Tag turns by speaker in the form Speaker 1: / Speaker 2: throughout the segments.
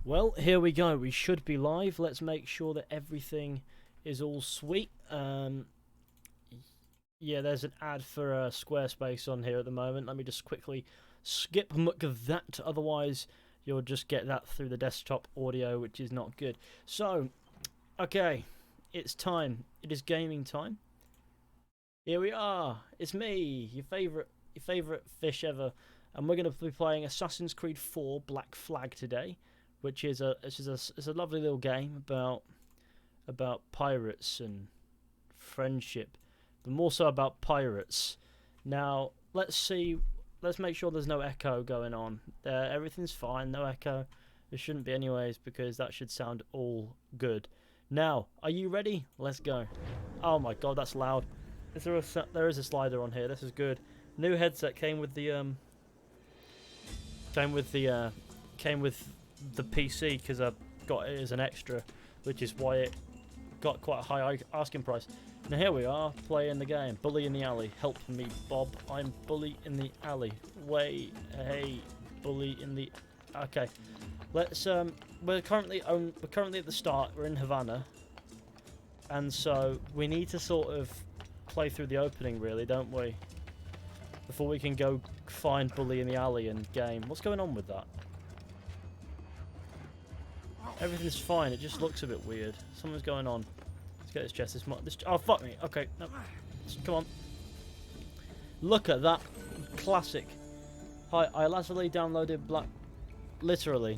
Speaker 1: Well, here we go. We should be live. Let's make sure that everything is all sweet. Yeah, there's an ad for Squarespace on here at the moment. Let me just quickly skip that. Otherwise, you'll just get that through the desktop audio, which is not good. So, okay, it's time. It is gaming time. Here we are. It's me, your favorite fish ever, and we're going to be playing Assassin's Creed 4 Black Flag today, which is it's a lovely little game about pirates and friendship, but more so about pirates. Now, let's make sure there's no echo going on. Everything's fine, no echo. There shouldn't be anyways, because that should sound all good. Now, are you ready? Let's go. Oh my god, that's loud. There is a slider on here. This is good. New headset came with the PC because I got it as an extra, which is why it got quite a high asking price. Now here we are playing the game. Bully in the alley. Help me, Bob. I'm bully in the alley. Hey, bully in the. Okay, let's we're currently at the start. We're in Havana, and so we need to sort of play through the opening, really, don't we? Before we can go find Bully in the alley and game. What's going on with that? Everything's fine. It just looks a bit weird. Something's going on. Let's get this chest. Oh fuck me. Okay, no. Come on. Look at that. Classic. Hi, I literally downloaded literally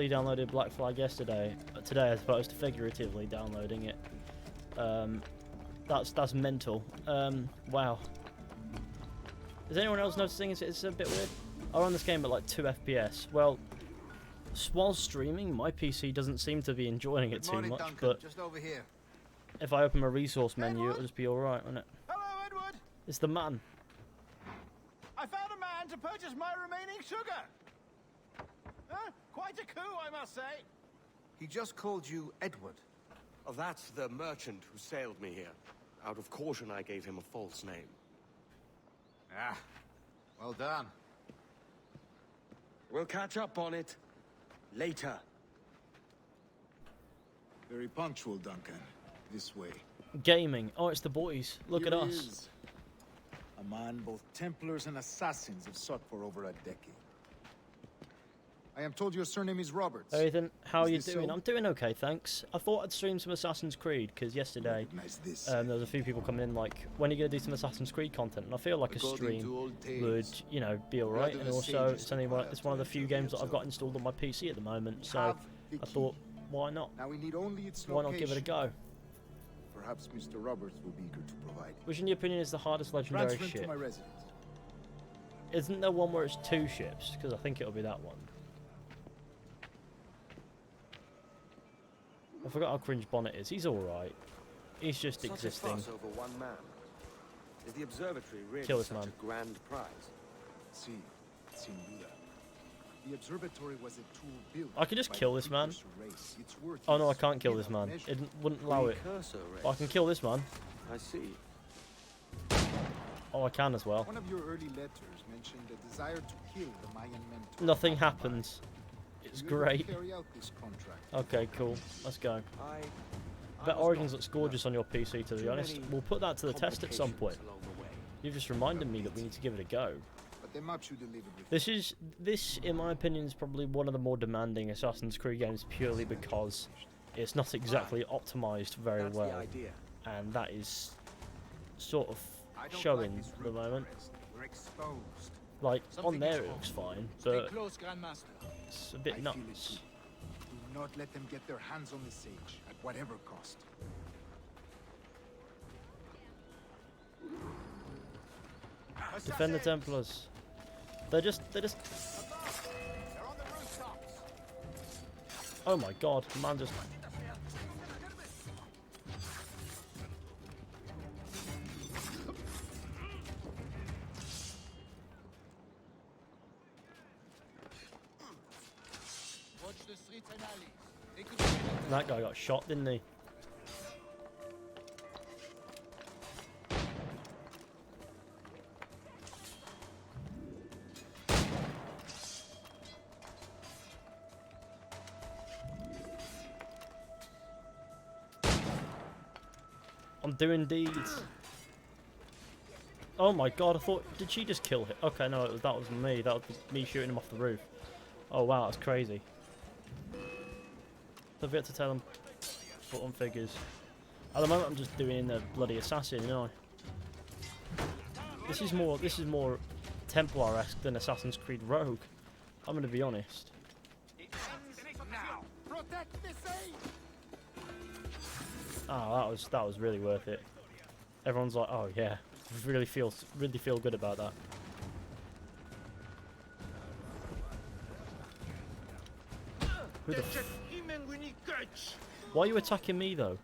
Speaker 1: downloaded Black Flag yesterday. Today, as opposed to figuratively downloading it. That's mental. Wow. Is anyone else noticing it's a bit weird? I run this game at like 2 FPS. Well, while streaming, my PC doesn't seem to be enjoying it too much, but
Speaker 2: just over here.
Speaker 1: if I open my resource menu, it'll just be alright, won't it?
Speaker 2: Hello, Edward.
Speaker 1: It's the man.
Speaker 2: I found a man to purchase my remaining sugar. Quite a coup, I must say.
Speaker 3: He just called you Edward.
Speaker 4: Oh, that's the merchant who sailed me here. Out of caution, I gave him a false name.
Speaker 2: Ah, well done.
Speaker 4: We'll catch up on it later.
Speaker 5: Very punctual, Duncan. This way.
Speaker 1: Gaming. Oh, it's the boys. Look
Speaker 5: Here
Speaker 1: at
Speaker 5: he
Speaker 1: us.
Speaker 5: is. A man both Templars and Assassins have sought for over a decade. I am told your surname is Roberts.
Speaker 1: Hey Ethan, how are you
Speaker 5: Is this
Speaker 1: doing?
Speaker 5: so?
Speaker 1: I'm doing okay, thanks. I thought I'd stream some Assassin's Creed, because yesterday
Speaker 5: Recognize this.
Speaker 1: there was a few people coming in like, when are you going to do some Assassin's Creed content? And I feel like a
Speaker 5: According
Speaker 1: stream
Speaker 5: to old tales,
Speaker 1: would, you know, be alright.
Speaker 5: blood of
Speaker 1: And
Speaker 5: the
Speaker 1: also,
Speaker 5: sages
Speaker 1: it's only
Speaker 5: compiled
Speaker 1: it's one of the
Speaker 5: to
Speaker 1: few
Speaker 5: enter the
Speaker 1: games that I've got
Speaker 5: Abstergo.
Speaker 1: installed on my PC at the moment.
Speaker 5: We
Speaker 1: So
Speaker 5: have the
Speaker 1: I
Speaker 5: key.
Speaker 1: thought, why not?
Speaker 5: Now we need only its
Speaker 1: Why not give it a
Speaker 5: location.
Speaker 1: go?
Speaker 5: Perhaps Mr. Roberts will be eager to provide.
Speaker 1: Which, in your opinion, is the hardest legendary
Speaker 5: Transfer him to
Speaker 1: ship?
Speaker 5: my residence.
Speaker 1: Isn't there one where it's 2 ships? Because I think it'll be that one. I forgot how cringe Bonnet is. He's alright. He's just
Speaker 4: Such
Speaker 1: existing.
Speaker 4: a fuss over one man. Is the observatory really
Speaker 1: Kill this
Speaker 4: such
Speaker 1: man.
Speaker 4: a grand prize?
Speaker 5: See, sin duda. The observatory was a tool built.
Speaker 1: I could just
Speaker 5: by
Speaker 1: kill
Speaker 5: the
Speaker 1: this man.
Speaker 5: precursor race. Its worth
Speaker 1: Oh no, I
Speaker 5: is
Speaker 1: can't kill this
Speaker 5: beyond
Speaker 1: man.
Speaker 5: measure.
Speaker 1: It wouldn't allow it.
Speaker 4: Precursor race.
Speaker 1: But I can kill this man.
Speaker 4: I see.
Speaker 1: Oh, I can as well.
Speaker 5: One of your early letters mentioned a desire to kill the Mayan mentor.
Speaker 1: Nothing happens. It's
Speaker 5: Will you
Speaker 1: great.
Speaker 5: carry out this contract?
Speaker 1: Okay, cool. Let's go.
Speaker 4: I
Speaker 1: Bet
Speaker 4: was
Speaker 1: Origins
Speaker 4: not
Speaker 1: looks gorgeous on your PC, to be
Speaker 4: Too
Speaker 1: honest.
Speaker 4: many
Speaker 1: We'll put that to the test at some point.
Speaker 4: complications along the way.
Speaker 1: You've just reminded me that we need to give it a go.
Speaker 5: But the maps you delivered with
Speaker 1: This, in my opinion, is probably one of the more demanding Assassin's Creed games, purely because it's not exactly optimized very
Speaker 4: That's
Speaker 1: well,
Speaker 4: the idea.
Speaker 1: and that is sort of
Speaker 2: I don't
Speaker 1: showing
Speaker 2: like this
Speaker 1: at the
Speaker 2: route,
Speaker 1: moment.
Speaker 2: Forrest. We're exposed.
Speaker 1: Like on
Speaker 2: Something
Speaker 1: there
Speaker 2: is
Speaker 1: it
Speaker 2: wrong.
Speaker 1: looks fine,
Speaker 2: Stay
Speaker 1: but
Speaker 2: close, Grandmaster.
Speaker 1: it's a bit
Speaker 5: I feel it
Speaker 1: nuts.
Speaker 5: too. Do not let them get their hands on the sage at whatever cost.
Speaker 1: Defend the Templars. They're just.
Speaker 2: They're on the rooftops.
Speaker 1: Oh my god, man just.
Speaker 2: Watch the streets and alleys. They could be
Speaker 1: That guy got shot, didn't he? I'm doing deeds. Oh my god, I thought... Did she just kill him? Okay, no, that was me. That was me shooting him off the roof. Oh wow, that's crazy. I've yet to tell him button figures. At the moment I'm just doing a bloody assassin, you know. This is more Templar-esque than Assassin's Creed Rogue. I'm gonna be honest. Oh, that was really worth it. Everyone's like, oh yeah, really feel good about that. Who the Why are you attacking me though?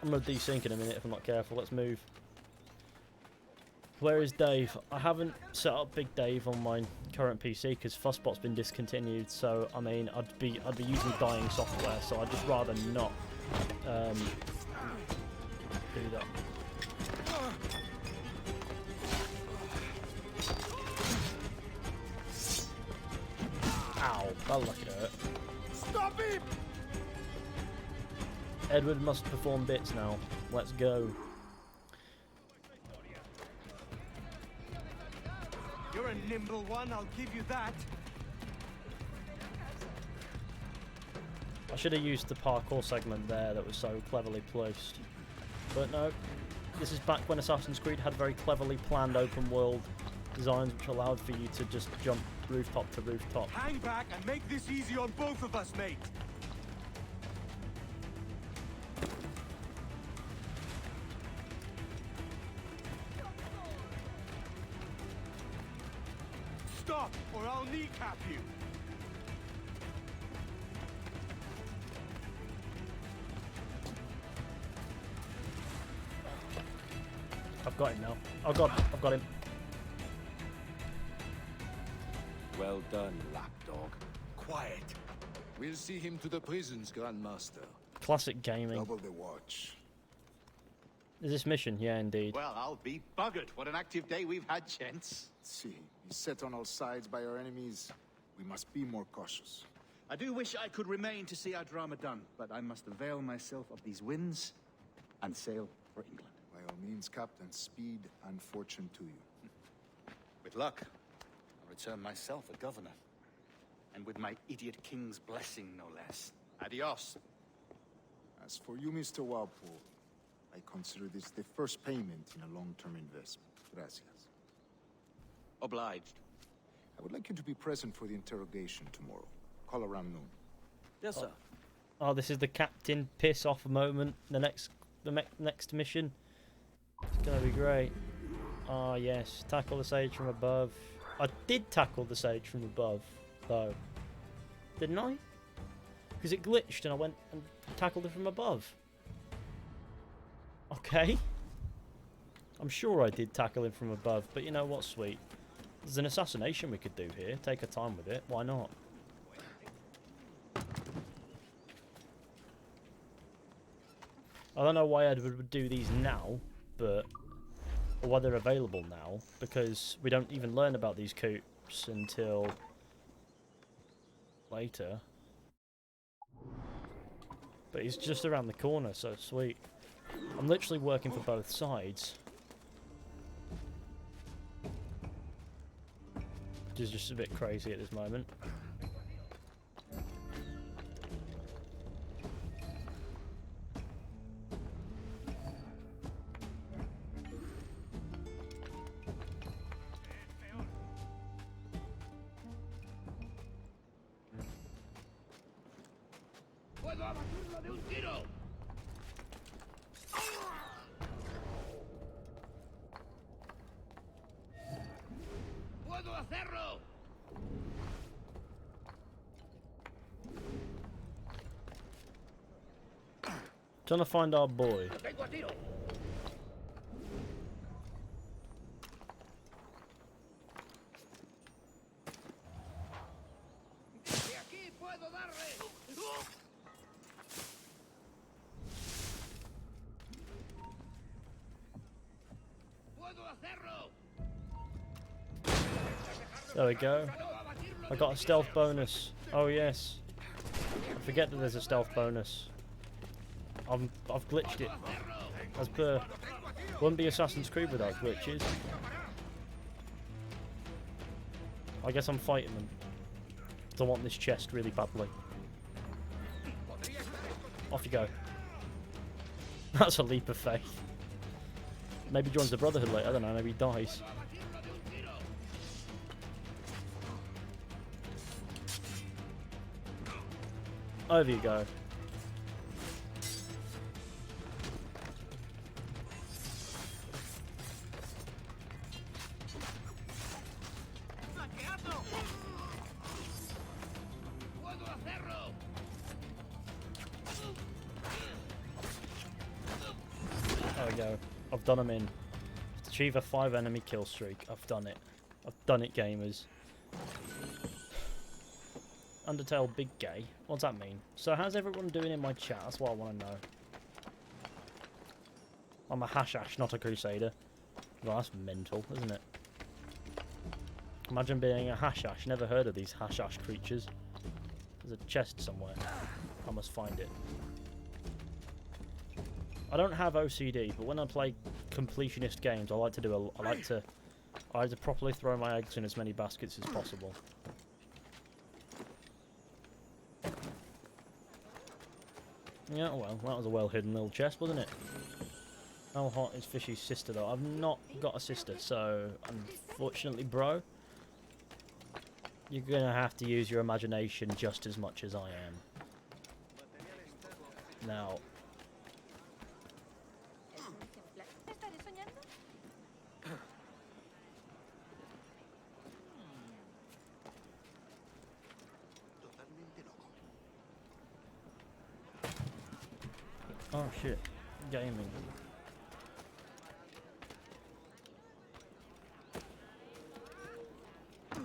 Speaker 1: I'm gonna desync in a minute if I'm not careful. Let's move. Where is Dave? I haven't set up Big Dave on my current PC because Fuzzbot's been discontinued. So I mean, I'd be using dying software. So I'd just rather not do that. Ow! That lucky hurt.
Speaker 2: Stop him!
Speaker 1: Edward must perform bits now. Let's go.
Speaker 2: You're a nimble one, I'll give you that.
Speaker 1: I should have used the parkour segment there that was so cleverly placed. But no, this is back when Assassin's Creed had very cleverly planned open world designs which allowed for you to just jump rooftop to rooftop.
Speaker 2: Hang back and make this easy on both of us, mate. Stop, or I'll kneecap you.
Speaker 1: I've got him now. Oh god, I've got him.
Speaker 6: Well done, lapdog.
Speaker 3: Quiet. We'll see him to the prisons, Grandmaster.
Speaker 1: Classic gaming.
Speaker 3: Double the watch.
Speaker 1: Is this mission? Yeah, indeed.
Speaker 2: Well, I'll be buggered. What an active day we've had, gents.
Speaker 5: See, he's set on all sides by our enemies. We must be more cautious.
Speaker 2: I do wish I could remain to see our drama done, but I must avail myself of these winds and sail for England.
Speaker 5: By all means, Captain, speed and fortune to you.
Speaker 2: With luck, I'll return myself a governor. And with my idiot king's blessing, no less. Adios.
Speaker 5: As for you, Mr. Walpole, I consider this the first payment in a long-term investment. Gracias.
Speaker 2: Obliged.
Speaker 5: I would like you to be present for the interrogation tomorrow. Call around noon.
Speaker 2: Yes, sir.
Speaker 1: Oh, this is the captain piss off moment. The next mission. It's gonna be great. Ah, yes. Tackle the sage from above. I did tackle the sage from above, though. Didn't I? Because it glitched and I went and tackled it from above. Okay. I'm sure I did tackle him from above, but you know what, sweet. There's an assassination we could do here. Take our time with it. Why not? I don't know why Edward would do these now, but... or why they're available now, because we don't even learn about these coups until... later. But he's just around the corner, so sweet. I'm literally working for both sides. Which is just a bit crazy at this moment. Trying to find our boy. There we go. I got a stealth bonus. Oh yes. Forget that there's a stealth bonus. I've glitched it. As per, wouldn't be Assassin's Creed without glitches. I guess I'm fighting them. 'Cause I want this chest really badly. Off you go. That's a leap of faith. Maybe joins the Brotherhood later, I don't know, maybe he dies. Over you go. There we go. I've done them in. To achieve a 5 enemy kill streak. I've done it. I've done it, gamers. Undertale Big Gay. What's that mean? So how's everyone doing in my chat? That's what I want to know. I'm a hashash, not a crusader. Well, that's mental, isn't it? Imagine being a hashash. Never heard of these hashash creatures. There's a chest somewhere. I must find it. I don't have OCD, but when I play completionist games, I like to properly throw my eggs in as many baskets as possible. Yeah, well, that was a well-hidden little chest, wasn't it? How hot is Fishy's sister, though? I've not got a sister, so unfortunately, bro, you're gonna have to use your imagination just as much as I am. Now, oh shit, gaming.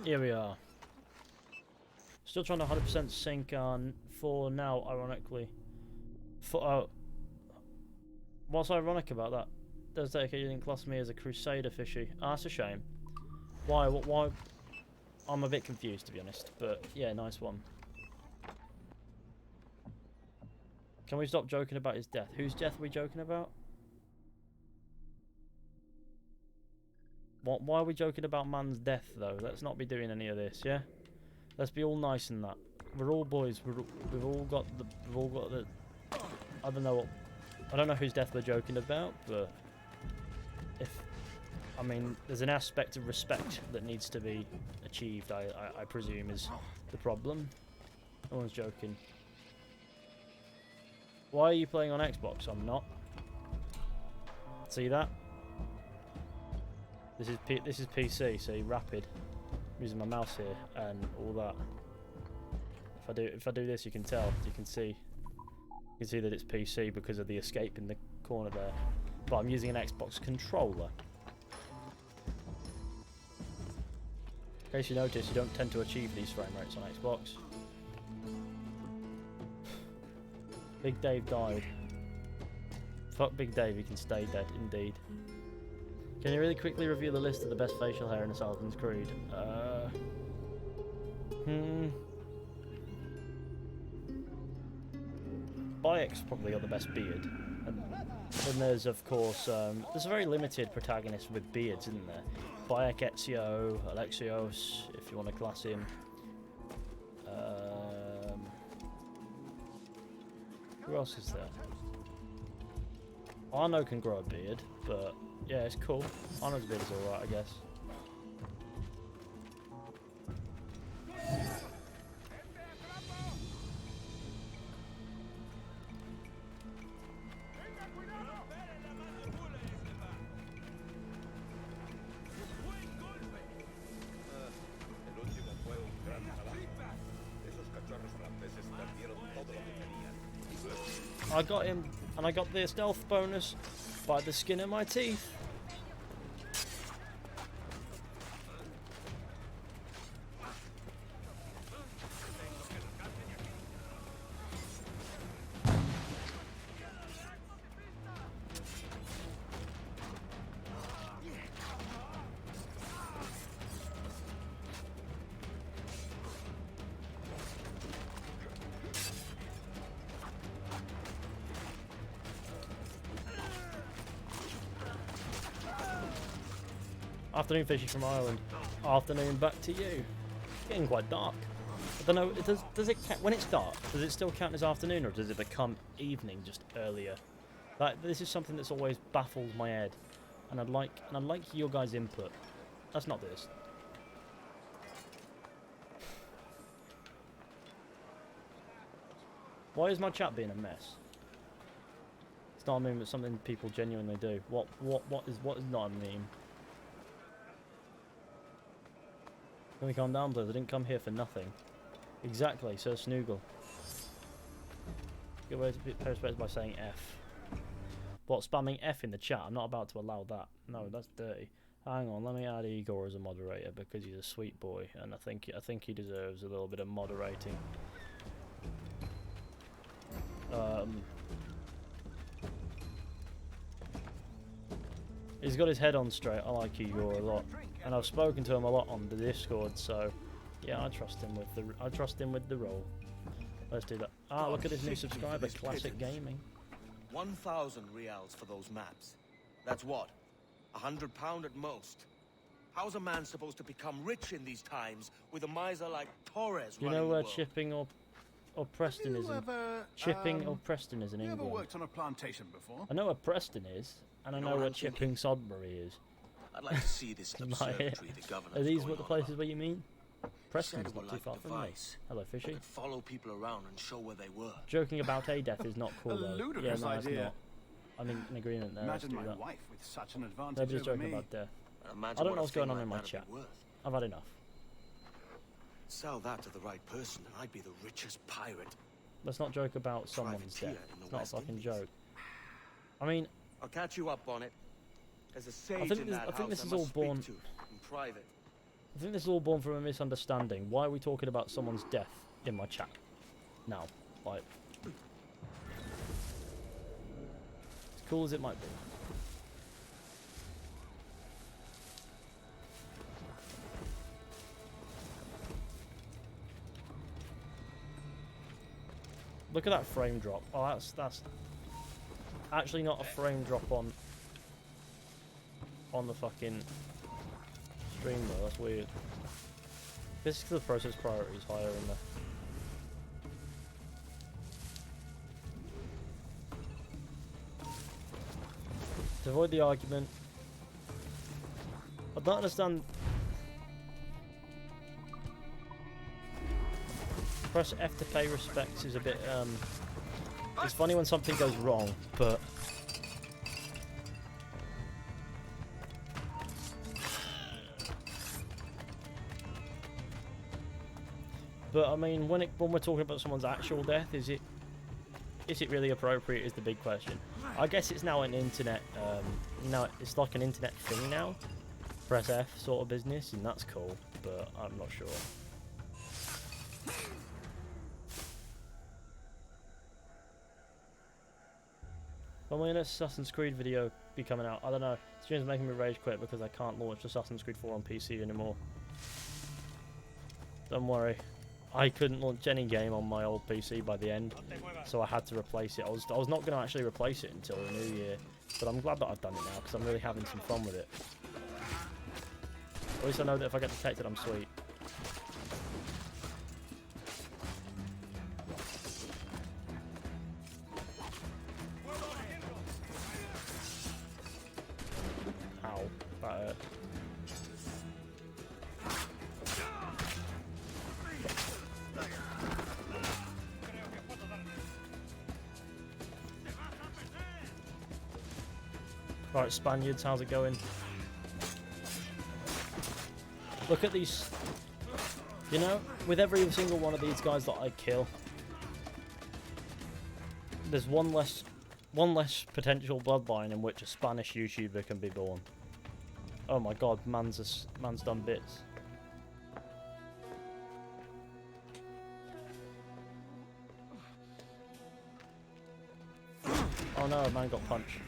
Speaker 1: Here we are. Still trying to 100% sync on for now, ironically. What's ironic about that? Does that you didn't class me as a crusader, Fishy? Ah, that's a shame. Why? Why? I'm a bit confused, to be honest. But yeah, nice one. Can we stop joking about his death? Whose death are we joking about? Why are we joking about man's death, though? Let's not be doing any of this, yeah? Let's be all nice and that. We're all boys. We've all got the... I don't know whose death we're joking about, but... I mean, there's an aspect of respect that needs to be achieved, I presume, is the problem. No one's joking. Why are you playing on Xbox? I'm not. See that? This is PC, see, rapid. I'm using my mouse here and all that. If I do this, you can tell. You can see that it's PC because of the escape in the corner there. But I'm using an Xbox controller. In case you notice, you don't tend to achieve these frame rates on Xbox. Big Dave died. Fuck Big Dave, he can stay dead, indeed. Can you really quickly review the list of the best facial hair in Assassin's Creed? Bayek's probably got the best beard. And then there's, of course, there's a very limited protagonist with beards, isn't there? Bayek, Ezio, Alexios, if you want to class him. Who else is there? Arno can grow a beard, but yeah, it's cool. Arno's beard is alright, I guess. I got him, and I got the stealth bonus by the skin of my teeth. Afternoon fishing from Ireland. Afternoon back to you. It's getting quite dark. I don't know, does it count, when it's dark, does it still count as afternoon or does it become evening just earlier? Like, this is something that's always baffled my head. And I'd like your guys' input. Let's not do this. Why is my chat being a mess? It's not a meme, it's something people genuinely do. What is not a meme? Can we calm down, please? I didn't come here for nothing. Exactly, Sir Snoogle. Good way to pay respect by saying F. What, spamming F in the chat? I'm not about to allow that. No, that's dirty. Hang on, let me add Igor as a moderator because he's a sweet boy, and I think he deserves a little bit of moderating. He's got his head on straight. I like Igor a lot, and I've spoken to him a lot on the Discord. So, yeah, I trust him with the role. Let's do that. Ah, look at his new subscriber, Classic Gaming.
Speaker 4: 1,000 reals for those maps. That's what? £100 at most. How's a man supposed to become rich in these times with a miser like Torres
Speaker 1: You
Speaker 4: running
Speaker 1: know
Speaker 4: the
Speaker 1: where
Speaker 4: world?
Speaker 1: Chipping or Preston is in Chipping or Preston is in
Speaker 7: You ever
Speaker 1: England.
Speaker 7: worked on a plantation before?
Speaker 1: I know where Preston is, and I know where Chipping Sodbury is.
Speaker 4: I'd like to see this
Speaker 1: Am I it?
Speaker 4: observatory the governor's
Speaker 1: Are these
Speaker 4: going
Speaker 1: what the
Speaker 4: on
Speaker 1: places
Speaker 4: about.
Speaker 1: where you mean? Preston's
Speaker 4: Said it
Speaker 1: not
Speaker 4: were
Speaker 1: too
Speaker 4: like
Speaker 1: far
Speaker 4: a
Speaker 1: from me.
Speaker 4: device.
Speaker 1: Hello, Fishy.
Speaker 4: Could follow people around and show where they were.
Speaker 1: Joking about a death is not cool
Speaker 7: A
Speaker 1: though. Yeah,
Speaker 7: ludicrous
Speaker 1: no, it's
Speaker 7: idea.
Speaker 1: not. I'm in agreement there. Let's
Speaker 7: Imagine
Speaker 1: do
Speaker 7: my
Speaker 1: that.
Speaker 7: wife with such an advantage
Speaker 1: Nobody's
Speaker 7: over
Speaker 1: joking
Speaker 7: me.
Speaker 1: about death.
Speaker 4: Imagine
Speaker 1: I don't
Speaker 4: what
Speaker 1: know
Speaker 4: a
Speaker 1: what's going
Speaker 4: thing
Speaker 1: on in
Speaker 4: like
Speaker 1: my
Speaker 4: that'd
Speaker 1: chat.
Speaker 4: be worth.
Speaker 1: I've had enough.
Speaker 4: Sell that to the right person and I'd be the richest pirate.
Speaker 1: Let's not joke about someone's
Speaker 4: Privateer
Speaker 1: death.
Speaker 4: in the
Speaker 1: It's not a
Speaker 4: West
Speaker 1: fucking
Speaker 4: Indies.
Speaker 1: joke. I mean,
Speaker 4: I'll catch you up on it. There's a sage
Speaker 1: think
Speaker 4: in
Speaker 1: this-
Speaker 4: that
Speaker 1: I think
Speaker 4: house
Speaker 1: this is
Speaker 4: I
Speaker 1: all
Speaker 4: must speak
Speaker 1: born-
Speaker 4: to in private.
Speaker 1: I think this is all born from a misunderstanding. Why are we talking about someone's death in my chat now? Like, as cool as it might be. Look at that frame drop. Oh, that's actually not a frame drop on the fucking stream though. That's weird. This is 'cause the process priority is higher in there. To avoid the argument, I don't understand. Press F to pay respects is a bit, it's funny when something goes wrong, but I mean, when we're talking about someone's actual death, is it really appropriate? Is the big question. I guess it's now an internet, it's like an internet thing now. Press F sort of business, and that's cool, but I'm not sure. When will an Assassin's Creed video be coming out? I don't know. Stream's making me rage quit because I can't launch Assassin's Creed 4 on PC anymore. Don't worry. I couldn't launch any game on my old PC by the end, so I had to replace it. I was not going to actually replace it until the new year, but I'm glad that I've done it now because I'm really having some fun with it. At least I know that if I get detected, I'm sweet. Ow, that hurt. Right, Spaniards, how's it going? Look at these. You know, with every single one of these guys that I kill, there's one less potential bloodline in which a Spanish YouTuber can be born. Oh my god, man's done bits. Oh no, man got punched.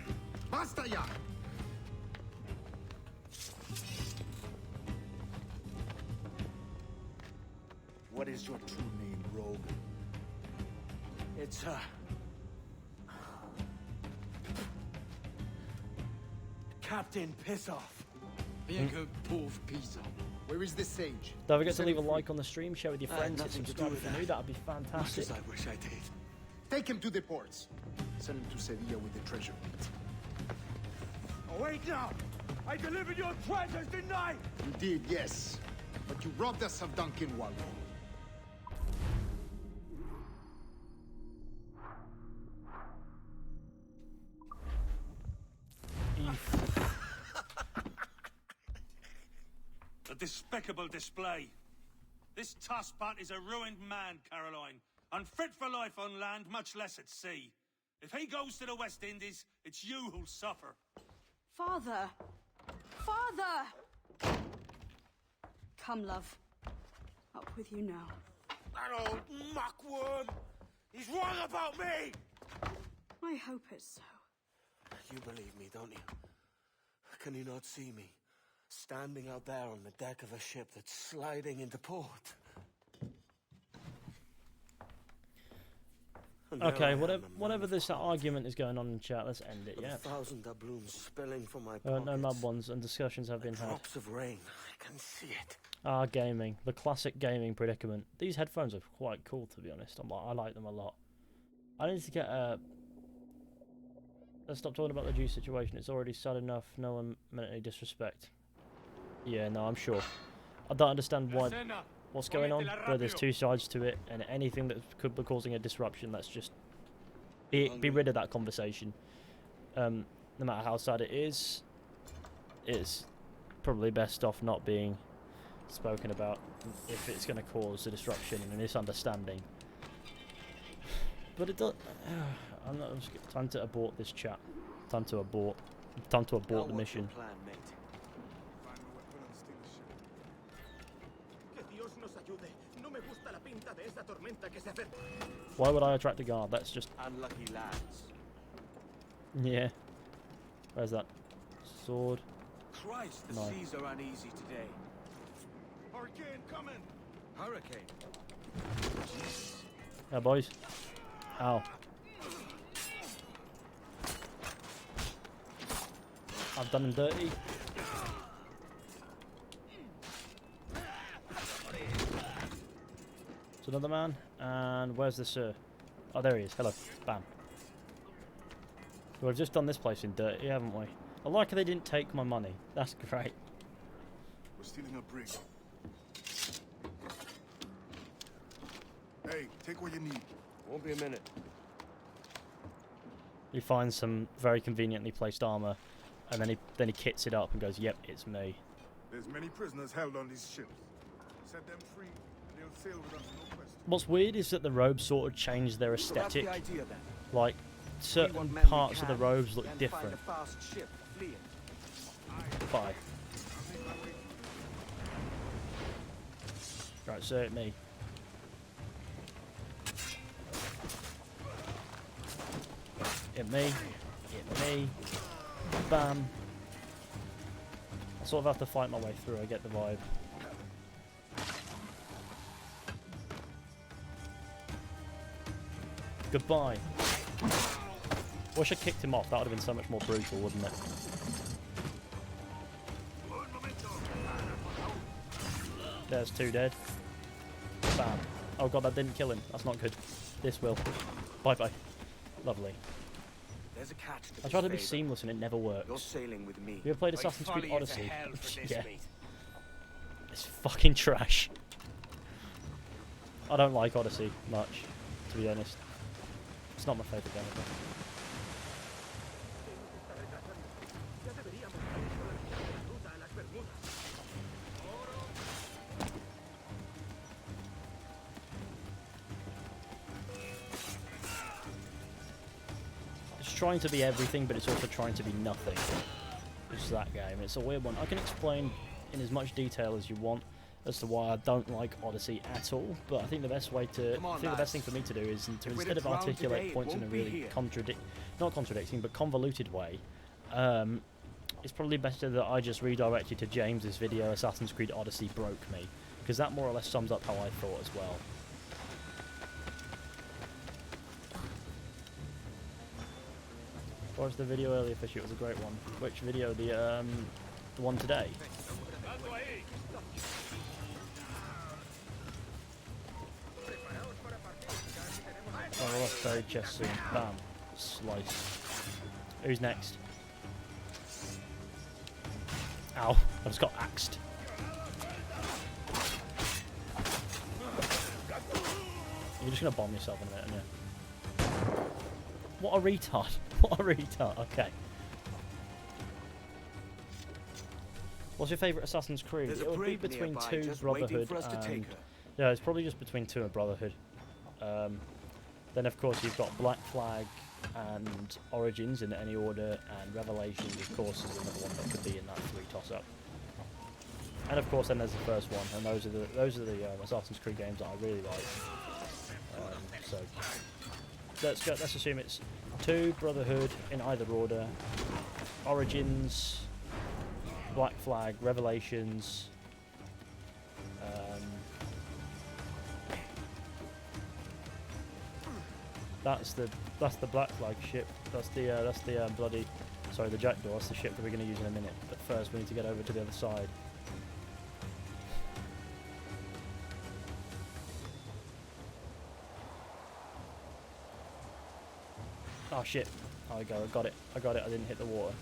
Speaker 5: Basta ya! What is your true name, rogue?
Speaker 4: It's Captain Pissoff.
Speaker 3: Rien que pauvre paysan.
Speaker 5: Where is the sage?
Speaker 1: Don't forget to
Speaker 5: Set
Speaker 1: leave a
Speaker 5: him free.
Speaker 1: like on the stream, share with your friends, hit
Speaker 4: nothing to do
Speaker 1: subscribe
Speaker 4: with
Speaker 1: if you're new,
Speaker 4: that.
Speaker 1: that'd be
Speaker 4: Much
Speaker 1: fantastic.
Speaker 4: as I wish I did.
Speaker 5: Take him to the ports. Send him to Sevilla with the treasure.
Speaker 4: Awake now! I delivered your treasures, didn't I?
Speaker 5: You did, yes. But you robbed us of Duncan Wallow.
Speaker 8: A despicable display. This Tosspot is a ruined man, Caroline. Unfit for life on land, much less at sea. If he goes to the West Indies, it's you who'll suffer.
Speaker 9: Father! Father! Come, love. Up with you now.
Speaker 4: That old muckworm! He's wrong about me!
Speaker 9: I hope it's so.
Speaker 4: You believe me, don't you? Can you not see me? Standing out there on the deck of a ship that's sliding into port. And there I
Speaker 1: Okay,
Speaker 4: am,
Speaker 1: whatever
Speaker 4: a man
Speaker 1: whatever
Speaker 4: of
Speaker 1: this
Speaker 4: craft,
Speaker 1: argument is going on in chat, let's end it,
Speaker 4: with
Speaker 1: yeah.
Speaker 4: 1,000 doubloons spilling from my
Speaker 1: No
Speaker 4: pockets.
Speaker 1: mud ones and discussions have been had.
Speaker 4: Drops of rain. I can see it.
Speaker 1: Ah, gaming. The classic gaming predicament. These headphones are quite cool, to be honest. I like them a lot. I need to get a... Let's stop talking about the Jew situation. It's already sad enough. No one meant any disrespect. Yeah, no, I'm sure. I don't understand what's going on, but there's two sides to it, and anything that could be causing a disruption, let's just be rid of that conversation. No matter how sad it is, it's probably best off not being spoken about if it's going to cause a disruption and a misunderstanding. But it does. I'm not. Time to abort this chat. Time to abort. Time to abort the mission.
Speaker 4: Plan, mate.
Speaker 1: Why would I attract a guard? That's just.
Speaker 4: Unlucky lads.
Speaker 1: Yeah. Where's that sword?
Speaker 4: Christ, the
Speaker 1: No.
Speaker 4: seas are uneasy today.
Speaker 8: Hurricane coming!
Speaker 4: Hurricane.
Speaker 1: Yeah, boys. Ow. I've done him dirty. It's another man. And where's the sir? Oh, there he is. Hello. Bam. We've just done this place in dirty, haven't we? I like how they didn't take my money. That's great.
Speaker 3: We're stealing a brig. Hey, take what you need.
Speaker 4: Won't be a minute.
Speaker 1: He finds some very conveniently placed armor, and then he kits it up and goes, "Yep, it's me."
Speaker 3: There's many prisoners held on these ships. Set them free, and they'll sail with us, no question.
Speaker 1: What's weird is that the robes sort of change their
Speaker 4: So that's
Speaker 1: aesthetic.
Speaker 4: the idea then.
Speaker 1: Like
Speaker 4: We
Speaker 1: certain
Speaker 4: want men we
Speaker 1: parts of the
Speaker 4: can,
Speaker 1: robes look
Speaker 4: then
Speaker 1: different.
Speaker 4: Find a fast ship, flee it.
Speaker 1: Bye. Right, so hit me. Hit me. Hit me. Bam. I sort of have to fight my way through, I get the vibe. Goodbye. Wish I kicked him off, that would have been so much more brutal, wouldn't it? There's two dead. Bam. Oh god, that didn't kill him. That's not good. This will. Bye bye. Lovely.
Speaker 4: There's a catch to
Speaker 1: I
Speaker 4: this
Speaker 1: tried to be
Speaker 4: favor.
Speaker 1: seamless and it never
Speaker 4: You're
Speaker 1: works.
Speaker 4: sailing with me.
Speaker 1: You ever played
Speaker 4: I'd
Speaker 1: Assassin's Creed
Speaker 4: follow you to
Speaker 1: Odyssey?
Speaker 4: hell for this,
Speaker 1: Yeah.
Speaker 4: mate.
Speaker 1: It's fucking trash. I don't like Odyssey much, to be honest. It's not my favourite game ever. It's trying to be everything, but it's also trying to be nothing. It's that game. It's a weird one. I can explain in as much detail as you want as to why I don't like Odyssey at all, but I think the best way to,
Speaker 4: Come on,
Speaker 1: I think the best thing
Speaker 4: lads.
Speaker 1: for me to do is to
Speaker 4: If we'd
Speaker 1: instead
Speaker 4: have
Speaker 1: of
Speaker 4: drowned
Speaker 1: articulate
Speaker 4: today, it
Speaker 1: points in a
Speaker 4: won't be
Speaker 1: really
Speaker 4: here.
Speaker 1: not contradicting, but convoluted way, it's probably better that I just redirect you to James's video, Assassin's Creed Odyssey Broke Me, because that more or less sums up how I thought as well. Watched the video earlier, Fishy. It was a great one. Which video? The the one today. Oh, well, that's buried chest soon. Bam. Slice. Who's next? Ow. I just got axed. You're just going to bomb yourself in a minute, aren't you? What a retard. What a retard. Okay. What's your favourite Assassin's Creed? It would be between 2 Brotherhood and... Yeah, it's probably just between 2 and Brotherhood. Then, of course, you've got Black Flag and Origins in any order, and Revelations, of course, is another one that could be in that 3 toss-up. And, of course, then there's the first one, and those are the Assassin's Creed games that I really like. So, let's assume it's 2 Brotherhood in either order, Origins, Black Flag, Revelations. That's the Black Flag ship. That's the bloody, sorry, the Jackdaw. That's the ship that we're going to use in a minute. But first, we need to get over to the other side. Oh shit! Oh, I got it. I didn't hit the water.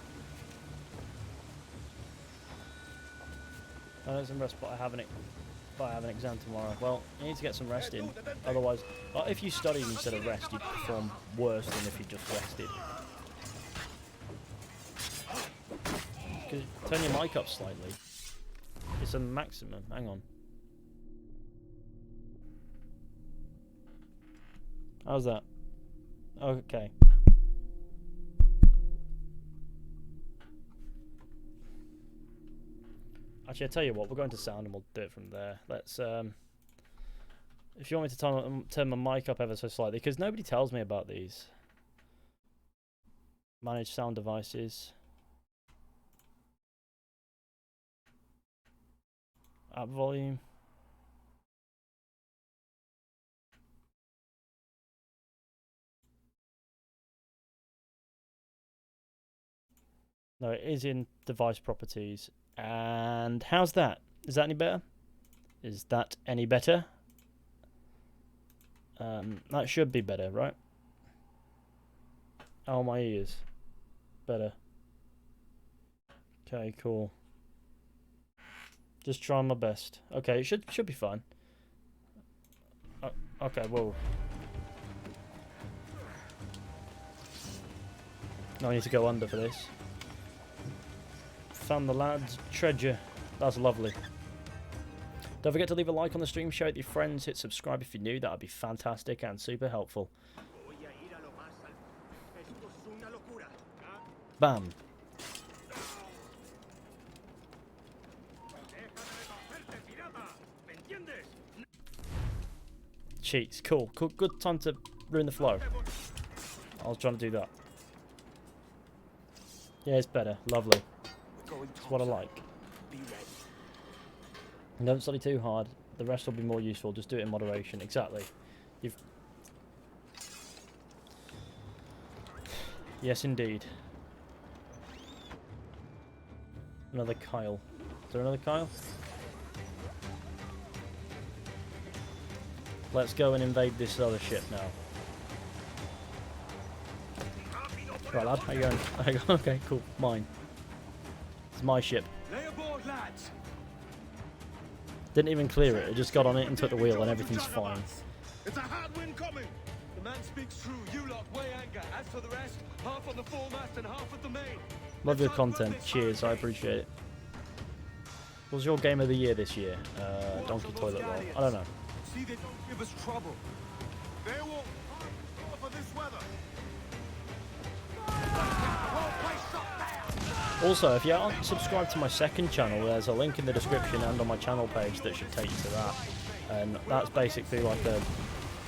Speaker 1: I know some rest, but I have an exam tomorrow. Well, you need to get some rest in. Otherwise, well, if you studied instead of rest, you'd perform worse than if you just rested. Turn your mic up slightly. It's a maximum. Hang on. How's that? Okay. Actually, I tell you what, we'll go into sound and we'll do it from there. Let's, if you want me to turn my mic up ever so slightly, because nobody tells me about these. Manage sound devices. App volume. No, it is in device properties. And how's that? Is that any better? Is that any better? That should be better, right? Oh, my ears. Better. Okay, cool. Just trying my best. Okay, it should be fine. Okay, whoa. Now I need to go under for this. Found the lad's treasure. That's lovely. Don't forget to leave a like on the stream, share it with your friends, hit subscribe if you're new. That would be fantastic and super helpful. Bam. Cheats. Cool. Good time to ruin the flow. I was trying to do that. Yeah, it's better. Lovely. That's what I like. Don't study too hard. The rest will be more useful. Just do it in moderation. Exactly. Yes, indeed. Another Kyle. Is there another Kyle? Let's go and invade this other ship now. Right, lad. How you going? Okay, cool. Mine. It's my ship.
Speaker 4: Lay aboard, lads.
Speaker 1: Didn't even clear it. It just got on it and took the wheel, and everything's fine.
Speaker 3: It's a hard wind coming.
Speaker 4: The man speaks true. You lot weigh anchor. As for the rest, half on the foremast and half at the main.
Speaker 1: Love your content. Cheers. I appreciate it. What was your game of the year this year? Donkey Toilet Roll. I don't know.
Speaker 4: See, they don't give us trouble.
Speaker 3: They won't for this weather.
Speaker 1: Also, if you aren't subscribed to my second channel, there's a link in the description and on my channel page that should take you to that. And that's basically like the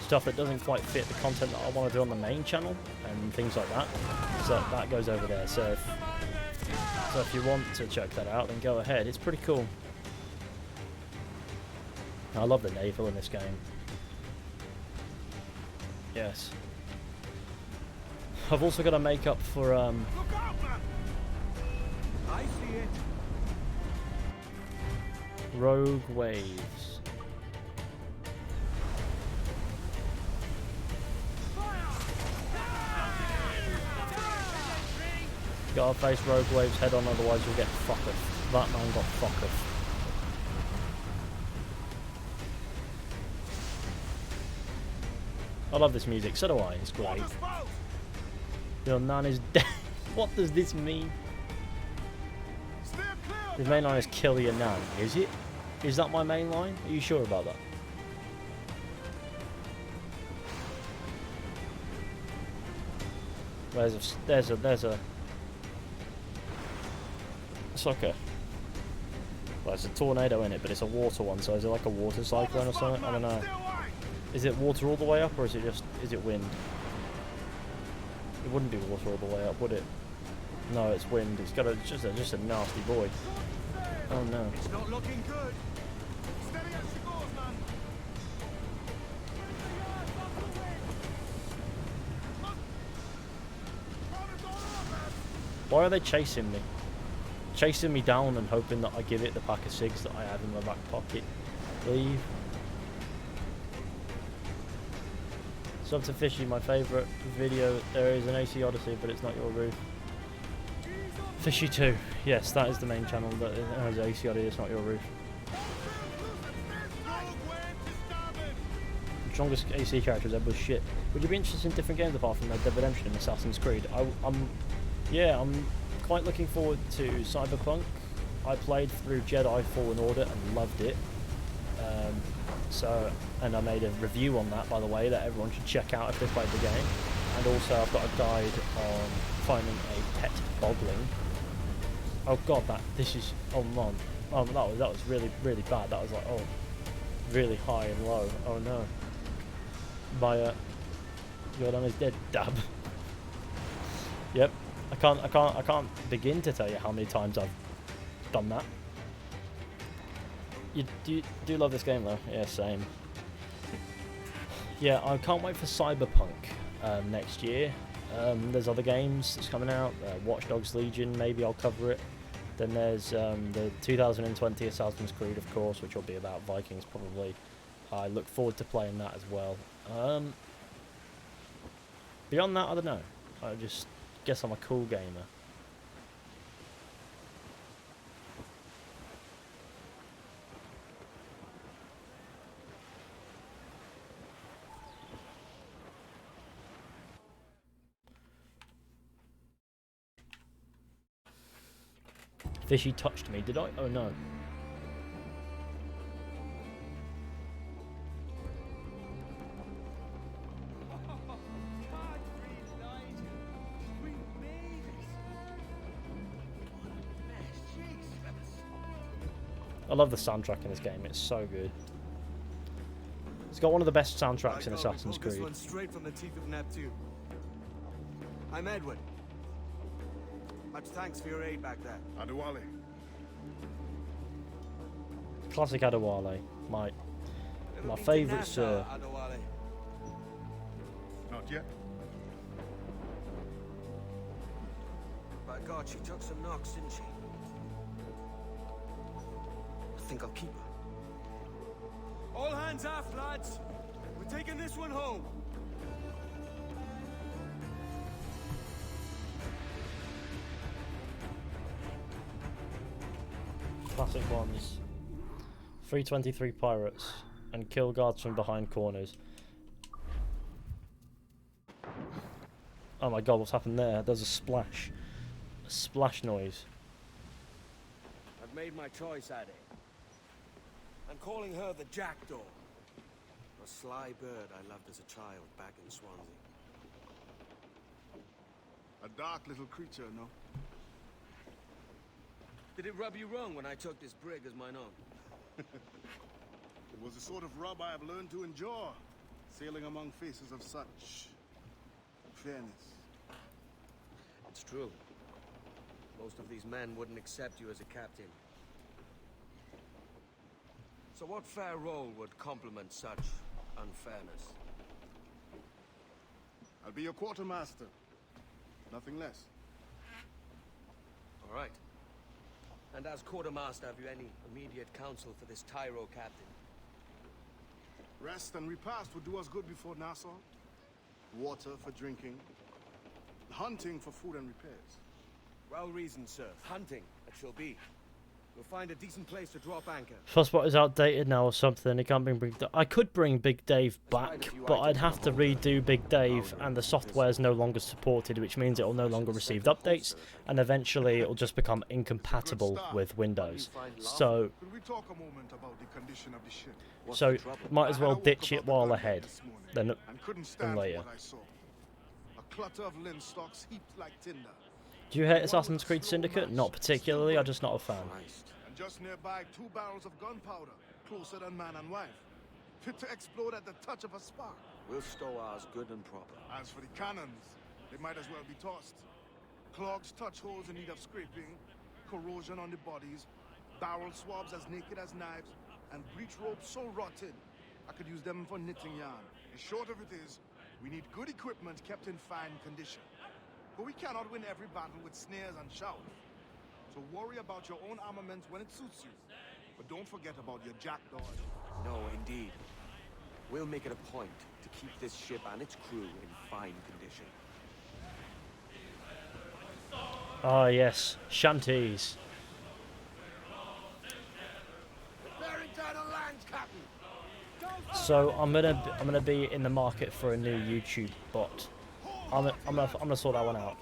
Speaker 1: stuff that doesn't quite fit the content that I want to do on the main channel and things like that. So that goes over there. So if you want to check that out, then go ahead. It's pretty cool. I love the Naval in this game. Yes. I've also got to make up for
Speaker 4: I see it.
Speaker 1: Rogue waves. Gotta face rogue waves head on, otherwise you'll get fucked. That man got fucked. I love this music, so do I, it's great. Your nan is dead. What does this mean? The main line is kill your nan, is it? Is that my main line? Are you sure about that? There's a it's like a, well, it's a tornado in it, but it's a water one, so is it like a water cyclone or something? I don't know. Is it water all the way up, or is it wind? It wouldn't be water all the way up, would it? No, it's wind. It's got just a nasty boy. Oh no.
Speaker 3: It's not looking good. Steady as she goes, man.
Speaker 1: Why are they chasing me? Chasing me down and hoping that I give it the pack of cigs that I have in my back pocket. Leave. Sub to Fishy, my favourite video. There is an AC Odyssey, but it's not your roof. Fishy 2. Yes, that is the main channel that has AC Odyssey, it's not your roof. The strongest AC characters ever was shit. Would you be interested in different games apart from Red Dead Redemption and Assassin's Creed? I'm quite looking forward to Cyberpunk. I played through Jedi Fallen Order and loved it. And I made a review on that, by the way, that everyone should check out if they played the game. And also I've got a guide on finding a pet bogling. Oh god, oh man, that was really, really bad. That was like, oh, really high and low. Oh no. Jordan is dead. Dab. Yep. I can't begin to tell you how many times I've done that. You do love this game though? Yeah, same. Yeah, I can't wait for Cyberpunk next year. There's other games that's coming out. Watch Dogs Legion, maybe I'll cover it. Then there's the 2020 Assassin's Creed, of course, which will be about Vikings probably. I look forward to playing that as well. Beyond that, I don't know. I just guess I'm a cool gamer. Fishy touched me, did I? Oh no. I love the soundtrack in this game, it's so good. It's got one of the best soundtracks in Assassin's Creed.
Speaker 4: This one straight from the teeth of Neptune. I'm Edward. Much thanks for your aid back there.
Speaker 3: Adewale.
Speaker 1: Classic Adewale, my favourite
Speaker 4: Nassau,
Speaker 1: sir.
Speaker 4: Adewale.
Speaker 3: Not yet.
Speaker 4: By God, she took some knocks, didn't she? I think I'll keep her. All hands aft, lads. We're taking this one home.
Speaker 1: Classic ones. 323 pirates and kill guards from behind corners. Oh my god, what's happened there? There's a splash. A splash noise.
Speaker 4: I've made my choice, Addy. I'm calling her the Jackdaw. A sly bird I loved as a child back in Swansea.
Speaker 3: A dark little creature, no?
Speaker 4: Did it rub you wrong when I took this brig as mine own?
Speaker 3: It was the sort of rub I have learned to endure, sailing among faces of such fairness.
Speaker 4: It's true. Most of these men wouldn't accept you as a captain. So what fair role would complement such unfairness?
Speaker 3: I'll be your quartermaster. Nothing less.
Speaker 4: All right. And as quartermaster, have you any immediate counsel for this Tyro captain?
Speaker 3: Rest and repast would do us good before Nassau. Water for drinking. Hunting for food and repairs.
Speaker 4: Well reasoned, sir. Hunting, it shall be. We'll find a decent place to drop anchor.
Speaker 1: Fuzzbot is outdated now or something. He can't bring Big Dave. I could bring Big Dave back, but I'd have to redo Big Dave, and the software's no longer supported, which means it'll no longer receive updates, and eventually it'll just become incompatible with Windows. So,
Speaker 3: Could we talk a moment about the condition of the ship?
Speaker 1: might as well ditch it while ahead than
Speaker 3: And couldn't stand
Speaker 1: later.
Speaker 3: what I saw. A clutter of linstocks heaped like tinder.
Speaker 1: Do you hate Assassin's Creed Syndicate? Not particularly, I'm just not a fan.
Speaker 3: And just nearby, 2 barrels of gunpowder, closer than man and wife. Fit to explode at the touch of a spark.
Speaker 6: We'll stow ours good and proper.
Speaker 3: As for the cannons, they might as well be tossed. Clogs, touch holes in need of scraping, corrosion on the bodies, barrel swabs as naked as knives, and breech ropes so rotten, I could use them for knitting yarn. The short of it is, we need good equipment kept in fine condition. But we cannot win every battle with snares and shouts. So worry about your own armament when it suits you. But don't forget about your jackdaws.
Speaker 4: No, indeed. We'll make it a point to keep this ship and its crew in fine condition.
Speaker 1: Ah yes, shanties.
Speaker 4: Bearing down on land, Captain!
Speaker 1: So I'm gonna be in the market for a new YouTube bot. I'm gonna sort that one out.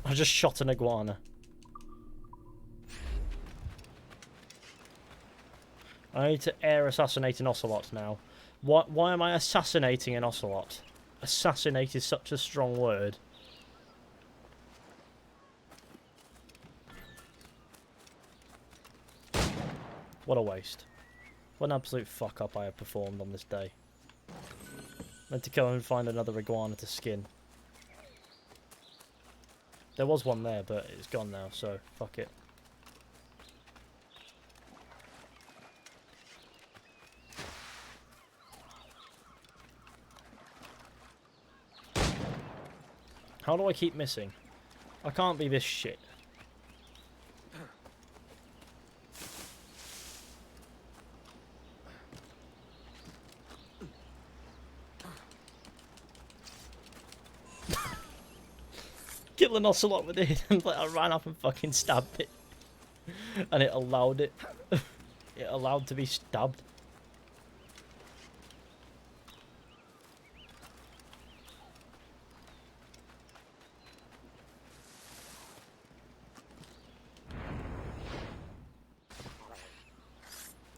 Speaker 1: I just shot an iguana. I need to air assassinate an ocelot now. Why am I assassinating an ocelot? Assassinate is such a strong word. What a waste. What an absolute fuck up I have performed on this day. Meant to go and find another iguana to skin. There was one there, but it's gone now, so fuck it. How do I keep missing? I can't be this shit. Kill an ocelot with it, and I ran up and fucking stabbed it. And it allowed it. It allowed to be stabbed.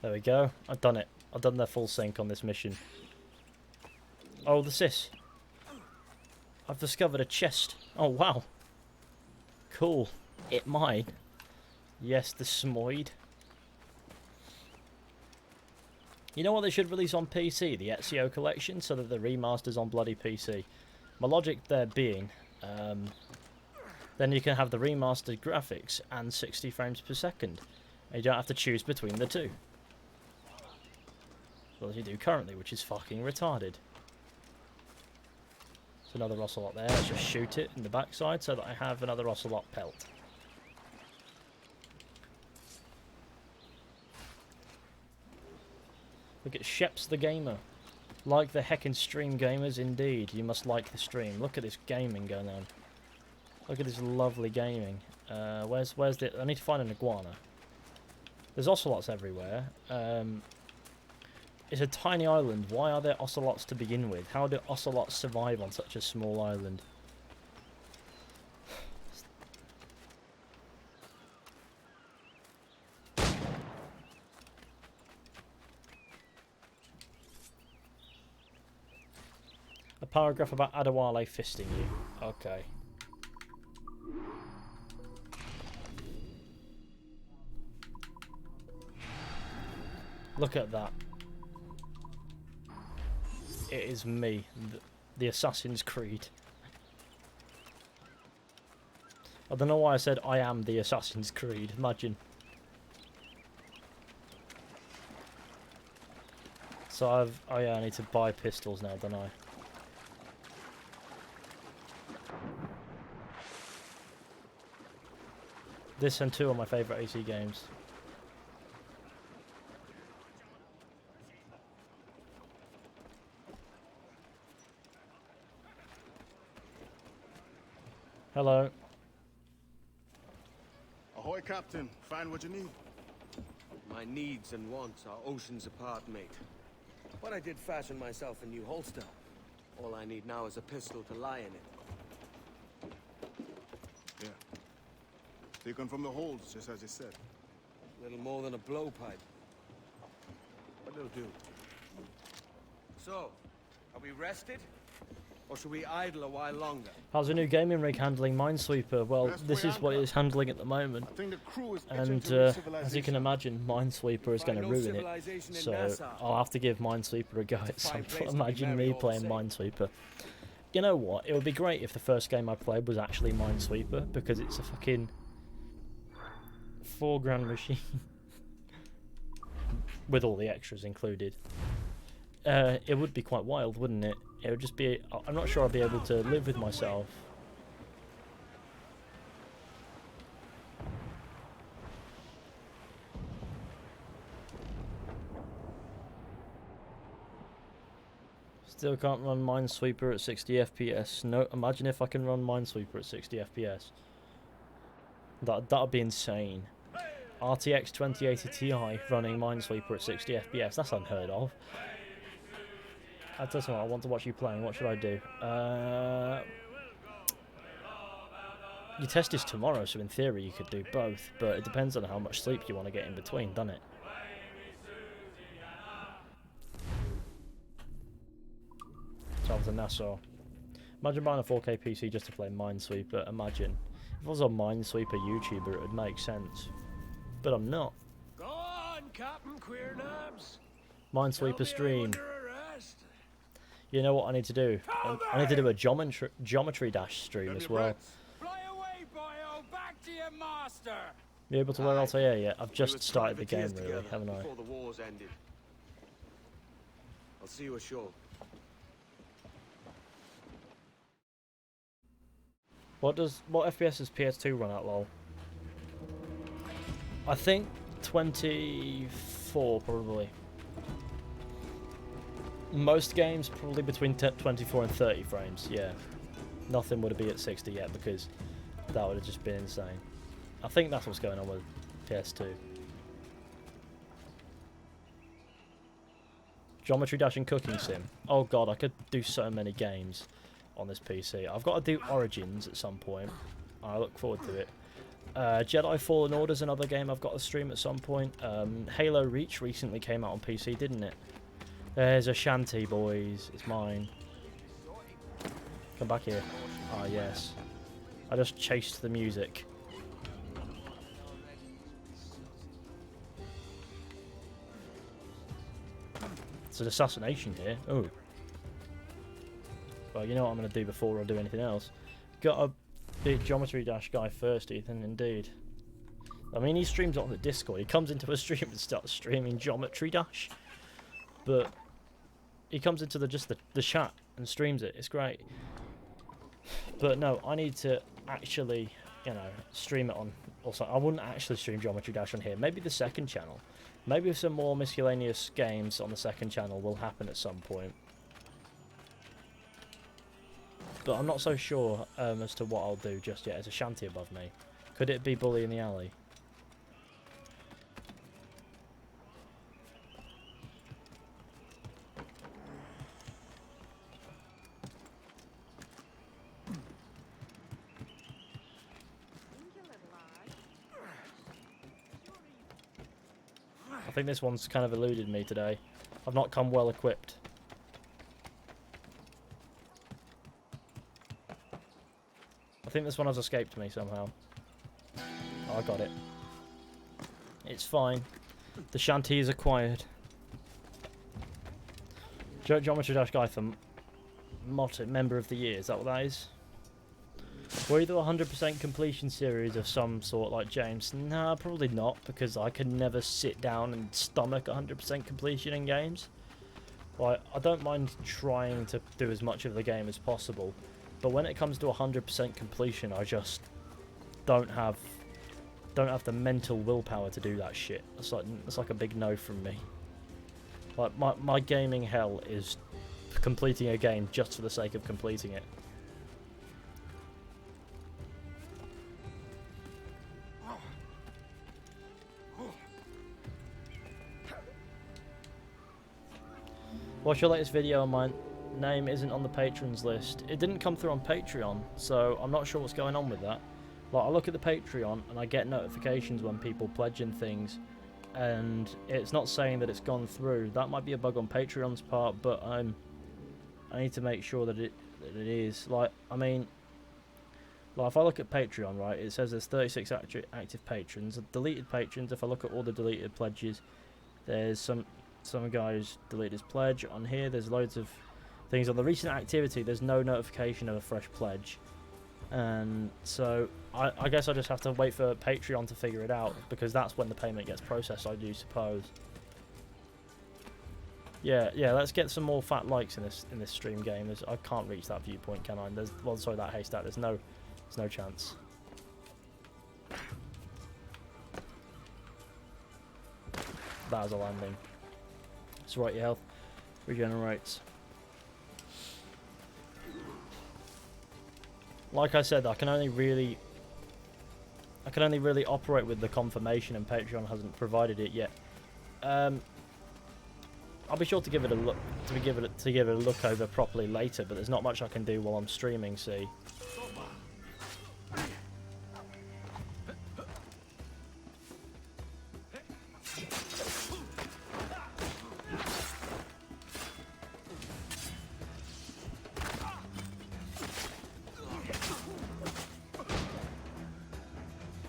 Speaker 1: There we go. I've done it. I've done their full sync on this mission. Oh, the sis. I've discovered a chest. Oh, wow. Cool. It mine. Yes, the Smoid. You know what they should release on PC? The Ezio collection, so that the remasters on bloody PC. My logic there being, then you can have the remastered graphics and 60 frames per second. And you don't have to choose between the two. Well, as you do currently, which is fucking retarded. There's another ocelot there. Let's just shoot it in the backside so that I have another ocelot pelt. Look at Sheps the Gamer. Like the heckin' stream gamers, indeed. You must like the stream. Look at this gaming going on. Look at this lovely gaming. Where's the... I need to find an iguana. There's ocelots everywhere. It's a tiny island. Why are there ocelots to begin with? How do ocelots survive on such a small island? A paragraph about Adewale fisting you. Okay. Look at that. It is me, the Assassin's Creed. I don't know why I said I am the Assassin's Creed. Imagine. So oh yeah, I need to buy pistols now, don't I? This and 2 are my favourite AC games. Hello.
Speaker 3: Ahoy, Captain. Find what you need.
Speaker 4: My needs and wants are oceans apart, mate. But I did fashion myself a new holster. All I need now is a pistol to lie in it.
Speaker 3: Yeah. Taken from the holds, just as you said.
Speaker 4: Little more than a blowpipe. But it'll do. So, are we rested? Or should we idle a while longer?
Speaker 1: How's the new gaming rig handling Minesweeper? Well, this is what it is handling at the moment.
Speaker 3: I think the crew is
Speaker 1: And as you can imagine, Minesweeper is going to ruin it. So I'll have to give Minesweeper a go at some point. Imagine me playing Minesweeper. You know what? It would be great if the first game I played was actually Minesweeper, because it's a fucking £4 machine with all the extras included. It would be quite wild, wouldn't it? It would just be... I'm not sure I'd be able to live with myself. Still can't run Minesweeper at 60 FPS. No, imagine if I can run Minesweeper at 60 FPS. That'd be insane. RTX 2080 Ti running Minesweeper at 60 FPS. That's unheard of. I tell you what, I want to watch you playing. What should I do? Your test is tomorrow, so in theory you could do both, but it depends on how much sleep you want to get in between, doesn't it? Travel to Nassau. Imagine buying a 4K PC just to play Minesweeper. Imagine. If I was a Minesweeper YouTuber, it would make sense. But I'm not.
Speaker 10: Go on, Captain Queernabs.
Speaker 1: Minesweeper stream. You know what I need to do? I need to do a geometry dash stream as well.
Speaker 10: Fly away, boyo, back to your master.
Speaker 1: You able to learn Altair yet? I've just started the game, really, haven't I?
Speaker 4: Before the wars ended. I'll see you ashore.
Speaker 1: What FPS does PS2 run at, lol? I think 24 probably. Most games probably between 24 and 30 frames, yeah. Nothing would be at 60 yet because that would have just been insane. I think that's what's going on with PS2. Geometry Dash and Cooking Sim. Oh god, I could do so many games on this PC. I've got to do Origins at some point. I look forward to it. Jedi Fallen Order is another game I've got to stream at some point. Halo Reach recently came out on PC, didn't it? There's a shanty, boys. It's mine. Come back here. Ah, yes. I just chased the music. It's an assassination here. Oh. Well, you know what I'm going to do before I do anything else. Got to be Geometry Dash guy first, Ethan, indeed. I mean, he streams on the Discord. He comes into a stream and starts streaming Geometry Dash. But he comes into the chat and streams it. It's great. But no, I need to actually, you know, stream it on. Also, I wouldn't actually stream Geometry Dash on here. Maybe the second channel. Maybe some more miscellaneous games on the second channel will happen at some point. But I'm not so sure as to what I'll do just yet. There's a shanty above me. Could it be Bully in the Alley? I think this one's kind of eluded me today. I've not come well equipped. I think this one has escaped me somehow. Oh, I got it. It's fine. The shanty is acquired. Geometry Dash guy for member of the year. Is that what that is? Were you the 100% completion series of some sort like James? Nah, probably not, because I could never sit down and stomach 100% completion in games. Like, I don't mind trying to do as much of the game as possible, but when it comes to 100% completion, I just don't have the mental willpower to do that shit. That's like a big no from me. Like, my gaming hell is completing a game just for the sake of completing it. What's your latest video? My name isn't on the patrons list. It didn't come through on Patreon, so I'm not sure what's going on with that. Like, I look at the Patreon and I get notifications when people pledging things, and it's not saying that it's gone through. That might be a bug on Patreon's part, but I need to make sure that it is. Like, I mean, like if I look at Patreon, right, it says there's 36 active patrons. Deleted patrons, if I look at all the deleted pledges, there's some guy who's deleted his pledge. On here, there's loads of things. On the recent activity, there's no notification of a fresh pledge. And so I guess I just have to wait for Patreon to figure it out, because that's when the payment gets processed, I do suppose. Yeah, let's get some more fat likes in this stream game. I can't reach that viewpoint, can I? Sorry, that haystack. There's no chance. That was a landing. It's right, your health regenerates. Like I said, I can only really operate with the confirmation, and Patreon hasn't provided it yet. I'll be sure to give it a look, to give it a look over properly later. But there's not much I can do while I'm streaming. See.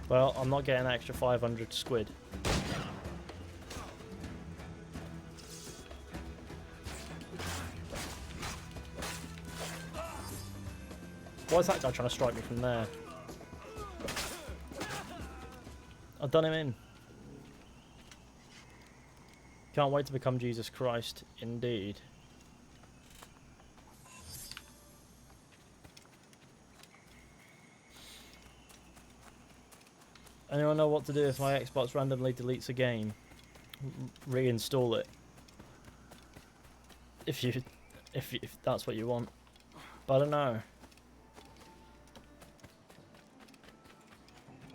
Speaker 1: Well, I'm not getting an extra 500 squid. Why is that guy trying to strike me from there? I've done him in. Can't wait to become Jesus Christ, indeed. Anyone know what to do if my Xbox randomly deletes a game? Reinstall it. If that's what you want. But I don't know.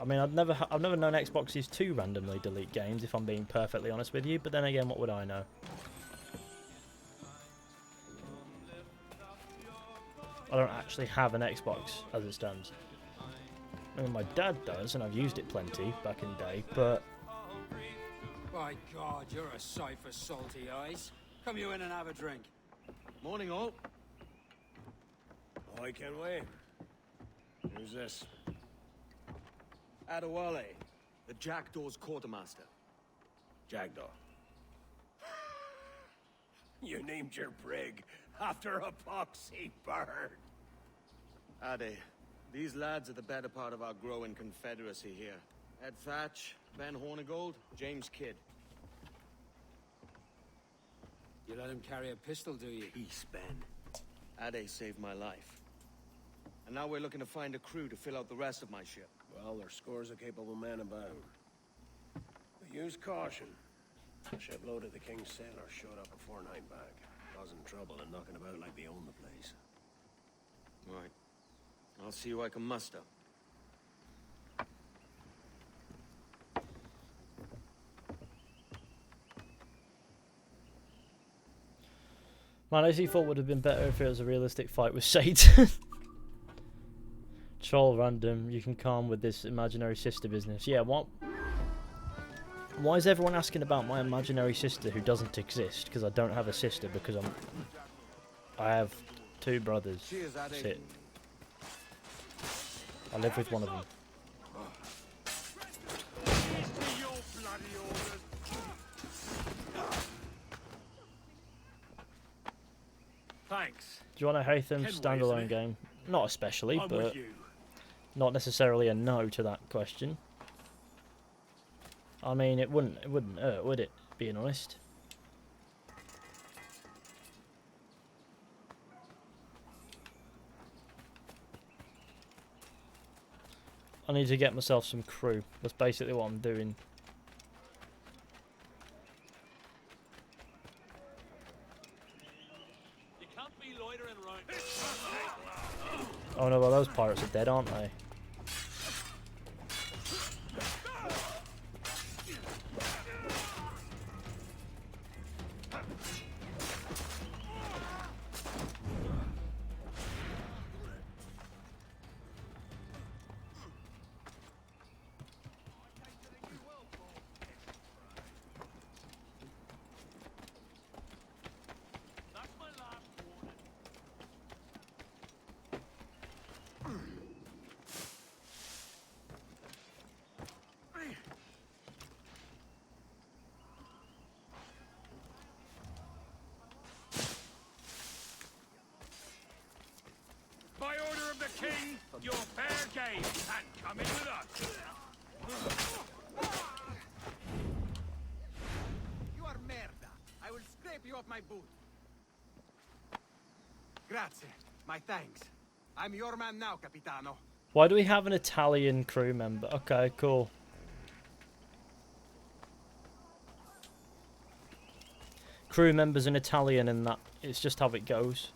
Speaker 1: I mean, I've never known Xboxes to randomly delete games, if I'm being perfectly honest with you. But then again, what would I know? I don't actually have an Xbox as it stands. I mean, my dad does, and I've used it plenty back in the day, but...
Speaker 10: By God, you're a sight for salty eyes. Come you in and have a drink.
Speaker 4: Morning, all.
Speaker 6: Oh, I can't wait. Who's this?
Speaker 4: Adewale, the Jackdaw's quartermaster.
Speaker 6: Jackdaw. You named your brig after a poxy bird.
Speaker 4: Ade, these lads are the better part of our growing confederacy here. Ed Thatch, Ben Hornigold, James Kidd.
Speaker 10: You let him carry a pistol, do you?
Speaker 4: Peace, Ben. Ade saved my life. And now we're looking to find a crew to fill out the rest of my ship.
Speaker 6: Well, there's scores of capable men about. But use caution. A shipload of the King's sailors showed up before night back, causing trouble and knocking about like they own the place.
Speaker 4: Right. I'll see who I can muster.
Speaker 1: Man, AC4 would have been better if it was a realistic fight with Satan. Troll random, you can calm with this imaginary sister business. Yeah, what? Why is everyone asking about my imaginary sister who doesn't exist? Because I don't have a sister, because I have two brothers. That's it. I live with one of them.
Speaker 6: Thanks.
Speaker 1: Do you want a Hatham standalone game? Not especially,
Speaker 6: I'm
Speaker 1: but
Speaker 6: with you.
Speaker 1: not necessarily a no to that question. I mean, it wouldn't hurt, would it? Being honest. I need to get myself some crew. That's basically what I'm doing.
Speaker 8: You can't be loitering around.
Speaker 1: Oh no, well those pirates are dead, aren't they?
Speaker 8: By order of the king, you're fair game, and come in with us.
Speaker 10: You are merda. I will scrape you off my boot. Grazie. My thanks. I'm your man now, Capitano.
Speaker 1: Why do we have an Italian crew member? Okay, cool. Crew members in Italian and that. It's just how it goes.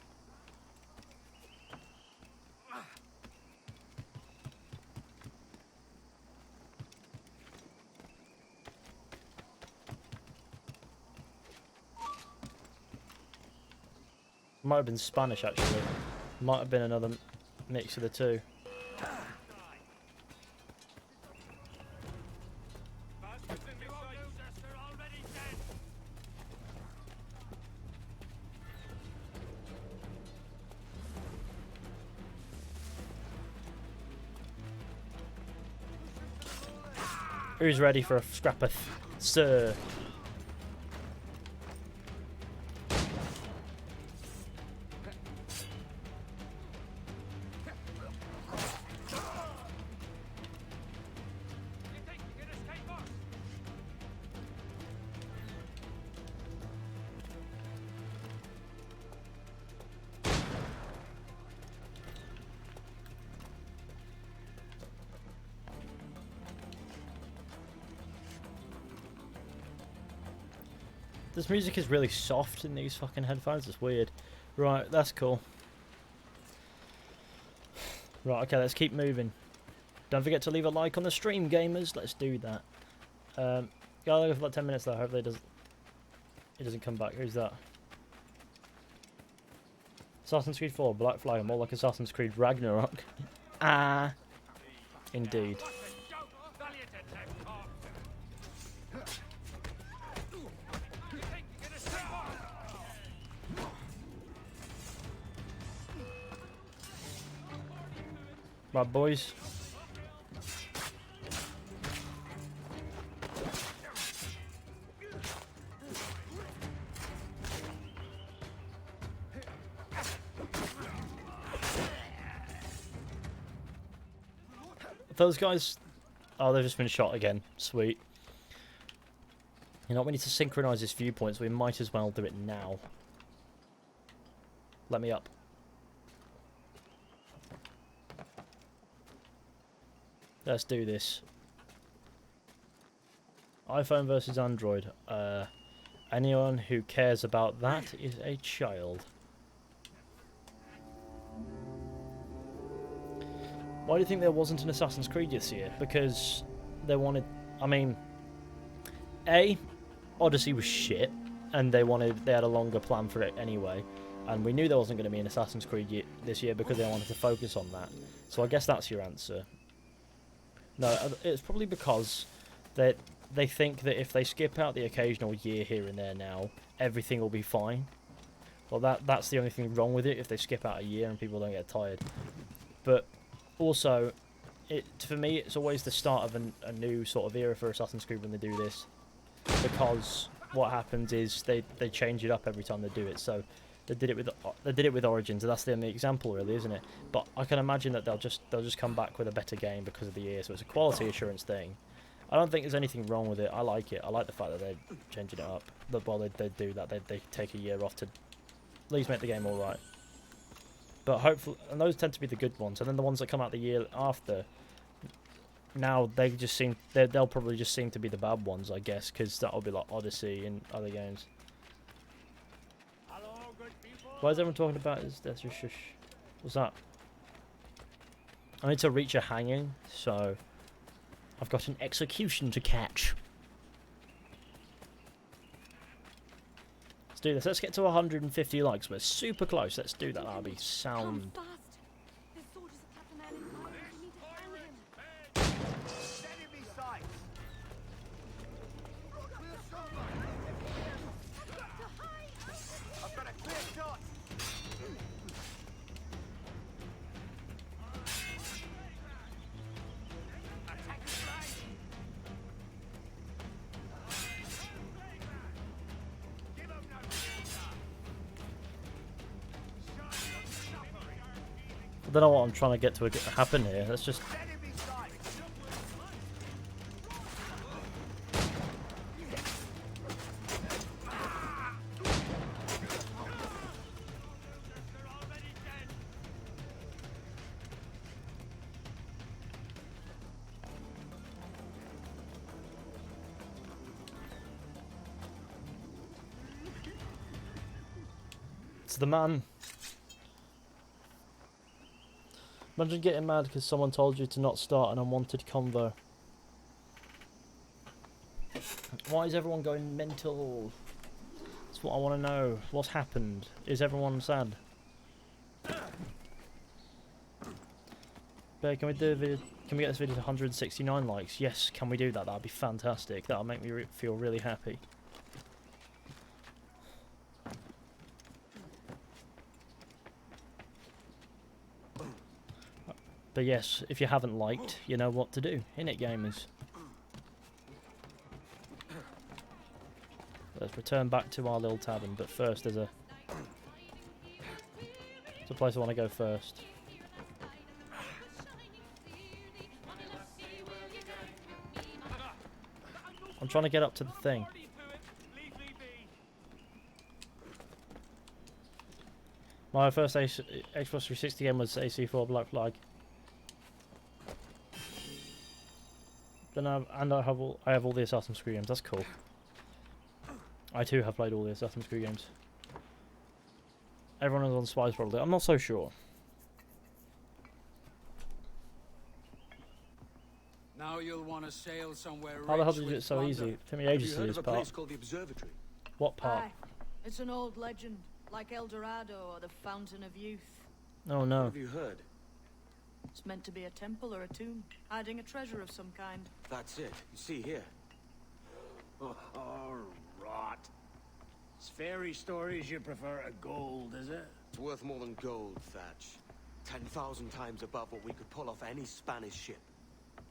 Speaker 1: Might have been Spanish actually. Might have been another mix of the two. Who's ready for a scrap of sir? This music is really soft in these fucking headphones. It's weird. Right, that's cool. Right, okay, let's keep moving. Don't forget to leave a like on the stream, gamers. Let's do that. Gotta go for about 10 minutes though. Hopefully it doesn't come back. Who's that? Assassin's Creed 4, Black Flag, more like Assassin's Creed Ragnarok. Ah, indeed. Right, boys. Those guys... Oh, they've just been shot again. Sweet. You know what, we need to synchronize his viewpoints. We might as well do it now. Let me up. Let's do this. iPhone versus Android. Anyone who cares about that is a child. Why do you think there wasn't an Assassin's Creed this year? Because they wanted... I mean... A, Odyssey was shit, and they had a longer plan for it anyway. And we knew there wasn't going to be an Assassin's Creed this year because they wanted to focus on that. So I guess that's your answer. No, it's probably because they think that if they skip out the occasional year here and there now, everything will be fine. Well, that's the only thing wrong with it, if they skip out a year and people don't get tired. But also, for me, it's always the start of a new sort of era for Assassin's Creed when they do this. Because what happens is they change it up every time they do it. So They did it with Origins, and that's the only example, really, isn't it? But I can imagine that they'll just come back with a better game because of the year, so it's a quality assurance thing. I don't think there's anything wrong with it. I like it. I like the fact that they're changing it up. But while they do that, they take a year off to at least make the game all right. But hopefully, and those tend to be the good ones. And then the ones that come out the year after, now they just seem they'll probably just seem to be the bad ones, I guess, because that'll be like Odyssey and other games. Why is everyone talking about this? Shush. What's that? I need to reach a hanging, so I've got an execution to catch. Let's do this. Let's get to 150 likes. We're super close. Let's do that. That'll be sound. I don't know what I'm trying to get to happen here. Let's just... It's the man. Imagine getting mad because someone told you to not start an unwanted convo. Why is everyone going mental? That's what I want to know. What's happened? Is everyone sad? But can we do a video? Can we get this video to 169 likes? Yes, can we do that? That'd be fantastic. That'll make me feel really happy. But yes, if you haven't liked, you know what to do. Innit, gamers? Let's return back to our little tavern, but first there's a place I want to go first. I'm trying to get up to the thing. My first Xbox 360 game was AC4 Black Flag. Then I have all the Assassin's Creed games. That's cool. I too have played all the Assassin's Creed games. Everyone is on Spies probably. I'm not so sure.
Speaker 10: Now you'll want to sail somewhere.
Speaker 1: How the hell did you do it so easy? It took me ages to do this part.
Speaker 4: Place called the Observatory?
Speaker 1: What part?
Speaker 11: Aye. It's an old legend, like El Dorado or the Fountain of Youth.
Speaker 1: Oh no.
Speaker 4: What have you heard?
Speaker 11: It's meant to be a temple or a tomb, hiding a treasure of some kind.
Speaker 4: That's it. You see here.
Speaker 6: Oh, rot. It's fairy stories you prefer to gold, is it?
Speaker 4: It's worth more than gold, Thatch. 10,000 times above what we could pull off any Spanish ship.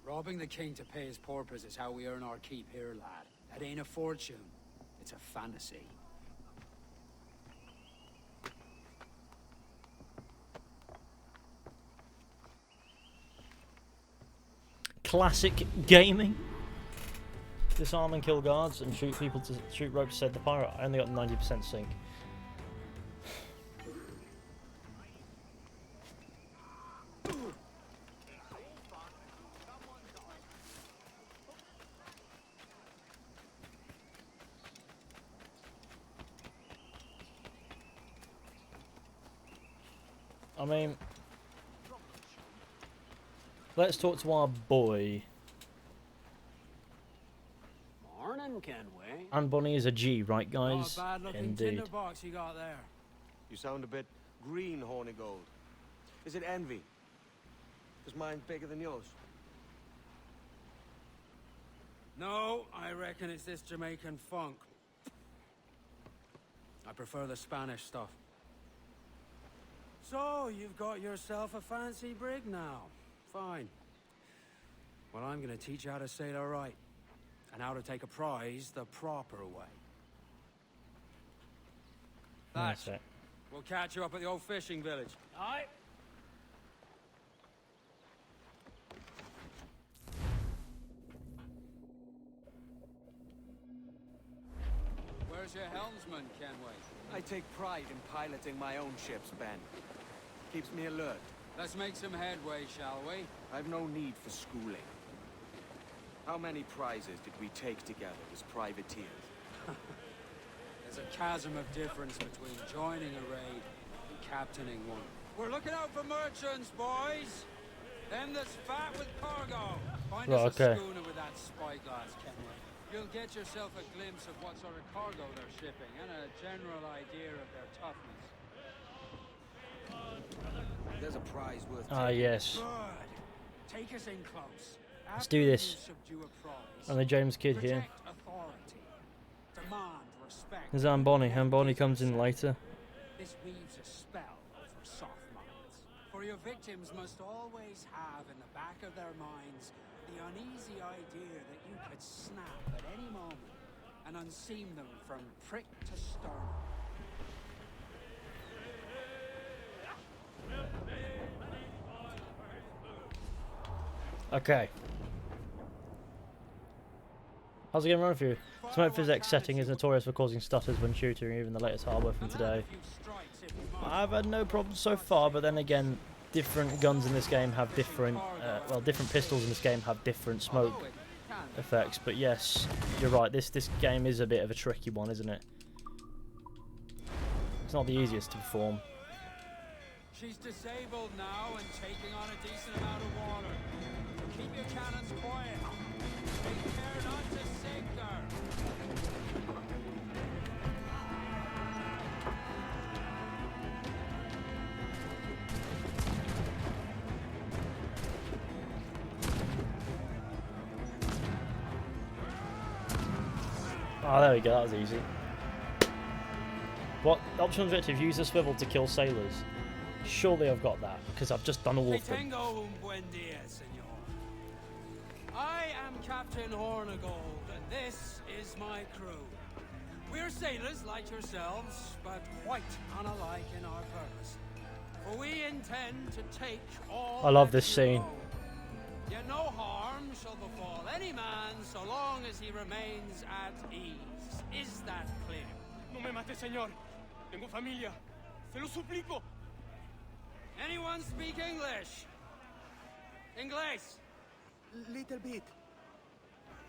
Speaker 10: Robbing the king to pay his porpoise is how we earn our keep here, lad. That ain't a fortune. It's a fantasy.
Speaker 1: Classic gaming. Disarm and kill guards and shoot people to shoot ropes to save the pirate. I only got 90% sync. I mean, let's talk to our boy.
Speaker 6: Morning, Kenway.
Speaker 1: And Bonnie is a G, right, guys?
Speaker 10: Oh, bad looking
Speaker 1: Indeed.
Speaker 10: tinderbox you got there.
Speaker 4: You sound a bit green, horny gold. Is it envy? Because mine's bigger than yours.
Speaker 10: No, I reckon it's this Jamaican funk. I prefer the Spanish stuff. So, you've got yourself a fancy brig now. Fine. Well, I'm gonna teach you how to sail her right. And how to take a prize the proper way.
Speaker 1: That's it.
Speaker 10: We'll catch you up at the old fishing village.
Speaker 1: Aye.
Speaker 10: Where's your helmsman, Kenway?
Speaker 4: I take pride in piloting my own ships, Ben. Keeps me alert.
Speaker 10: Let's make some headway, shall we?
Speaker 4: I've no need for schooling. How many prizes did we take together as privateers?
Speaker 10: There's a chasm of difference between joining a raid and captaining one. We're looking out for merchants, boys! Them that's fat with cargo. Find us a schooner with that spyglass, Kenway. You'll get yourself a glimpse of what sort of cargo they're shipping and a general idea of their toughness.
Speaker 4: There's a prize worth
Speaker 1: yes.
Speaker 10: Good. Take us in close.
Speaker 1: Let's do this. And the James Kid here. Zamboni comes in later.
Speaker 10: This weaves a spell for soft minds. For your victims must always have in the back of their minds the uneasy idea that you could snap at any moment and unseam them from prick to sternum.
Speaker 1: Okay. How's it going run for you? Smoke physics setting is notorious for causing stutters when shooting, even the latest hardware from today. I've had no problems so far, but then again, different guns in this game have different, different pistols in this game have different smoke effects. But yes, you're right, this game is a bit of a tricky one, isn't it? It's not the easiest to perform.
Speaker 10: She's disabled now and taking on a decent amount of water. Keep your cannons quiet. Take care not to sink her.
Speaker 1: Oh, there we go, that was easy. What optional objective? Use the swivel to kill sailors. Surely I've got that, because I've just done all of them.
Speaker 10: Tengo un buen dia, senor. I am Captain Hornigold, and this is my crew. We're sailors like yourselves, but quite unalike in our purpose. For we intend to take all.
Speaker 1: I love this scene.
Speaker 10: Yet no harm shall befall any man so long as he remains at ease. Is that clear?
Speaker 4: No me mate, señor. Tengo familia. Se lo suplico.
Speaker 10: Anyone speak English? English?
Speaker 4: Little bit.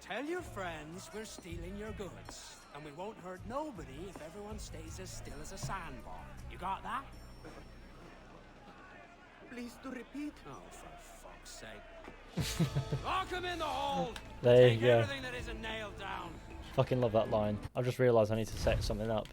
Speaker 10: Tell your friends we're stealing your goods, and we won't hurt nobody if everyone stays as still as a sandbar. You got that?
Speaker 4: Please to repeat.
Speaker 10: Oh, for fuck's sake. Lock him in the hold!
Speaker 1: There
Speaker 10: Take
Speaker 1: you go.
Speaker 10: everything that isn't nailed down.
Speaker 1: Fucking love that line. I've just realised I need to set something up.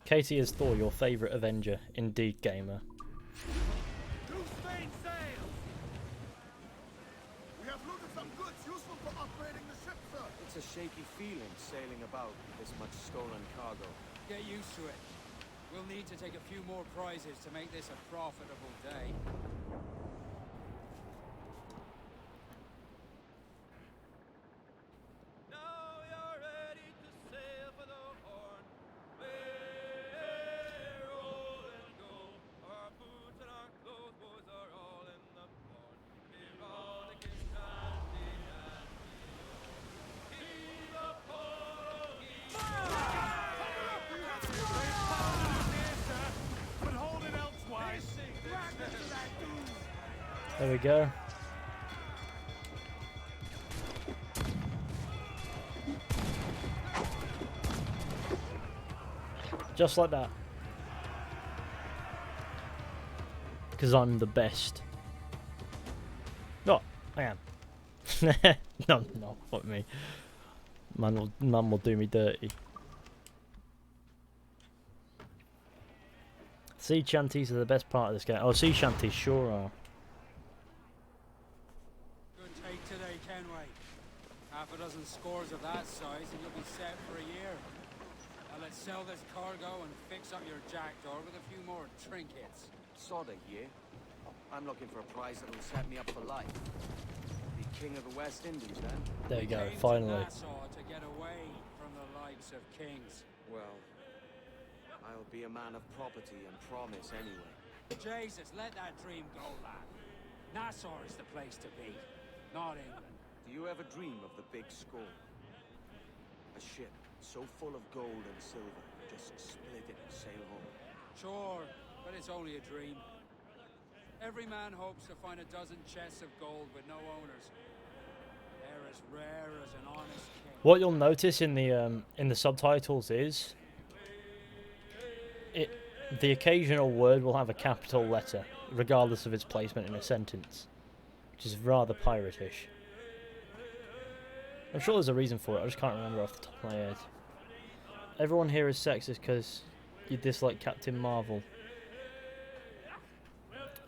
Speaker 1: Katie is Thor, your favourite Avenger. Indeed, gamer.
Speaker 3: We have looted some goods useful for upgrading the ship, sir.
Speaker 4: It's a shaky feeling sailing about with this much stolen cargo.
Speaker 10: Get used to it. We'll need to take a few more prizes to make this a profitable day.
Speaker 1: There we go. Just like that. Because I'm the best. No, I am. No, fuck me. Man will do me dirty. Sea shanties are the best part of this game. Oh, sea shanties sure are.
Speaker 10: Good take today, Kenway. Half a dozen scores of that size and you'll be set for a year. Now let's sell this cargo and fix up your Jackdaw with a few more trinkets.
Speaker 4: Sod a year. I'm looking for a prize that'll set me up for life. Be king of the West Indies, then.
Speaker 1: There you go,
Speaker 10: Came to
Speaker 1: finally.
Speaker 10: Nassau to get away from the likes of kings.
Speaker 4: Well, I'll be a man of property and promise anyway.
Speaker 10: Jesus, let that dream go, lad. Nassau is the place to be, not England.
Speaker 4: Do you ever dream of the big score? A ship so full of gold and silver, just split it and sail home.
Speaker 10: Sure, but it's only a dream. Every man hopes to find a dozen chests of gold with no owners. They're as rare as an honest king.
Speaker 1: What you'll notice in the subtitles is the occasional word will have a capital letter, regardless of its placement in a sentence, which is rather pirate-ish. I'm sure there's a reason for it, I just can't remember off the top of my head. Everyone here is sexist because you dislike Captain Marvel.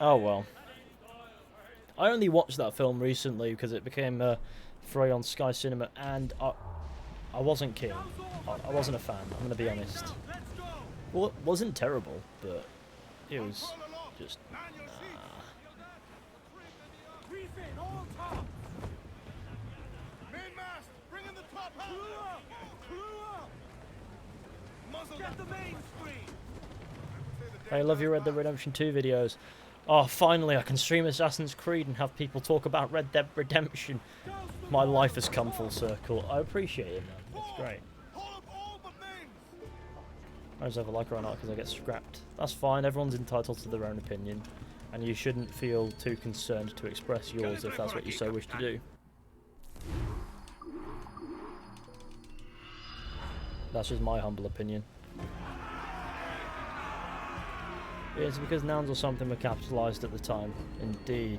Speaker 1: Oh well. I only watched that film recently because it became free on Sky Cinema, and I wasn't keen. I wasn't a fan, I'm going to be honest. Well, it wasn't terrible, but it was just... I love your Red Dead Redemption 2 videos. Oh, finally I can stream Assassin's Creed and have people talk about Red Dead Redemption. My life has come full circle. I appreciate it, man. That's great. I just have a like or not because I get scrapped. That's fine, everyone's entitled to their own opinion. And you shouldn't feel too concerned to express yours if that's what you so wish to do. That's just my humble opinion. It's because nouns or something were capitalised at the time. Indeed.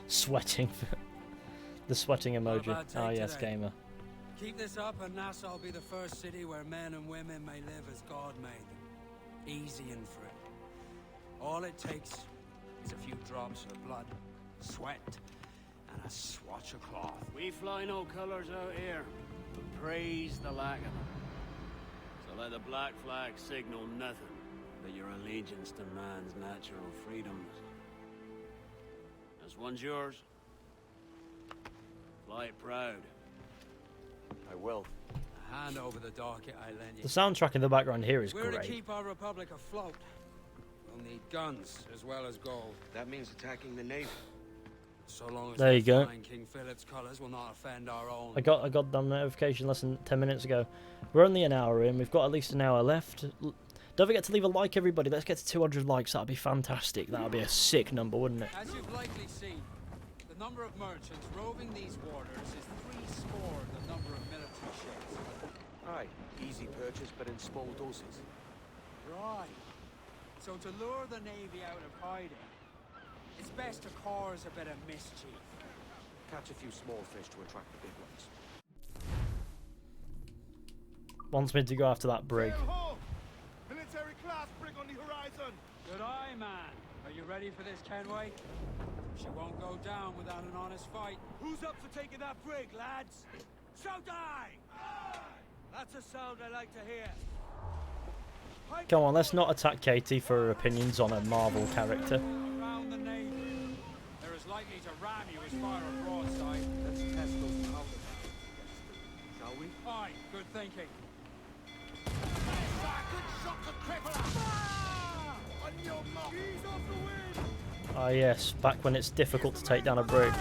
Speaker 1: Sweating. The sweating emoji. Ah yes,
Speaker 10: today.
Speaker 1: gamer.
Speaker 10: Keep this up and Nassau will be the first city where men and women may live as God made them. Easy and free. All it takes is a few drops of blood, sweat, and a swatch of cloth.
Speaker 6: We fly no colours out here, but praise the lack of them. So let the black flag signal nothing but your allegiance to man's natural freedoms. This one's yours. Fly it proud.
Speaker 4: I will.
Speaker 10: A hand over the docket I lend you.
Speaker 1: The soundtrack in the background here is
Speaker 10: We're to
Speaker 1: great.
Speaker 10: keep our republic afloat. We'll need guns as well as gold.
Speaker 4: That means attacking the Navy.
Speaker 10: So long as
Speaker 1: There you go.
Speaker 10: flying King Philip's colours will not offend our own.
Speaker 1: I got that notification less than 10 minutes ago. We're only an hour in. We've got at least an hour left. Don't forget to leave a like, everybody. Let's get to 200 likes. That'd be fantastic. That'd be a sick number, wouldn't it?
Speaker 10: As you've likely seen, the number of merchants roving these waters is 3 score the number of military ships.
Speaker 4: Aye, easy purchase, but in small doses.
Speaker 10: Right. So to lure the Navy out of hiding, it's best to cause a bit of mischief.
Speaker 4: Catch a few small fish to attract the big ones.
Speaker 1: Wants me to go after that brig.
Speaker 3: Military class brig on the horizon.
Speaker 10: Good eye, man. Are you ready for this, Kenway? She won't go down without an honest fight.
Speaker 4: Who's up for taking that brig, lads? Shout aye! That's a sound I like to hear.
Speaker 1: Come on, let's not attack Katie for her opinions on a Marvel character.
Speaker 10: Around the Navy. They're as likely to ram you as fire a broadside.
Speaker 4: Let's test those powder. Shall we?
Speaker 10: Aye, good thinking.
Speaker 1: Ah yes, back when it's difficult to take down a brig.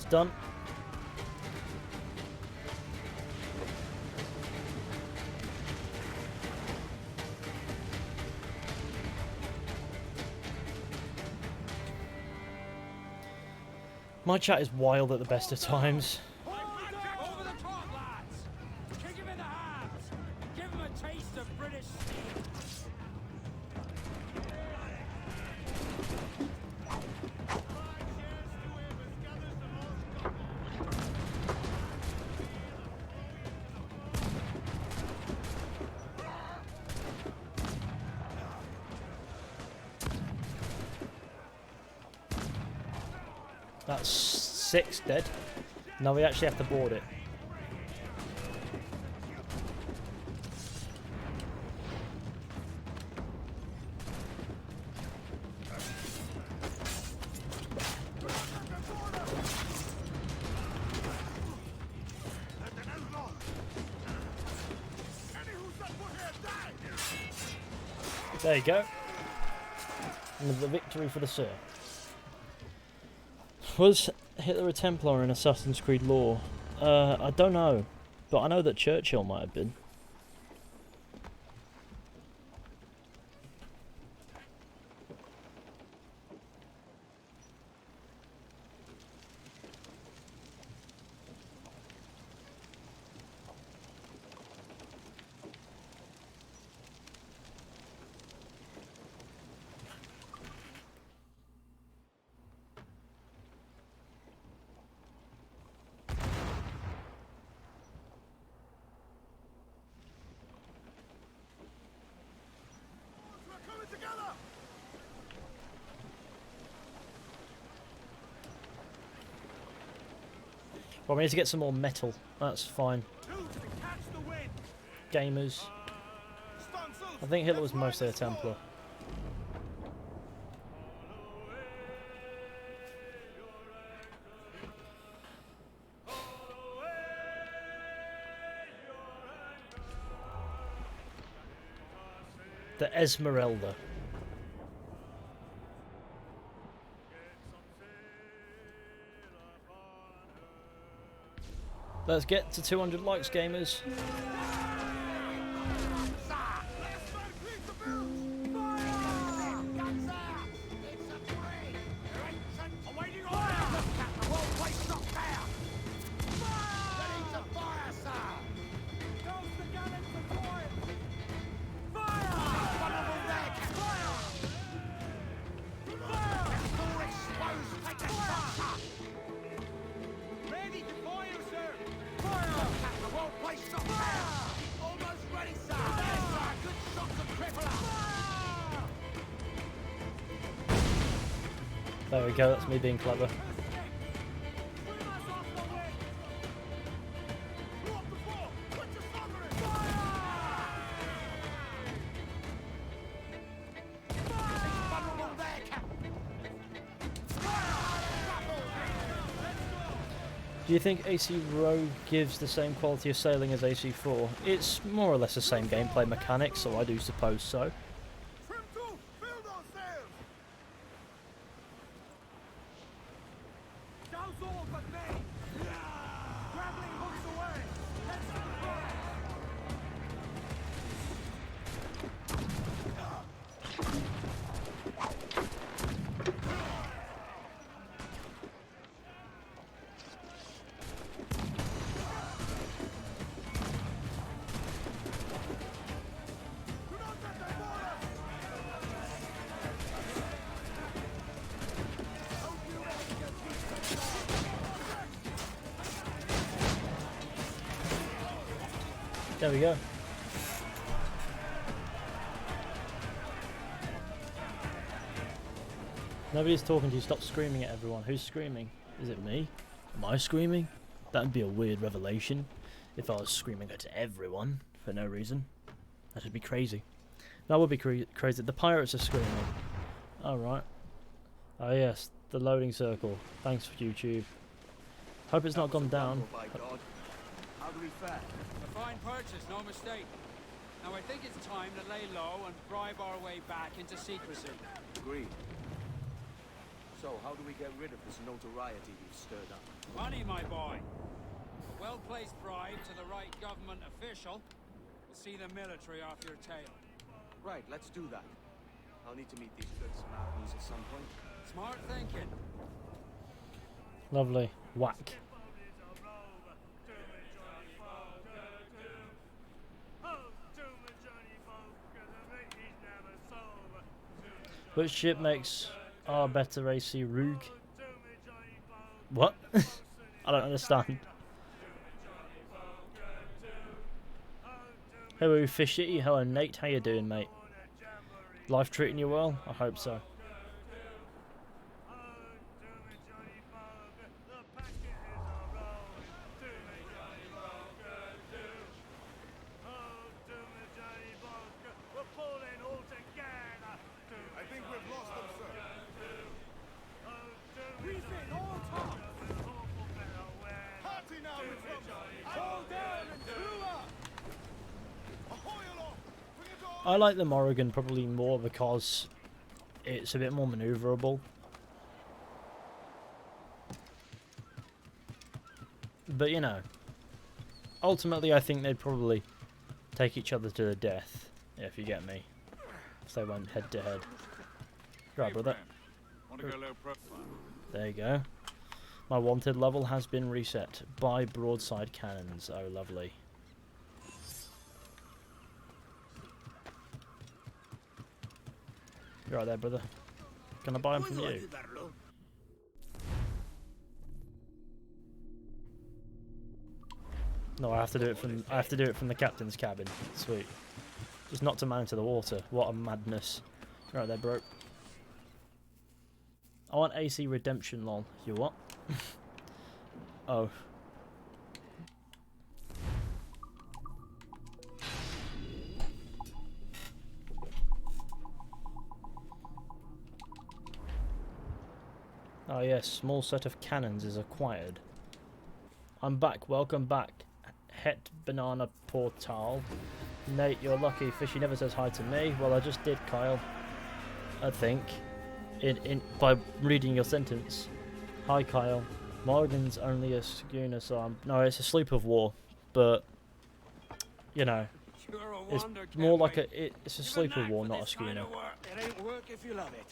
Speaker 1: done. My chat is wild at the best of times.
Speaker 10: Over the top, lads! Kick him in the hands! Give him a taste of British steel!
Speaker 1: That's 6 dead. Now we actually have to board it. There you go. Another victory for the Sir. Was Hitler a Templar in Assassin's Creed lore? I don't know, but I know that Churchill might have been. Well, we need to get some more metal. That's fine. Gamers. I think Hitler was mostly a Templar. The Esmeralda. Let's get to 200 likes, gamers. There we go, that's me being clever. Do you think AC Rogue gives the same quality of sailing as AC4? It's more or less the same gameplay mechanics, so I do suppose so. There we go. Nobody's talking to you. Stop screaming at everyone. Who's screaming? Is it me? Am I screaming? That'd be a weird revelation if I was screaming at everyone for no reason. That would be crazy. That would be crazy. The pirates are screaming. Alright. Oh yes, the loading circle. Thanks for YouTube. Hope it's not gone down.
Speaker 10: How do we fare? A fine purchase, no mistake. Now I think it's time to lay low and bribe our way back into secrecy.
Speaker 6: Agreed.
Speaker 4: So, how do we get rid of this notoriety we've stirred up?
Speaker 10: Money, my boy. A well-placed bribe to the right government official will see the military off your tail.
Speaker 4: Right, let's do that. I'll need to meet these good Samaritans at some point.
Speaker 10: Smart thinking.
Speaker 1: Lovely. Whack. Which ship makes our better AC Rogue? What? I don't understand. Hello Fishy, hello Nate, how you doing mate? Life treating you well? I hope so. I like the Morrigan probably more because it's a bit more maneuverable. But you know, ultimately I think they'd probably take each other to the death, if you get me. If they went head to head. Right, brother. There you go. My wanted level has been reset by broadside cannons. Oh, lovely. You're right there, brother. Can I buy them from you? No, I have to do it from the captain's cabin. Sweet. Just knocked a man into the water. What a madness. You're right there, bro. I want AC redemption, lol. You what? Oh. Oh yes, small set of cannons is acquired. I'm back, welcome back. Het Banana Portal. Nate, you're lucky. Fishy never says hi to me. Well, I just did, Kyle. I think. By reading your sentence. Hi, Kyle. Morgan's only a schooner, so I'm... No, it's a sloop of war. But, you know, it's more like it's a sloop of war, not a schooner.
Speaker 4: It ain't work if you love it.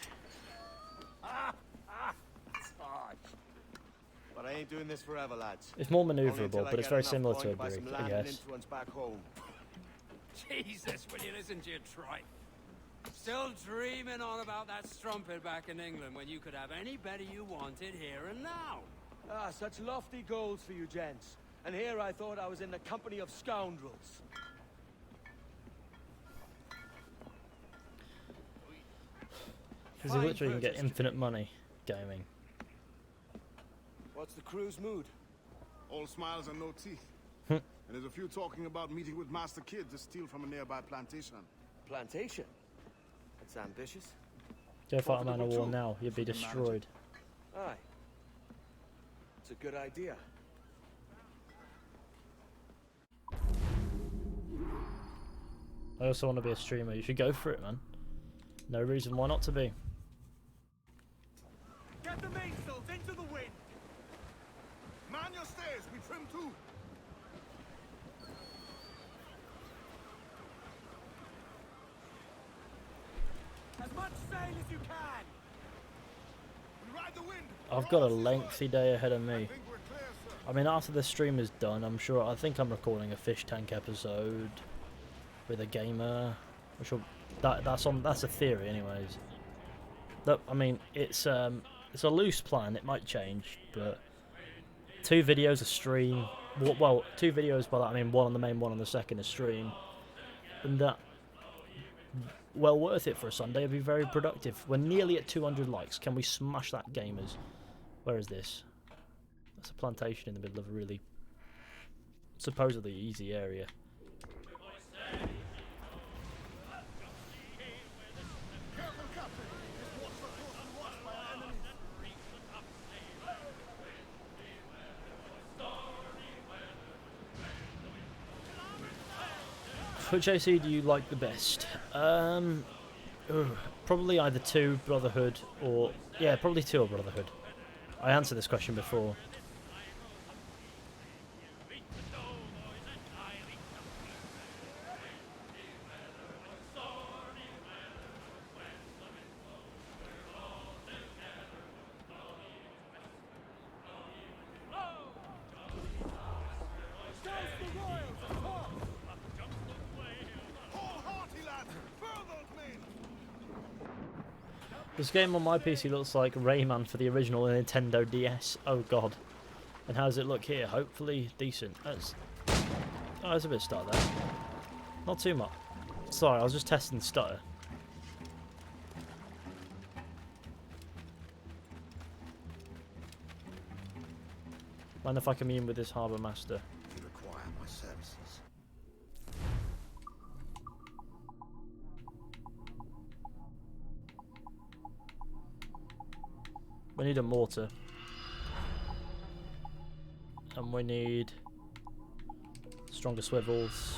Speaker 4: But I ain't doing this forever, lads.
Speaker 1: It's more maneuverable, but it's very similar to a brig, I guess.
Speaker 4: Back home.
Speaker 10: Jesus, will you listen to your tripe? Still dreaming on about that strumpet back in England when you could have any Betty you wanted here and now.
Speaker 4: Ah, such lofty goals for you gents. And here I thought I was in the company of scoundrels.
Speaker 1: Because you literally can get infinite money gaming.
Speaker 4: What's the crew's mood?
Speaker 3: All smiles and no teeth.
Speaker 1: Hmm.
Speaker 3: And there's a few talking about meeting with Master Kid to steal from a nearby plantation.
Speaker 4: Plantation? That's ambitious.
Speaker 1: Go fight a man of war now, you'd be destroyed.
Speaker 4: Aye. It's a good idea.
Speaker 1: I also want to be a streamer. You should go for it, man. No reason why not to be.
Speaker 3: Get the mainsails into the wind! Man your stairs, we trim too!
Speaker 4: As much sail as you can!
Speaker 3: We ride the wind!
Speaker 1: I've got a lengthy day ahead of me. I mean, after the stream is done, I think I'm recording a fish tank episode with a gamer. Which will, that's a theory, anyways. I mean, it's a loose plan. It might change, but 2 videos a stream. Well, 2 videos by that I mean 1 on the main, 1 on the second a stream, and that well worth it for a Sunday. It'd be very productive. We're nearly at 200 likes. Can we smash that, gamers? Where is this? That's a plantation in the middle of a really supposedly easy area. Which AC do you like the best? Probably either 2 Brotherhood or... Yeah, probably 2 or Brotherhood. I answered this question before. This game on my PC looks like Rayman for the original Nintendo DS. Oh god. And how does it look here? Hopefully decent. That's... Oh, there's a bit of stutter there. Not too much. Sorry, I was just testing stutter. Mind if I commune with this harbour master?
Speaker 4: You require my services.
Speaker 1: We need a mortar. And we need stronger swivels.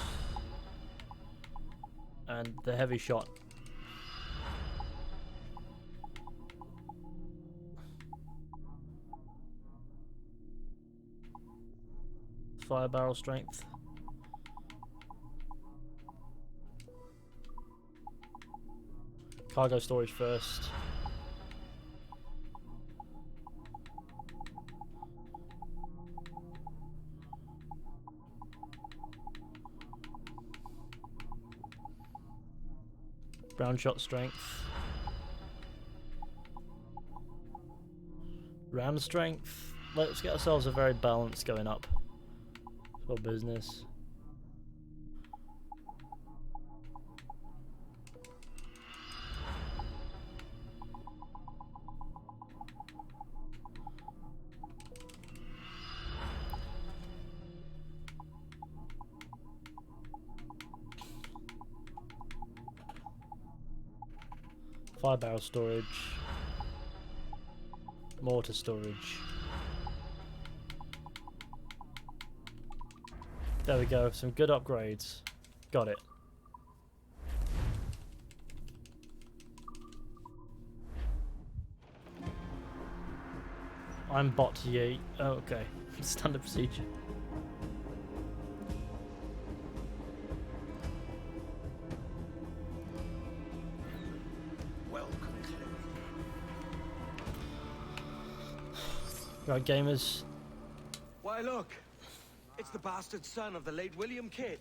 Speaker 1: And the heavy shot. Fire barrel strength. Cargo storage first. Brown shot strength. Ram strength. Let's get ourselves a very balanced going up for business. Fire barrel storage, mortar storage. There we go, some good upgrades. Got it. I'm bot ye. Oh, okay. Standard procedure. Right, gamers.
Speaker 4: Why, look! It's the bastard son of the late William Kidd.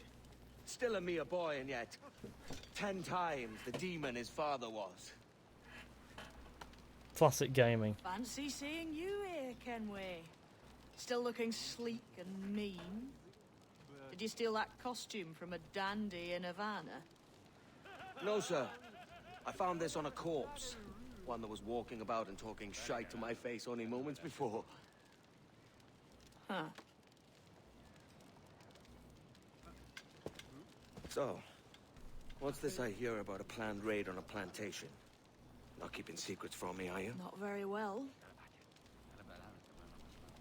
Speaker 4: Still a mere boy, and yet 10 times the demon his father was.
Speaker 1: Classic gaming.
Speaker 11: Fancy seeing you here, Kenway. Still looking sleek and mean. Did you steal that costume from a dandy in Havana?
Speaker 4: No, sir. I found this on a corpse. One that was walking about and talking shite to my face only moments before.
Speaker 11: Huh.
Speaker 4: So, what's this I hear about a planned raid on a plantation? Not keeping secrets from me, are you?
Speaker 11: Not very well.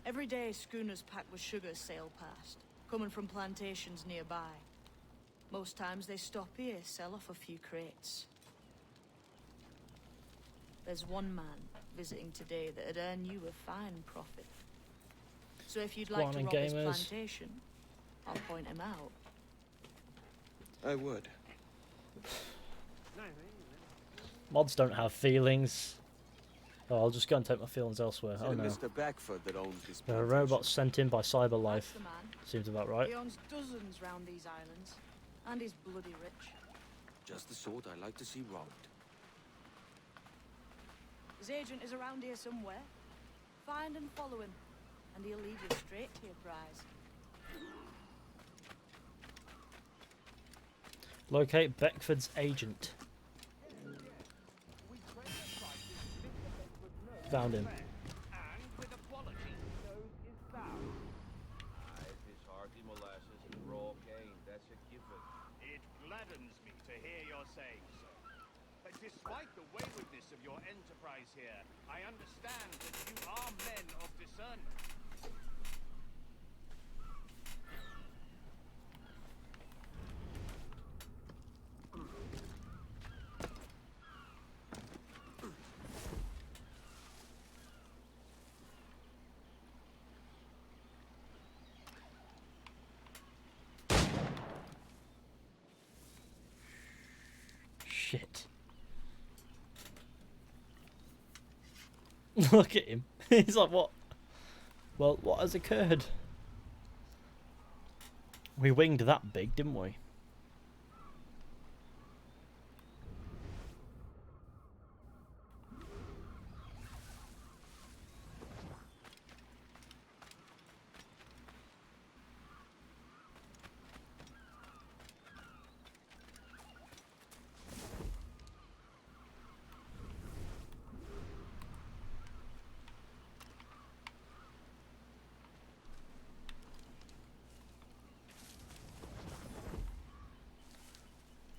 Speaker 11: Every day, schooners packed with sugar sail past, coming from plantations nearby. Most times they stop here, sell off a few crates. There's one man visiting today that'd earn you a fine profit. So if you'd like to rob his plantation, I'll point him out.
Speaker 4: I would.
Speaker 1: Mods don't have feelings. Oh, I'll just go and take my feelings elsewhere. Oh no.
Speaker 4: Mr. Beckford that owns this
Speaker 1: There are robots sent in by Cyberlife. Seems about right.
Speaker 11: He owns dozens round these islands, and he's bloody rich.
Speaker 4: Just the sort I like to see robbed.
Speaker 11: His agent is around here somewhere. Find and follow him, and he'll lead you straight to your prize.
Speaker 1: Locate Beckford's agent. Found him.
Speaker 12: It gladdens me to hear you're saying so. But despite the waywardness of your enterprise here, I understand that you are men of discernment.
Speaker 1: shit. Look at him. He's like, what? Well, what has occurred? We winged that big, didn't we?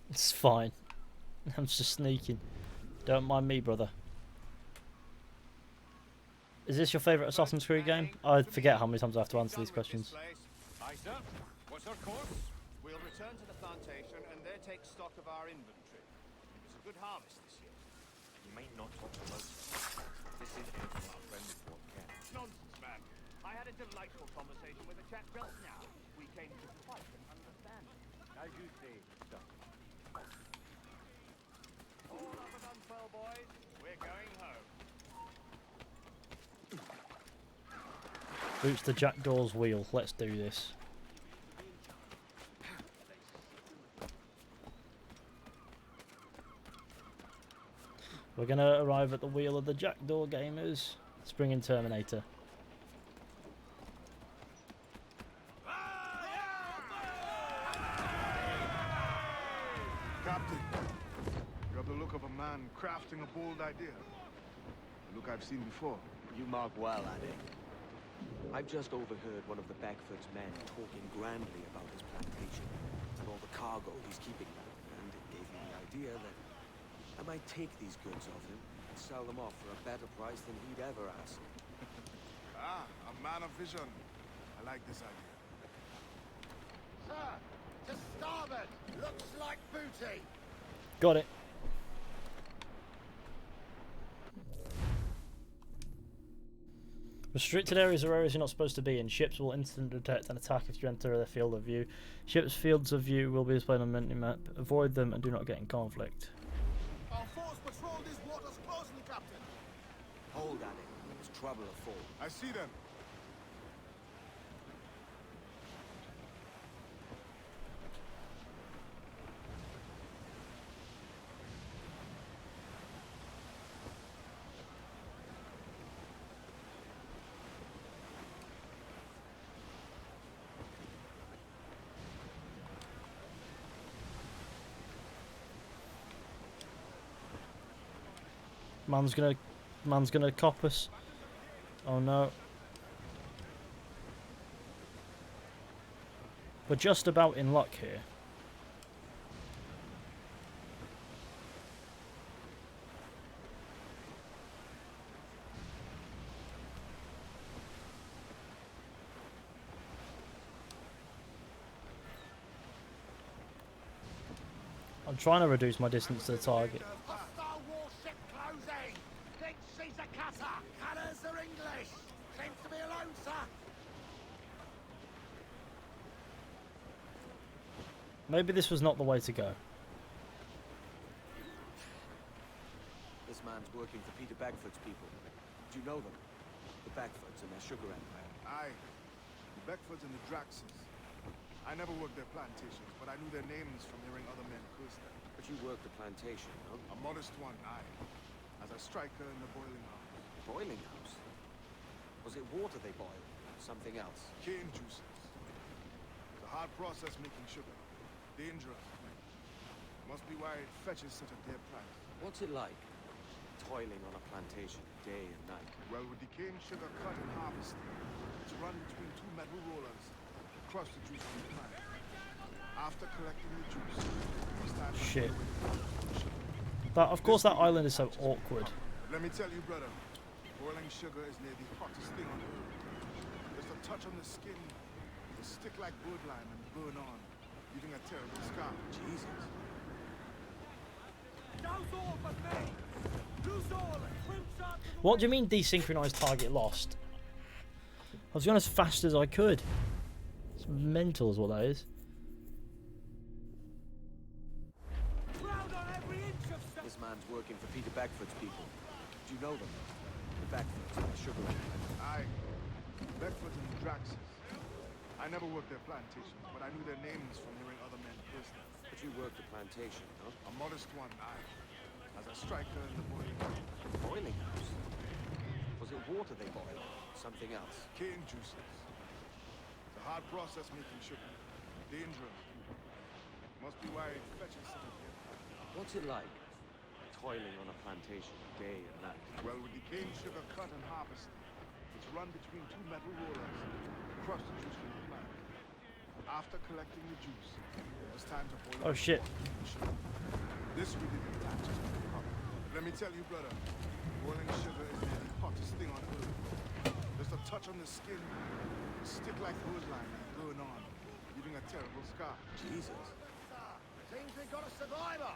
Speaker 1: It's fine. I'm just sneaking. Don't mind me, brother. Is this your favourite Assassin's Creed game? I forget how many times I have to answer these questions.
Speaker 12: Aye, sir. What's our course? We'll return to the plantation and there take stock of our inventory. It was a good harvest this year.
Speaker 13: You might not talk about this is our friend Fort Kent.
Speaker 12: Nonsense, man. I had a delightful conversation with a chap just now. We came to quite an understanding.
Speaker 13: As you say, sir.
Speaker 12: All up and unfurl, boys. We're going home.
Speaker 1: Boots the Jackdaw's wheel. Let's do this. We're going to arrive at the wheel of the Jackdaw gamers. Springing Terminator.
Speaker 3: Captain, you have the look of a man crafting a bold idea. A look I've seen before.
Speaker 4: You mark well at it. I've just overheard one of the Beckford's men talking grandly about his plantation and all the cargo he's keeping there, and it gave me the idea that I might take these goods off him and sell them off for a better price than he'd ever ask.
Speaker 3: Ah, a man of vision. I like this idea.
Speaker 12: Sir, to starboard. Looks like booty.
Speaker 1: Got it. Restricted areas are areas you're not supposed to be in. Ships will instantly detect and attack if you enter their field of view. Ships' fields of view will be displayed on the map. Avoid them and do not get in conflict.
Speaker 3: Our force patrol these waters closely, Captain.
Speaker 4: Hold at it. There's trouble afoot.
Speaker 3: I see them.
Speaker 1: Man's gonna cop us. Oh no. We're just about in luck here. I'm trying to reduce my distance to the target.
Speaker 12: Hostile warship closing. Think she's a cutter. Colours are English. Seems to be alone, sir.
Speaker 1: Maybe this was not the way to go.
Speaker 4: This man's working for Peter Beckford's people. Do you know them? The Beckfords and their sugar empire.
Speaker 3: Aye. The Beckfords and the Draxes. I never worked their plantations, but I knew their names from hearing other men curse them.
Speaker 4: But you worked the plantation, huh?
Speaker 3: A modest one, aye. As a striker in the boiling house.
Speaker 4: Boiling house? Was it water they boiled? Something else?
Speaker 3: Cane juices. It's a hard process making sugar. Dangerous. Must be why it fetches such a dear price.
Speaker 4: What's it like? Toiling on a plantation, day and night.
Speaker 3: Well, with the cane sugar cut and harvested, it's run between two metal rollers. Crush the juice from the plant. After collecting the juice, we start
Speaker 1: Shit. That, of course, that island is so awkward.
Speaker 3: Let me tell you, brother, boiling sugar is near the hottest thing on earth. Just a touch on the skin, will stick like birdlime and burn on, leaving a terrible scar.
Speaker 4: Jesus.
Speaker 1: What do you mean desynchronized target lost? I was going as fast as I could. It's mental is what that is.
Speaker 4: man's working for Peter Beckford's people. Do you know them? The Beckfords, the sugar empire.
Speaker 3: Aye. Beckford and Draxus. I never worked their plantations, but I knew their names from hearing other men personally.
Speaker 4: But you worked the plantation, huh?
Speaker 3: A modest one, aye. As a striker in the boiling house.
Speaker 4: Boiling house? Was it water they boiled? Something else?
Speaker 3: Cane juices. It's a hard process making sugar. Dangerous. Must be why it fetches some of it.
Speaker 4: What's it like? Toiling on a plantation day and night.
Speaker 3: Well, with the cane sugar cut and harvested, it's run between two metal rollers. Crush the juice from the plant. After collecting the juice, it was time to boil it.
Speaker 1: Oh shit.
Speaker 3: This we did in batches of the cup. Let me tell you, brother, boiling sugar is the hottest thing on earth. Just a touch on the skin, stick like clothesline and burn on, leaving a terrible scar.
Speaker 4: Jesus.
Speaker 12: Seems we got a survivor.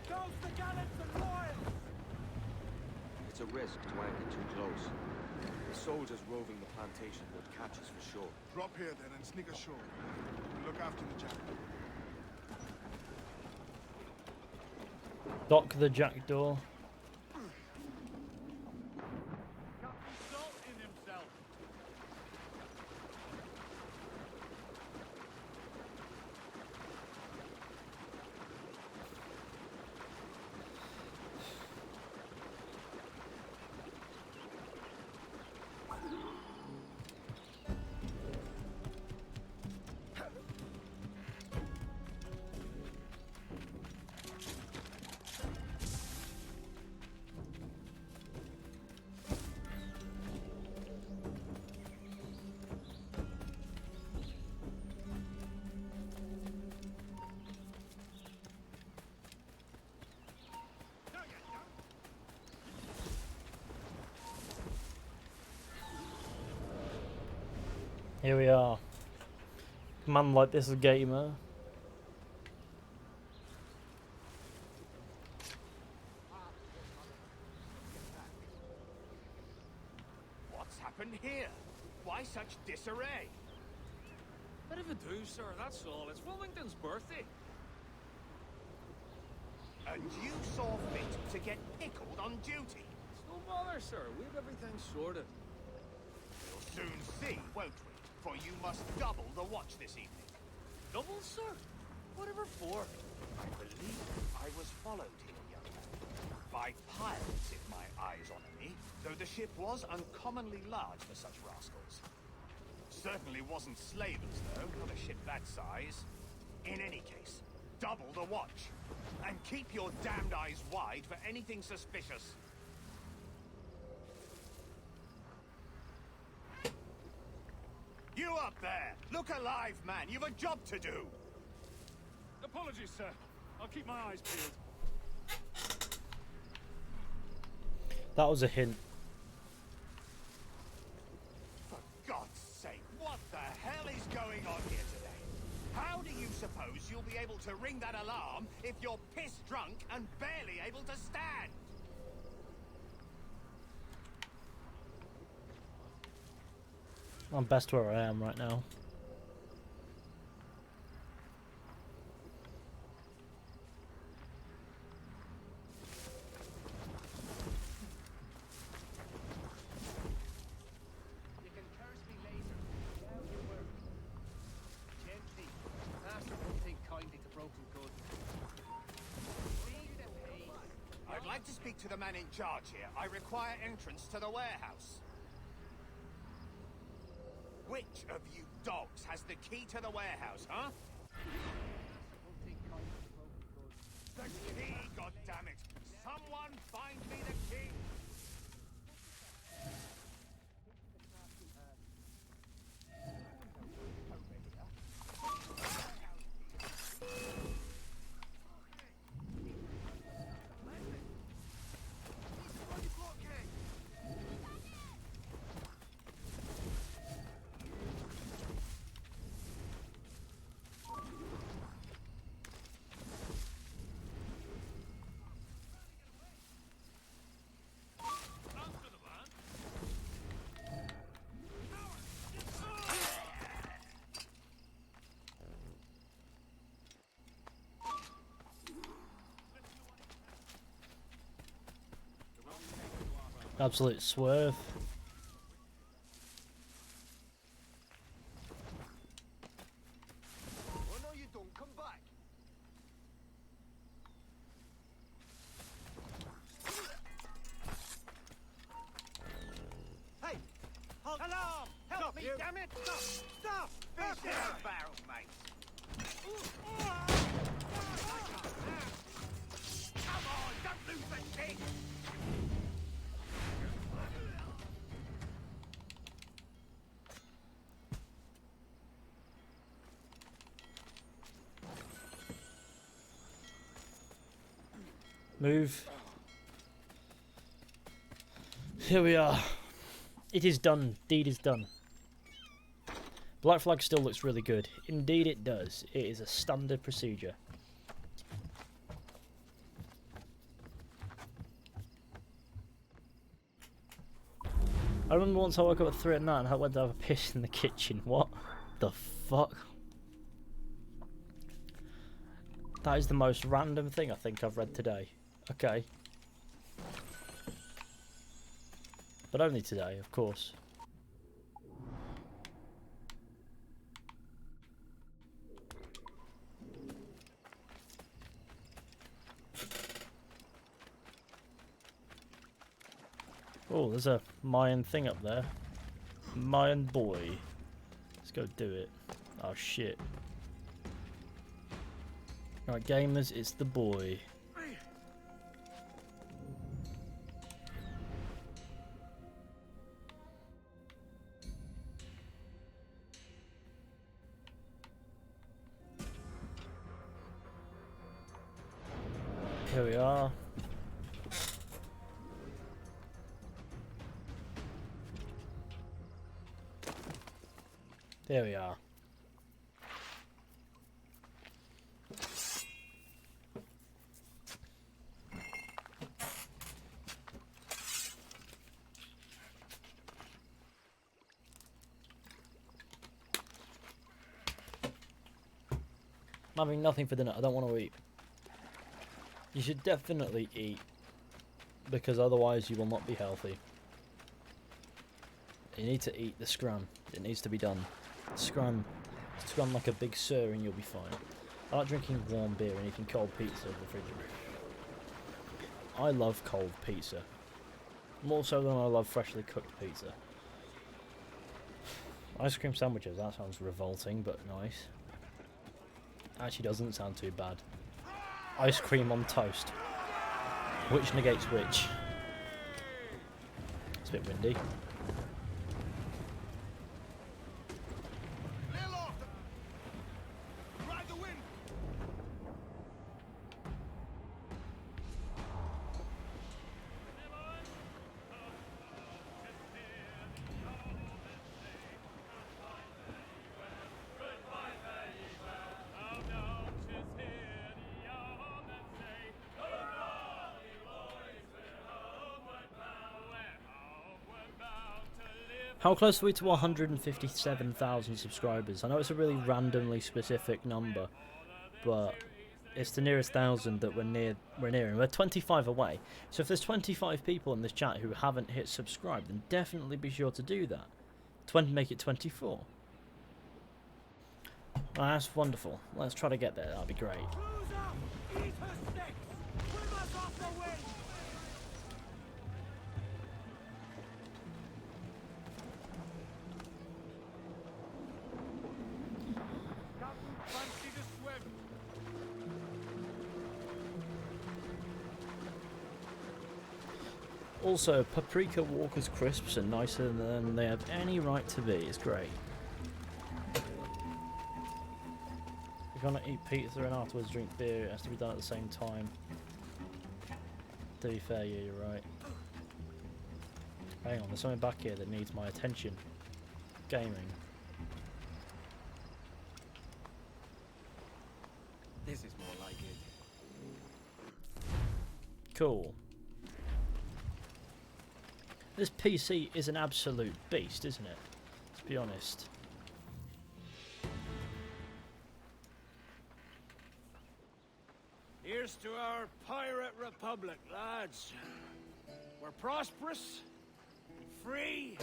Speaker 10: Goes the gallants and royals!
Speaker 4: It's a risk to anchor too close. The soldiers roving the plantation would catch us for sure.
Speaker 3: Drop here then and sneak ashore. We'll look after the Jackdaw.
Speaker 1: Dock the Jackdaw.
Speaker 12: Got salt in himself.
Speaker 1: Here we are. Man like this gamer.
Speaker 12: What's happened here? Why such disarray?
Speaker 13: Bit of a do, sir, that's all. It's Wilmington's birthday.
Speaker 12: And you saw fit to get pickled on duty?
Speaker 13: It's no bother, sir. We've everything sorted.
Speaker 12: We'll soon see, won't we? For you must double the watch this evening.
Speaker 13: Double, sir? Whatever for?
Speaker 12: I believe I was followed here, young man. By pirates, if my eyes honour me, though the ship was uncommonly large for such rascals. Certainly wasn't slavers, though, not a ship that size. In any case, double the watch. And keep your damned eyes wide for anything suspicious. You up there! Look alive, man! You've a job to do!
Speaker 13: Apologies, sir. I'll keep my eyes peeled.
Speaker 1: That was a hint.
Speaker 12: For God's sake, what the hell is going on here today? How do you suppose you'll be able to ring that alarm if you're piss drunk and barely able to stand?
Speaker 1: I'm best where I am right now.
Speaker 12: You can curse me later. Now you work. Gently. Master won't take kindly to broken goods. I'd like to speak to the man in charge here. I require entrance to the warehouse. Which of you dogs has the key to the warehouse, huh? The key, goddammit! Someone find me the key!
Speaker 1: Absolute swerve.
Speaker 12: Oh no, you don't. Come back. Hey! Halt! Alarm! Help me, damn it! Stop! Stop! Fish in the barrel, mate! Come on, don't lose the kick!
Speaker 1: Move. Here we are. It is done. Deed is done. Black flag still looks really good. Indeed it does. It is a standard procedure. I remember once I woke up at 3 at night and I went to have a piss in the kitchen. What the fuck? That is the most random thing I think I've read today. Okay. But only today, of course. Oh, there's a Mayan thing up there. Mayan boy. Let's go do it. Oh shit. Right, gamers, it's the boy. Here we are. There we are. I'm having nothing for dinner. I don't want to eat. You should definitely eat, because otherwise you will not be healthy. You need to eat the scrum. It needs to be done. Scrum like a big sir and you'll be fine. I like drinking warm beer and eating cold pizza in the refrigerator. I love cold pizza. More so than I love freshly cooked pizza. Ice cream sandwiches, that sounds revolting but nice. Actually doesn't sound too bad. Ice cream on toast. Which negates which? It's a bit windy. How close are we to 157,000 subscribers? I know it's a really randomly specific number, but it's the nearest 1,000 that we're nearing. We're 25 away. So if there's 25 people in this chat who haven't hit subscribe, then definitely be sure to do that. Make it 24. Oh, that's wonderful. Let's try to get there. That'll be great. Also, paprika Walker's crisps are nicer than they have any right to be. It's great. If you're gonna eat pizza and afterwards drink beer, it has to be done at the same time. To be fair, yeah, you're right. Hang on, there's something back here that needs my attention. Gaming.
Speaker 4: This is more like it.
Speaker 1: Cool. This PC is an absolute beast, isn't it? Let's be honest.
Speaker 6: Here's to our pirate republic, lads. We're prosperous, free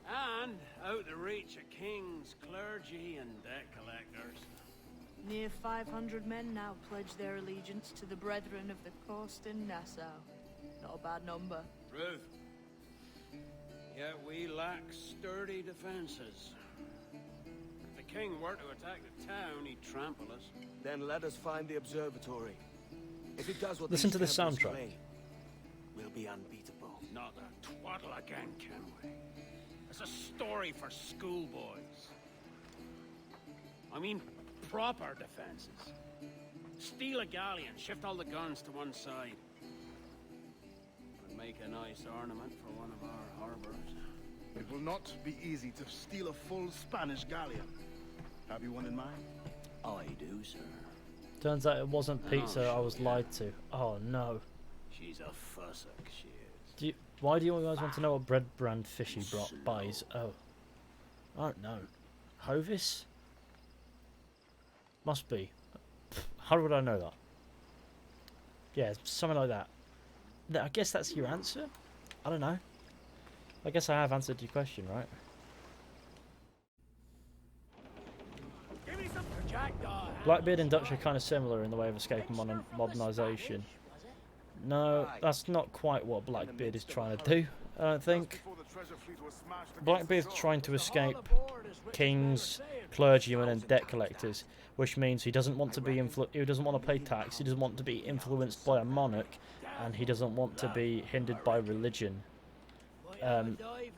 Speaker 6: and out the reach of kings, clergy, and debt collectors.
Speaker 11: Near 500 men now pledge their allegiance to the Brethren of the Coast in Nassau. Not a bad number.
Speaker 6: Truth. Yet we lack sturdy defenses. If the king were to attack the town, he'd trample us.
Speaker 4: Then let us find the observatory. If it does what
Speaker 1: Listen to the
Speaker 4: these Templars
Speaker 1: soundtrack.
Speaker 4: say, we'll be unbeatable.
Speaker 6: Not that twaddle again, can we? It's a story for schoolboys. I mean, proper defenses. Steal a galleon, shift all the guns to one side. Would make a nice ornament for one of our harbors.
Speaker 3: It will not be easy to steal a full Spanish galleon. Have you one in mind?
Speaker 6: I do, sir.
Speaker 1: Turns out it wasn't pizza. I was lied to. Oh no.
Speaker 6: She's a fussock, she is.
Speaker 1: Why do you guys want to know what bread brand Fishy buys? Oh, I don't know. Hovis? Must be. How would I know that? Yeah, something like that. I guess that's your answer? I don't know. I guess I have answered your question, right?
Speaker 6: Give me some Jackdaw.
Speaker 1: Blackbeard and Dutch are kind of similar in the way of escape and modernisation. No, that's not quite what Blackbeard is trying to do, I don't think. Blackbeard's trying to escape kings, clergymen and debt collectors, which means he doesn't want to be he doesn't want to pay tax, he doesn't want to be influenced by a monarch, and he doesn't want to be hindered by religion.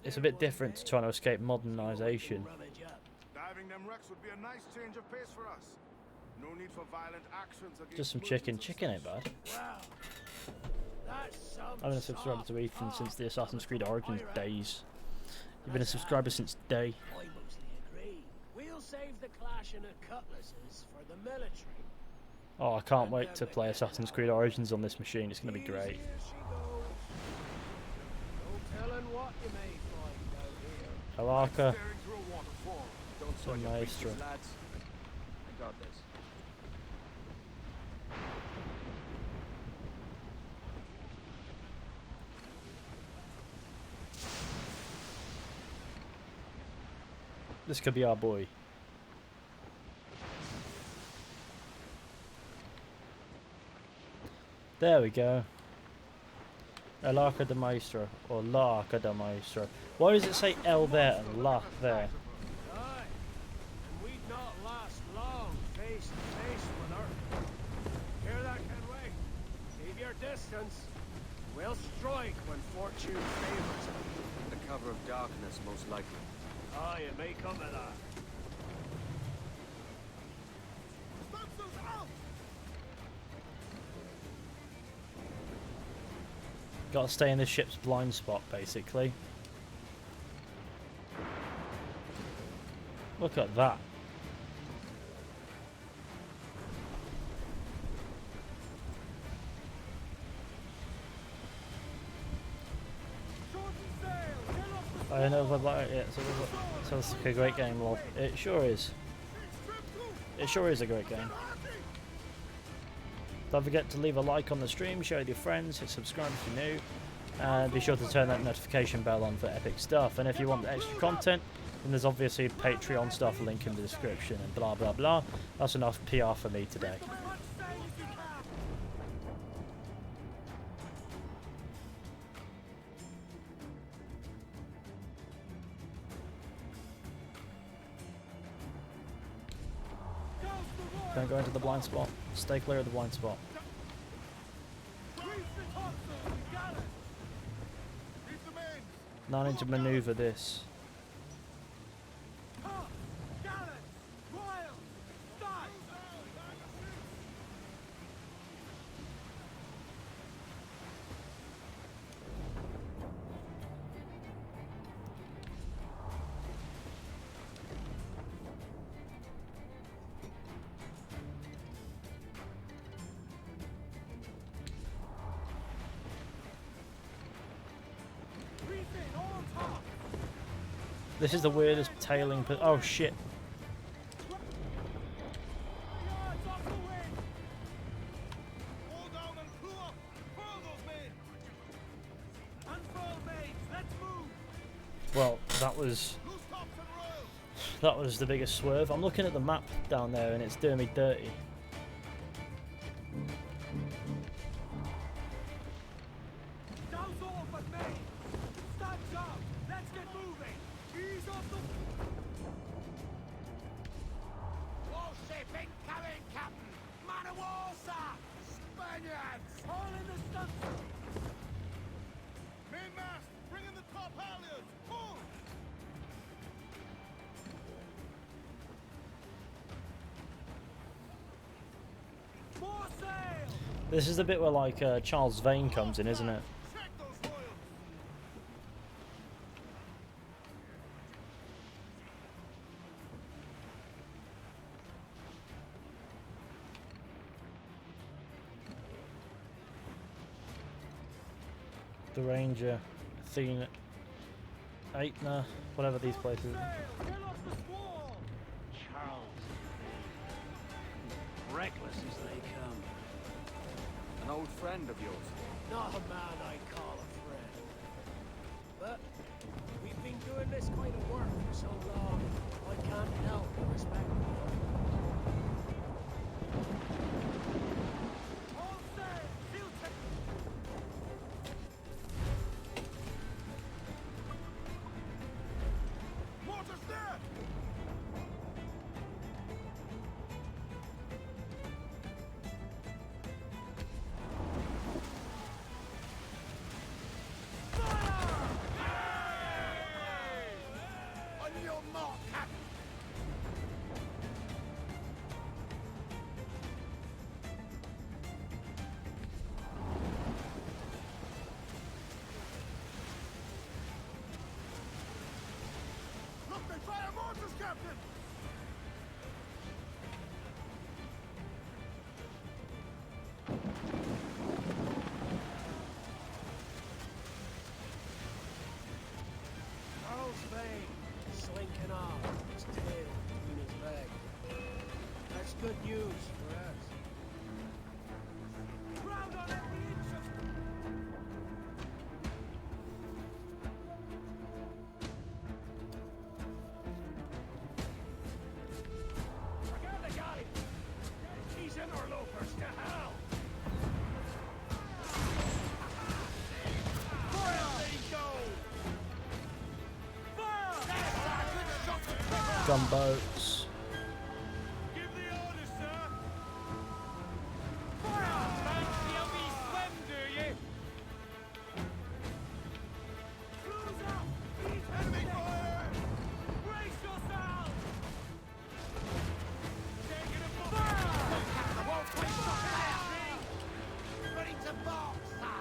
Speaker 1: It's a bit different to trying to escape modernisation.
Speaker 3: Diving them wrecks would be a nice change of pace for us. No need for violent actions against
Speaker 1: Just some chicken. Chicken ain't bad. I've been a subscriber to Ethan since the Assassin's Creed Origins days. You've been a subscriber since day.
Speaker 6: I mostly agree. We'll save the clashing of cutlasses for the military.
Speaker 1: Oh, I can't wait to play Assassin's Creed Origins on this machine. It's going to be great.
Speaker 6: Here she goes. No telling what you may find out here.
Speaker 1: Alaka.
Speaker 4: Don't soil your
Speaker 1: Maestro.
Speaker 4: breeches, lads. I got this.
Speaker 1: This could be our boy. There we go. El Arca de Maestro, or La Arca de Maestro. Why does it say L there and La there?
Speaker 6: Aye. And we'd not last long face to face with her. Hear that, Kenway? Keep your distance. We'll strike when fortune favors us.
Speaker 4: The cover of darkness, most likely.
Speaker 6: Aye, it may come to that.
Speaker 1: Gotta stay in the ship's blind spot, basically. Look at that. I know about it, so it's like a great game, lol. It sure is. It sure is a great game. Don't forget to leave a like on the stream, share with your friends, hit subscribe if you're new, and be sure to turn that notification bell on for epic stuff. And if you want extra content, then there's obviously Patreon stuff, link in the description, and blah blah blah. That's enough PR for me today. Don't go into the blind spot. Stay clear of the blind spot. Not need to maneuver this. This is the weirdest tailing. Oh shit! was the biggest swerve. I'm looking at the map down there and it's doing me dirty. This is the bit where like Charles Vane comes in, isn't it? The Ranger, Athena, Aetna, whatever these places.
Speaker 6: Reckless as they come.
Speaker 4: An old friend of yours?
Speaker 6: Not a man I call a friend. But we've been doing this kind of work for so long, I can't help but respect him. Slinking off, his tail between his legs. That's good news for us. Ground on every inch of... Forget the guy! These interlopers to hell! Where they go?
Speaker 1: Gunboats.
Speaker 6: Give the orders, sir! Fire! Fancy a wee swim, do you? Close up! Enemy fire! Brace yourselves! Taking a fire! I won't quit the fire! Ready to box, sir!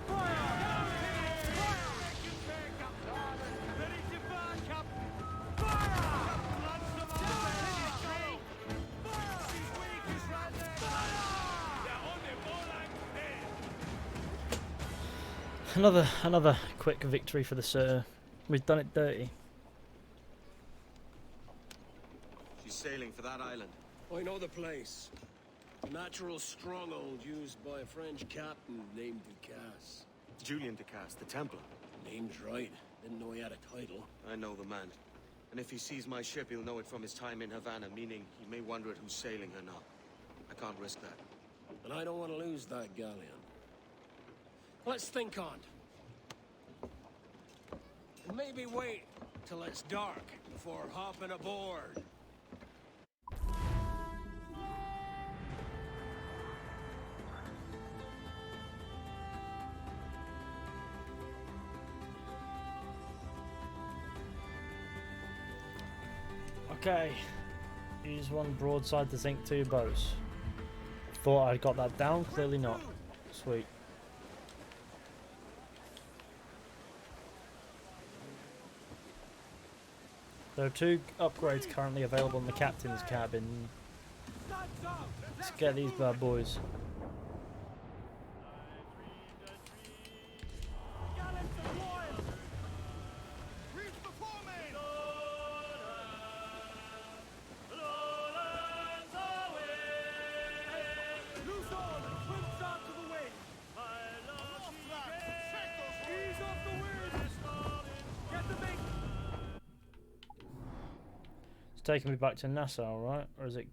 Speaker 6: Fire!
Speaker 1: Another quick victory for the Sir. We've done it dirty.
Speaker 4: She's sailing for that island.
Speaker 6: I know the place. A natural stronghold used by a French captain named Ducasse.
Speaker 4: Julian Ducasse, the Templar.
Speaker 6: Name's right. Didn't know he had a title.
Speaker 4: I know the man. And if he sees my ship, he'll know it from his time in Havana, meaning he may wonder at who's sailing her now. I can't risk that.
Speaker 6: And I don't want to lose that galleon. Let's think on it. And maybe wait till it's dark before hopping aboard.
Speaker 1: Okay. Use one broadside to sink two boats. Thought I'd got that down, clearly not. Sweet. There are 2 upgrades currently available in the captain's cabin. Let's get these bad boys. taking me back to Nassau, right? Or is it...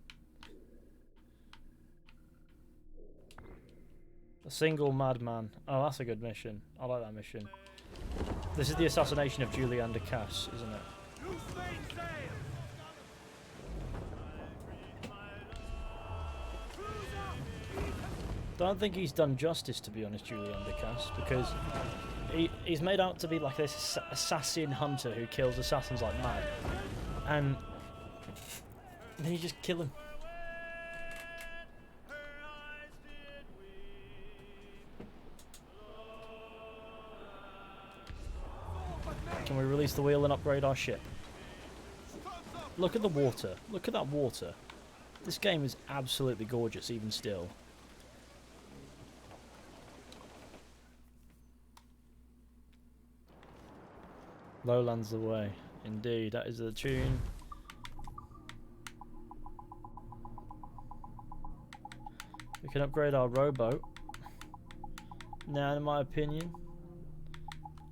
Speaker 1: A single madman. Oh, that's a good mission. I like that mission. This is the assassination of Julian de Casse, isn't it? Don't think he's done justice, to be honest, Julian de Casse, because he's made out to be like this assassin hunter who kills assassins like mad, and then you just kill him. Can we release the wheel and upgrade our ship? Look at the water. Look at that water. This game is absolutely gorgeous, even still. Lowlands the way. Indeed, that is the tune. We can upgrade our rowboat. Now, in my opinion,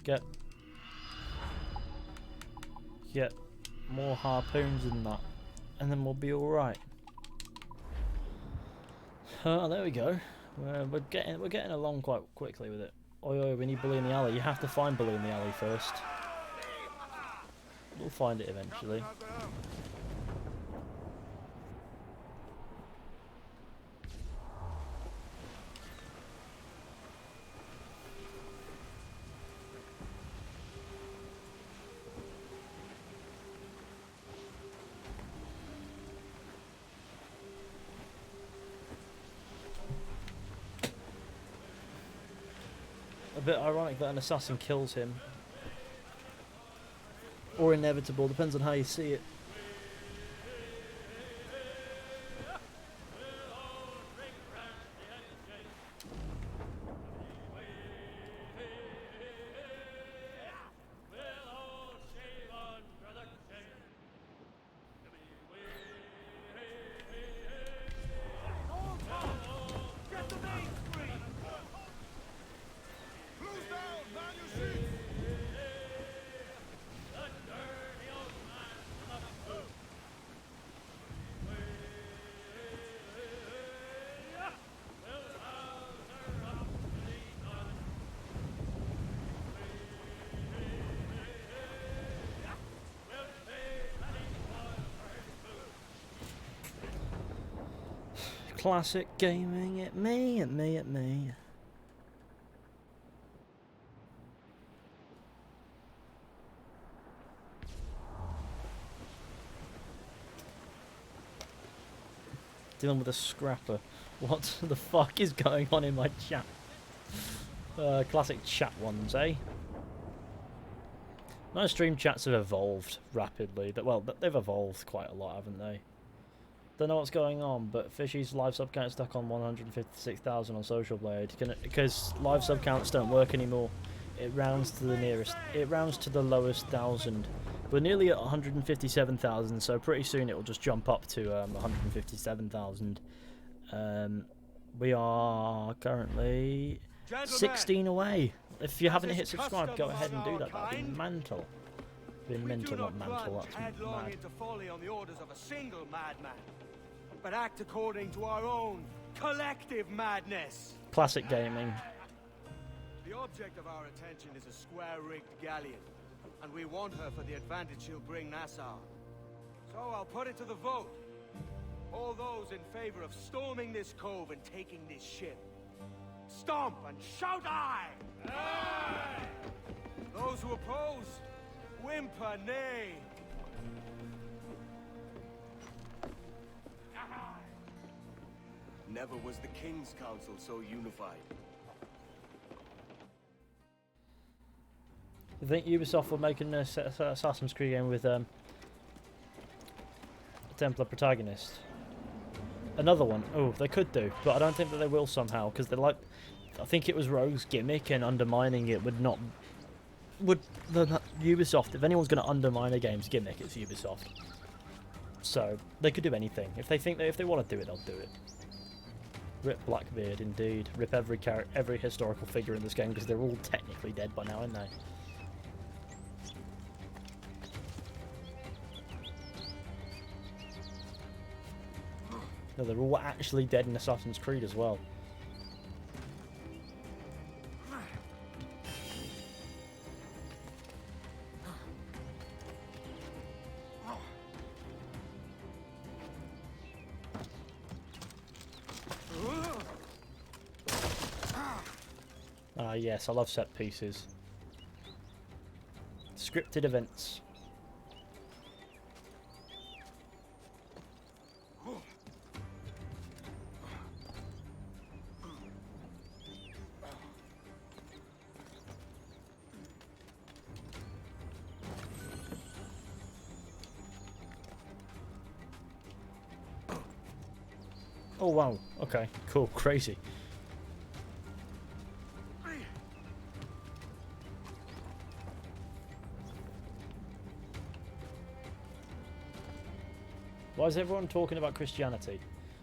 Speaker 1: get more harpoons than that, and then we'll be all right. There we go. We're getting along quite quickly with it. Oi, oi, we need Bully in the Alley. You have to find Bully in the Alley first. We'll find it eventually. A bit ironic that an assassin kills him. Or inevitable, depends on how you see it. Classic gaming at me, at me, at me. Dealing with a scrapper. What the fuck is going on in my chat? Classic chat ones, eh? My stream chats have evolved rapidly. Well, they've evolved quite a lot, haven't they? Don't know what's going on, but Fishy's live sub count stuck on 156,000 on Social Blade. Because live sub counts don't work anymore. It rounds to the nearest. It rounds to the lowest 1,000. We're nearly at 157,000, so pretty soon it will just jump up to 157,000. We are currently 16 away. If you haven't hit subscribe, go ahead and do that. That'd be mental. Be mental, not mantle. That's
Speaker 4: headlong into folly on the orders of a single madman, but act according to our own collective madness.
Speaker 1: Classic gaming.
Speaker 4: The object of our attention is a square-rigged galleon, and we want her for the advantage she'll bring Nassau. So I'll put it to the vote. All those in favor of storming this cove and taking this ship, stomp and shout aye! Aye! Those who oppose, whimper nay. Never was the King's Council so unified.
Speaker 1: I think Ubisoft were making a Assassin's Creed game with a Templar protagonist. Another one. Oh, they could do, but I don't think that they will somehow, because they like. I think it was Rogue's gimmick, and undermining it would not. Ubisoft, if anyone's going to undermine a game's gimmick, it's Ubisoft. So they could do anything. If they think that if they want to do it, they'll do it. Rip Blackbeard, indeed. Rip every historical figure in this game, because they're all technically dead by now, aren't they? No, they're all actually dead in Assassin's Creed as well. Ah, yes, I love set pieces. Scripted events. Oh wow, okay, cool, crazy. Why is everyone talking about Christianity?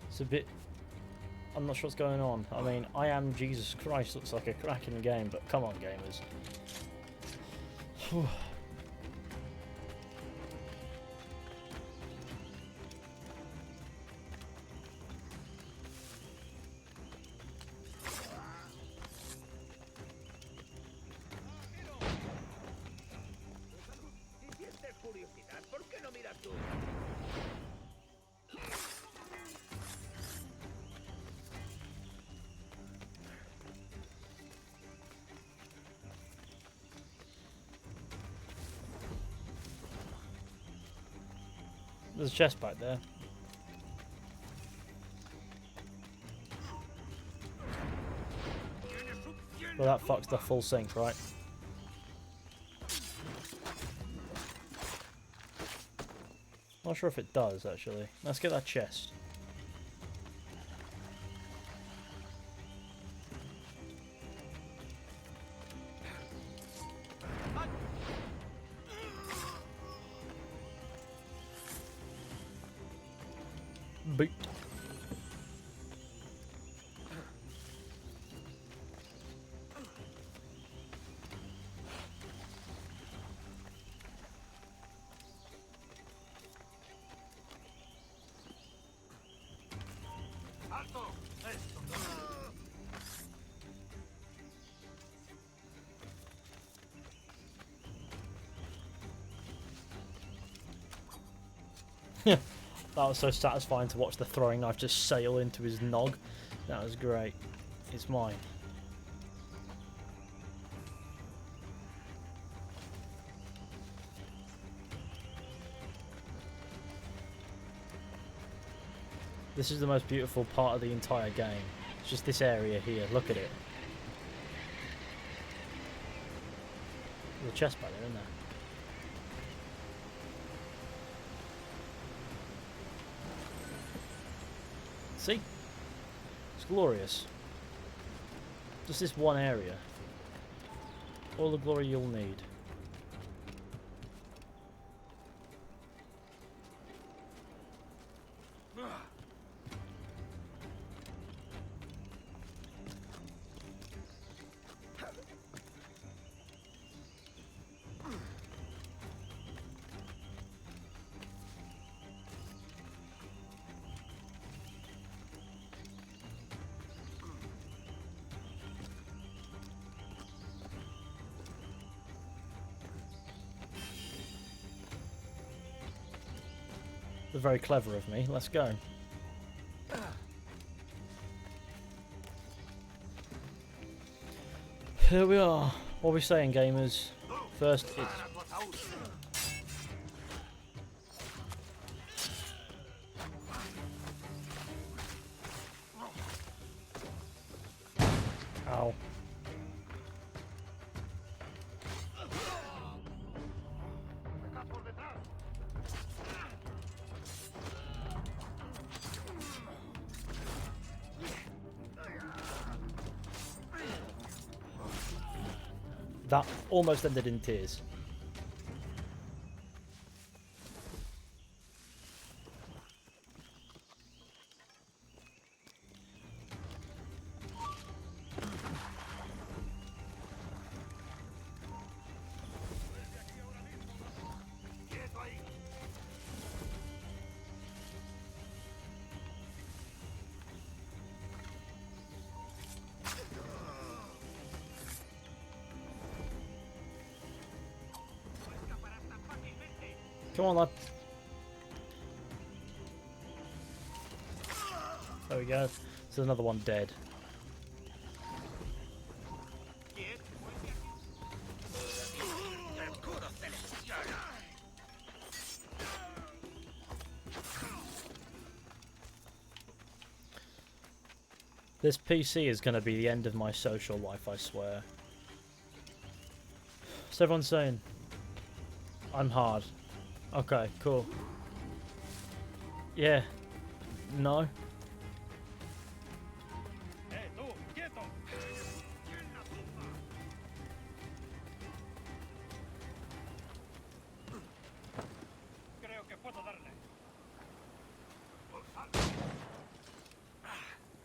Speaker 1: It's a bit... I'm not sure what's going on. I mean, I Am Jesus Christ looks like a cracking game, but come on, gamers. There's a chest back there. Well, that fucks the full sync, right? Not sure if it does, actually. Let's get that chest. Boot. That was so satisfying to watch the throwing knife just sail into his nog. That was great. It's mine. This is the most beautiful part of the entire game. It's just this area here. Look at it. There's a chest back there, isn't there? See? It's glorious. Just this one area. All the glory you'll need. Very clever of me. Let's go. Here we are. What are we saying, gamers? First, it's... Ow. That almost ended in tears. Come on, lad. There we go. There's another one dead. This PC is going to be the end of my social life, I swear. So everyone's saying I'm hard. Okay, cool. Yeah. No.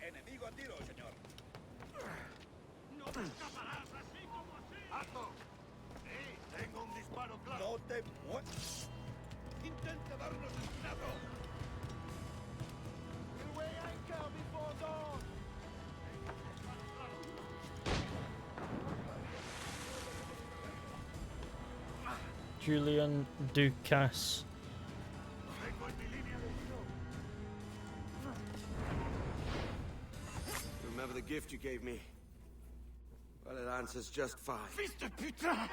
Speaker 12: Enemigo a tiro, señor. No te escaparás así como así. ¡Alto! Sí, tengo un disparo claro. No te muevas. Intenta darnos esquinazo. We weigh anchor before dawn.
Speaker 1: Julian Ducasse.
Speaker 4: Remember the gift you gave me? Well, it answers just fine.
Speaker 12: Fils de putain!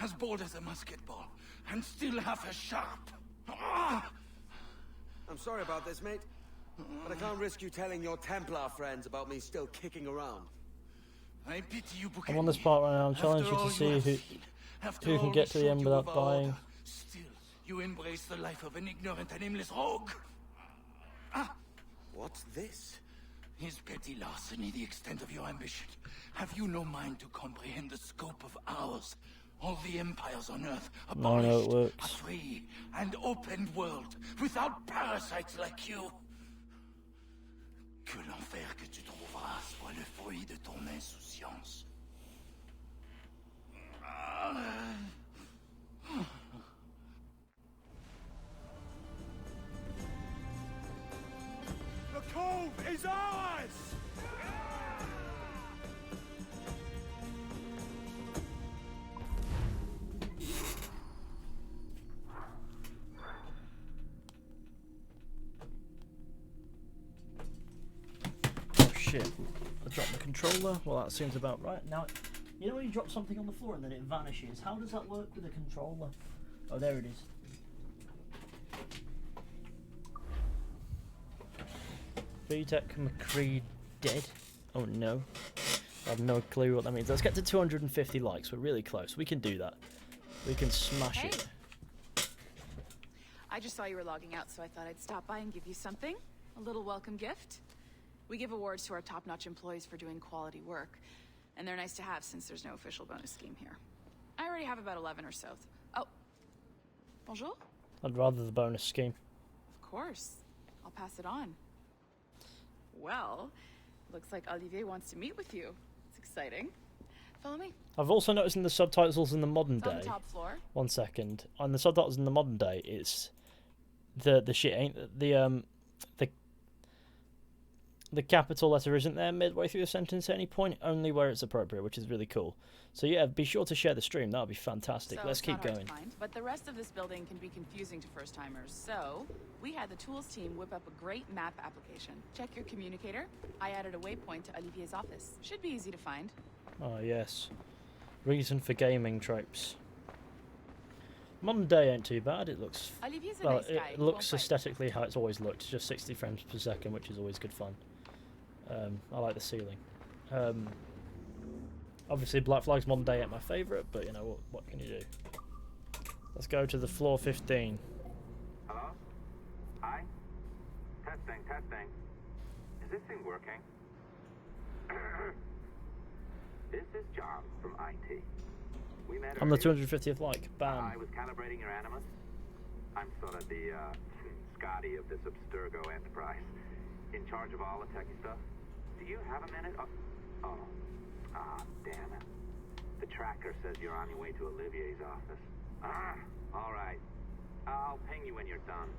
Speaker 12: As bold as a musket ball, and still half as sharp.
Speaker 4: I'm sorry about this, mate. But I can't risk you telling your Templar friends about me still kicking around.
Speaker 12: I pity you,
Speaker 1: I'm on this part right now. I'm challenging you to see who can get to the end without dying.
Speaker 12: Still, you embrace the life of an ignorant and aimless rogue.
Speaker 4: What's this?
Speaker 12: Is petty larceny the extent of your ambition? Have you no mind to comprehend the scope of ours? All the empires on Earth
Speaker 1: No, no, it
Speaker 12: abolished,
Speaker 1: works.
Speaker 12: a free and open world without parasites like you. Que l'enfer que tu trouveras soit le fruit de ton insouciance.
Speaker 8: The cove is ours!
Speaker 1: Oh shit. I dropped the controller. Well, that seems about right. Now, you know when you drop something on the floor and then it vanishes? How does that work with a controller? Oh, there it is. VTech McCree dead? Oh no. I have no clue what that means. Let's get to 250 likes. We're really close. We can do that. We can smash it.
Speaker 14: I just saw you were logging out, so I thought I'd stop by and give you something. A little welcome gift. We give awards to our top-notch employees for doing quality work, and they're nice to have since there's no official bonus scheme here. I already have about 11 or so. Oh. Bonjour?
Speaker 1: I'd rather the bonus scheme.
Speaker 14: Of course. I'll pass it on. Well, looks like Olivier wants to meet with you. It's exciting. Follow me.
Speaker 1: I've also noticed in the subtitles in the modern
Speaker 14: It's on
Speaker 1: day.
Speaker 14: the top floor.
Speaker 1: 1 second. On the subtitles in the modern day, it's the shit ain't the capital letter isn't there midway through the sentence at any point, only where it's appropriate, which is really cool. So yeah, be sure to share the stream. That would be fantastic.
Speaker 14: So
Speaker 1: Let's
Speaker 14: it's
Speaker 1: keep
Speaker 14: not hard
Speaker 1: going.
Speaker 14: to find, but the rest of this building can be confusing to first-timers. So we had the tools team whip up a great map application. Check your communicator. I added a waypoint to Olivier's office. Should be easy to find.
Speaker 1: Oh yes. Reason for gaming tropes. Modern day ain't too bad. It looks
Speaker 14: Olivier's a
Speaker 1: well.
Speaker 14: nice guy.
Speaker 1: It
Speaker 14: He
Speaker 1: looks
Speaker 14: won't fight.
Speaker 1: aesthetically how it's always looked. Just 60 frames per second, which is always good fun. I like the ceiling. Obviously, Black Flag's modern day ain't my favourite, but you know what can you do? Let's go to the floor 15.
Speaker 15: Hello? Hi? Testing, testing. Is this thing working? This is John from IT. We met
Speaker 1: I'm the
Speaker 15: earlier.
Speaker 1: 250th like. Bam.
Speaker 15: I was calibrating your animus. I'm sort of the Scotty of this Abstergo enterprise. In charge of all the techie stuff. Do you have a minute? Damn it. The tracker says you're on your way to Olivier's office. All right. I'll ping you when you're done.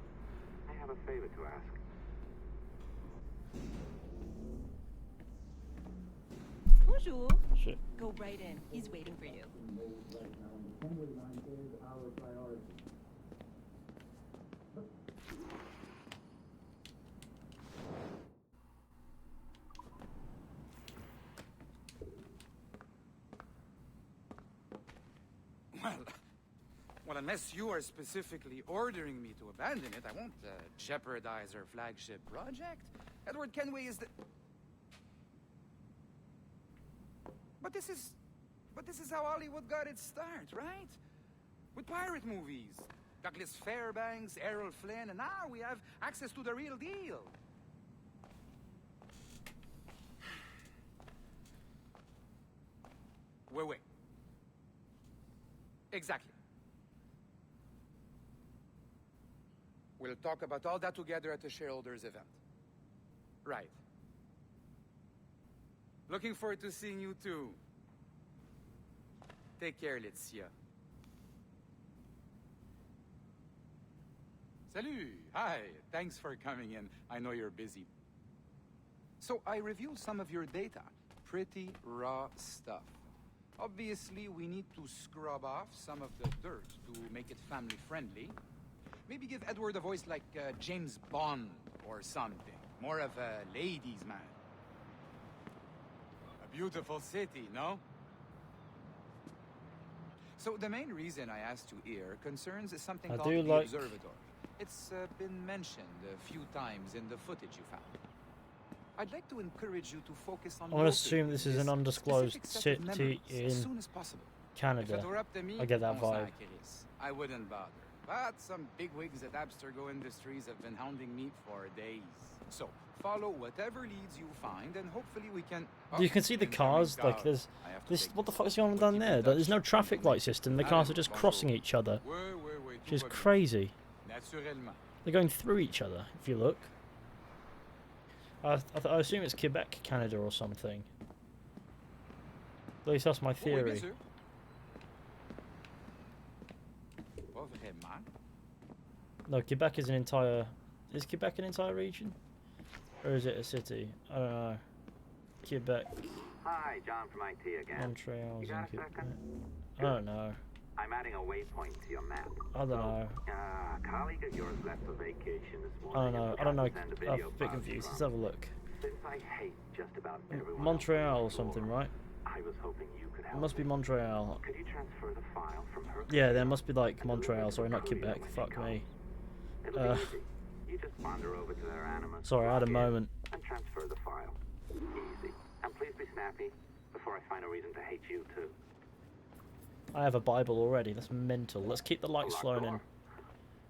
Speaker 15: I have a favor to ask.
Speaker 16: Bonjour.
Speaker 1: Shit.
Speaker 16: Go right in. He's waiting for you.
Speaker 17: Well, unless you are specifically ordering me to abandon it, I won't jeopardize our flagship project. Edward Kenway is the... But this is how Hollywood got its start, right? With pirate movies. Douglas Fairbanks, Errol Flynn, and now we have access to the real deal. Wait. Exactly. We'll talk about all that together at the shareholders event. Right. Looking forward to seeing you too. Take care, Laetitia. Salut! Hi, thanks for coming in. I know you're busy. So I reviewed some of your data. Pretty raw stuff. Obviously, we need to scrub off some of the dirt to make it family-friendly. Maybe give Edward a voice like James Bond or something. More of a ladies' man. A beautiful city, no? So the main reason I asked you here concerns something called the Observatory. It's been mentioned a few times in the footage you found. I'd like to encourage you to focus on...
Speaker 1: I want to assume this is an undisclosed city in Canada. I get that vibe.
Speaker 17: I wouldn't bother. But some bigwigs at Abstergo Industries have been hounding me for days. So, follow whatever leads you find, and hopefully we can...
Speaker 1: You can see the cars, like there's... This, what the fuck is going on down there? There's no traffic light system, the cars are just crossing each other. Which is crazy. They're going through each other, if you look. I assume it's Quebec, Canada or something. At least that's my theory. No, Quebec is an entire... Is Quebec an entire region? Or is it a city? I don't know. Quebec.
Speaker 15: Hi, John from IT again.
Speaker 1: Montreal's
Speaker 15: you got
Speaker 1: in
Speaker 15: a
Speaker 1: Quebec.
Speaker 15: second?
Speaker 1: I don't know.
Speaker 15: I'm adding a waypoint to your map.
Speaker 1: I don't know.
Speaker 15: A colleague of yours left for vacation this
Speaker 1: I don't
Speaker 15: morning.
Speaker 1: know. I don't know. I'm a bit confused. Let's have a look.
Speaker 15: Since I hate just about everyone
Speaker 1: Montreal or something, right?
Speaker 15: I was hoping you could help.
Speaker 1: It must be Montreal.
Speaker 15: Could you transfer the file from her?
Speaker 1: Yeah, there must be like Montreal. Sorry, not Quebec. Fuck me.
Speaker 15: You just wander over to their animus.
Speaker 1: Sorry, I had a moment.
Speaker 15: And transfer the file. Easy. And please be snappy before I find a reason to hate you too.
Speaker 1: I have a Bible already. That's mental. Let's keep the lights flowing in.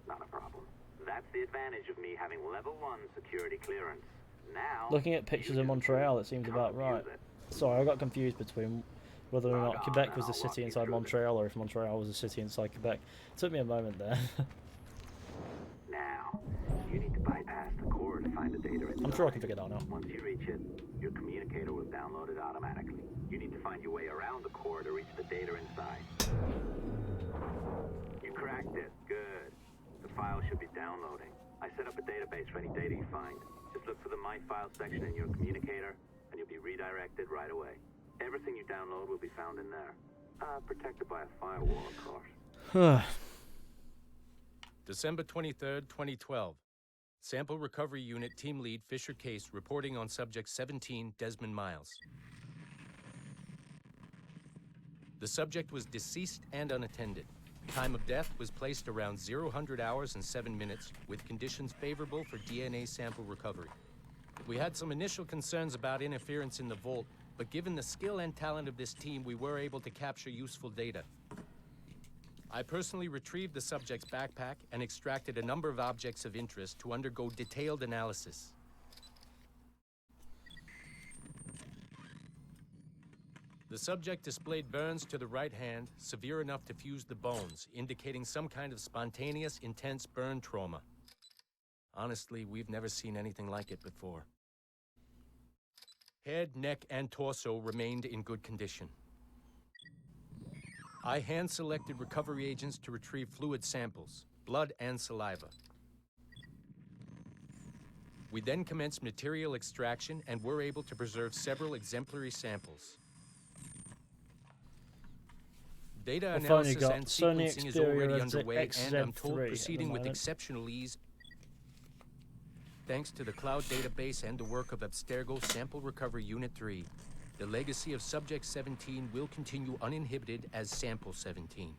Speaker 15: Not a problem. That's the advantage of me having level 1 security clearance. Now,
Speaker 1: looking at pictures of Montreal, it seems about right. Sorry, I got confused between whether or not Quebec was a city inside Montreal or if Montreal was a city inside Quebec. It took me a moment there.
Speaker 15: Now, you need to bypass the core to find the data inside.
Speaker 1: I'm sure I can figure that out now.
Speaker 15: Once you reach it, your communicator will download it automatically. You need to find your way around the core to reach the data inside. You cracked it. Good. The file should be downloading. I set up a database for any data you find. Just look for the My Files section in your communicator, and you'll be redirected right away. Everything you download will be found in there. Protected by a firewall, of course.
Speaker 18: December 23rd, 2012. Sample Recovery Unit Team Lead Fisher Case reporting on Subject 17, Desmond Miles. The subject was deceased and unattended. Time of death was placed around 00 hours and 7 minutes, with conditions favorable for DNA sample recovery. We had some initial concerns about interference in the vault, but given the skill and talent of this team, we were able to capture useful data. I personally retrieved the subject's backpack and extracted a number of objects of interest to undergo detailed analysis. The subject displayed burns to the right hand, severe enough to fuse the bones, indicating some kind of spontaneous, intense burn trauma. Honestly, we've never seen anything like it before. Head, neck, and torso remained in good condition. I hand-selected recovery agents to retrieve fluid samples, blood and saliva. We then commenced material extraction and were able to preserve several exemplary samples. Data analysis and sequencing is already underway, and I'm told proceeding with exceptional ease thanks to the cloud database and the work of Abstergo Sample Recovery Unit 3. The legacy of Subject 17 will continue uninhibited as Sample 17.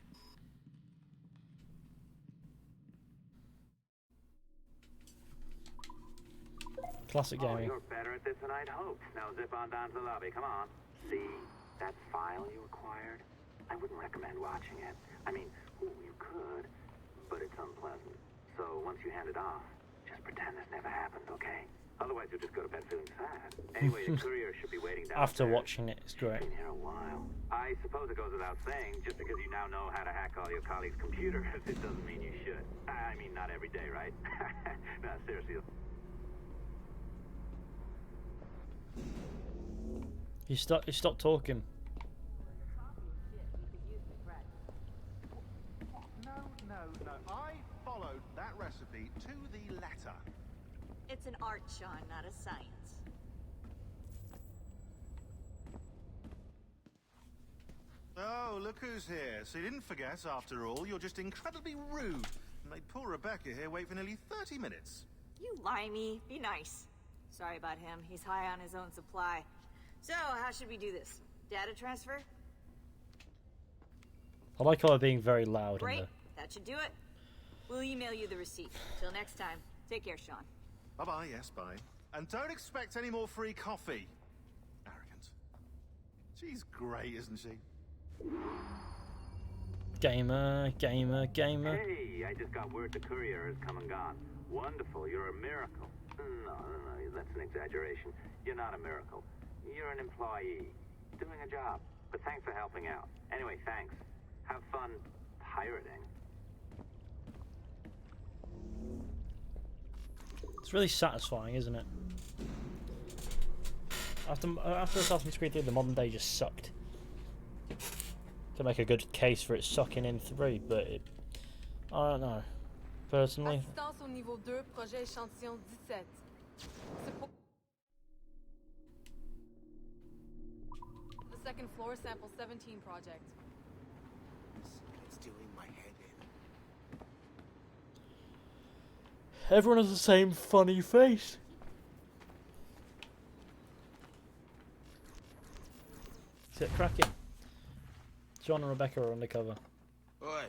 Speaker 1: Classic gaming.
Speaker 15: Oh, you're better at this than I'd hoped. Now zip on down to the lobby. Come on. See that file you acquired? I wouldn't recommend watching it. I mean, you could, but it's unpleasant. So once you hand it off, just pretend this never happened, okay? Otherwise, you'll just go to bed feeling sad. Anyway, the courier should be waiting downstairs.
Speaker 1: After watching it, it's great.
Speaker 15: Been here a while. I suppose it goes without saying, just because you now know how to hack all your colleagues' computers, it doesn't mean you should. I mean, not every day, right? No, seriously.
Speaker 1: He stopped talking.
Speaker 3: No. I followed that recipe to the letter.
Speaker 11: It's an art, Sean, not a science.
Speaker 3: Oh, look who's here. So you didn't forget, after all. You're just incredibly rude. And made poor Rebecca here wait for nearly 30 minutes.
Speaker 11: You limey. Be nice. Sorry about him. He's high on his own supply. So, how should we do this? Data transfer?
Speaker 1: I like how they're being very loud.
Speaker 11: Great. That should do it. We'll email you the receipt. Till next time. Take care, Sean.
Speaker 3: Bye-bye, yes, bye. And don't expect any more free coffee. Arrogant. She's great, isn't she?
Speaker 1: Gamer.
Speaker 15: Hey, I just got word the courier has come and gone. Wonderful, you're a miracle. No, that's an exaggeration. You're not a miracle. You're an employee, doing a job. But thanks for helping out. Anyway, thanks. Have fun pirating.
Speaker 1: It's really satisfying, isn't it? After Assassin's Creed 3, the modern day just sucked. To make a good case for it sucking in 3, but I don't know. Personally.
Speaker 19: Assistance au niveau 2, projet échantillon 17. The second floor, sample 17 project.
Speaker 3: It's doing my head in.
Speaker 1: Everyone has the same funny face. Is it cracking? John and Rebecca are undercover.
Speaker 4: Oi.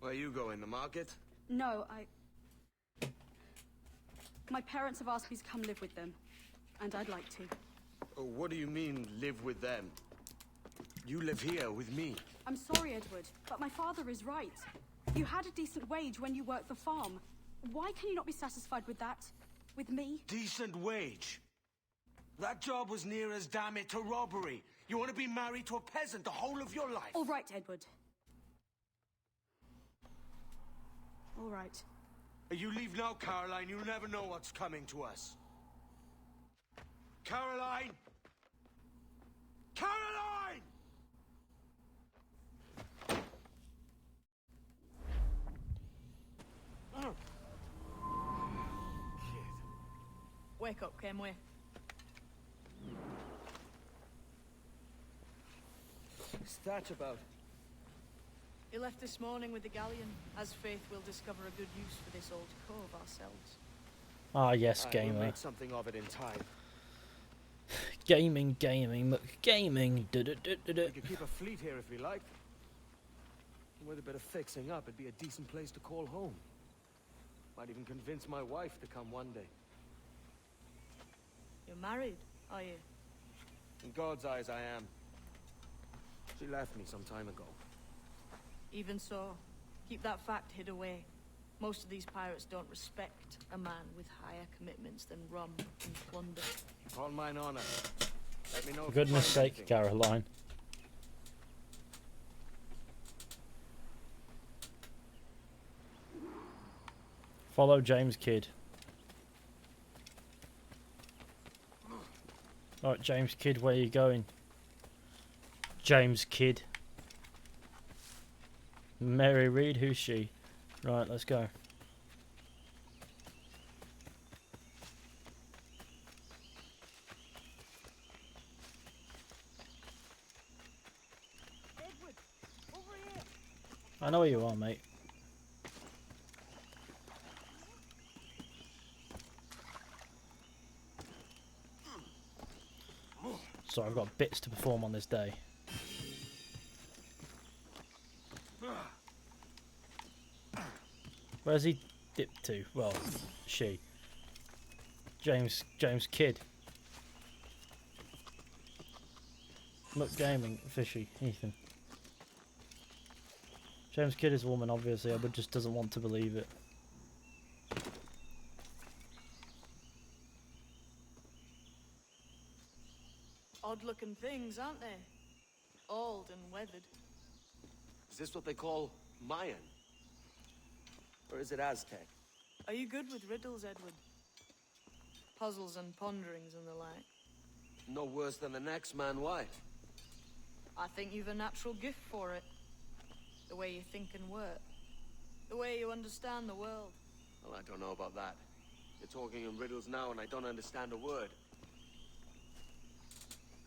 Speaker 4: Where you going, the market?
Speaker 9: No, my parents have asked me to come live with them, and I'd like to.
Speaker 4: Oh, what do you mean, live with them? You live here with me.
Speaker 9: I'm sorry, Edward, but my father is right. You had a decent wage when you worked the farm. Why can you not be satisfied with that? With me?
Speaker 12: Decent wage? That job was near as damn it to robbery. You want to be married to a peasant the whole of your life?
Speaker 9: All right, Edward. All right.
Speaker 12: You leave now, Caroline. You never know what's coming to us. Caroline! Caroline!
Speaker 11: Wake up, Kenway.
Speaker 4: What's that about?
Speaker 11: He left this morning with the galleon. As faith, we'll discover a good use for this old cove ourselves.
Speaker 1: Ah, yes,
Speaker 4: We'll
Speaker 1: gamer.
Speaker 4: make something of it in time.
Speaker 1: Gaming.
Speaker 4: We could keep a fleet here if we like. With a bit of fixing up, it'd be a decent place to call home. Might even convince my wife to come one day.
Speaker 11: You're married, are you?
Speaker 4: In God's eyes, I am. She left me some time ago.
Speaker 11: Even so, keep that fact hid away. Most of these pirates don't respect a man with higher commitments than rum and plunder.
Speaker 4: On mine honor. Let me know.
Speaker 1: For goodness sake, Caroline. Follow James Kidd. Alright, James Kidd, where are you going? James Kidd. Mary Reed, who's she? Right, let's go.
Speaker 19: Edward, over here.
Speaker 1: I know where you are, mate. So I've got bits to perform on this day. Where's he dipped to? Well, she. James Kidd. Muck Gaming, Fishy, Ethan. James Kidd is a woman, obviously, but just doesn't want to believe it.
Speaker 11: Odd-looking things, aren't they? Old and weathered.
Speaker 4: Is this what they call Mayan? Or is it Aztec?
Speaker 11: Are you good with riddles, Edward? Puzzles and ponderings and the like?
Speaker 4: No worse than the next man, why?
Speaker 11: I think you've a natural gift for it. The way you think and work. The way you understand the world.
Speaker 4: Well, I don't know about that. You're talking in riddles now and I don't understand a word.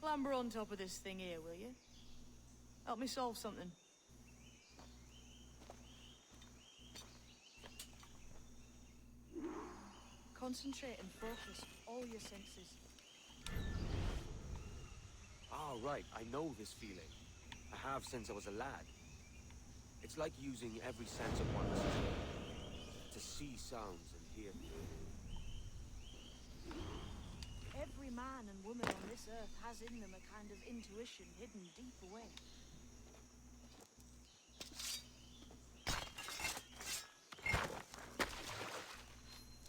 Speaker 11: Clamber on top of this thing here, will you? Help me solve something. Concentrate and focus all your senses.
Speaker 4: Ah, right. I know this feeling. I have since I was a lad. It's like using every sense of one's to see sounds and hear them.
Speaker 11: Every man and woman on this earth has in them a kind of intuition hidden deep away.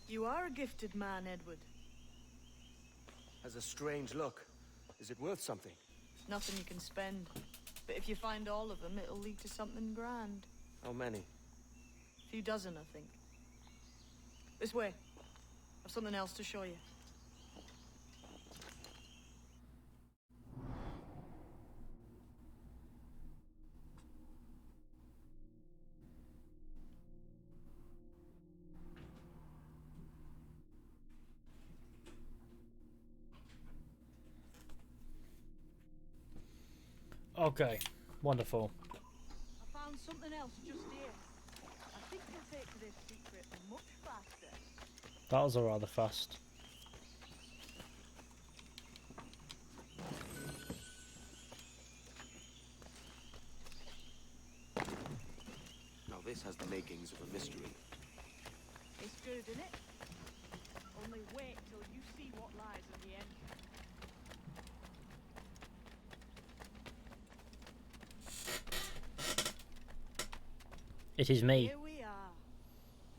Speaker 11: You are a gifted man, Edward.
Speaker 4: Has a strange look. Is it worth something?
Speaker 11: Nothing you can spend. But if you find all of them, it'll lead to something grand.
Speaker 4: How many?
Speaker 11: A few dozen, I think. This way. I've something else to show you.
Speaker 1: Okay, wonderful.
Speaker 11: I found something else just here. I think you'll take to this secret much faster.
Speaker 1: That was a rather fast.
Speaker 4: Now this has the makings of a mystery.
Speaker 11: It's good, isn't it? Only wait till you see what lies at the end.
Speaker 1: It is me.
Speaker 11: Here we are.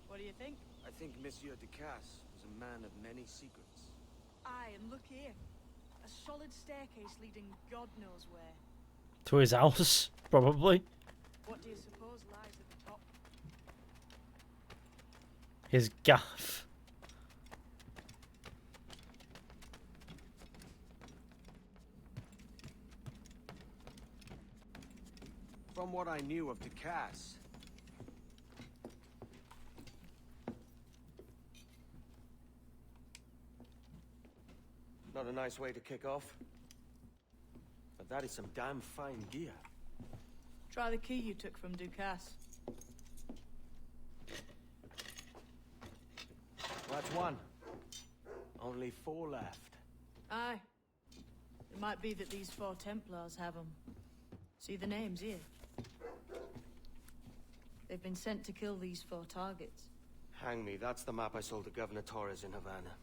Speaker 11: What do you think?
Speaker 4: I think Monsieur Ducasse was a man of many secrets.
Speaker 11: Aye, and look here. A solid staircase leading God knows where.
Speaker 1: To his house, probably.
Speaker 11: What do you suppose lies at the top?
Speaker 1: His gaff.
Speaker 4: From what I knew of Ducasse, not a nice way to kick off. But that is some damn fine gear.
Speaker 11: Try the key you took from Ducasse.
Speaker 4: That's one. Only 4 left.
Speaker 11: Aye. It might be that these 4 Templars have them. See the names here? They've been sent to kill these 4 targets.
Speaker 4: Hang me, that's the map I sold to Governor Torres in Havana.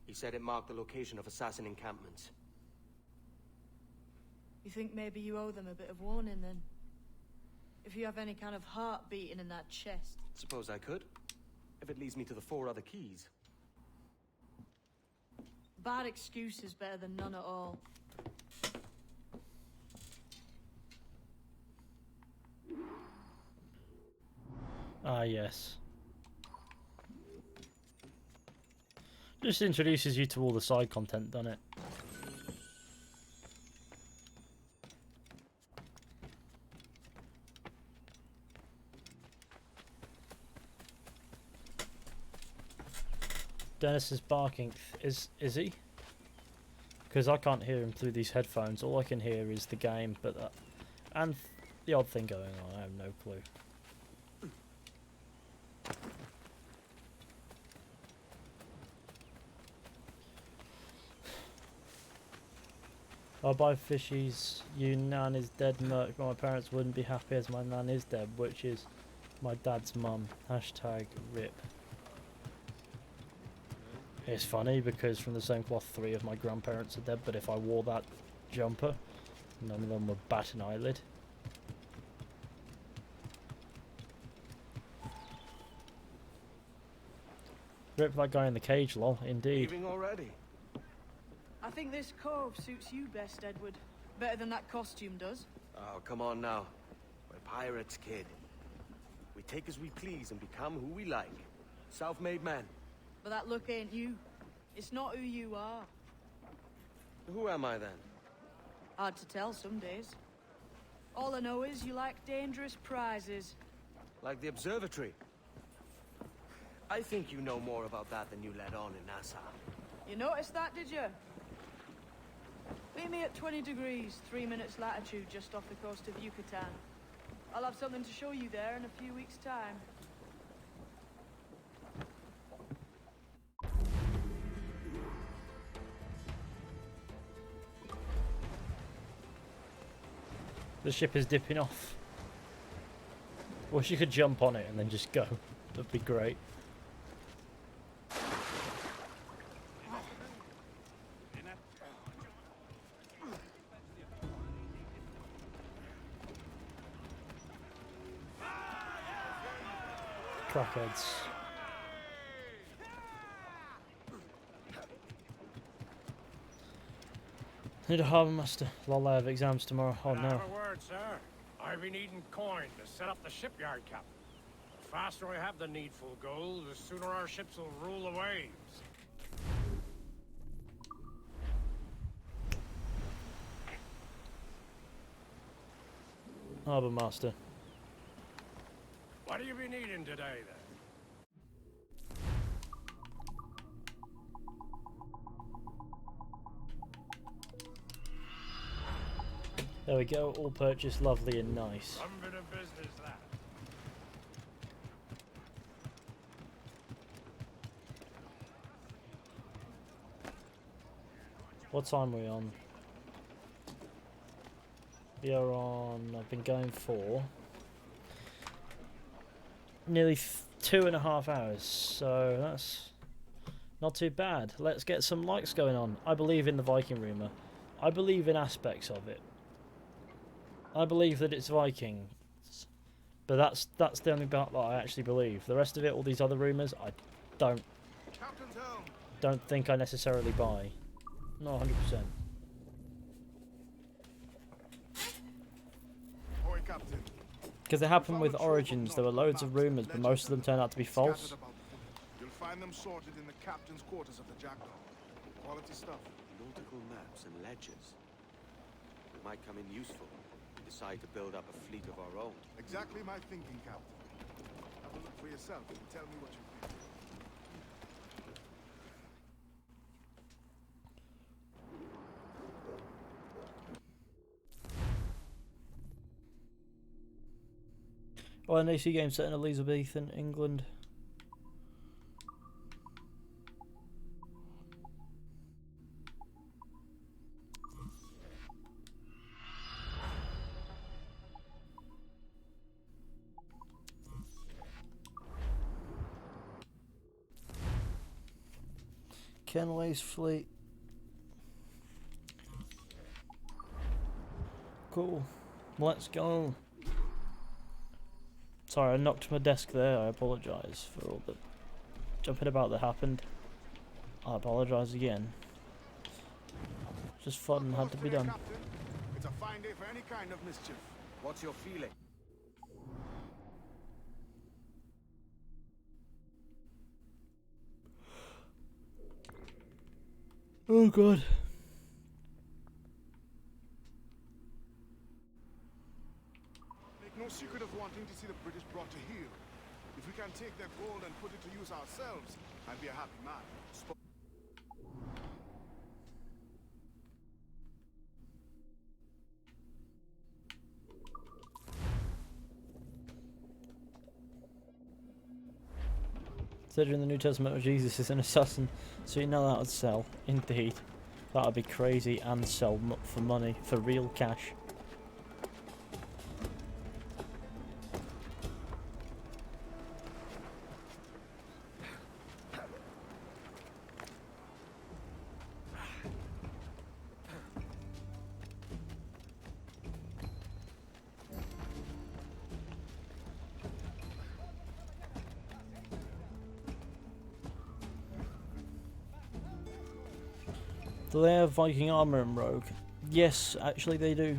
Speaker 4: He said it marked the location of assassin encampments.
Speaker 11: You think maybe you owe them a bit of warning, then? If you have any kind of heart beating in that chest.
Speaker 4: Suppose I could, if it leads me to the 4 other keys.
Speaker 11: Bad excuse is better than none at all.
Speaker 1: Ah, yes. Just introduces you to all the side content, doesn't it? Dennis is barking. Is he? Because I can't hear him through these headphones. All I can hear is the game, but and the odd thing going on. I have no clue. I'll buy fishies. You nan is dead, Merc. My parents wouldn't be happy as my nan is dead, which is my dad's mum. Hashtag RIP. It's funny because from the same cloth 3 of my grandparents are dead, but if I wore that jumper, none of them would bat an eyelid. Rip that guy in the cage, lol, indeed.
Speaker 4: Leaving already?
Speaker 11: I think this cove suits you best, Edward. Better than that costume does.
Speaker 4: Oh, come on now. We're pirates, kid. We take as we please and become who we like. Self-made men.
Speaker 11: But that look ain't you. It's not who you are.
Speaker 4: Who am I then?
Speaker 11: Hard to tell some days. All I know is you like dangerous prizes.
Speaker 4: Like the observatory. I think you know more about that than you let on in Nassau.
Speaker 11: You noticed that, did you? Meet me at 20 degrees, 3 minutes latitude just off the coast of Yucatan. I'll have something to show you there in a few weeks' time.
Speaker 1: The ship is dipping off. Wish you could jump on it and then just go. That'd be great. Crackheads. Need a harbour master. Lol, I have exams tomorrow. Oh no.
Speaker 6: Have a word, sir. I've been needing coin to set up the shipyard, Captain. The faster I have the needful gold, the sooner our ships will rule the waves.
Speaker 1: Harbour master.
Speaker 6: What do you be needing today, then?
Speaker 1: There we go, all purchased, lovely and nice.
Speaker 6: Some bit of business, that.
Speaker 1: What time are we on? We are on, I've been going for nearly 2.5 hours, so that's not too bad. Let's get some likes going on. I believe in the Viking rumour. I believe in aspects of it. I believe that it's Viking, but that's the only part that I actually believe. The rest of it, all these other rumours, I don't think I necessarily buy. Not 100%. Because it happened with Origins. There were loads of rumours, but most of them turned out to be false.
Speaker 3: You'll find them sorted in the captain's quarters of the Jackdaw. Quality stuff.
Speaker 4: Nautical maps and ledgers. It might come in useful. Decide to build up a fleet of our own.
Speaker 3: Exactly my thinking, Captain. Have a look for yourself and tell me what you think.
Speaker 1: Oh, an AC game set in Elizabethan England. Kenway's fleet. Cool. Let's go. Sorry, I knocked my desk there. I apologise for all the jumping about that happened. I apologise again. Just fun had to be done.
Speaker 3: It's a fine day for any kind of mischief.
Speaker 4: What's your feeling?
Speaker 1: Oh god.
Speaker 3: Make no secret of wanting to see the British brought to heel. If we can take their gold and put it to use ourselves, I'd be a happy man.
Speaker 1: Considering the New Testament of Jesus is an assassin, so you know that would sell. Indeed. That would be crazy and sell for money, for real cash. Do they have Viking armor in Rogue? Yes, actually they do.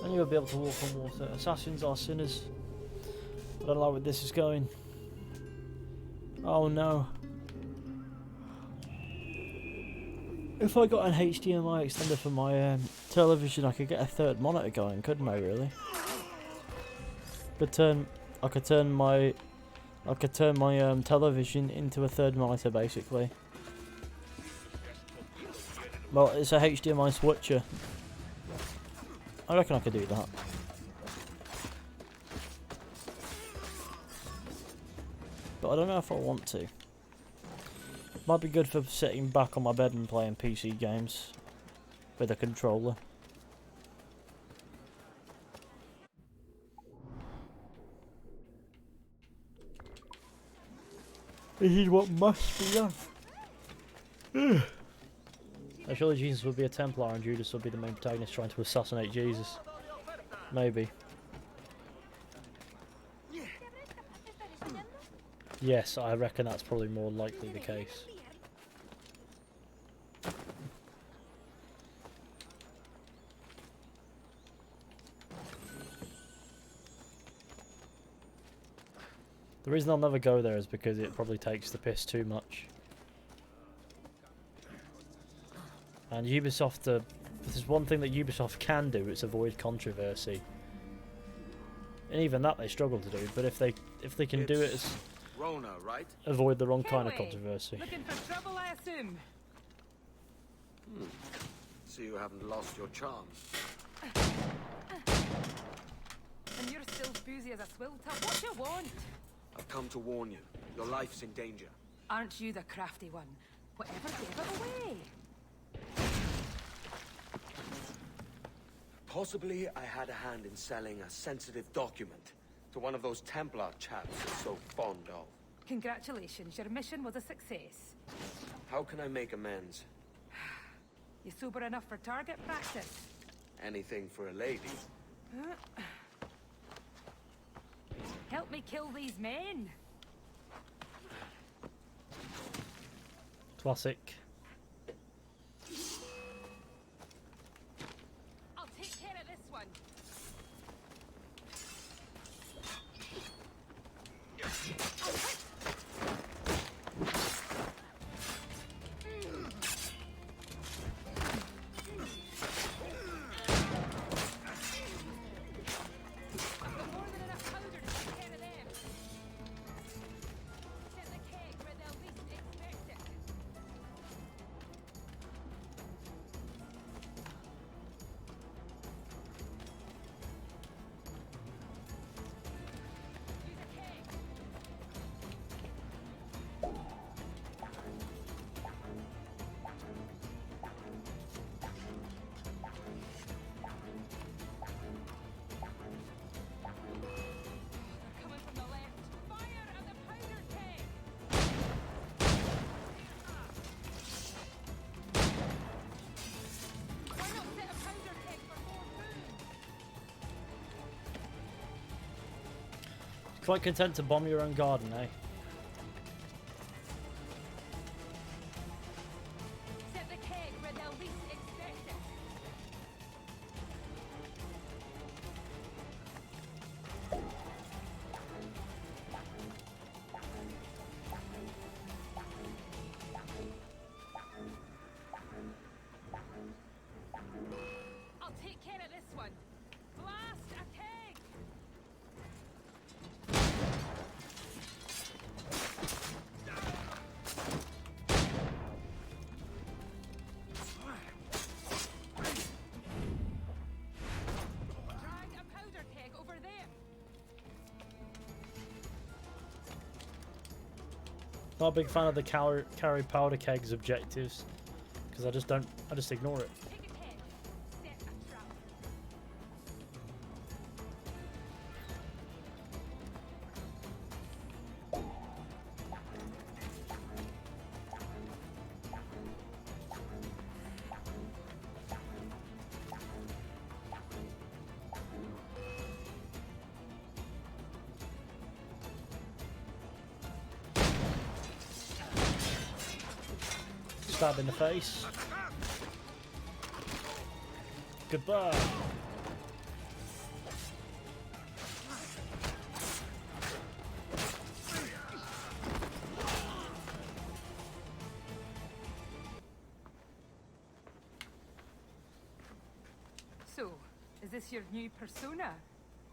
Speaker 1: And you'll be able to walk on water. Assassins are sinners. I don't like where this is going. Oh no. If I got an HDMI extender for my television, I could get a third monitor going, couldn't I? Really? I could turn my television into a third monitor, basically. Well, it's a HDMI switcher. I reckon I could do that. But I don't know if I want to. Might be good for sitting back on my bed and playing PC games with a controller. This is what must be done. Surely Jesus would be a Templar and Judas would be the main protagonist trying to assassinate Jesus. Maybe. Yes, I reckon that's probably more likely the case. The reason I'll never go there is because it probably takes the piss too much. And Ubisoft, if there's one thing that Ubisoft can do, it's avoid controversy. And even that they struggle to do. But if they can do it, it's
Speaker 4: Rona, right?
Speaker 1: avoid the wrong kind of controversy.
Speaker 16: Looking for trouble, I assume.
Speaker 4: So you haven't lost your charm.
Speaker 16: And you're still boozy as a swill tub. What you want?
Speaker 4: I've come to warn you. Your life's in danger.
Speaker 16: Aren't you the crafty one? Whatever gave it away?
Speaker 4: Possibly I had a hand in selling a sensitive document to one of those Templar chaps you're so fond of.
Speaker 16: Congratulations, your mission was a success.
Speaker 4: How can I make amends?
Speaker 16: You sober enough for target practice?
Speaker 4: Anything for a lady.
Speaker 16: Help me kill these men.
Speaker 1: Classic.
Speaker 16: I'll take care of this one.
Speaker 1: Quite content to bomb your own garden, eh?
Speaker 16: Set the keg where they'll least expect it. I'll take care of this one. Blast a keg!
Speaker 1: Not a big fan of the carry powder kegs objectives because I just ignore it. Stab in the face. Goodbye.
Speaker 16: So, is this your new persona?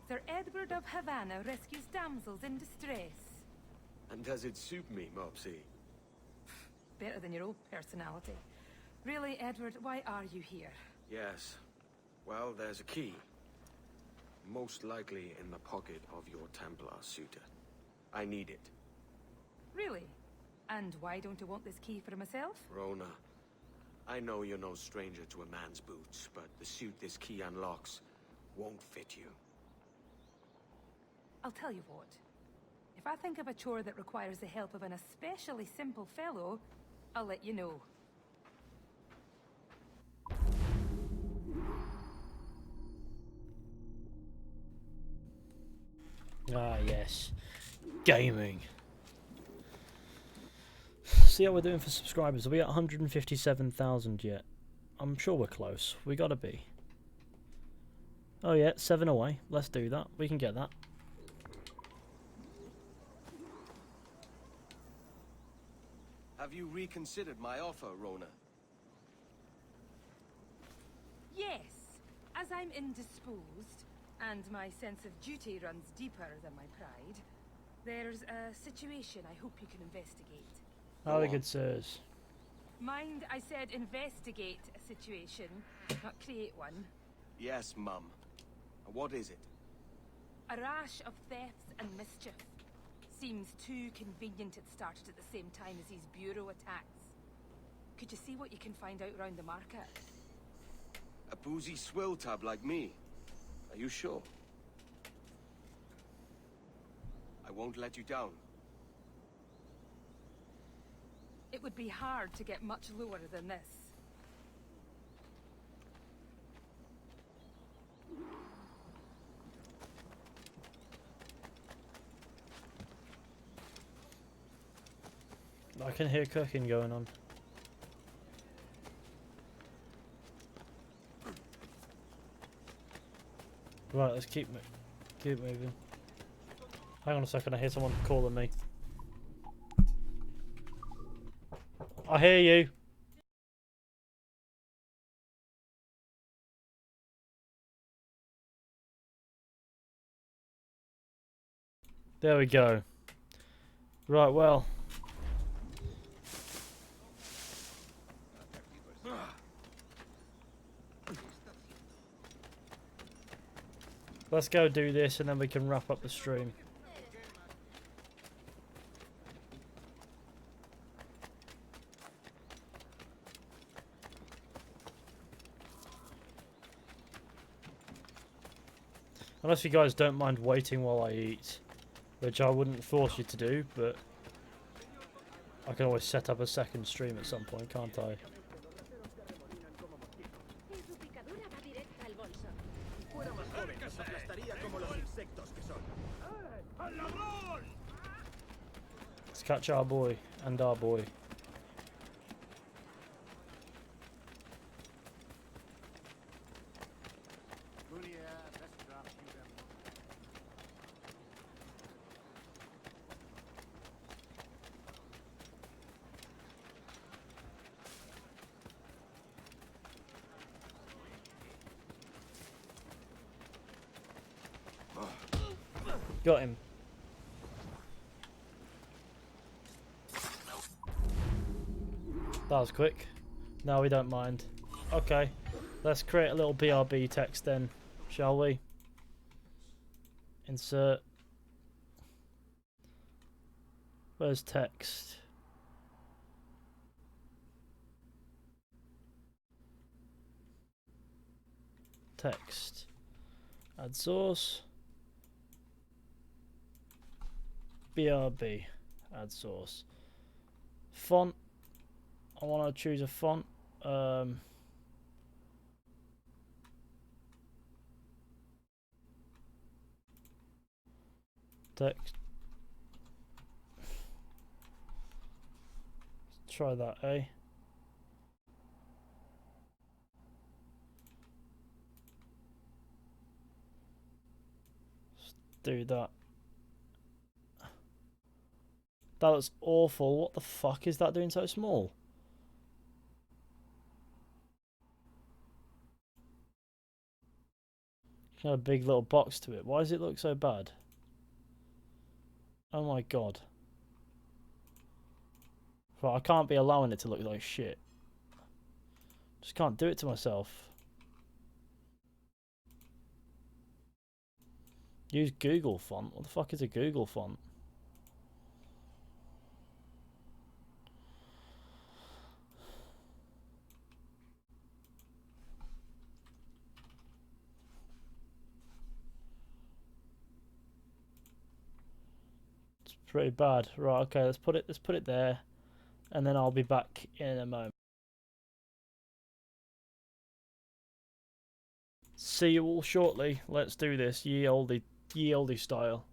Speaker 16: Sir Edward of Havana rescues damsels in distress.
Speaker 4: And does it suit me, Mopsy?
Speaker 16: Better than your old personality. Really, Edward, why are you here?
Speaker 4: Yes. Well, there's a key. Most likely in the pocket of your Templar suitor. I need it.
Speaker 16: Really? And why don't you want this key for myself?
Speaker 4: Rona, I know you're no stranger to a man's boots, but the suit this key unlocks won't fit you.
Speaker 16: I'll tell you what. If I think of a chore that requires the help of an especially simple fellow, I'll let you know.
Speaker 1: Ah, yes. Gaming. See how we're doing for subscribers. Are we at 157,000 yet? I'm sure we're close. We gotta be. Oh yeah, 7 away. Let's do that. We can get that.
Speaker 20: Have you reconsidered my offer, Rona?
Speaker 16: Yes. As I'm indisposed, and my sense of duty runs deeper than my pride, there's a situation I hope you can investigate.
Speaker 1: How good sirs.
Speaker 16: Mind, I said investigate a situation, not create one.
Speaker 20: Yes, Mum. What is it?
Speaker 16: A rash of thefts and mischief. Seems too convenient it started at the same time as these bureau attacks. Could you see what you can find out around the market?
Speaker 20: A boozy swill tab like me. Are you sure? I won't let you down.
Speaker 16: It would be hard to get much lower than this.
Speaker 1: I can hear cooking going on. Right, let's keep moving. Hang on a second, I hear someone calling me. I hear you. There we go. Right, well. Let's go do this and then we can wrap up the stream. Unless you guys don't mind waiting while I eat, which I wouldn't force you to do, but I can always set up a second stream at some point, can't I? Let's catch our boy and our boy. Got him. That was quick. No, we don't mind. Okay, let's create a little BRB text then, shall we? Insert. Where's text? Text. Add source. BRB. Add source. Font. I want to choose a font. Text. Let's try that, eh? do that. That looks awful. What the fuck is that doing so small? Got a big little box to it. Why does it look so bad? Oh my god. Right, I can't be allowing it to look like shit. Just can't do it to myself. Use Google font. What the fuck is a Google font? It's pretty bad. Right, okay, let's put it there, and then I'll be back in a moment. See you all shortly. Let's do this, ye olde style.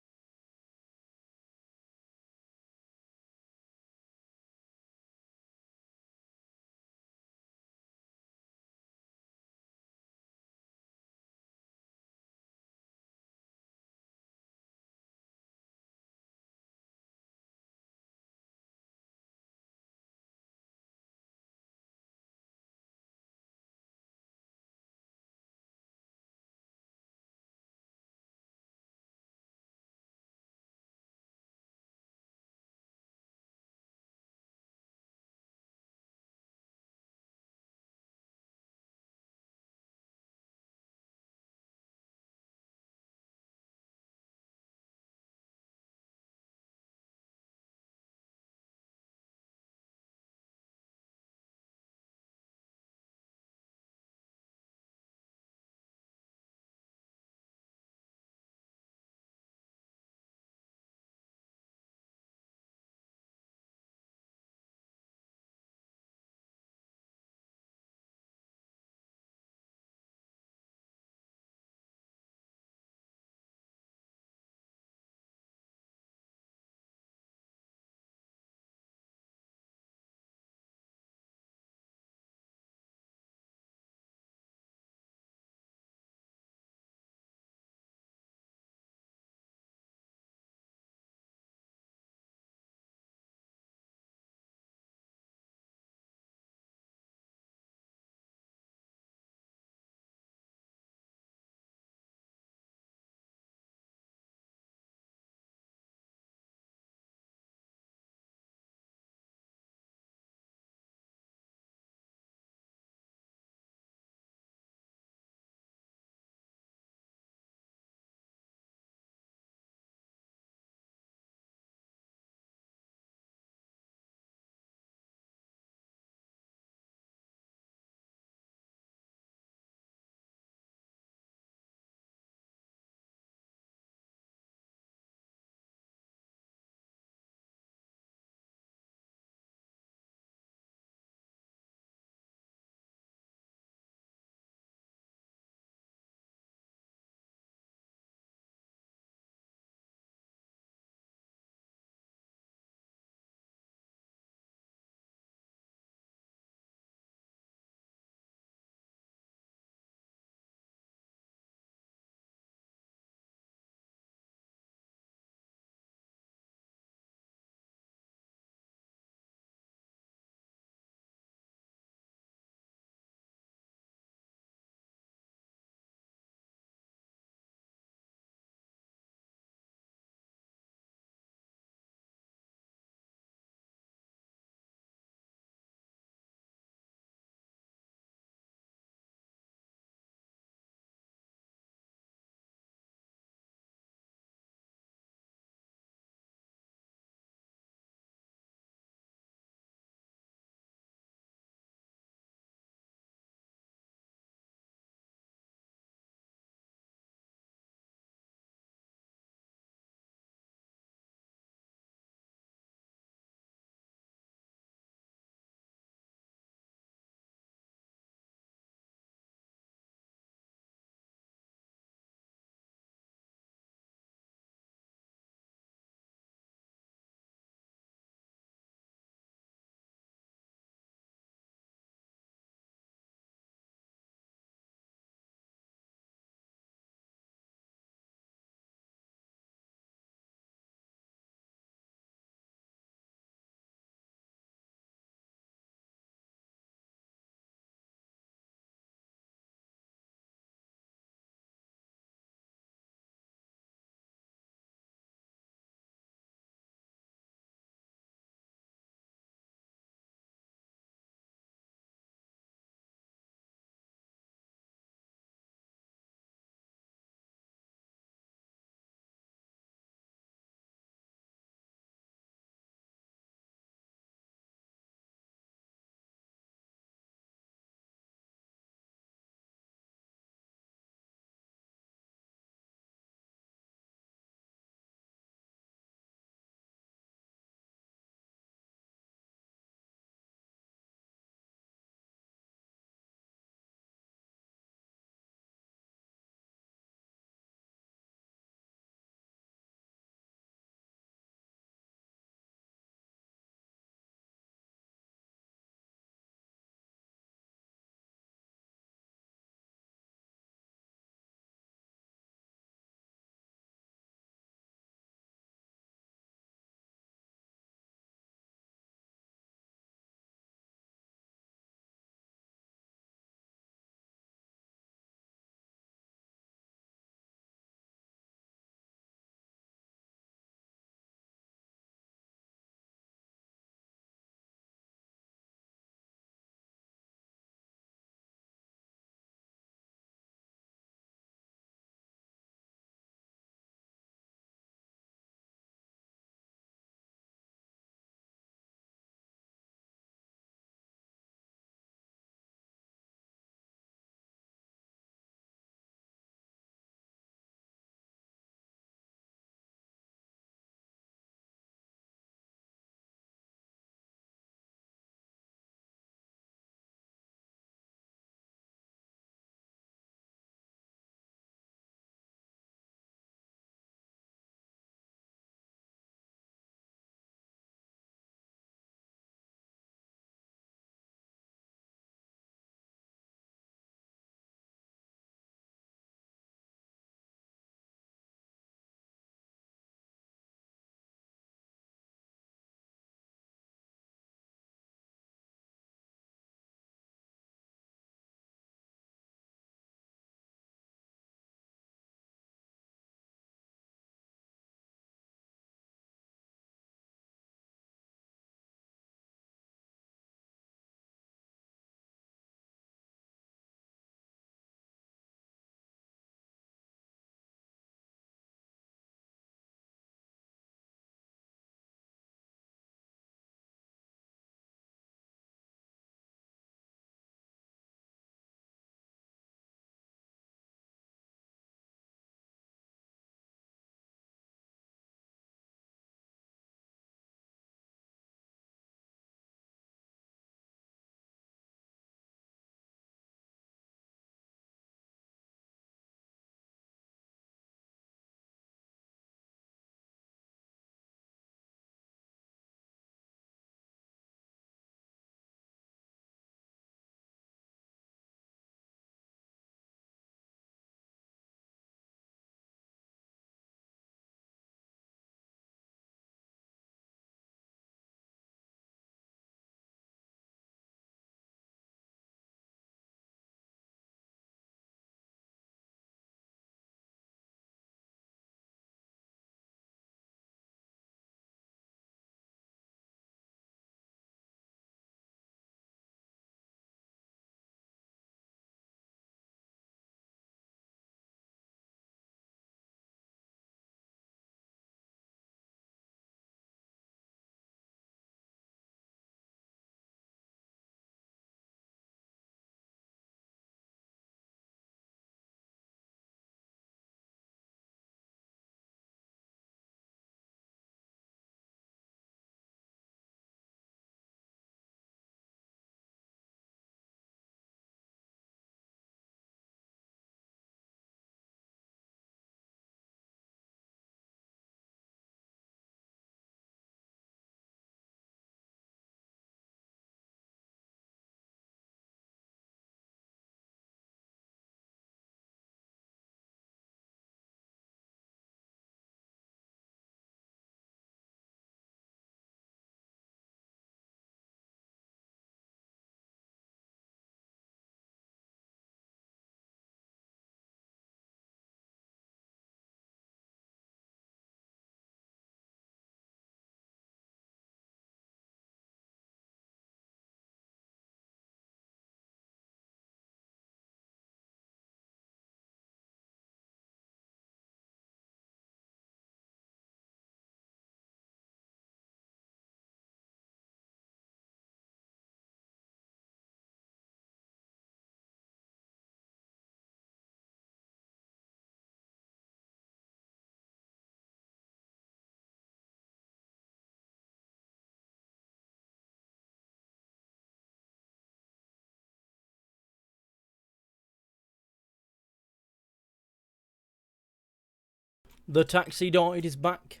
Speaker 1: The taxi died is back.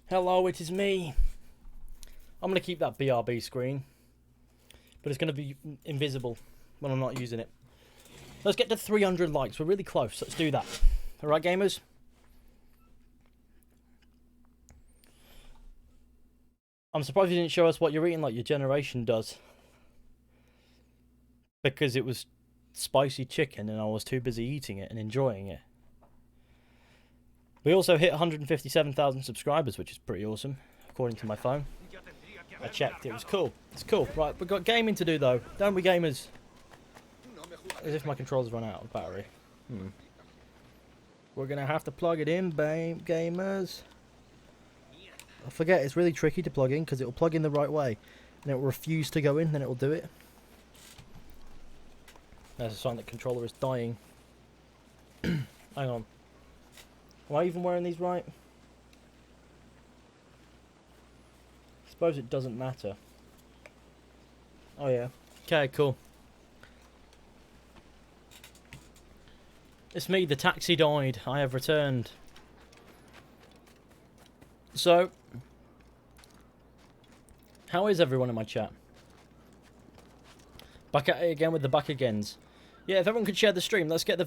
Speaker 1: Hello, it is me. I'm going to keep that BRB screen, but it's going to be invisible when I'm not using it. Let's get to 300 likes. We're really close. Let's do that. Alright, gamers? I'm surprised you didn't show us what you're eating like your generation does. Because it was spicy chicken and I was too busy eating it and enjoying it. We also hit 157,000 subscribers, which is pretty awesome, according to my phone. I checked, it was cool. It's cool. Right, we've got gaming to do though, don't we, gamers? As if my controller's run out of battery. We're gonna have to plug it in, gamers. I forget, it's really tricky to plug in because it'll plug in the right way and it will refuse to go in, then it will do it. There's a sign that controller is dying. Hang on. Am I even wearing these right? I suppose it doesn't matter. Oh yeah. Okay, cool. It's me, the taxi died. I have returned. So, how is everyone in my chat? Back at it again with the back agains. Yeah, if everyone could share the stream, let's get the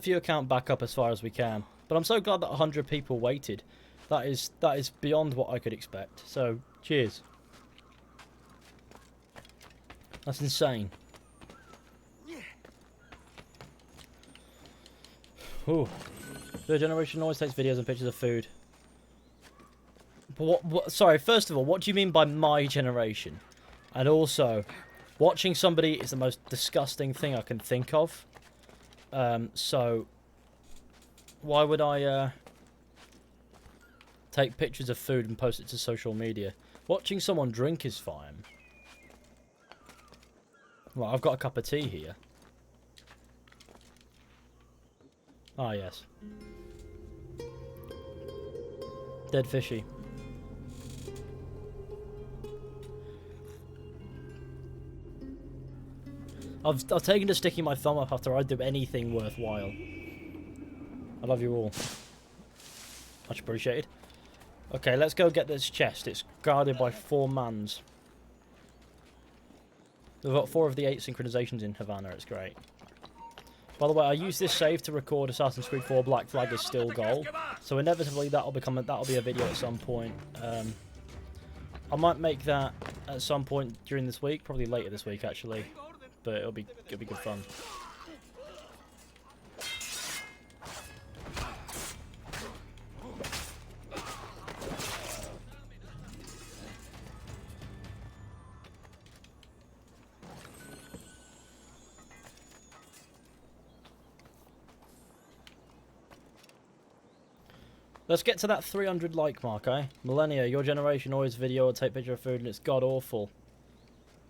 Speaker 1: viewer count back up as far as we can. But I'm so glad that 100 people waited. That is beyond what I could expect. So, cheers. That's insane. Ooh. The generation always takes videos and pictures of food. But what, sorry, first of all, what do you mean by my generation? And also, watching somebody is the most disgusting thing I can think of. So, why would I take pictures of food and post it to social media? Watching someone drink is fine. Well, I've got a cup of tea here. Ah, yes. Dead fishy. I've taken to sticking my thumb up after I do anything worthwhile. I love you all. Much appreciated. Okay, let's go get this chest. It's guarded by 4 mans. We've got 4 of the 8 synchronizations in Havana. It's great. By the way, I use this save to record Assassin's Creed 4 Black Flag is still goal. So inevitably that'll be a video at some point. I might make that at some point during this week, probably later this week actually. But it'll be good fun. Let's get to that 300 like mark, eh? Millennia, your generation always video or take picture of food and it's god awful.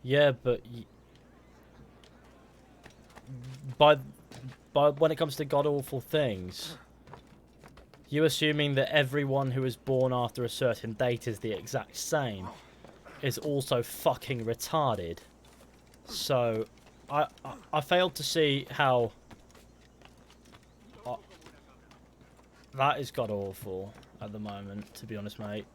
Speaker 1: Yeah, but by when it comes to god awful things, you assuming that everyone who is born after a certain date is the exact same is also fucking retarded. So I failed to see how that is god awful at the moment, to be honest, mate.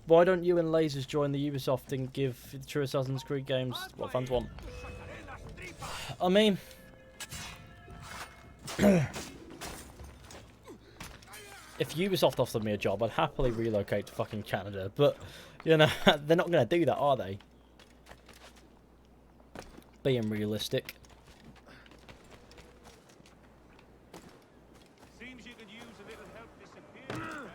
Speaker 1: Why don't you and Lasers join the Ubisoft and give the true Assassin's Creed games what fans want? I mean, if Ubisoft offered me a job, I'd happily relocate to fucking Canada, but, you know, they're not going to do that, are they? Being realistic.
Speaker 12: Seems you could use a little help disappearing.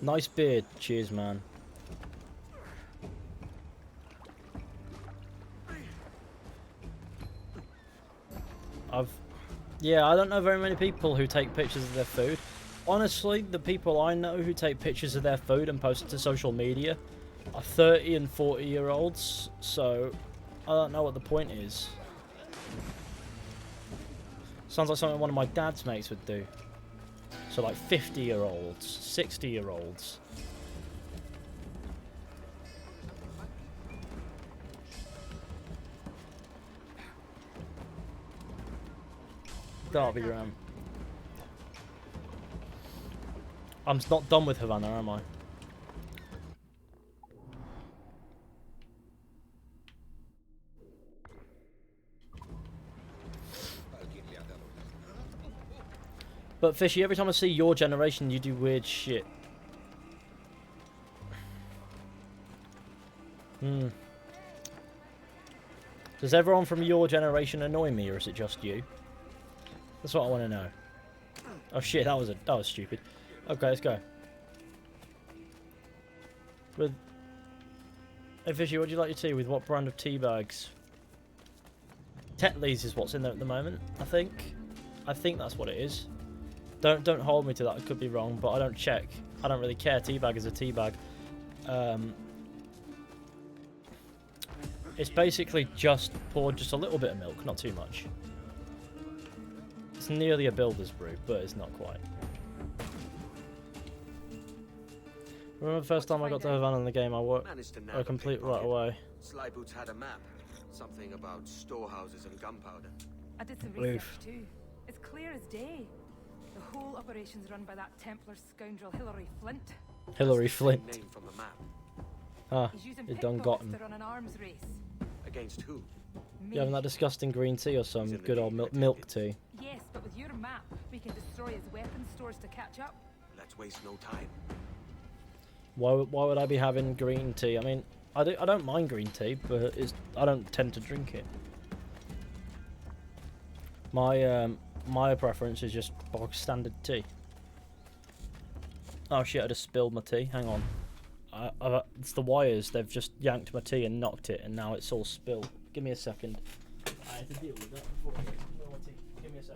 Speaker 1: Nice beard. Cheers, man. Yeah, I don't know very many people who take pictures of their food. Honestly, the people I know who take pictures of their food and post it to social media are 30 and 40-year-olds, so I don't know what the point is. Sounds like something one of my dad's mates would do. So like 50-year-olds, 60-year-olds. Derby Ram. I'm not done with Havana, am I? But Fishy, every time I see your generation, you do weird shit. Does everyone from your generation annoy me, or is it just you? That's what I want to know. Oh shit, that was stupid. Okay, let's go. With hey Fishy, what do you like your tea with? What brand of tea bags? Tetley's is what's in there at the moment, I think. I think that's what it is. Don't hold me to that. I could be wrong, but I don't check. I don't really care. Tea bag is a tea bag. It's basically just poured just a little bit of milk, not too much. It's nearly a builder's brew, but it's not quite. Remember the first time I got to Havana in the game, I complete right away.
Speaker 20: Slyboots had a map. Something about storehouses and gunpowder.
Speaker 16: I did some research too. It's clear as day. The whole operation's run by that Templar scoundrel Hilary Flint.
Speaker 1: Hilary Flint.
Speaker 20: Name from the map.
Speaker 1: Ah,
Speaker 16: He's using
Speaker 1: you done got him.
Speaker 16: to run an arms race.
Speaker 20: Against who?
Speaker 1: You having that disgusting green tea or some good old milk tea?
Speaker 16: Yes, but with your map, we can destroy his weapon stores to catch up.
Speaker 20: Let's waste no time.
Speaker 1: Why would I be having green tea? I mean, I don't mind green tea, but I don't tend to drink it. My preference is just bog standard tea. Oh shit! I just spilled my tea. Hang on. It's the wires. They've just yanked my tea and knocked it, and now it's all spilled. Give me a second. I had to deal with that before I spill my tea. Give me a sec.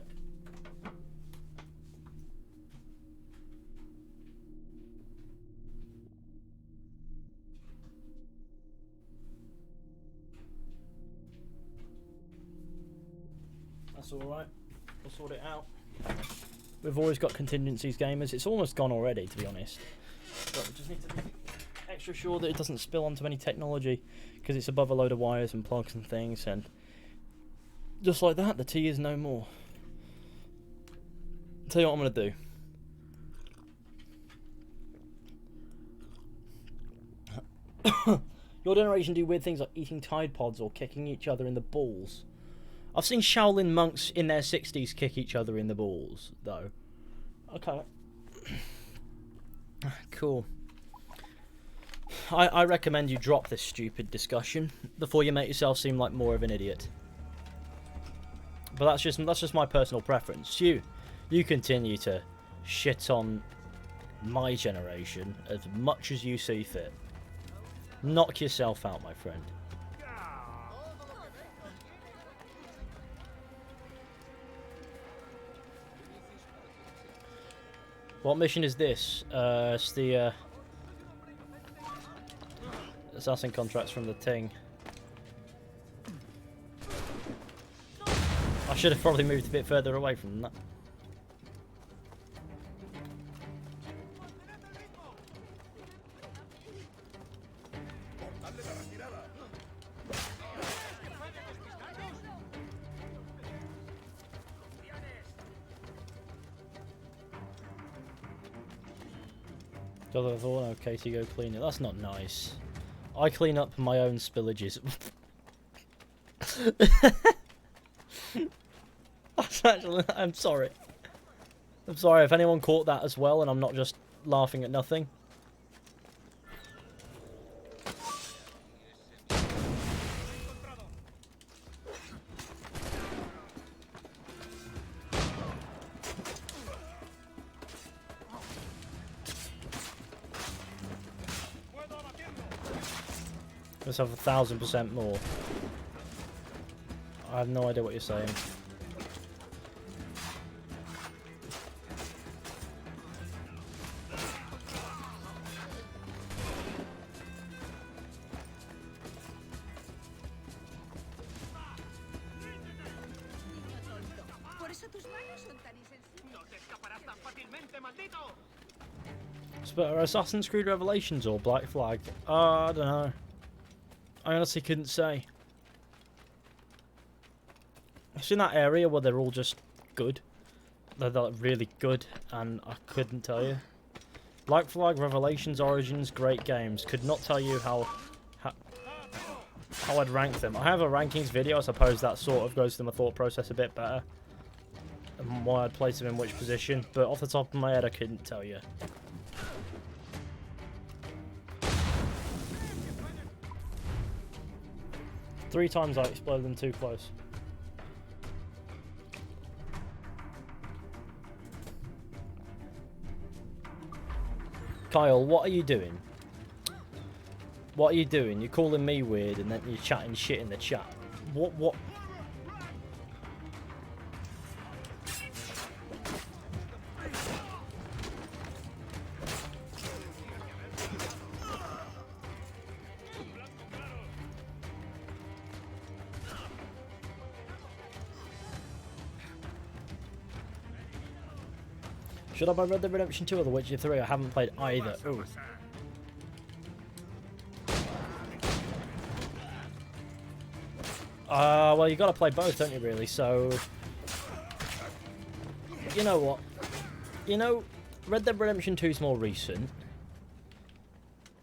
Speaker 1: That's alright. We'll sort it out. We've always got contingencies, gamers. It's almost gone already, to be honest. But we just need to be extra sure that it doesn't spill onto any technology, because it's above a load of wires and plugs and things, and just like that, the tea is no more. I'll tell you what I'm going to do. Your generation do weird things like eating Tide Pods or kicking each other in the balls. I've seen Shaolin monks in their 60s kick each other in the balls, though. Okay. Cool. I recommend you drop this stupid discussion before you make yourself seem like more of an idiot. But that's just my personal preference. You continue to shit on my generation as much as you see fit. Knock yourself out, my friend. What mission is this? It's the assassin contracts from the Ting. I should have probably moved a bit further away from that. Oh, Katie, go clean it. That's not nice. I clean up my own spillages. I'm sorry. I'm sorry if anyone caught that as well, and I'm not just laughing at nothing. Let's have 1,000% more. I have no idea what you're saying. But Assassin's Creed Revelations or Black Flag? I don't know. I honestly couldn't say. It's in that area where they're all just good. they're really good, and I couldn't tell you. Like for like, Revelations, Origins, great games. Could not tell you how I'd rank them. I have a rankings video. I suppose that sort of goes to my thought process a bit better, and why I'd place them in which position. But off the top of my head, I couldn't tell you. Three times I exploded them too close. Kyle, what are you doing? What are you doing? You're calling me weird and then you're chatting shit in the chat. What? Should I buy Red Dead Redemption 2 or The Witcher 3? I haven't played either. Ooh. Well, you gotta play both, don't you, really? So, you know what? You know, Red Dead Redemption 2 is more recent,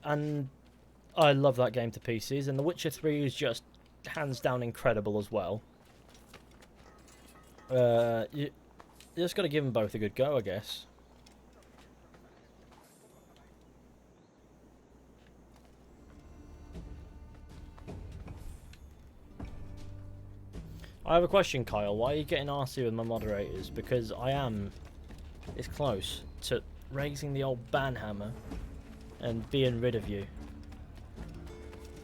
Speaker 1: and I love that game to pieces, and The Witcher 3 is just hands down incredible as well. You just gotta give them both a good go, I guess. I have a question, Kyle. Why are you getting arsey with my moderators? Because I am this close to raising the old banhammer and being rid of you.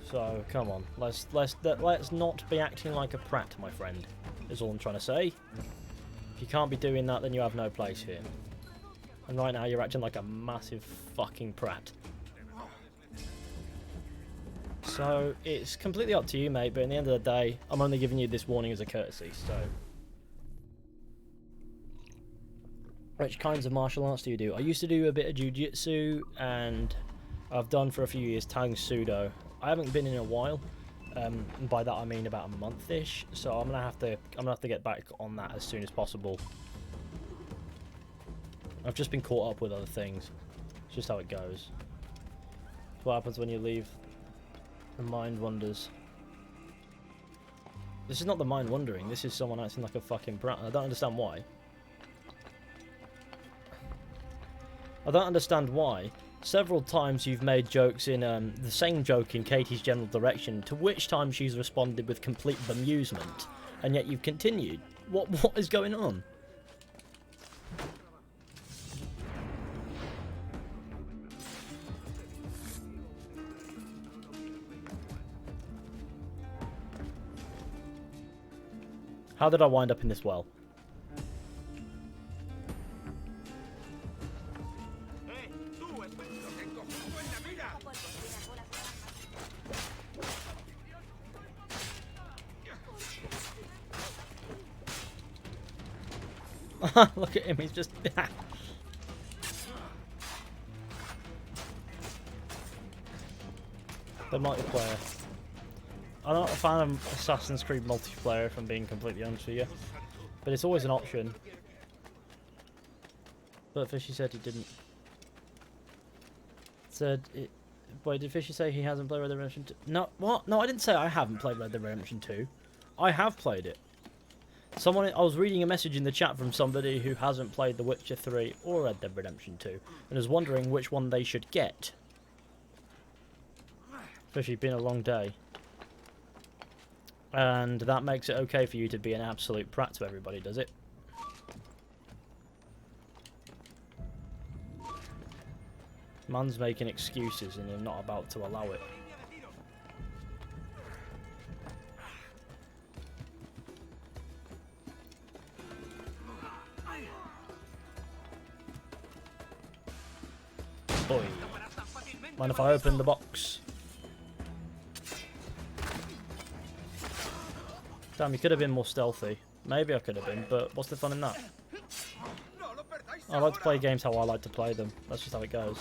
Speaker 1: So come on, let's not be acting like a prat, my friend. Is all I'm trying to say. If you can't be doing that, then you have no place here. And right now, you're acting like a massive fucking prat. So, it's completely up to you, mate, but at the end of the day, I'm only giving you this warning as a courtesy, so... Which kinds of martial arts do you do? I used to do a bit of jiu-jitsu, and I've done for a few years Tang Sudo. I haven't been in a while, and by that I mean about a month-ish, so I'm gonna have to get back on that as soon as possible. I've just been caught up with other things. It's just how it goes. What happens when you leave? The mind wanders. This is not the mind wandering, this is someone acting like a fucking brat. I don't understand why. I don't understand why. Several times you've made jokes in, the same joke in Katie's general direction, to which time she's responded with complete bemusement, and yet you've continued. What is going on? How did I wind up in this well? Look at him, he's just... The multiplayer. I'm not a fan of Assassin's Creed multiplayer, if I'm being completely honest with you. But it's always an option. But Fishy said he didn't. Wait, did Fishy say he hasn't played Red Dead Redemption 2? No, what? No, I didn't say I haven't played Red Dead Redemption 2. I have played it. I was reading a message in the chat from somebody who hasn't played The Witcher 3 or Red Dead Redemption 2 and is wondering which one they should get. Fishy, been a long day. And that makes it okay for you to be an absolute prat to everybody, does it? Man's making excuses and you're not about to allow it. Boy. Mind if I open the box? Damn, you could have been more stealthy. Maybe I could have been, but what's the fun in that? I like to play games how I like to play them. That's just how it goes.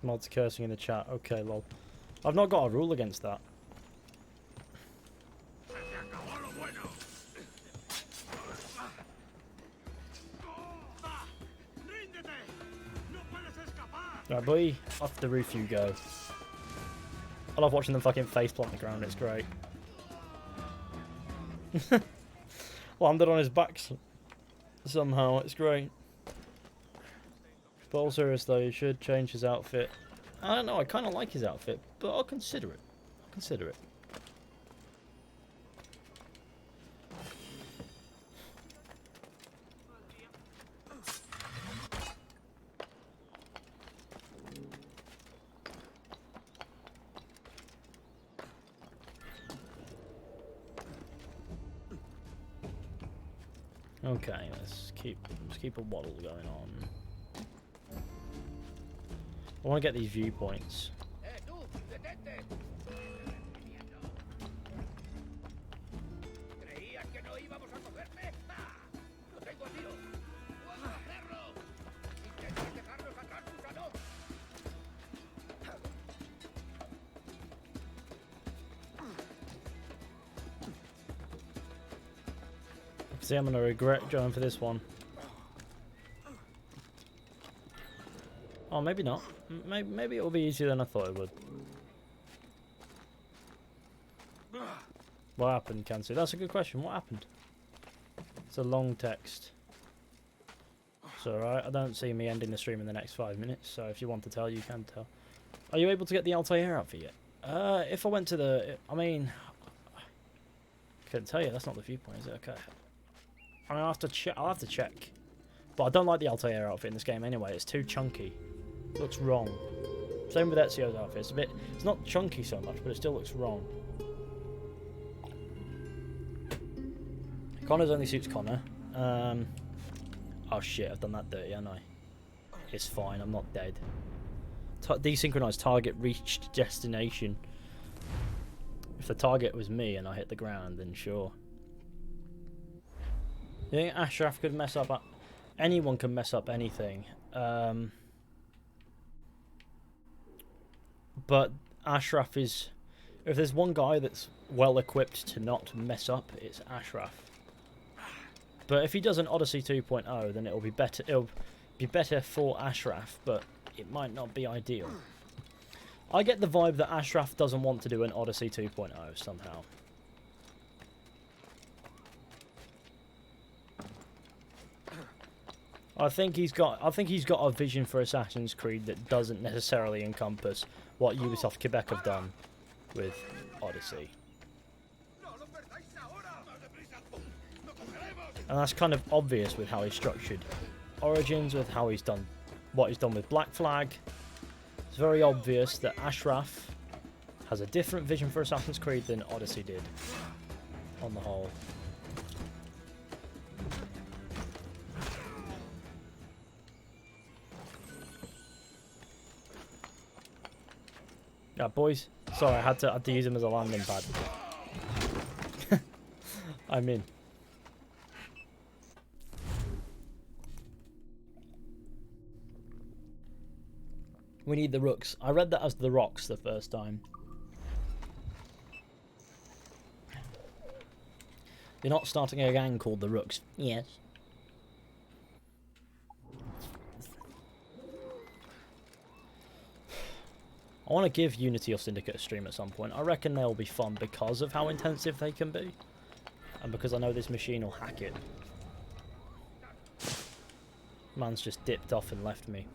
Speaker 1: Mods cursing in the chat. Okay, lol. I've not got a rule against that. Right, boy, off the roof you go. I love watching them fucking faceplant on the ground, it's great. Landed on his back somehow, it's great. But also, as though he should change his outfit. I don't know, I kind of like his outfit, but I'll consider it. I'll consider it. Okay, let's keep a waddle going on. I want to get these viewpoints. See, I'm gonna regret going for this one. Oh, maybe not. Maybe it'll be easier than I thought it would. What happened, Kansu? That's a good question. What happened? It's a long text. It's alright. I don't see me ending the stream in the next 5 minutes, so if you want to tell, you can tell. Are you able to get the Altair outfit yet? If I went to the... I mean... I couldn't tell you. That's not the viewpoint, is it? Okay. I'll have to check. But I don't like the Altair outfit in this game anyway. It's too chunky. It looks wrong. Same with Ezio's outfit. It's not chunky so much, but it still looks wrong. Connor's only suits Connor. Oh shit, I've done that dirty, haven't I? It's fine, I'm not dead. Desynchronized target reached destination. If the target was me and I hit the ground, then sure. You think Ashraf could mess up? Anyone can mess up anything. But Ashraf is... If there's one guy that's well equipped to not mess up, it's Ashraf. But if he does an Odyssey 2.0, then it'll be better. It'll be better for Ashraf, but it might not be ideal. I get the vibe that Ashraf doesn't want to do an Odyssey 2.0 somehow. I think he's got a vision for Assassin's Creed that doesn't necessarily encompass what Ubisoft Quebec have done with Odyssey. And that's kind of obvious with how he's structured Origins, with how he's done what he's done with Black Flag. It's very obvious that Ashraf has a different vision for Assassin's Creed than Odyssey did, on the whole. Yeah, boys. Sorry, I had to use him as a landing pad. I'm in. We need the rooks. I read that as the rocks the first time. You're not starting a gang called the Rooks. Yes. I want to give Unity or Syndicate a stream at some point. I reckon they'll be fun because of how intensive they can be. And because I know this machine will hack it. Man's just dipped off and left me.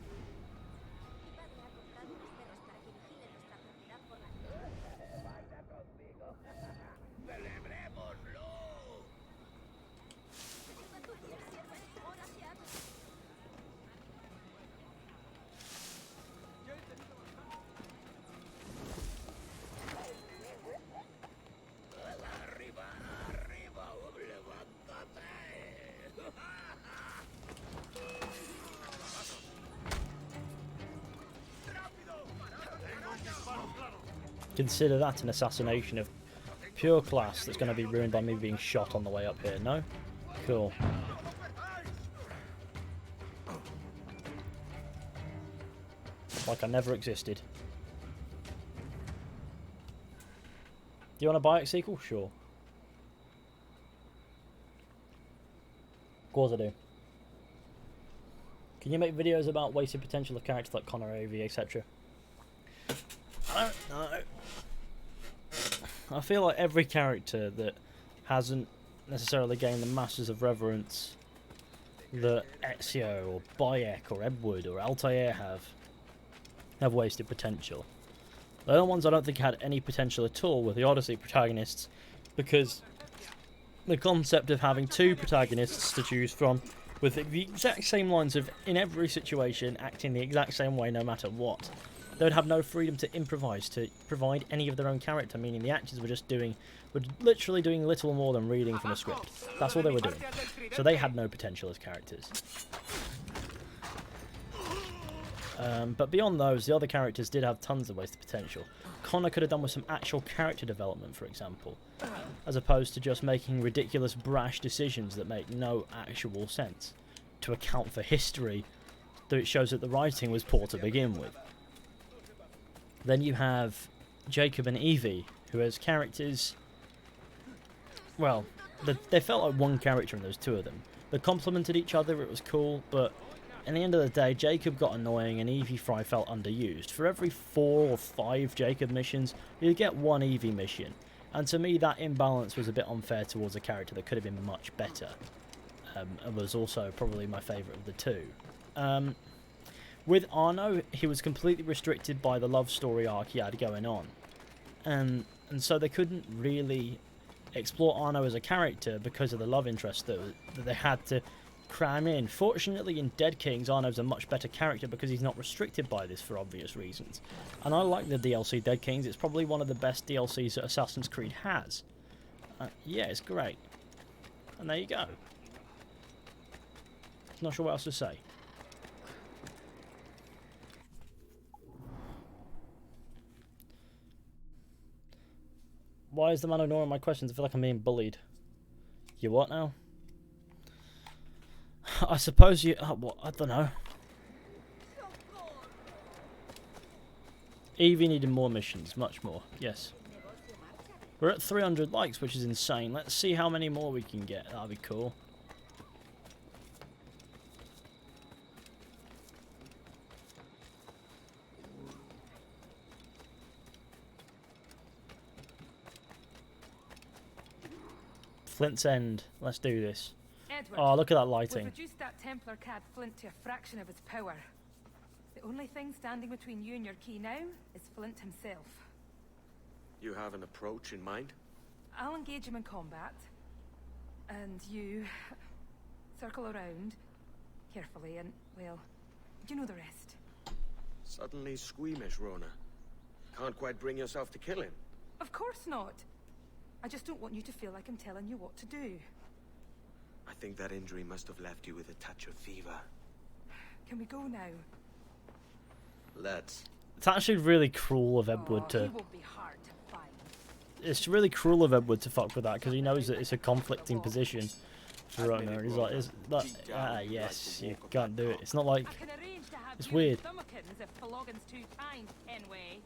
Speaker 1: Consider that an assassination of pure class that's going to be ruined by me being shot on the way up here, no? Cool. like I never existed. Do you want a Biox sequel? Sure. Of course I do. Can you make videos about wasted potential of characters like Connor, AV, etc.? I don't know. I feel like every character that hasn't necessarily gained the masses of reverence that Ezio or Bayek or Edward or Altair have wasted potential. The other ones I don't think had any potential at all were the Odyssey protagonists, because the concept of having two protagonists to choose from with the exact same lines of, in every situation, acting the exact same way no matter what. They would have no freedom to improvise, to provide any of their own character, meaning the actors were literally doing little more than reading from a script. That's all they were doing. So they had no potential as characters. But beyond those, the other characters did have tons of wasted potential. Connor could have done with some actual character development, for example, as opposed to just making ridiculous, brash decisions that make no actual sense. To account for history, though it shows that the writing was poor to begin with. Then you have Jacob and Evie, who as characters, well, they felt like one character in those two of them. They complemented each other, it was cool, but in the end of the day, Jacob got annoying and Evie Fry felt underused. For every 4 or 5 Jacob missions, you get one Evie mission. And to me, that imbalance was a bit unfair towards a character that could have been much better. And was also probably my favourite of the two. With Arno, he was completely restricted by the love story arc he had going on. And so they couldn't really explore Arno as a character because of the love interest that they had to cram in. Fortunately, in Dead Kings, Arno's a much better character because he's not restricted by this for obvious reasons. And I like the DLC Dead Kings. It's probably one of the best DLCs that Assassin's Creed has. Yeah, it's great. And there you go. Not sure what else to say. Why is the man ignoring my questions? I feel like I'm being bullied. You what now? I suppose you... what? I don't know. Evie needed more missions. Much more. Yes. We're at 300 likes, which is insane. Let's see how many more we can get. That'll be cool. Flint's End. Let's do this.
Speaker 16: Edward,
Speaker 1: oh, look at that lighting.
Speaker 16: We've reduced that Templar cad Flint to a fraction of its power. The only thing standing between you and your key now is Flint himself.
Speaker 20: You have an approach in mind?
Speaker 16: I'll engage him in combat, and you circle around carefully and, well, you know the rest.
Speaker 20: Suddenly squeamish, Rona. Can't quite bring yourself to kill him.
Speaker 16: Of course not. I just don't want you to feel like I'm telling you what to do.
Speaker 20: I think that injury must have left you with a touch of fever.
Speaker 16: Can we go now?
Speaker 20: Let's.
Speaker 1: It's actually really cruel of Edward to...
Speaker 16: He won't be hard to find.
Speaker 1: It's really cruel of Edward to fuck with that, because he knows that it's a conflicting position for Rona. He's like, yes, you can't do it. It's not like... It's weird.
Speaker 16: If Floggin's too kind, anyway.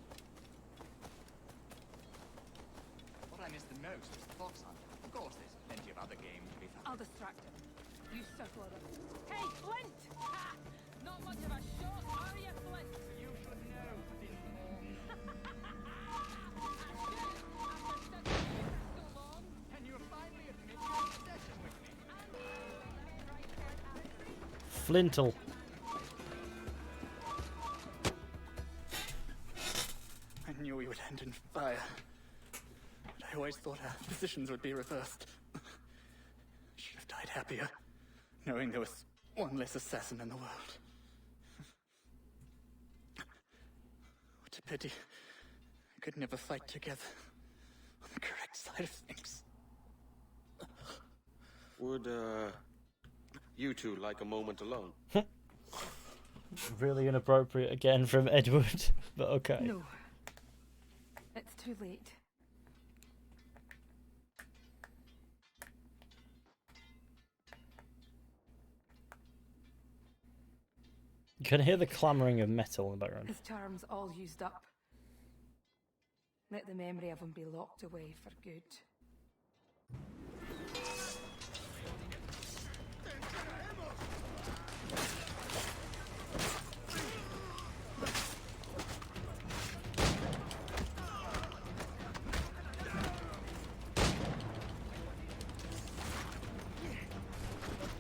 Speaker 13: What I miss the most is the fox hunt. Of course, there's plenty of other game to be found.
Speaker 16: I'll distract him. You circle around. Hey, Flint! Ha! Not much of a shot, are you, Flint?
Speaker 13: You should know, Can you finally admit your obsession with me?
Speaker 1: Flintle.
Speaker 21: I knew we would end in fire. But I always thought our positions would be reversed. I should have died happier, knowing there was one less assassin in the world. What a pity. I could never fight together on the correct side of things.
Speaker 20: Would, you two like a moment alone?
Speaker 1: Really inappropriate again from Edward, but okay.
Speaker 16: No. It's too late.
Speaker 1: You can hear the clamouring of metal in the background.
Speaker 16: His charm's all used up. Let the memory of him be locked away for good.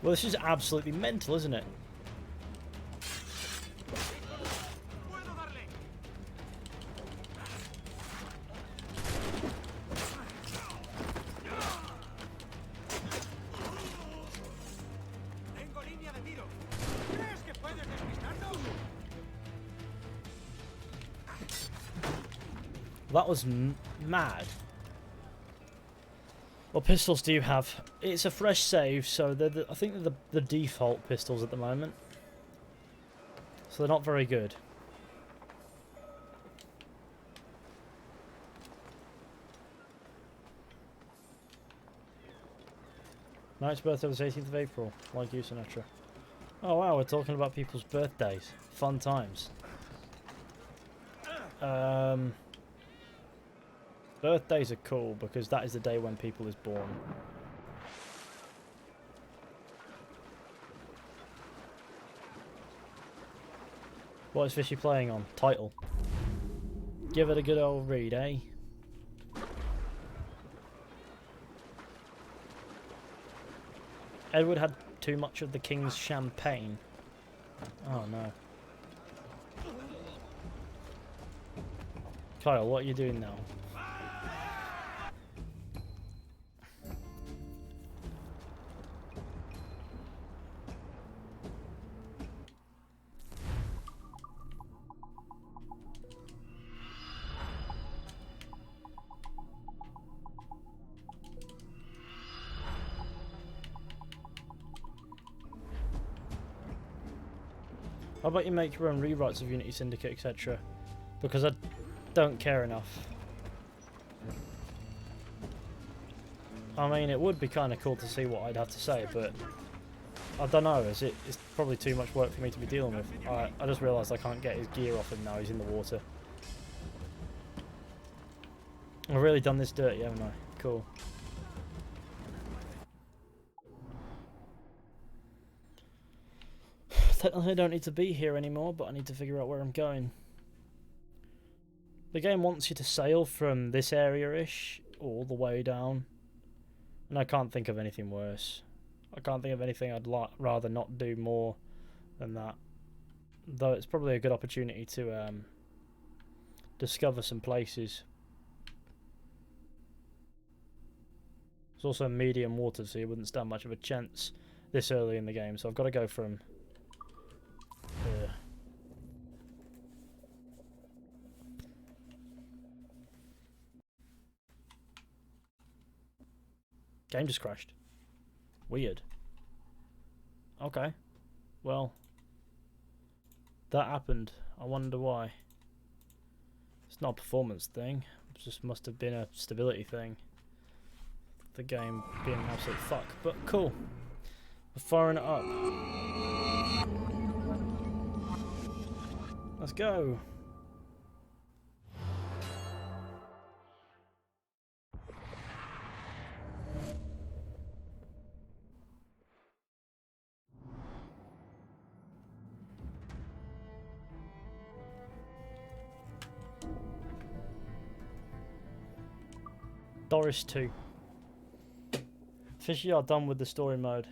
Speaker 1: Well, this is absolutely mental, isn't it? That was mad. What pistols do you have? It's a fresh save, so I think they're the default pistols at the moment. So they're not very good. Knight's birthday was 18th of April, like you, Sinatra. Oh wow, we're talking about people's birthdays. Fun times. Birthdays are cool because that is the day when people is born. What is Fishy playing on? Title. Give it a good old read, eh? Edward had too much of the king's champagne. Oh no. Kyle, what are you doing now? How about you make your own rewrites of Unity Syndicate, etc. Because I don't care enough. I mean, it would be kind of cool to see what I'd have to say, but I don't know. It's probably too much work for me to be dealing with. I just realised I can't get his gear off him now. He's in the water. I've really done this dirty, haven't I? Cool. Technically I don't need to be here anymore, but I need to figure out where I'm going. The game wants you to sail from this area-ish all the way down. And I can't think of anything worse. I can't think of anything I'd rather not do more than that. Though it's probably a good opportunity to discover some places. It's also medium water, so you wouldn't stand much of a chance this early in the game. So I've got to go from... Game just crashed. Weird. Okay. Well, that happened. I wonder why. It's not a performance thing. It just must have been a stability thing. The game being an absolute fuck. But cool. We're firing it up. Let's go. Doris 2. Officially are done with the story mode.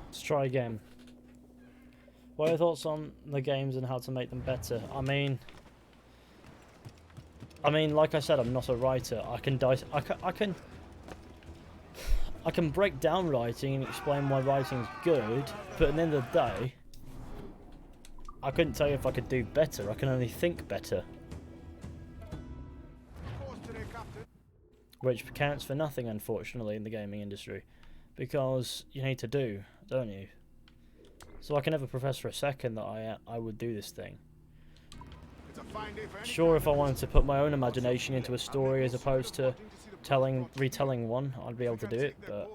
Speaker 1: Let's try again. What are your thoughts on the games and how to make them better? I mean, like I said, I'm not a writer. I can break down writing and explain why writing's good, but at the end of the day, I couldn't tell you if I could do better. I can only think better. Which counts for nothing, unfortunately, in the gaming industry. Because you need to do, don't you? So I can never profess for a second that I would do this thing. Sure, if I wanted to put my own imagination into a story as opposed to retelling one, I'd be able to do it, but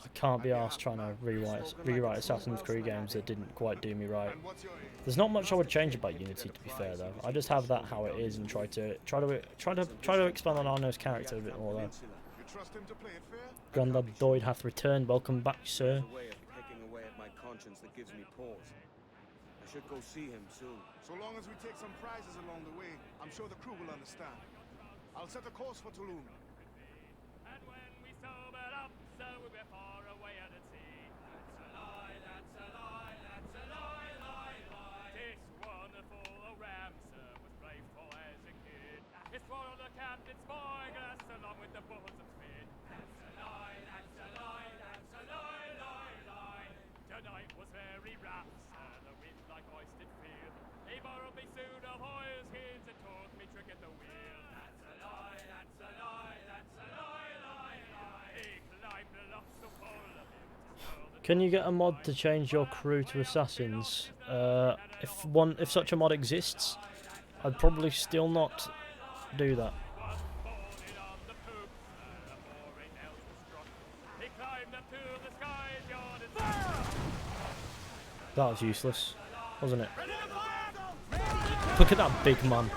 Speaker 1: I can't be asked trying to rewrite Assassin's Creed games that didn't quite do me right. There's not much I would change about Unity, to be fair, though. I just have that how it is and try to expand on Arno's character a bit more, though. Grandad Doyd hath returned. Welcome back, sir.
Speaker 20: That gives me pause. I should go see him soon.
Speaker 3: So long as we take some prizes along the way, I'm sure the crew will understand. I'll set a course for Tulum.
Speaker 2: And when we sober up, so we're far away at sea. That's a lie, that's a lie, that's a lie, lie, lie. This wonderful Ramsar was brave for as a kid. He swallowed the captain's spyglass along with the balls of spit. That's a lie, that's a lie, that's a lie, lie, lie. Tonight was very rough, sir, the wind like oystered feel. He borrowed me soon of oil skins and taught me trick at the wheel. That's a lie, that's a lie, that's a lie, lie, lie. He climbed aloft so full of him.
Speaker 1: Can you get a mod to change your crew to assassins? If such a mod exists, I'd probably still not do that. That was useless, wasn't it? Look at that big man.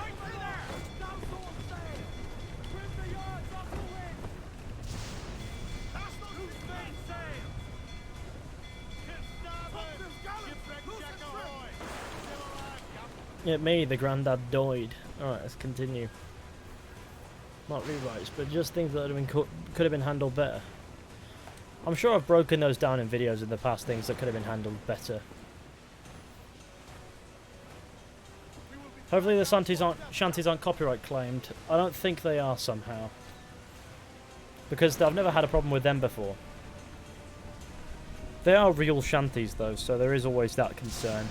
Speaker 1: Yeah, me, the Grandad Doyd. Alright, let's continue. Not rewrites, but just things that could have been handled better. I'm sure I've broken those down in videos in the past, things that could have been handled better. Hopefully the shanties aren't copyright claimed. I don't think they are somehow. Because I've never had a problem with them before. They are real shanties though, so there is always that concern.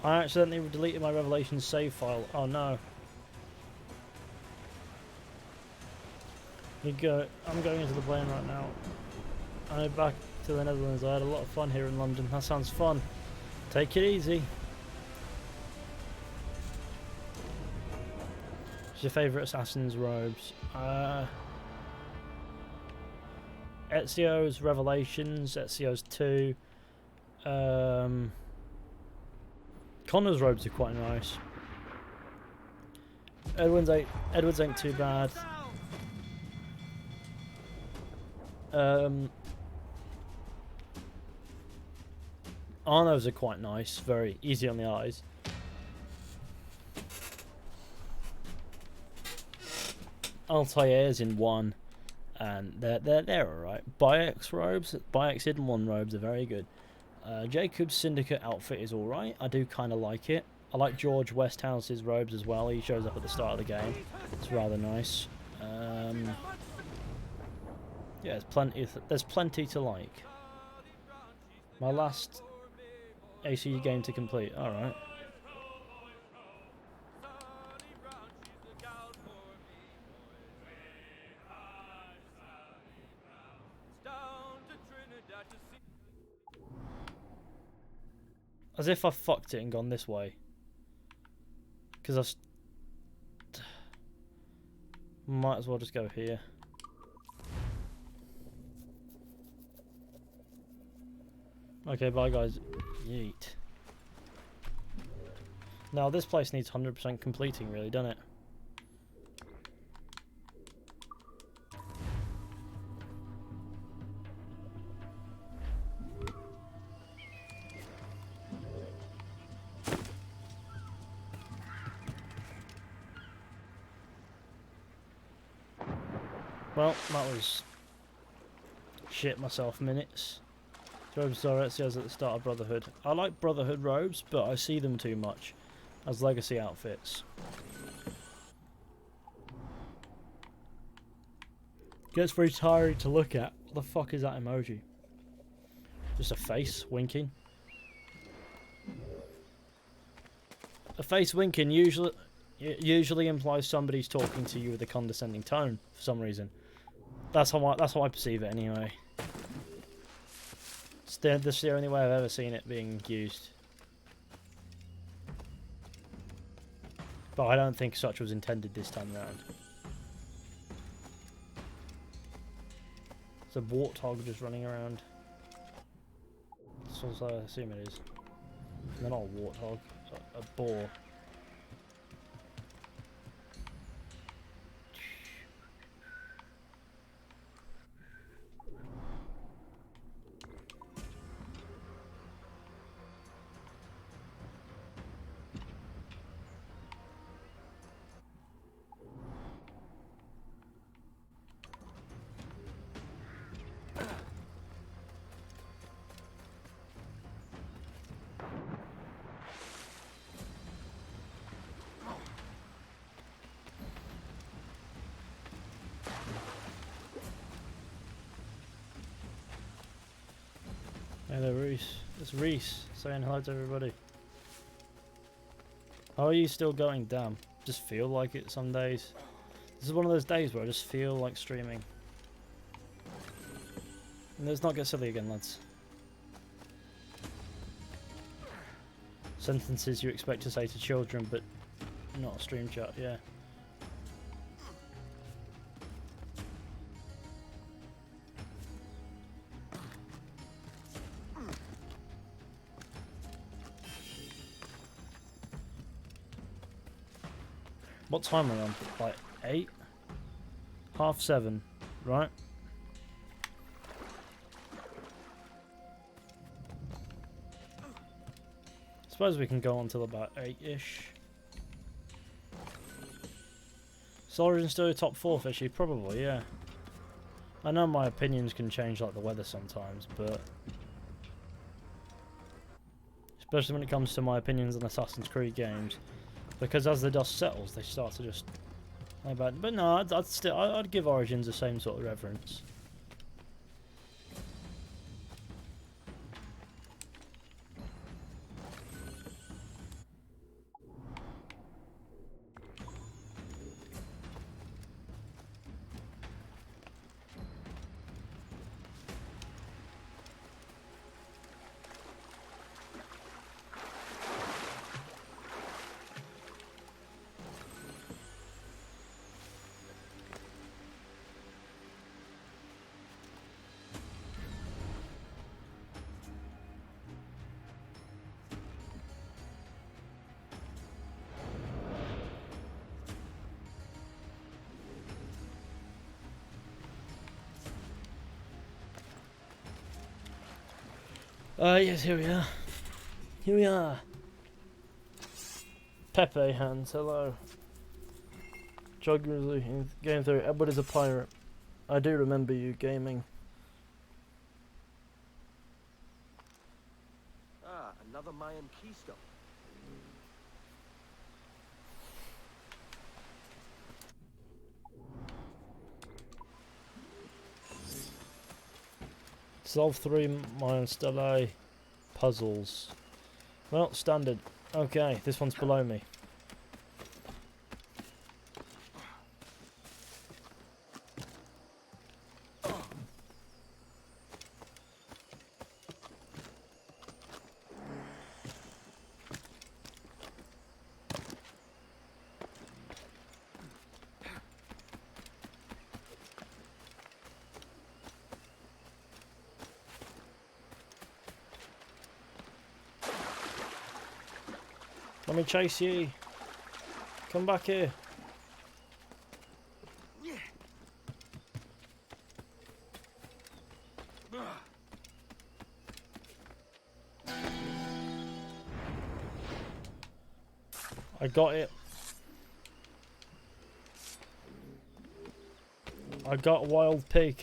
Speaker 1: I accidentally deleted my Revelations save file. Oh no. I'm going into the plane right now. I'm back to the Netherlands. I had a lot of fun here in London. That sounds fun. Take it easy. What's your favourite Assassin's robes? Ezio's Revelations, Ezio's 2. Connor's robes are quite nice. Edward's ain't too bad. Arno's are quite nice, very easy on the eyes. Altair's in 1, and they're alright. Bayek's robes, Bayek's Hidden One robes are very good. Jacob's Syndicate outfit is alright. I do kind of like it. I like George Westhouse's robes as well. He shows up at the start of the game. It's rather nice. Yeah, there's plenty to like. My last ACU game to complete. Alright. As if I fucked it and gone this way. Because might as well just go here. Okay, bye guys. Yeet. Now this place needs 100% completing, really, doesn't it? Well, that was shit myself minutes. Robes are as at the start of Brotherhood. I like Brotherhood robes, but I see them too much as legacy outfits. Gets very tiring to look at. What the fuck is that emoji? Just a face winking. A face winking usually implies somebody's talking to you with a condescending tone for some reason. That's how I perceive it anyway. This is the only way I've ever seen it being used. But I don't think such was intended this time around. It's a warthog just running around. That's what I assume it is. They're not a warthog, a boar. Hello Reese. It's Reese saying hello to everybody. How are you still going? Damn. Just feel like it some days. This is one of those days where I just feel like streaming. And let's not get silly again, lads. Sentences you expect to say to children, but not a stream chat, yeah. What time are we on? Like 8? 7:30, right? Suppose we can go on till about 8-ish. Is Origin still a top 4 fishy? Probably, yeah. I know my opinions can change like the weather sometimes, but especially when it comes to my opinions on Assassin's Creed games. Because as the dust settles, they start to just play bad. But no, I'd give Origins the same sort of reverence. Yes, here we are. Here we are. Pepe hands, hello. Chug game through. Edward is a pirate. I do remember you gaming.
Speaker 20: Ah, another Mayan keystone.
Speaker 1: Solve 3 Mayan Stellae puzzles. Well, standard. Okay, this one's below me. Let me chase you. Come back here. I got it. I got a wild pig.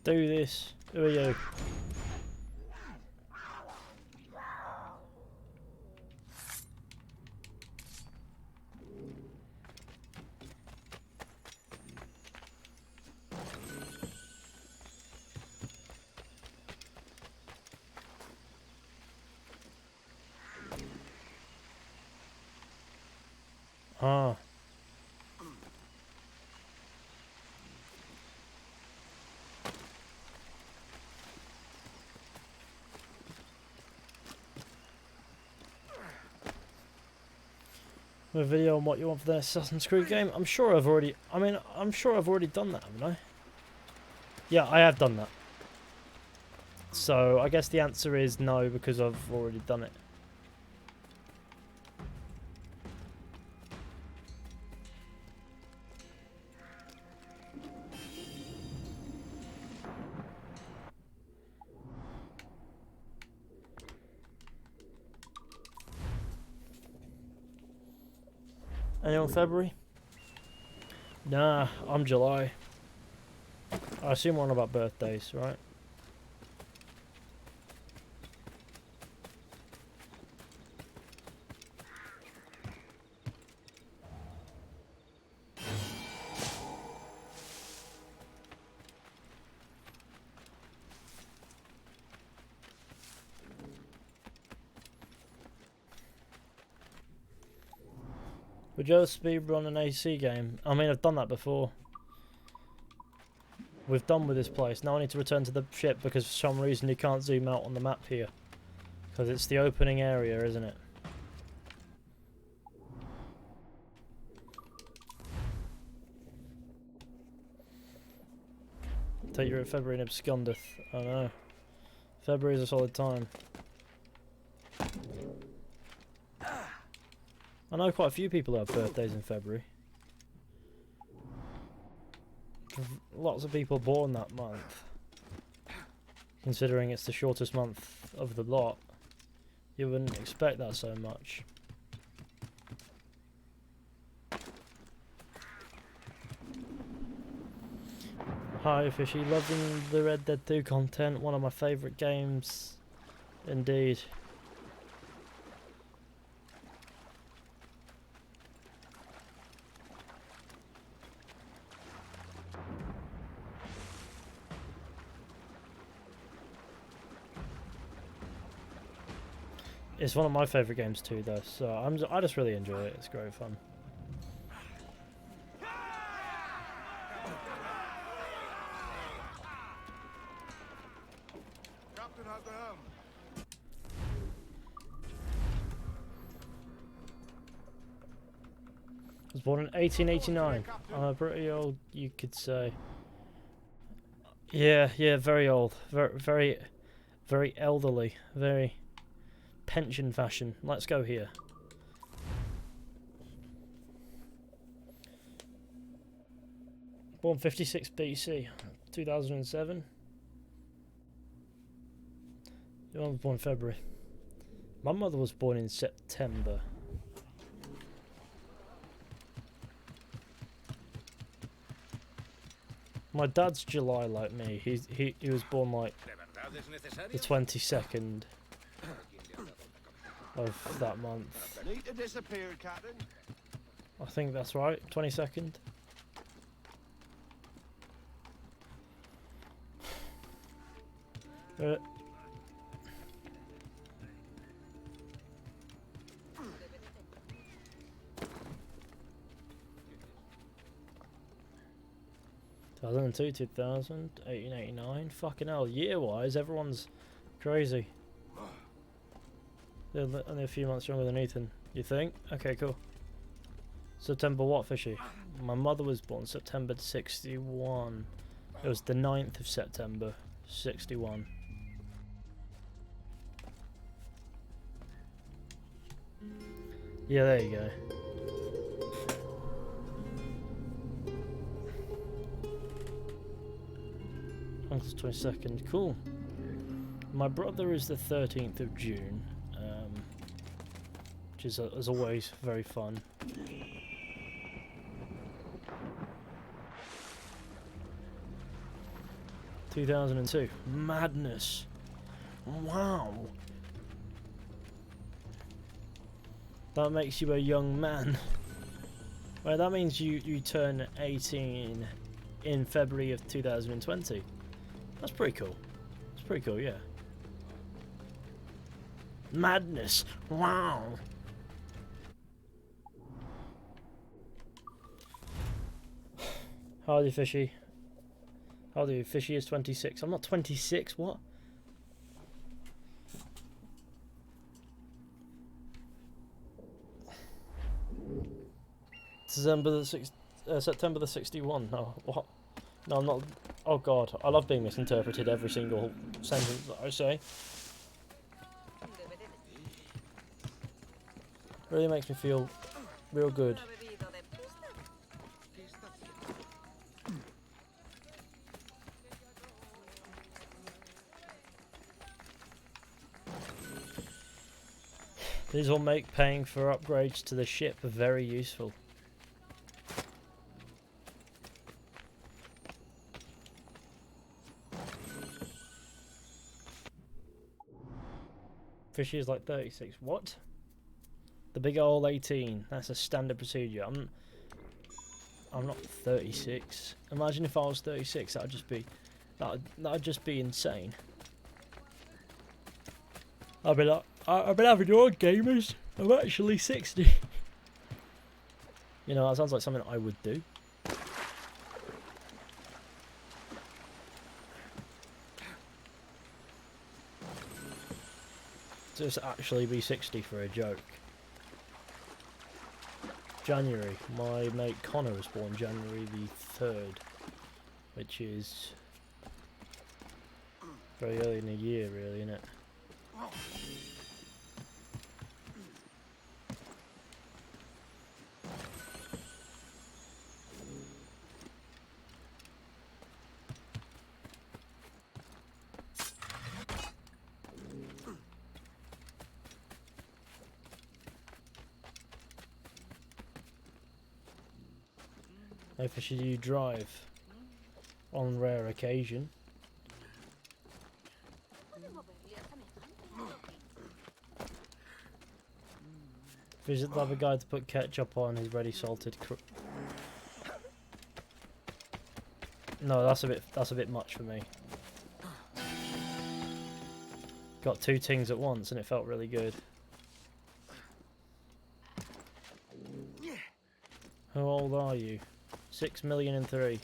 Speaker 1: Do this. Who are you? Ah. A video on what you want for the Assassin's Creed game. I'm sure I've already done that, haven't I? Yeah, I have done that. So I guess the answer is no, because I've already done it. Anyone February? Nah, I'm July. I assume we're on about birthdays, right? Would you ever speedrun an AC game? I mean, I've done that before. We've done with this place. Now I need to return to the ship because for some reason you can't zoom out on the map here. Because it's the opening area, isn't it? Take you at February and abscondeth. I know. February is a solid time. I know quite a few people who have birthdays in February. Lots of people born that month. Considering it's the shortest month of the lot, you wouldn't expect that so much. Hi Fishy, loving the Red Dead 2 content, one of my favourite games indeed. It's one of my favourite games too, though, so I just really enjoy it. It's great fun.
Speaker 3: Captain has the helm.
Speaker 1: I was born in 1889. I'm pretty old, you could say. Yeah, very old. Very elderly. Very pension fashion. Let's go here. Born 56 BC, 2007. Your mum was born in February. My mother was born in September. My dad's July like me. He was born like the 22nd of that month.
Speaker 3: Need to disappear, Captain.
Speaker 1: I think that's right. 22nd. ...2002, 2000, 1889... Fucking hell, year-wise, everyone's crazy. They're only a few months younger than Ethan. You think? Okay, cool. September what, Fishy? My mother was born September 61. It was the 9th of September, 61. Yeah, there you go. August 22nd, cool. My brother is the 13th of June, which is, as always, very fun. ...2002. Madness. Wow. That makes you a young man. Well, that means you turn 18 in February of 2020. That's pretty cool. It's pretty cool, yeah. Madness. Wow. How old are you, Fishy? How old are you? Fishy is 26. I'm not 26. What? September the 61. No, what? No, I'm not. Oh God, I love being misinterpreted every single sentence that I say. Really makes me feel real good. These will make paying for upgrades to the ship very useful. Fishy is like 36. What? The big old 18. That's a standard procedure. I'm not 36. Imagine if I was 36. That'd just be insane. I'd be like, I've been having your gamers. I'm actually 60. You know, that sounds like something I would do. Just actually be 60 for a joke. January. My mate Connor was born January the 3rd, which is very early in the year, really, isn't it? If should you drive on rare occasion? Visit the other guy to put ketchup on his ready salted. No, that's a bit much for me. Got two things at once and it felt really good. How old are you? 6,000,003.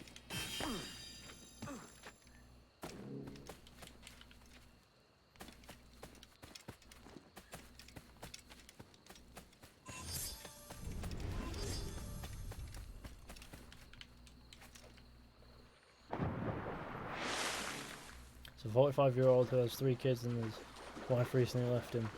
Speaker 1: So 45-year-old who has 3 kids and his wife recently left him.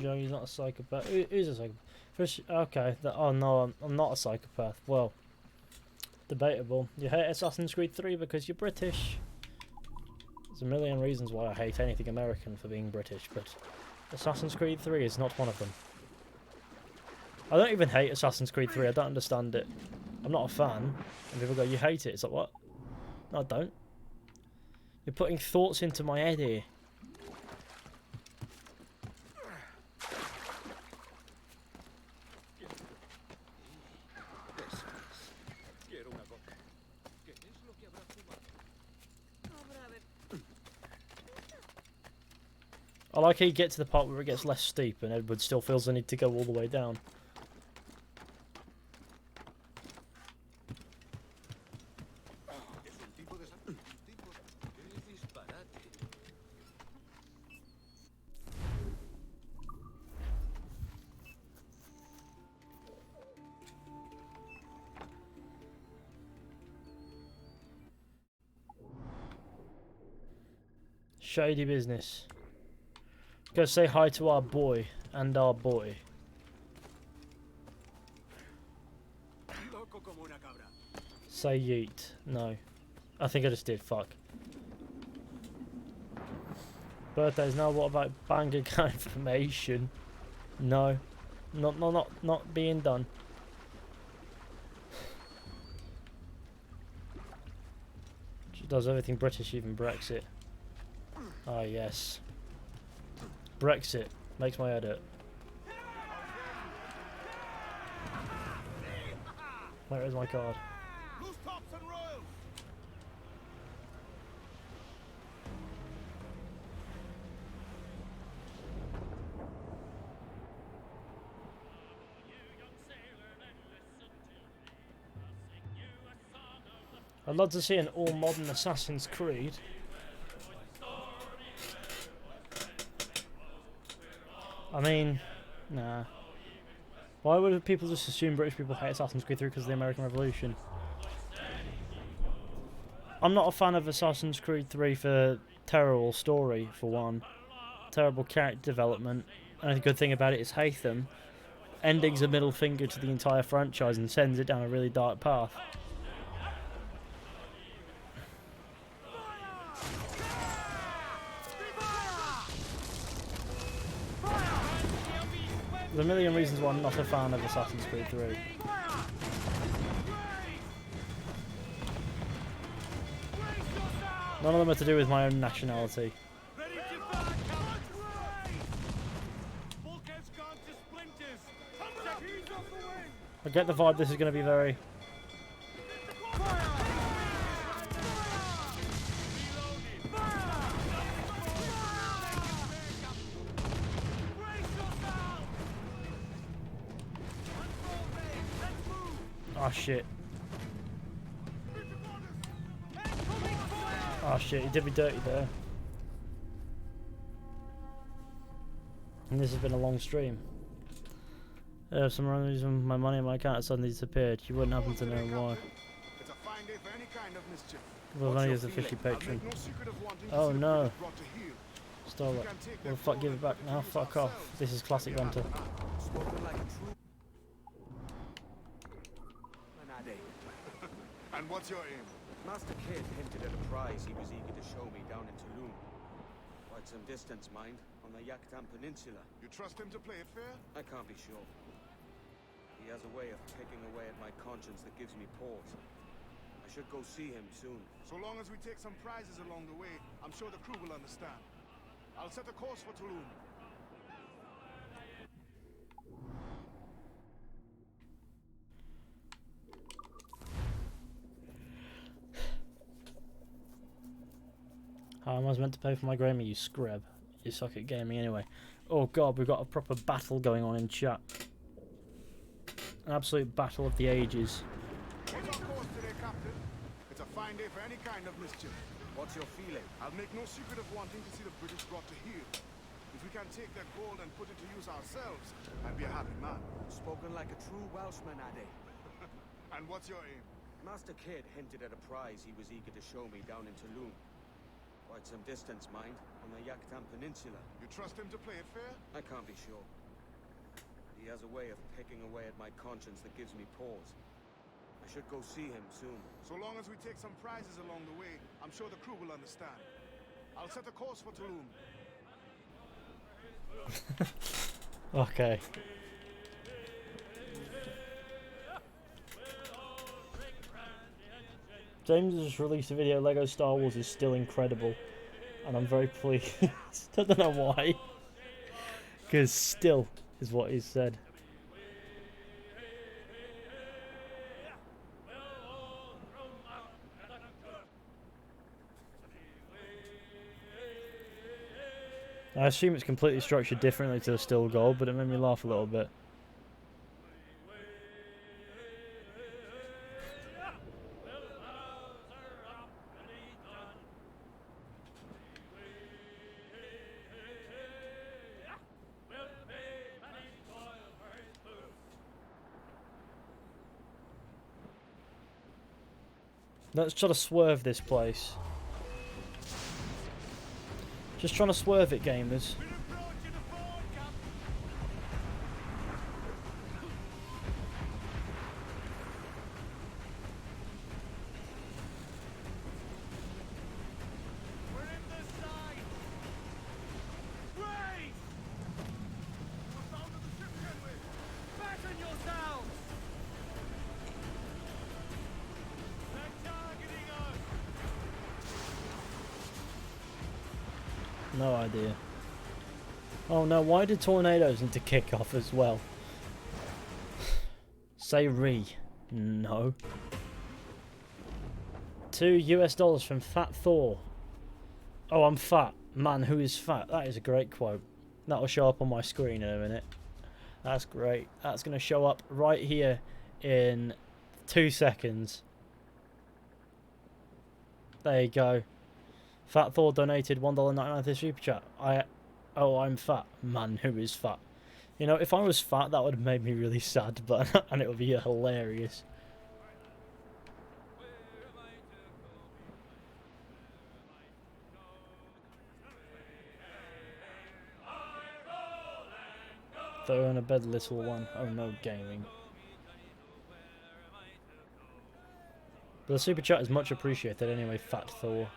Speaker 1: No, he's not a psychopath. Who's a psychopath? Okay. Oh no, I'm not a psychopath. Well, debatable. You hate Assassin's Creed 3 because you're British. There's a million reasons why I hate anything American for being British, but Assassin's Creed 3 is not one of them. I don't even hate Assassin's Creed 3. I don't understand it. I'm not a fan. And people go, you hate it. It's like, what? No, I don't. You're putting thoughts into my head here. I like how you get to the part where it gets less steep and Edward still feels the need to go all the way down. Shady business. Go say hi to our boy and our boy. Say yeet. No. I think I just did. Fuck. Birthdays now. What about bank account information? No. Not being done. She does everything British, even Brexit. Ah, yes. Brexit makes my head hurt. Where is my card?
Speaker 3: Loose tops and royals.
Speaker 1: I'd love to see an all-modern Assassin's Creed. I mean, nah. Why would people just assume British people hate Assassin's Creed 3 because of the American Revolution? I'm not a fan of Assassin's Creed 3 for terrible story, for one. Terrible character development. And the good thing about it is Hatham ending's a middle finger to the entire franchise and sends it down a really dark path. There's a million reasons why I'm not a fan of Assassin's Creed 3. None of them are to do with my own nationality. I get the vibe this is going to be very... Oh shit. Oh shit, he did me dirty there. And this has been a long stream. For some reason my money in my account suddenly disappeared. You wouldn't happen to know why.
Speaker 3: It's a fine day for any kind of mischief.
Speaker 1: Well, money is officially patron. Oh no. Stole it. Well, fuck, give it back now. Fuck off. This is classic banter.
Speaker 3: And what's your aim?
Speaker 4: Master Kid hinted at a prize he was eager to show me down in Tulum. Quite some distance, mind, on the Jackdaw Peninsula.
Speaker 3: You trust him to play it fair?
Speaker 4: I can't be sure. He has a way of picking away at my conscience that gives me pause. I should go see him soon.
Speaker 3: So long as we take some prizes along the way, I'm sure the crew will understand. I'll set a course for Tulum.
Speaker 1: How am I meant to pay for my gaming, you scrub? You suck at gaming anyway. Oh god, we've got a proper battle going on in chat. An absolute battle of the ages.
Speaker 3: What's our course today, Captain? It's a fine day for any kind of mischief.
Speaker 4: What's your feeling?
Speaker 3: I'll make no secret of wanting to see the British brought to heel. If we can take their gold and put it to use ourselves, I'd be a happy man.
Speaker 4: Spoken like a true Welshman, Ade.
Speaker 3: And what's your aim?
Speaker 4: Master Kid hinted at a prize he was eager to show me down in Tulum. Quite some distance, mind, on the Jackdaw Peninsula.
Speaker 3: You trust him to play it fair?
Speaker 4: I can't be sure. He has a way of picking away at my conscience that gives me pause. I should go see him soon.
Speaker 3: So long as we take some prizes along the way, I'm sure the crew will understand. I'll set a course for Tulum.
Speaker 1: Okay. James has released a video, Lego Star Wars is still incredible. And I'm very pleased. I don't know why. Because still is what he said. I assume it's completely structured differently to the still gold, but it made me laugh a little bit. Let's try to swerve this place. Just trying to swerve it, gamers. No idea. Oh no, why did tornadoes need to kick off as well? Say re. No. $2 from Fat Thor. Oh, I'm fat. Man who is fat. That is a great quote. That'll show up on my screen in a minute. That's great. That's going to show up right here in 2 seconds. There you go. Fat Thor donated $1.99 to Super Chat. I'm fat. Man who is fat. You know, if I was fat, that would have made me really sad, but and it would be hilarious. Throw in a bed, little one. Oh no, gaming. But the Super Chat is much appreciated anyway, Fat Thor.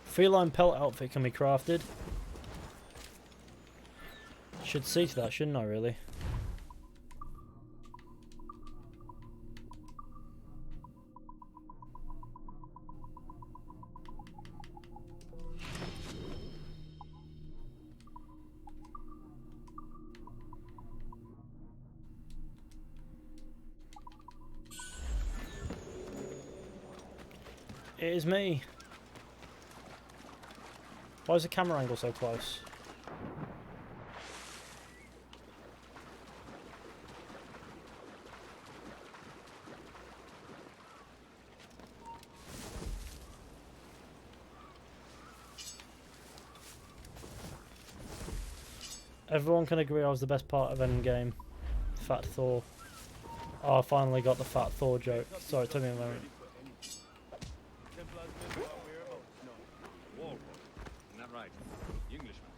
Speaker 1: Feline pelt outfit can be crafted. Should see to that, shouldn't I, really? It is me. Why is the camera angle so close? Everyone can agree I was the best part of Endgame. Fat Thor. Oh, I finally got the Fat Thor joke. Sorry, it took me a moment.
Speaker 12: Isn't that right? The Englishman.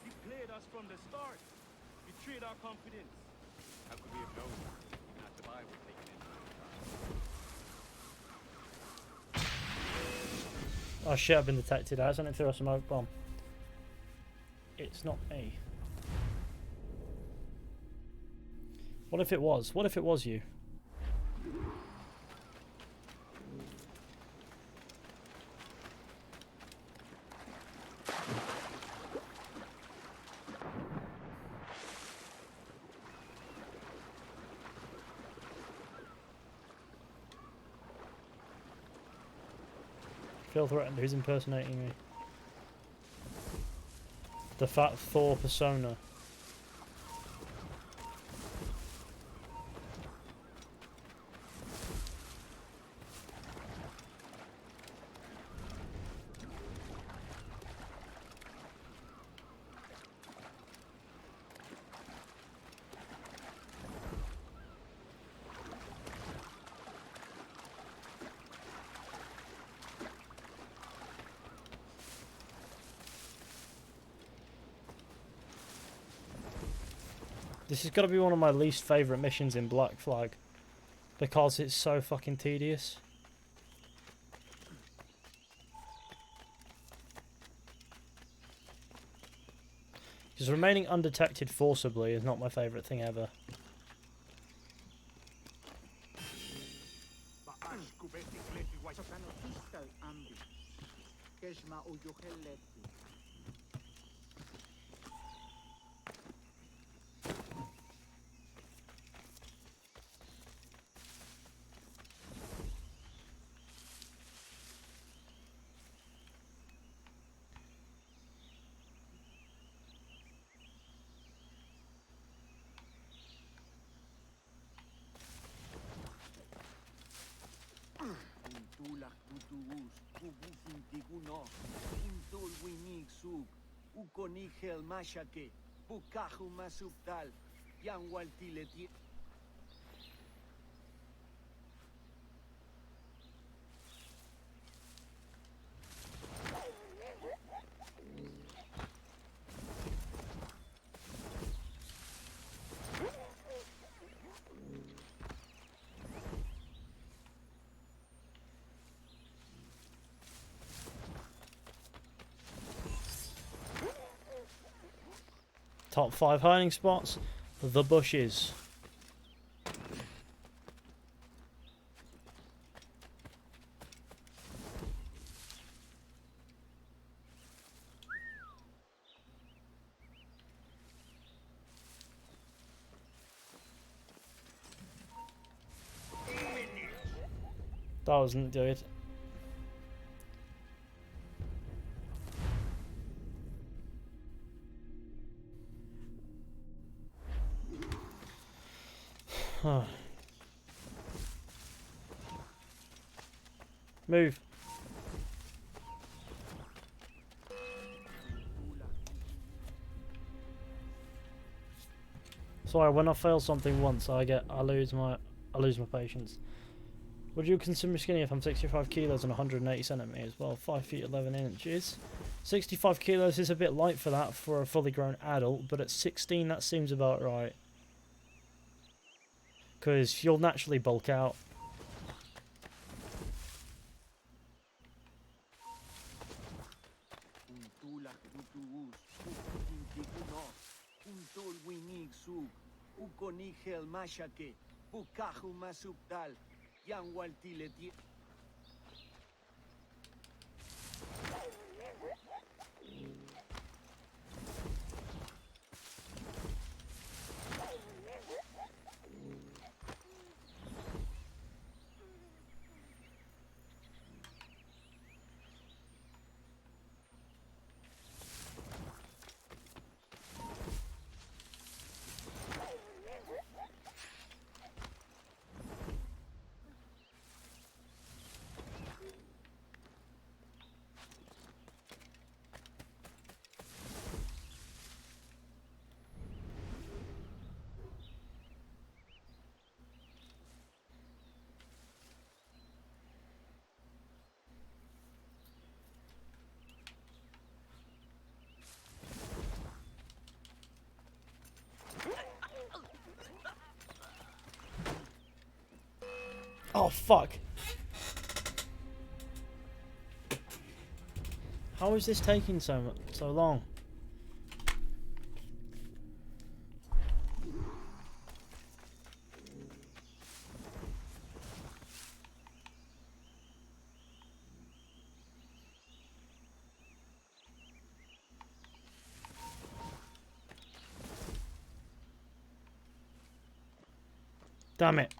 Speaker 2: He played us from the start. Betrayed our confidence.
Speaker 12: How could we have known that? Even after I was taken in.
Speaker 1: Oh shit, I've been detected. I accidentally threw a smoke bomb. It's not me. What if it was? What if it was you? Feel threatened. Who's impersonating me? The Fat Thor persona. This has got to be one of my least favourite missions in Black Flag. because it's so fucking tedious. Because remaining undetected forcibly is not my favourite thing ever. Top 5 hiding spots, the bushes. That wasn't good. Move. Sorry, when I fail something once, I lose my patience. Would you consider me skinny if I'm 65 kilos and 180 centimeters? Well, 5 feet 11 inches. 65 kilos is a bit light for that for a fully grown adult, but at 16 that seems about right. Because you'll naturally bulk out. Oh fuck! How is this taking so long? Damn it.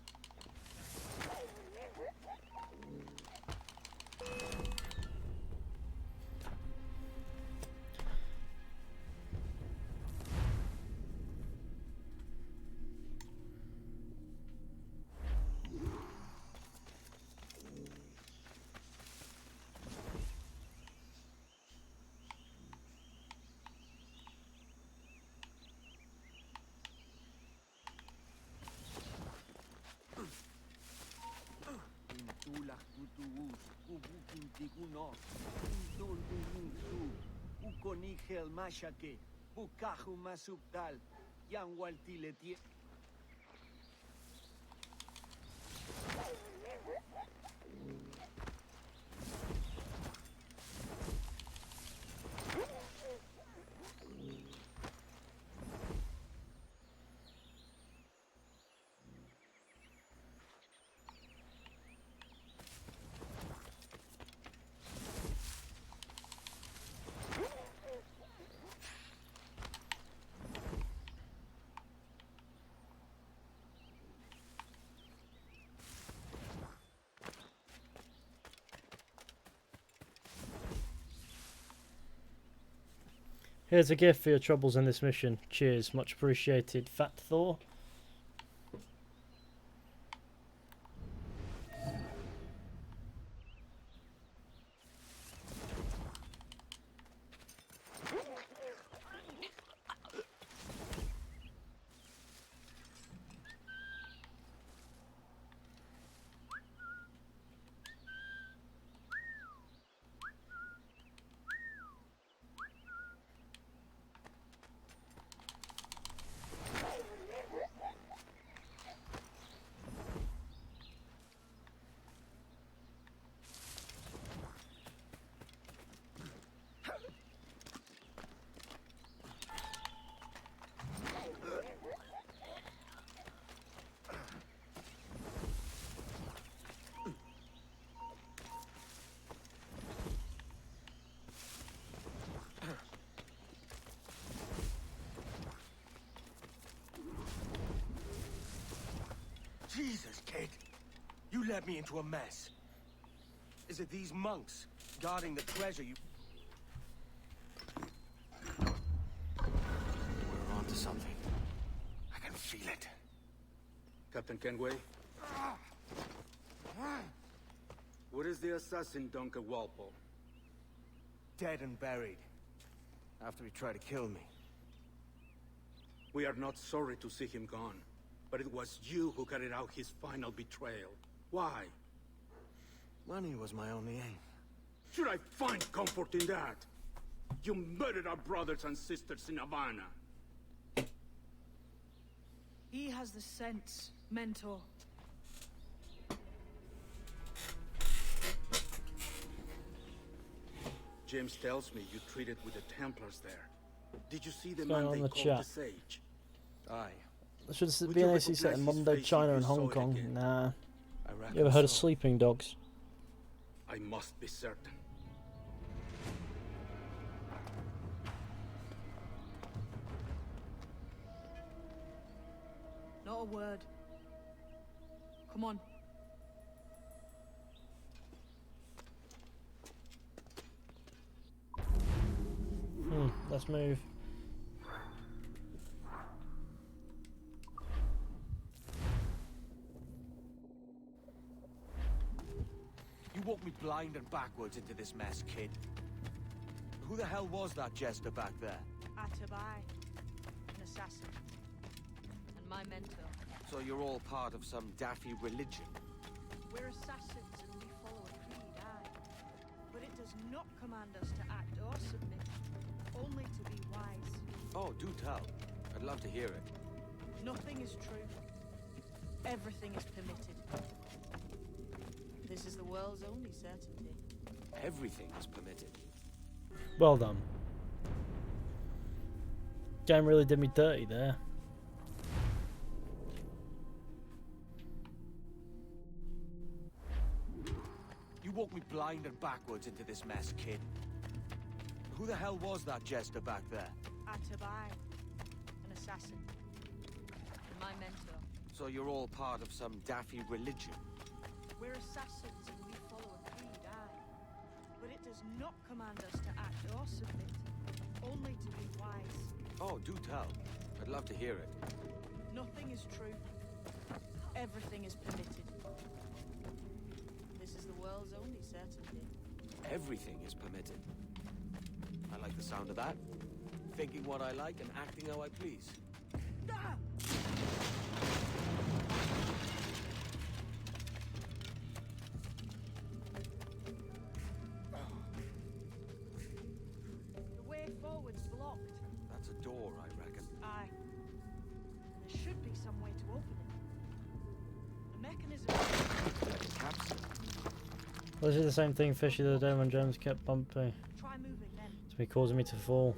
Speaker 1: Here's a gift for your troubles in this mission. Cheers, much appreciated, Fat Thor.
Speaker 20: Jesus, kid. You led me into a mess. Is it these monks guarding the treasure you... We're onto something. I can feel it.
Speaker 10: Captain Kenway? Where is the assassin, Duncan Walpole?
Speaker 20: Dead and buried. After he tried to kill me.
Speaker 10: We are not sorry to see him gone. But it was you who carried out his final betrayal. Why?
Speaker 20: Money was my only aim.
Speaker 10: Should I find comfort in that? You murdered our brothers and sisters in Havana.
Speaker 11: He has the sense, Mentor.
Speaker 10: James tells me you treated with the Templars there. Did you see the
Speaker 1: What's going
Speaker 10: man
Speaker 1: on
Speaker 10: they
Speaker 1: in the
Speaker 10: called
Speaker 1: chat?
Speaker 10: the Sage?
Speaker 20: Aye.
Speaker 1: Should this
Speaker 10: Would
Speaker 1: be an
Speaker 10: you
Speaker 1: AC set in
Speaker 10: recognize
Speaker 1: modern
Speaker 10: his
Speaker 1: day
Speaker 10: face
Speaker 1: China
Speaker 10: if
Speaker 1: and
Speaker 10: you
Speaker 1: Hong
Speaker 10: saw it
Speaker 1: Kong?
Speaker 10: again?
Speaker 1: Nah.
Speaker 20: I
Speaker 1: You ever heard of
Speaker 20: so.
Speaker 1: sleeping dogs?
Speaker 10: I must be certain.
Speaker 11: Not a word. Come on.
Speaker 1: Let's move.
Speaker 20: You walked me blind and backwards into this mess, kid. Who the hell was that jester back there?
Speaker 11: Atabai, an assassin, and my mentor.
Speaker 20: So you're all part of some daffy religion?
Speaker 11: We're assassins and we follow a creed, aye. But it does not command us to act or submit, only to be wise.
Speaker 20: Oh, do tell. I'd love to hear it.
Speaker 11: Nothing is true. Everything is permitted. This is the world's only certainty.
Speaker 20: Everything is permitted.
Speaker 1: Well done. Game really did me dirty there.
Speaker 20: You walked me blind and backwards into this mess, kid. Who the hell was that jester back there?
Speaker 11: Atabai, an assassin, and my mentor.
Speaker 20: So you're all part of some daffy religion?
Speaker 11: We're assassins and we follow a creed, aye. But it does not command us to act or submit, only to be wise.
Speaker 20: Oh, do tell. I'd love to hear it.
Speaker 11: Nothing is true. Everything is permitted. This is the world's only certainty.
Speaker 20: Everything is permitted. I like the sound of that. Thinking what I like and acting how I please.
Speaker 11: Ah! The way forward's blocked.
Speaker 20: That's a door, I reckon.
Speaker 11: Aye. And there should be some way to open it. The mechanism.
Speaker 20: Capsule.
Speaker 1: Well, this is the same thing Fishy the other day when James kept bumping.
Speaker 11: Try moving then.
Speaker 1: It's been causing me to fall.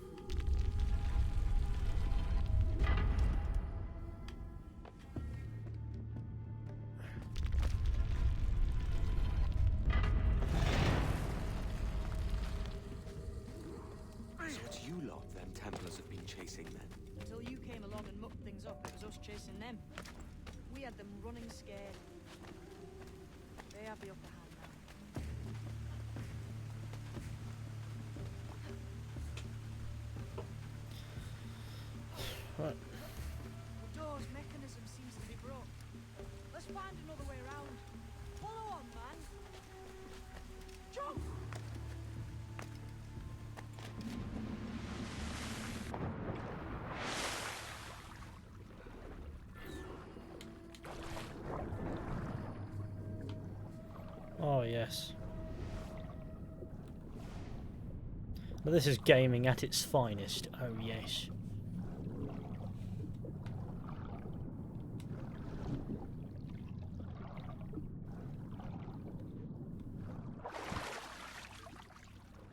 Speaker 20: So it's you lot them Templars have been chasing then?
Speaker 11: Until you came along and mucked things up, it was us chasing them. We had them running scared. They have the upper hand now.
Speaker 1: Right.
Speaker 11: The door's mechanism seems to be broke. Let's find another way around. Follow on, man. Jump!
Speaker 1: Oh yes. But this is gaming at its finest. Oh yes.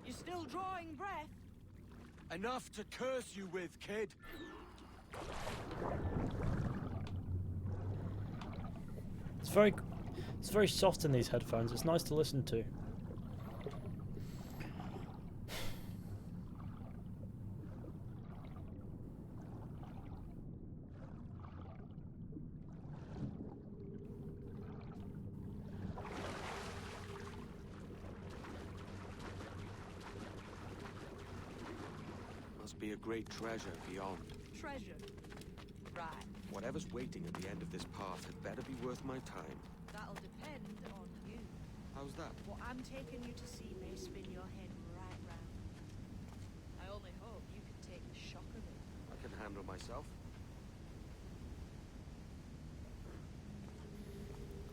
Speaker 11: You're still drawing breath?
Speaker 20: Enough to curse you with, kid.
Speaker 1: It's very soft in these headphones. It's nice to listen to.
Speaker 4: Must be a great treasure beyond.
Speaker 11: Treasure. Right.
Speaker 4: Whatever's waiting at the end of this path had better be worth my time.
Speaker 11: That'll depend on you.
Speaker 4: How's that?
Speaker 11: What I'm taking you to see may spin your head right round. I only hope you can take the shock of it.
Speaker 4: I can handle myself.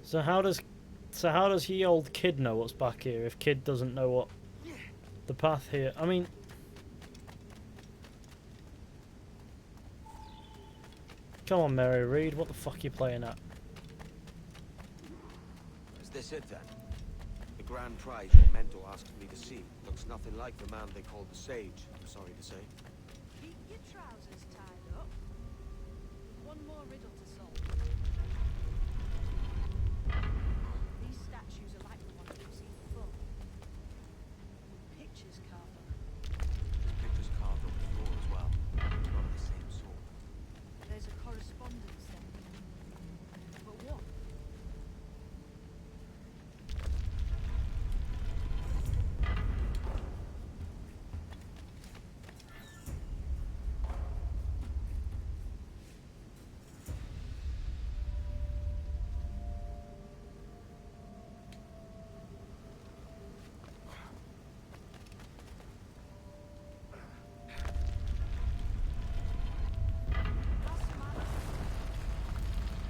Speaker 1: So how does ye old kid know what's back here if kid doesn't know what the path here? I mean, come on, Mary Reed, what the fuck are you playing at?
Speaker 4: Is this it then? The grand prize your mentor asked me to see looks nothing like the man they called the Sage, I'm sorry to say.
Speaker 11: Keep your trousers tied up. One more riddle to solve. These statues are like the ones you see full. Pictures carved on them.
Speaker 4: There's pictures carved on the floor as well. Not of the same sort.
Speaker 11: There's a correspondence then. But what?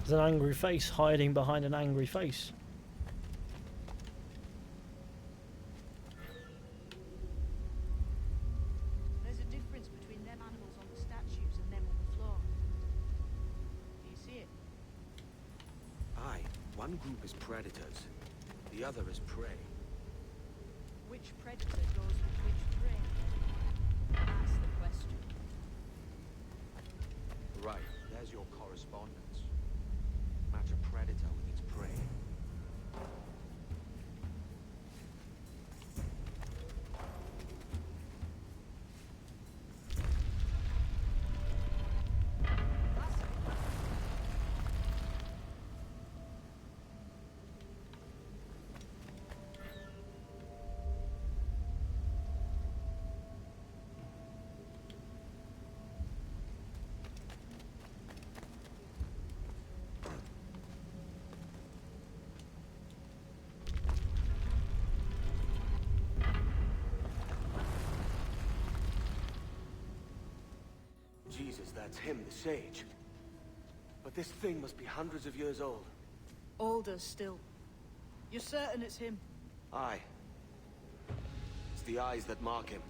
Speaker 1: There's an angry face hiding behind an angry face.
Speaker 11: There's a difference between them animals on the statues and them on the floor. Do you see it?
Speaker 4: Aye, one group is predators, the other is prey.
Speaker 11: Which predator goes with which prey? That's the question.
Speaker 4: Right, there's your correspondence. Match a predator with its prey. Jesus, that's him, the Sage. But this thing must be hundreds of years old.
Speaker 11: Older still. You're certain it's him?
Speaker 4: Aye. It's the eyes that mark him.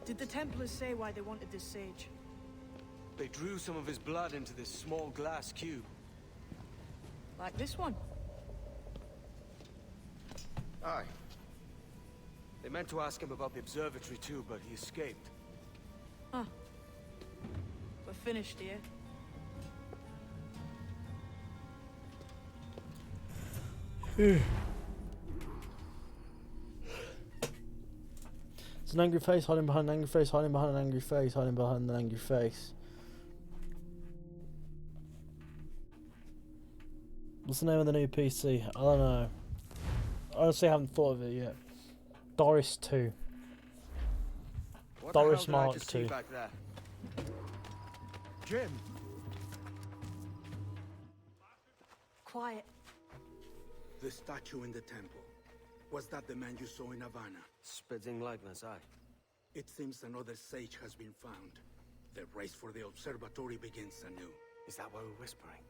Speaker 11: Did the Templars say why they wanted this sage?
Speaker 4: They drew some of his blood into this small glass cube.
Speaker 11: Like this one?
Speaker 4: Aye. They meant to ask him about the observatory too, but he escaped.
Speaker 11: Huh. We're finished here.
Speaker 1: There's an angry face hiding behind an angry face, hiding behind an angry face, hiding behind an angry face. What's the name of the new PC? I don't know. Honestly, I haven't thought of it yet. Doris 2.
Speaker 4: What
Speaker 1: Doris
Speaker 4: the hell did I
Speaker 1: Mark
Speaker 4: just see
Speaker 1: 2.
Speaker 4: back there?
Speaker 5: Jim!
Speaker 9: Quiet.
Speaker 7: The statue in the temple. Was that the man you saw in Havana?
Speaker 4: Spitting likeness, aye.
Speaker 7: It seems another sage has been found. The race for the observatory begins anew.
Speaker 4: Is that why we're whispering?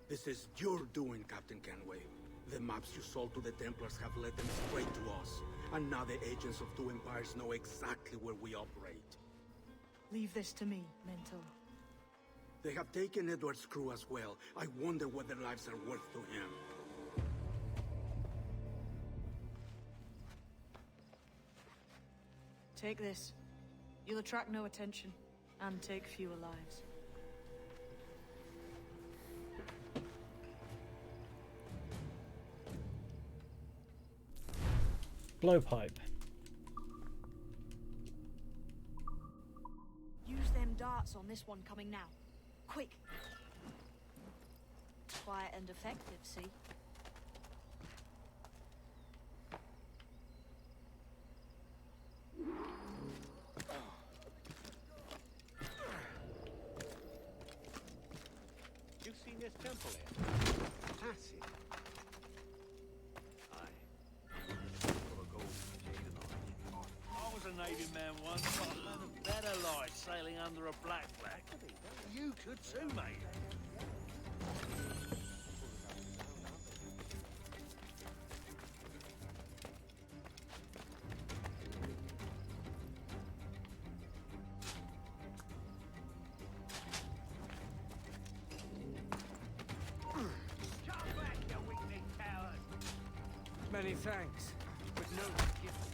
Speaker 7: This is your doing, Captain Kenway. The maps you sold to the Templars have led them straight to us. And now the agents of two empires know exactly where we operate.
Speaker 11: Leave this to me, Mentor.
Speaker 7: They have taken Edward's crew as well. I wonder what their lives are worth to him.
Speaker 11: Take this. You'll attract no attention, and take fewer lives.
Speaker 1: Blowpipe.
Speaker 9: Use them darts on this one coming now. Quick. Quiet and effective, see?
Speaker 6: You've seen this temple here? Massive. I was a Navy man once, but I learned a better life sailing under a black flag. You could too, mate.
Speaker 4: Many thanks, but no gifts.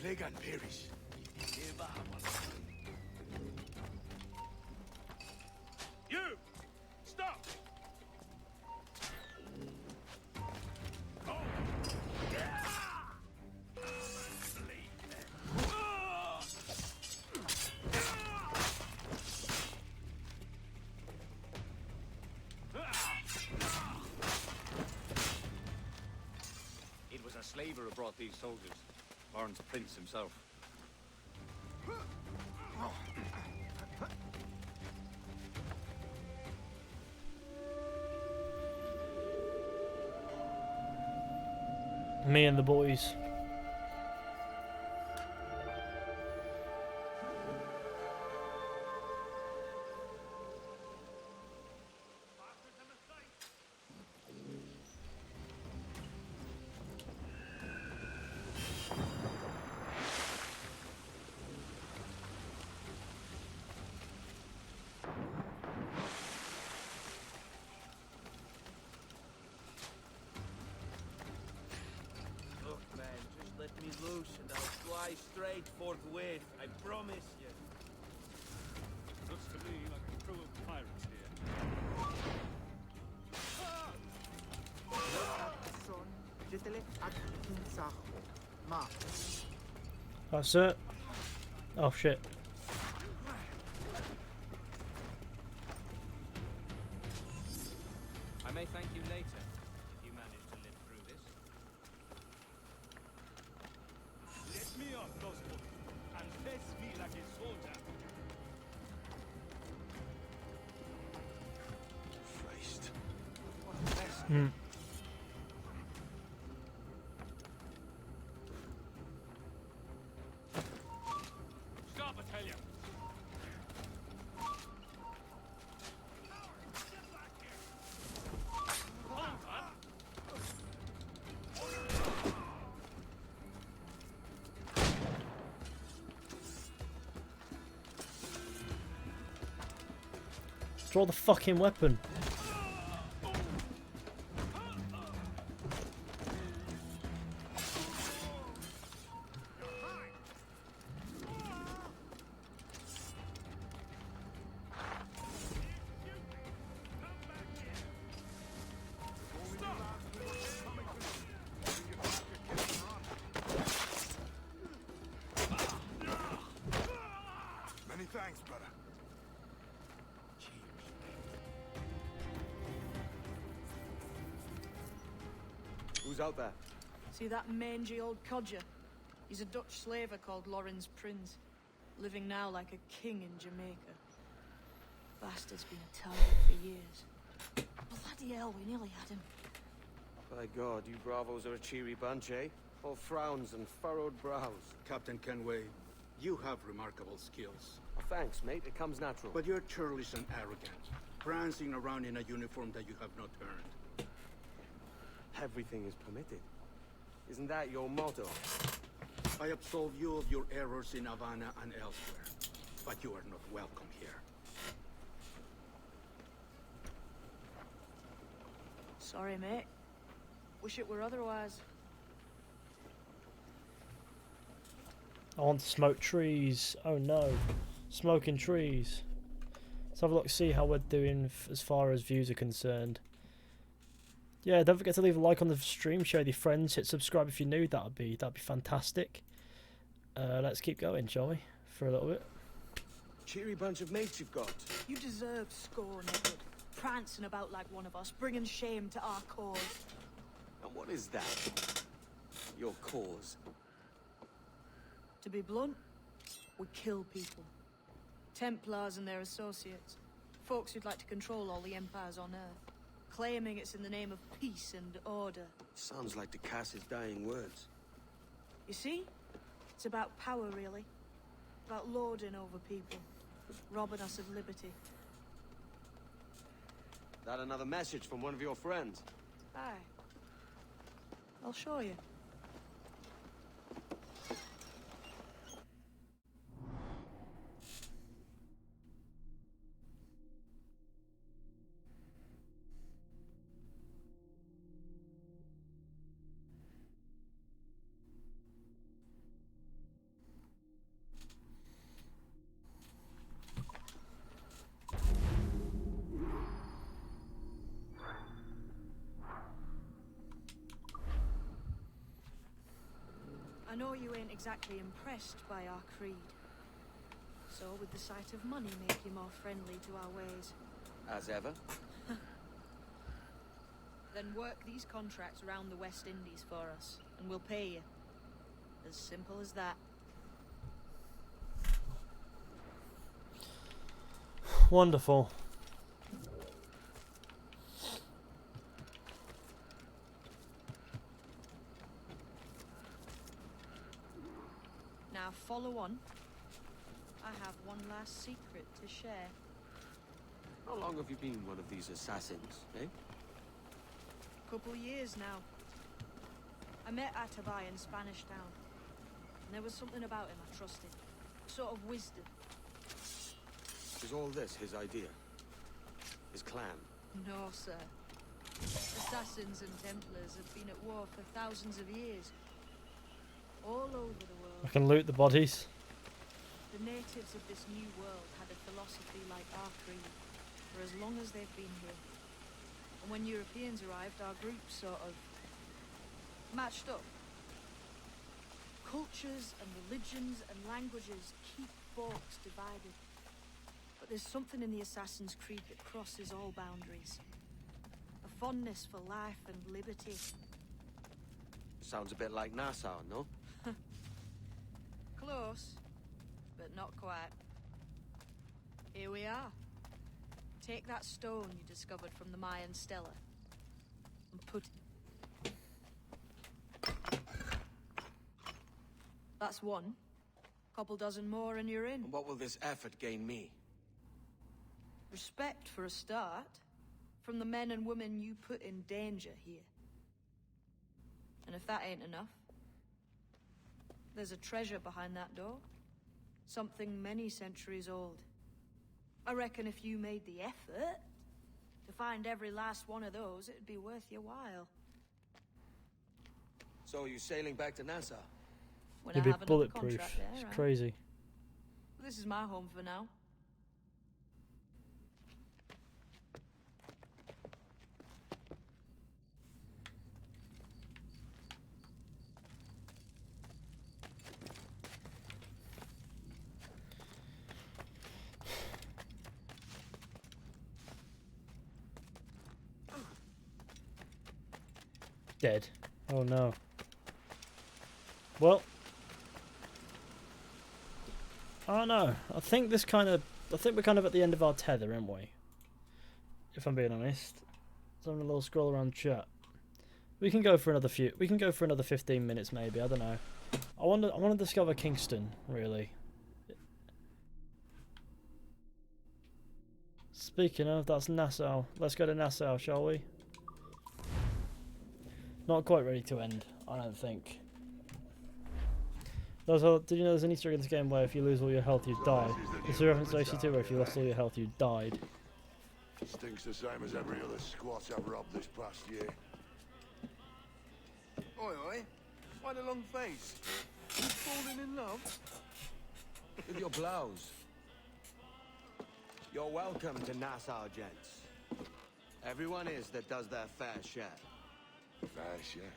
Speaker 7: Legan perish.
Speaker 6: You! Stop! Oh!
Speaker 13: It was a slaver who brought these soldiers. Lawrence Prince himself.
Speaker 1: Me and the boys.
Speaker 20: Let me loose and I'll fly straight forthwith, I promise you.
Speaker 6: Looks to me like a crew of pirates here.
Speaker 1: That's it. Oh shit.
Speaker 13: I may thank you later, if you manage to live through this.
Speaker 6: Let me off, Goswood, and face me like a soldier.
Speaker 7: Christ.
Speaker 1: Hmm.
Speaker 6: Stop, I tell you.
Speaker 1: Draw the fucking weapon.
Speaker 4: Who's out there?
Speaker 11: See that mangy old codger? He's a Dutch slaver called Lorenz Prinz, living now like a king in Jamaica. Bastard's been a target for years. Bloody hell, we nearly had him.
Speaker 4: By God, you bravos are a cheery bunch, eh? All frowns and furrowed brows.
Speaker 7: Captain Kenway, you have remarkable skills.
Speaker 4: Oh, thanks, mate. It comes natural.
Speaker 7: But you're churlish and arrogant, prancing around in a uniform that you have not earned.
Speaker 4: Everything is permitted. Isn't that your motto?
Speaker 7: I absolve you of your errors in Havana and elsewhere, but you are not welcome here.
Speaker 11: Sorry, mate. Wish it were otherwise.
Speaker 1: I want to smoke trees. Oh no. Smoking trees. Let's have a look, see how we're doing as far as views are concerned. Yeah, don't forget to leave a like on the stream, share with your friends, hit subscribe if you're new, that'd be fantastic. Let's keep going, shall we? For a little bit.
Speaker 4: Cheery bunch of mates you've got.
Speaker 11: You deserve scorn, Edward. Prancing about like one of us, bringing shame to our cause.
Speaker 4: And what is that? Your cause?
Speaker 11: To be blunt, we kill people. Templars and their associates. Folks who'd like to control all the empires on Earth. Claiming it's in the name of peace and order.
Speaker 4: Sounds like to Cass's dying words.
Speaker 11: You see? It's about power, really. About lording over people. Robbing us of liberty.
Speaker 4: That another message from one of your friends?
Speaker 11: Aye. I'll show you. I know you ain't exactly impressed by our creed. So would the sight of money make you more friendly to our ways?
Speaker 4: As ever.
Speaker 11: Then work these contracts around the West Indies for us, and we'll pay you. As simple as that.
Speaker 1: Wonderful.
Speaker 11: Now follow on. I have one last secret to share.
Speaker 4: How long have you been one of these assassins, eh?
Speaker 11: Couple years now. I met Atabai in Spanish Town. And there was something about him I trusted. A sort of wisdom.
Speaker 4: Is all this his idea? His clan?
Speaker 11: No, sir. Assassins and Templars have been at war for thousands of years. All over the world.
Speaker 1: I can loot the bodies.
Speaker 11: The natives of this new world had a philosophy like our creed for as long as they've been here. And when Europeans arrived, our groups sort of matched up. Cultures and religions and languages keep folks divided. But there's something in the Assassin's Creed that crosses all boundaries. A fondness for life and liberty.
Speaker 4: Sounds a bit like Nassau, no?
Speaker 11: Close, but not quite. Here we are. Take that stone you discovered from the Mayan stela and put it. That's one. Couple dozen more and you're in.
Speaker 4: And what will this effort gain me?
Speaker 11: Respect for a start. From the men and women you put in danger here. And if that ain't enough, there's a treasure behind that door. Something many centuries old. I reckon if you made the effort to find every last one of those, it'd be worth your while.
Speaker 4: So are you sailing back to Nassau?
Speaker 11: When
Speaker 1: You'd
Speaker 11: I
Speaker 1: be
Speaker 11: have another
Speaker 1: bulletproof.
Speaker 11: contract there,
Speaker 1: It's
Speaker 11: right?
Speaker 1: crazy.
Speaker 11: This is my home for now.
Speaker 1: Dead. Oh no. Well. Oh no. I think we're kind of at the end of our tether, aren't we? If I'm being honest. So I'm a little scroll around chat. We can go for another 15 minutes maybe, I don't know. I want to discover Kingston, really. Speaking of, that's Nassau. Let's go to Nassau, shall we? Not quite ready to end, I don't think. Did you know there's an Easter egg in this game where if you lose all your health, you die? This is a reference to AC2 where if you lost all your health, you died.
Speaker 8: Stinks the same as every other squat I've robbed this past year.
Speaker 4: Oi, oi. Why the long face? You falling in love? With your blouse. You're welcome to Nassau, gents. Everyone is that does their fair share.
Speaker 8: Fair share?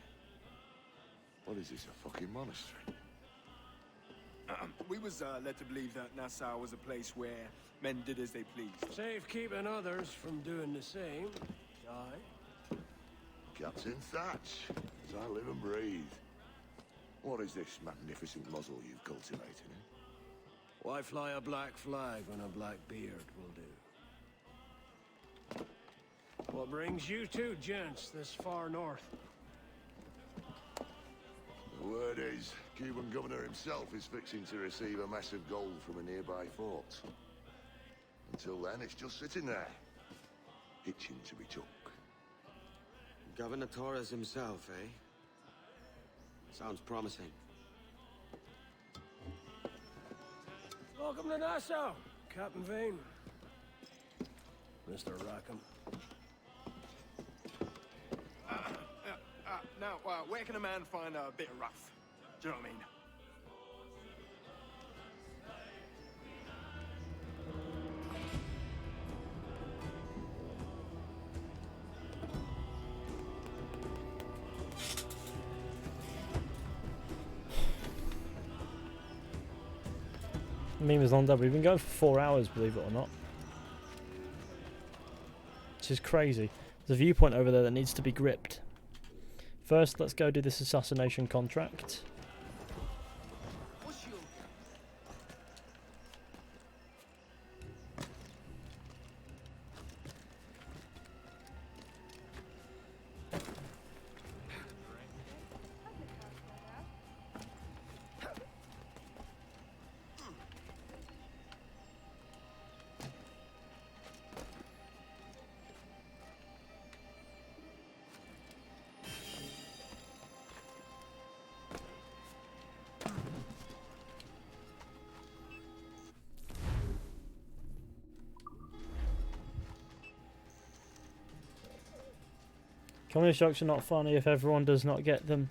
Speaker 8: What is this, a fucking monastery?
Speaker 22: We was led to believe that Nassau was a place where men did as they pleased.
Speaker 6: Safe keeping others from doing the same. Aye.
Speaker 8: Captain Thatch, as I live and breathe. What is this magnificent muzzle you've cultivated?
Speaker 6: Why fly a black flag when a black beard will do? What brings you two gents this far north?
Speaker 8: The word is, Cuban governor himself is fixing to receive a massive gold from a nearby fort. Until then, it's just sitting there, itching to be took.
Speaker 4: Governor Torres himself, eh? Sounds promising.
Speaker 6: Welcome to Nassau, Captain Vane. Mr. Rackham.
Speaker 22: Now, where can a man find a bit of rough? Do you know what I mean?
Speaker 1: Meme is long done. We've been going for 4 hours, believe it or not. Which is crazy. There's a viewpoint over there that needs to be gripped. First, let's go do this assassination contract. Comedy shocks are not funny if everyone does not get them.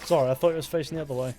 Speaker 1: Sorry, I thought it was facing the other way.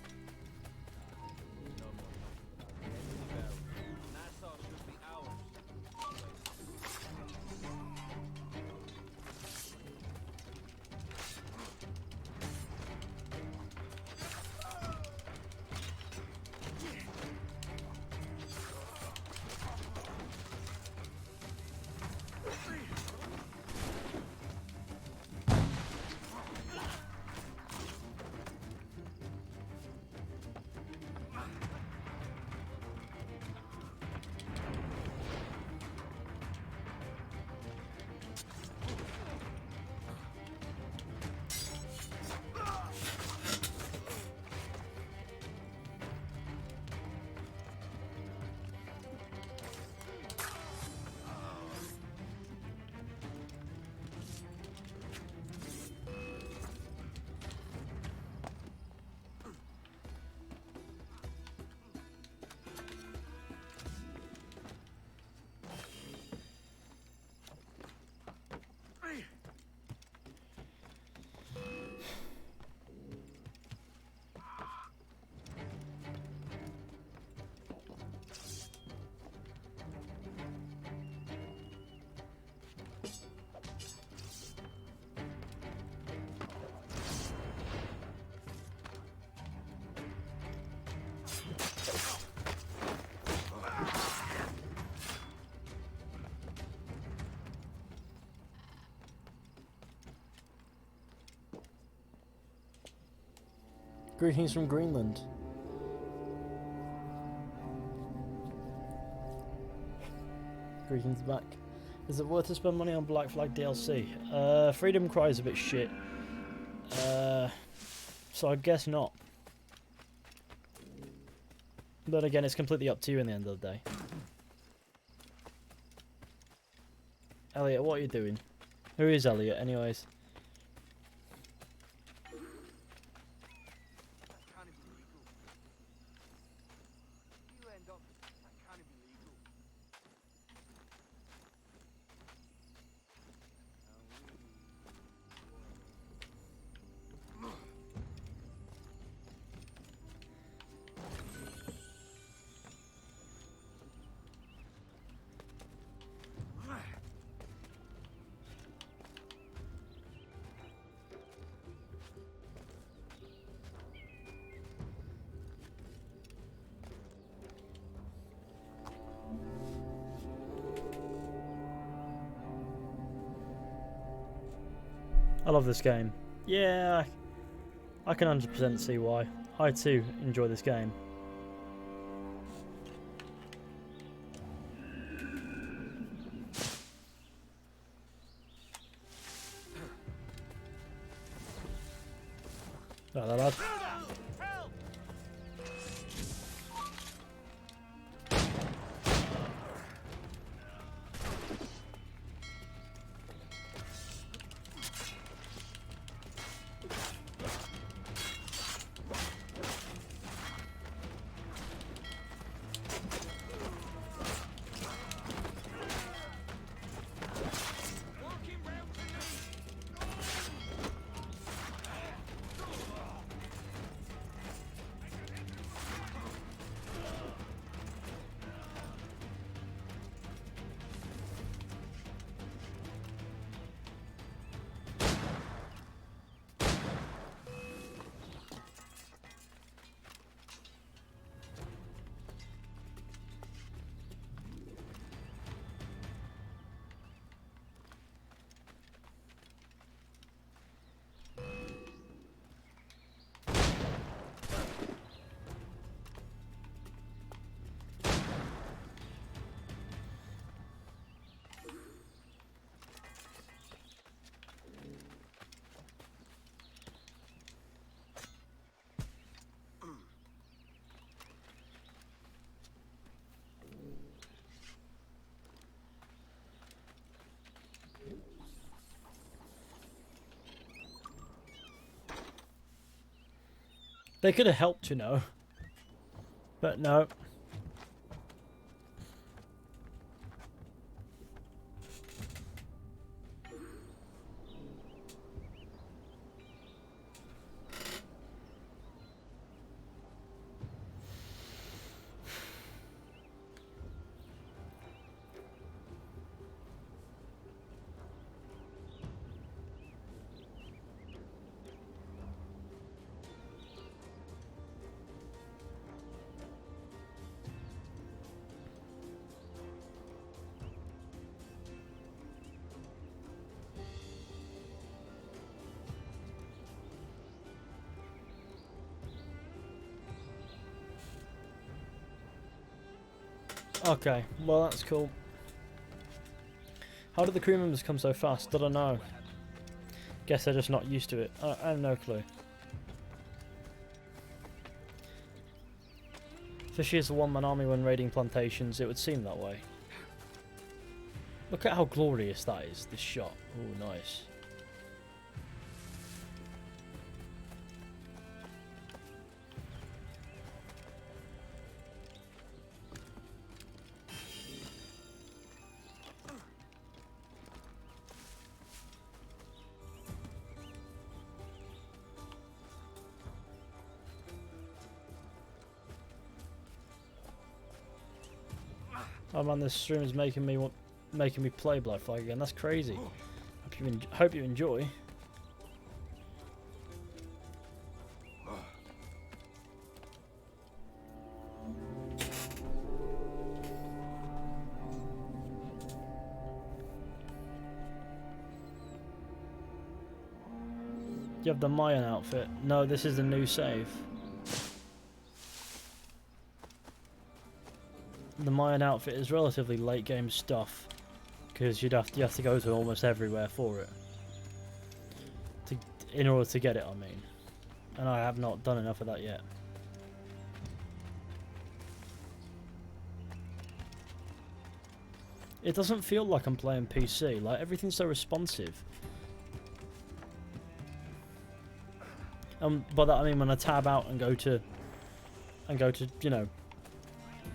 Speaker 1: Greetings from Greenland. Greetings back. Is it worth to spend money on Black Flag DLC? Freedom Cry is a bit shit. So I guess not. But again, it's completely up to you in the end of the day. Elliot, what are you doing? Who is Elliot, anyways? I love this game. Yeah, I can 100% see why. I too enjoy this game. Right, lad. They could have helped, you know. But no. Okay, well that's cool. How did the crew members come so fast? I don't know. Guess they're just not used to it. I have no clue. Fishy is a one-man army when raiding plantations. It would seem that way. Look at how glorious that is, this shot. Oh, nice. Oh man, this stream is making me play Black Flag again. That's crazy. Hope you enjoy. You have the Mayan outfit. No, this is the new save. The Mayan outfit is relatively late game stuff because you have to go to almost everywhere for it. In order to get it, I mean. And I have not done enough of that yet. It doesn't feel like I'm playing PC. Like, everything's so responsive. By that I mean when I tab out and go to, you know,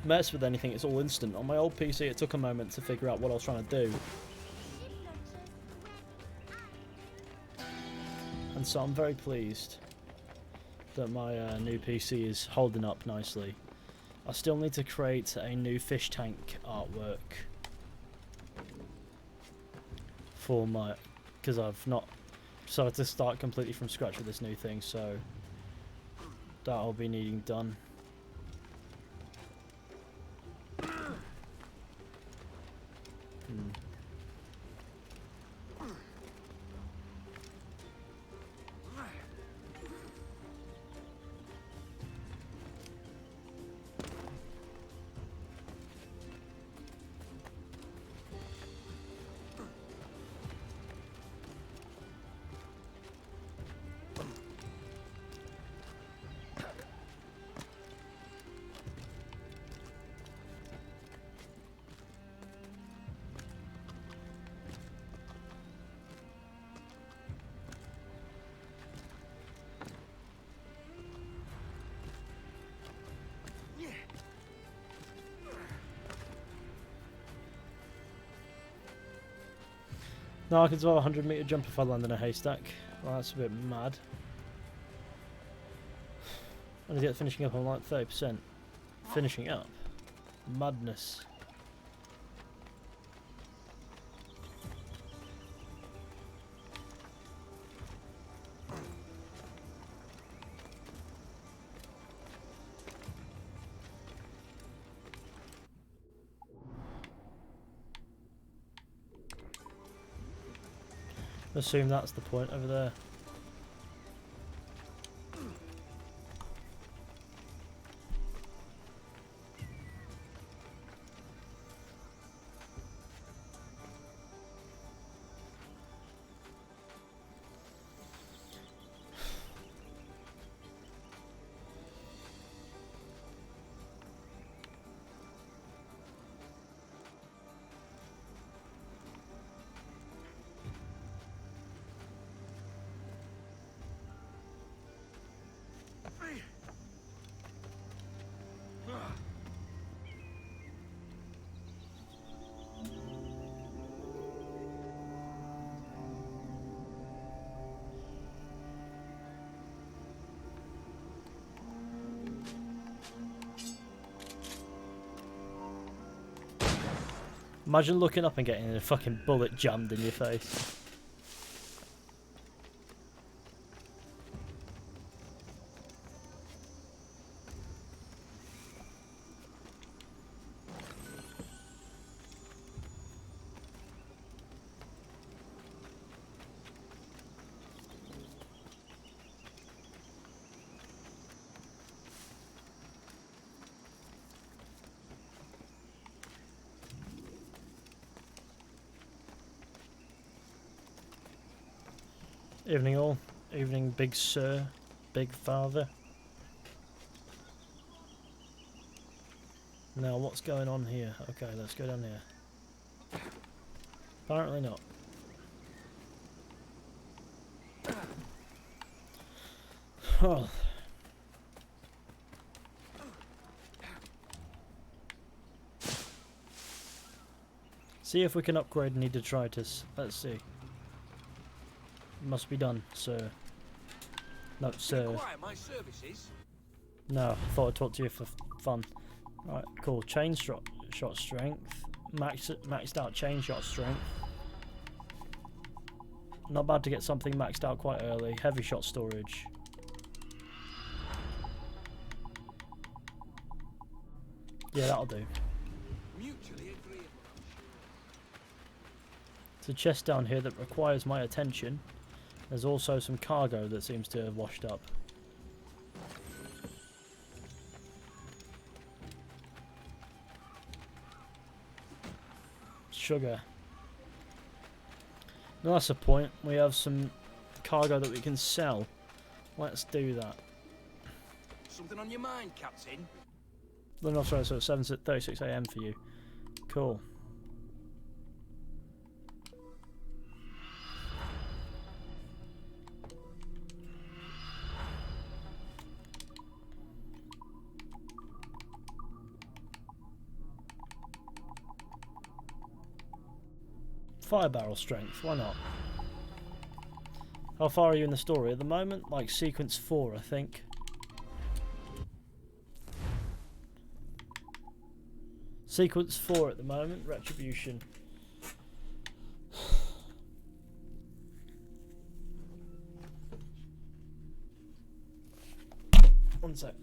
Speaker 1: mess with anything, it's all instant. On my old PC, it took a moment to figure out what I was trying to do. And so I'm very pleased that my new PC is holding up nicely. I still need to create a new fish tank artwork for my, because I've not decided to start completely from scratch with this new thing, so that'll be needing done. No, I can do a 100-meter jump if I land in a haystack. Well, that's a bit mad. I need to get finishing up on like 30%. Finishing up? Madness. Assume that's the point over there. Imagine looking up and getting a fucking bullet jammed in your face. Evening all. Evening big sir. Big father. Now what's going on here? Okay, let's go down here. Apparently not. Oh. See if we can upgrade any detritus. Let's see. Must be done, sir. No, sir. No, I thought I'd talk to you for fun. Right, cool. Chain shot strength. Maxed out chain shot strength. Not bad to get something maxed out quite early. Heavy shot storage. Yeah, that'll do. There's a chest down here that requires my attention. There's also some cargo that seems to have washed up. Sugar. Now that's the point. We have some cargo that we can sell. Let's do that.
Speaker 20: Something on your mind, Captain?
Speaker 1: No, sorry, so it's 7:36 AM for you. Cool. Fire barrel strength, why not? How far are you in the story at the moment? Like sequence 4, I think. Sequence 4 at the moment, Retribution. One sec.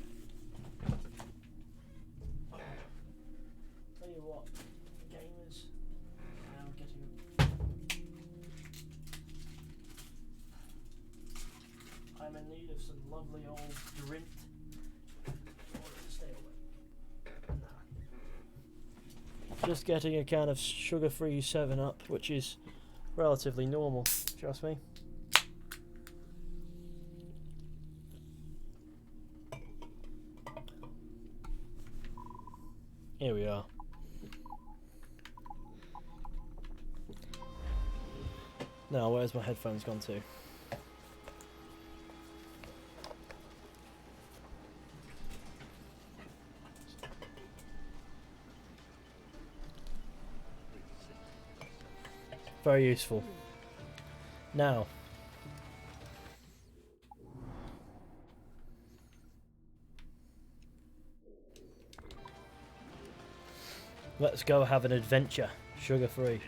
Speaker 1: Tell you what, gamers, now getting. I'm in need of some lovely old drink. Stay away. Just getting a can of sugar-free 7-Up, which is relatively normal, trust me. Here we are. Now, where's my headphones gone to? Very useful. Now, let's go have an adventure, sugar-free.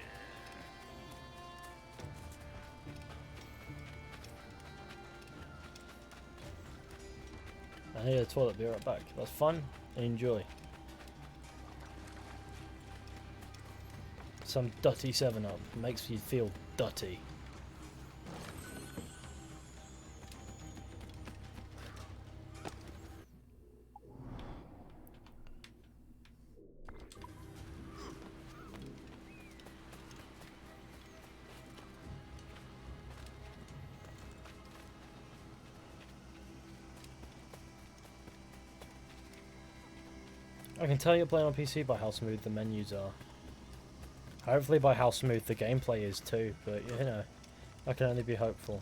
Speaker 1: I hear the toilet, be right back. That's fun, enjoy. Some dutty 7-Up makes you feel dutty. I can tell you're playing on PC by how smooth the menus are. Hopefully by how smooth the gameplay is too, but you know, I can only be hopeful.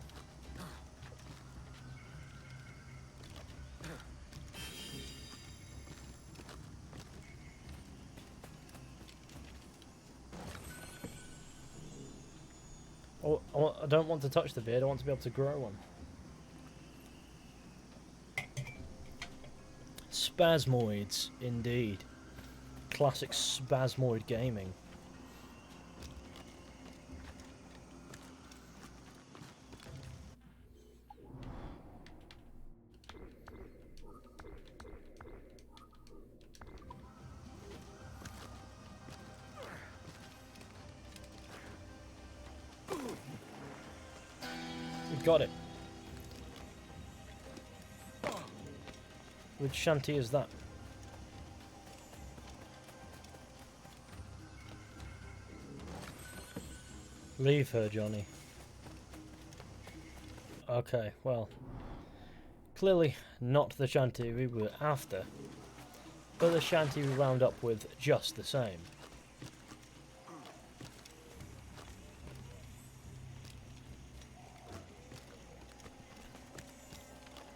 Speaker 1: Oh, I don't want to touch the beard, I want to be able to grow one. Spasmoids, indeed. Classic spasmoid gaming. We've got it. Which shanty is that? Leave her, Johnny. Okay, well. Clearly not the shanty we were after, but the shanty we wound up with just the same.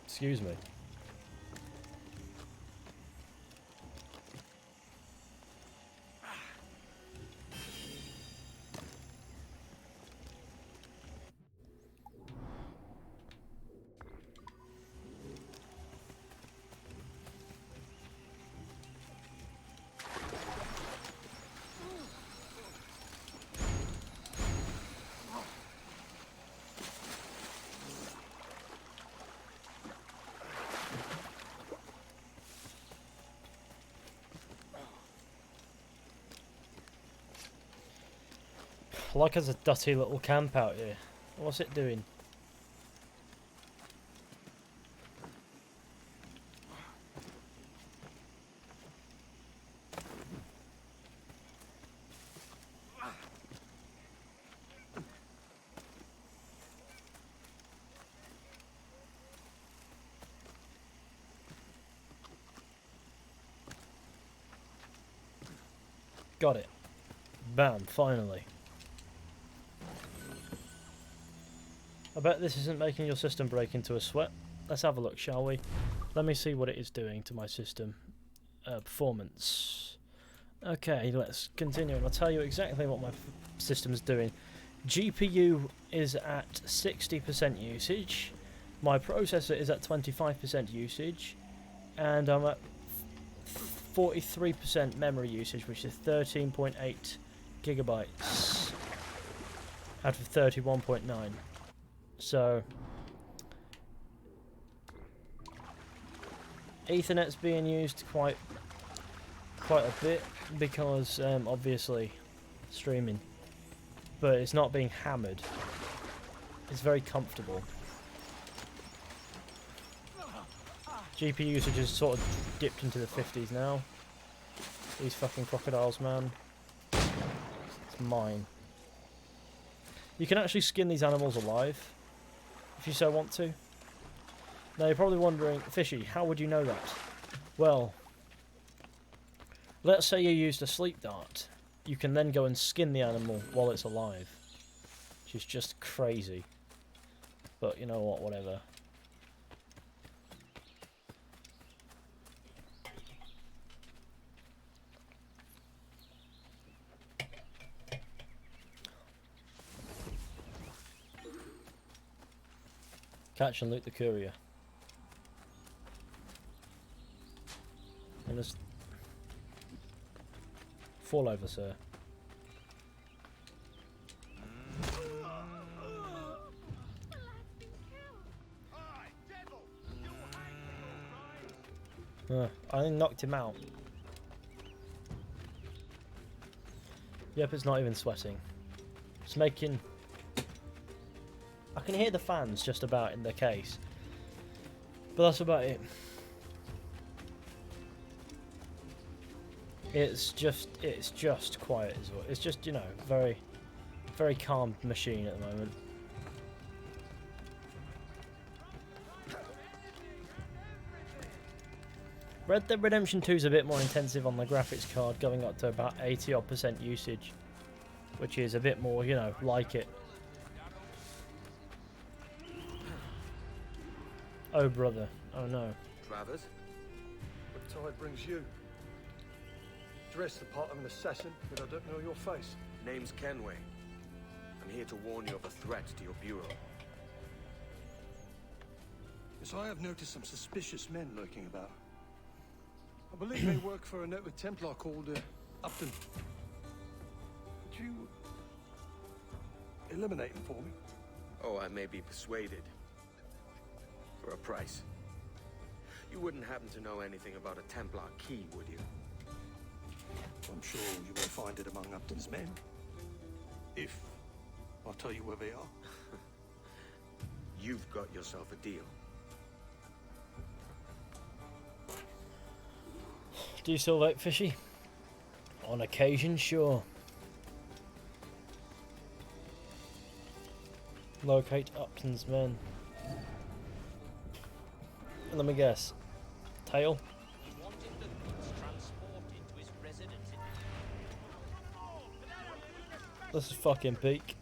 Speaker 1: Excuse me. Like there's a dusty little camp out here. What's it doing? Got it. Bam, finally. I bet this isn't making your system break into a sweat. Let's have a look, shall we? Let me see what it is doing to my system. Performance. Okay, let's continue and I'll tell you exactly what my system's doing. GPU is at 60% usage. My processor is at 25% usage. And I'm at 43% memory usage, which is 13.8 gigabytes out of 31.9. So Ethernet's being used quite a bit because obviously streaming, but it's not being hammered. It's very comfortable. GPU usage has sort of dipped into the 50s now. These fucking crocodiles, man. It's mine. You can actually skin these animals alive, if you so want to. Now you're probably wondering, Fishy, how would you know that? Well, let's say you used a sleep dart. You can then go and skin the animal while it's alive. Which is just crazy. But you know what, whatever. Catch and loot the courier. And just fall over, sir. I knocked him out. Yep, it's not even sweating. It's making... I can hear the fans just about in the case. But that's about it. It's just quiet as well. It's just, you know, very calm machine at the moment. Red Dead Redemption 2 is a bit more intensive on the graphics card, going up to about 80% usage, which is a bit more, you know, like it. Oh brother, oh no.
Speaker 14: Travers? What tide brings you? Dressed the part of an assassin, but I don't know your face.
Speaker 4: Name's Kenway. I'm here to warn you of a threat to your bureau.
Speaker 14: Yes, I have noticed some suspicious men lurking about. I believe they work for a noted Templar called Upton. Could you eliminate them for me?
Speaker 4: Oh, I may be persuaded. For a price. You wouldn't happen to know anything about a Templar key, would you?
Speaker 14: I'm sure you will find it among Upton's men. If I'll tell you where they are.
Speaker 4: You've got yourself a deal.
Speaker 1: Do you still like Fishy? On occasion, sure. Locate Upton's men. Let me guess. Tail? This is fucking peak.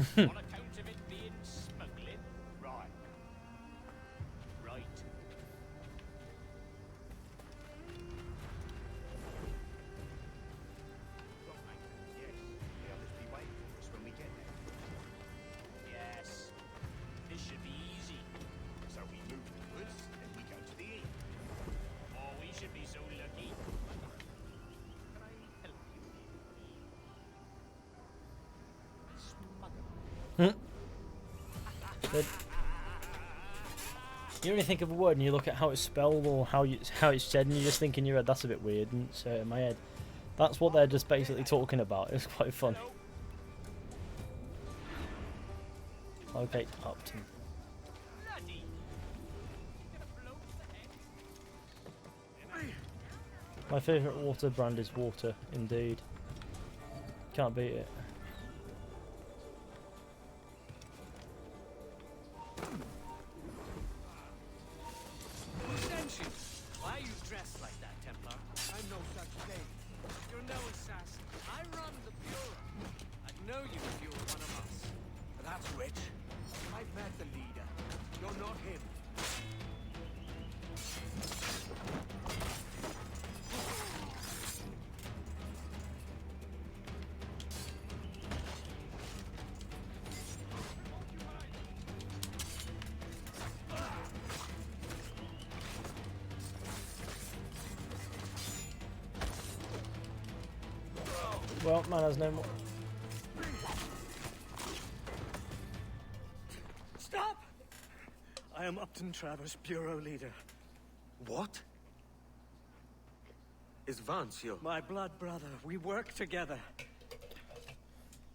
Speaker 12: On account of it being smuggling? Right. Right. Yes, the others be waiting for us when we get there. Yes. This should be easy. So we move to the woods, then we go to the inn. Oh, we should be so lucky. Can I help you? Smuggle.
Speaker 1: But you only think of a word and you look at how it's spelled or how it's said, and you just think in your head that's a bit weird. And so in my head, that's what they're just basically talking about. It's quite funny. Okay, Upton. My favourite water brand is water, indeed. Can't beat it.
Speaker 17: Why are you dressed like that, Templar? I'm no such thing. You're no assassin. I run the Bureau. I'd know you if you were one of us.
Speaker 20: That's rich. I've met the leader. You're not him.
Speaker 1: Well, man has no more.
Speaker 17: Stop! I am Upton Travers, Bureau leader.
Speaker 20: What? Is Vance your...
Speaker 17: My blood brother. We work together.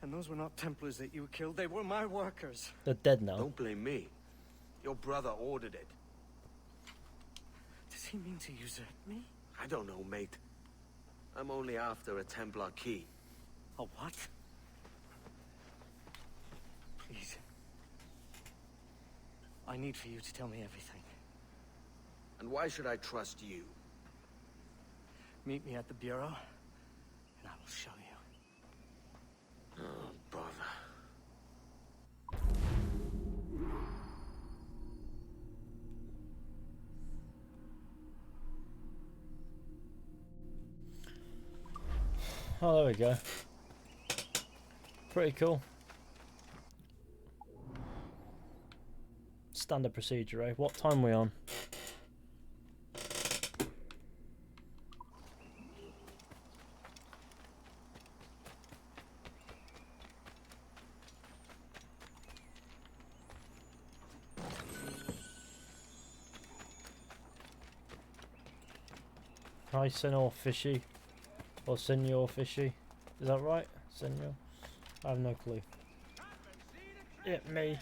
Speaker 17: And those were not Templars that you killed. They were my workers.
Speaker 1: They're dead now.
Speaker 20: Don't blame me. Your brother ordered it.
Speaker 17: Does he mean to usurp me?
Speaker 20: I don't know, mate. I'm only after a Templar key.
Speaker 17: A what? Please. I need for you to tell me everything.
Speaker 20: And why should I trust you?
Speaker 17: Meet me at the Bureau, and I will show you.
Speaker 20: Oh, bother.
Speaker 1: Oh, there we go. Pretty cool. Standard procedure, eh? What time are we on? Hi, Senor Fishy. Or Senor Fishy. Is that right? Senor? I have no clue. It me.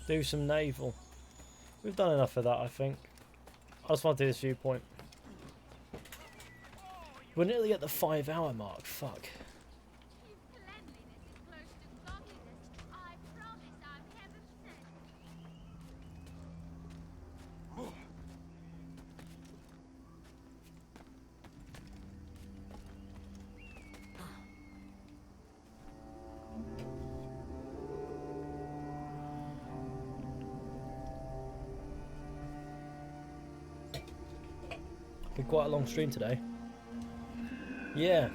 Speaker 1: Do some naval. We've done enough of that, I think. I just want to do this viewpoint. We're nearly at the 5-hour mark. Fuck. Been quite a long stream today. Yeah.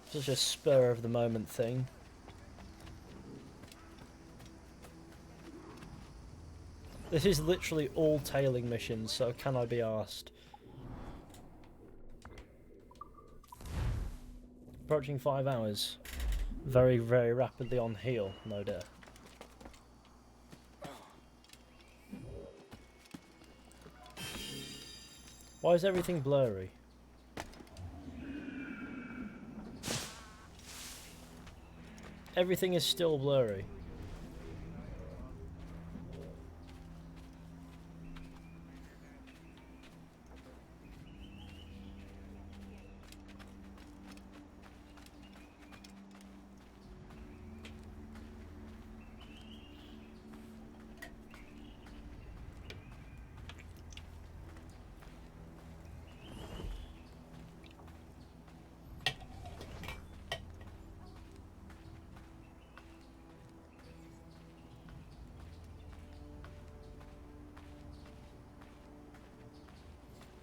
Speaker 1: Such a spur of the moment thing. This is literally all tailing missions, so can I be asked? Approaching 5 hours. Very, very rapidly on heel, no doubt. Why is everything blurry? Everything is still blurry.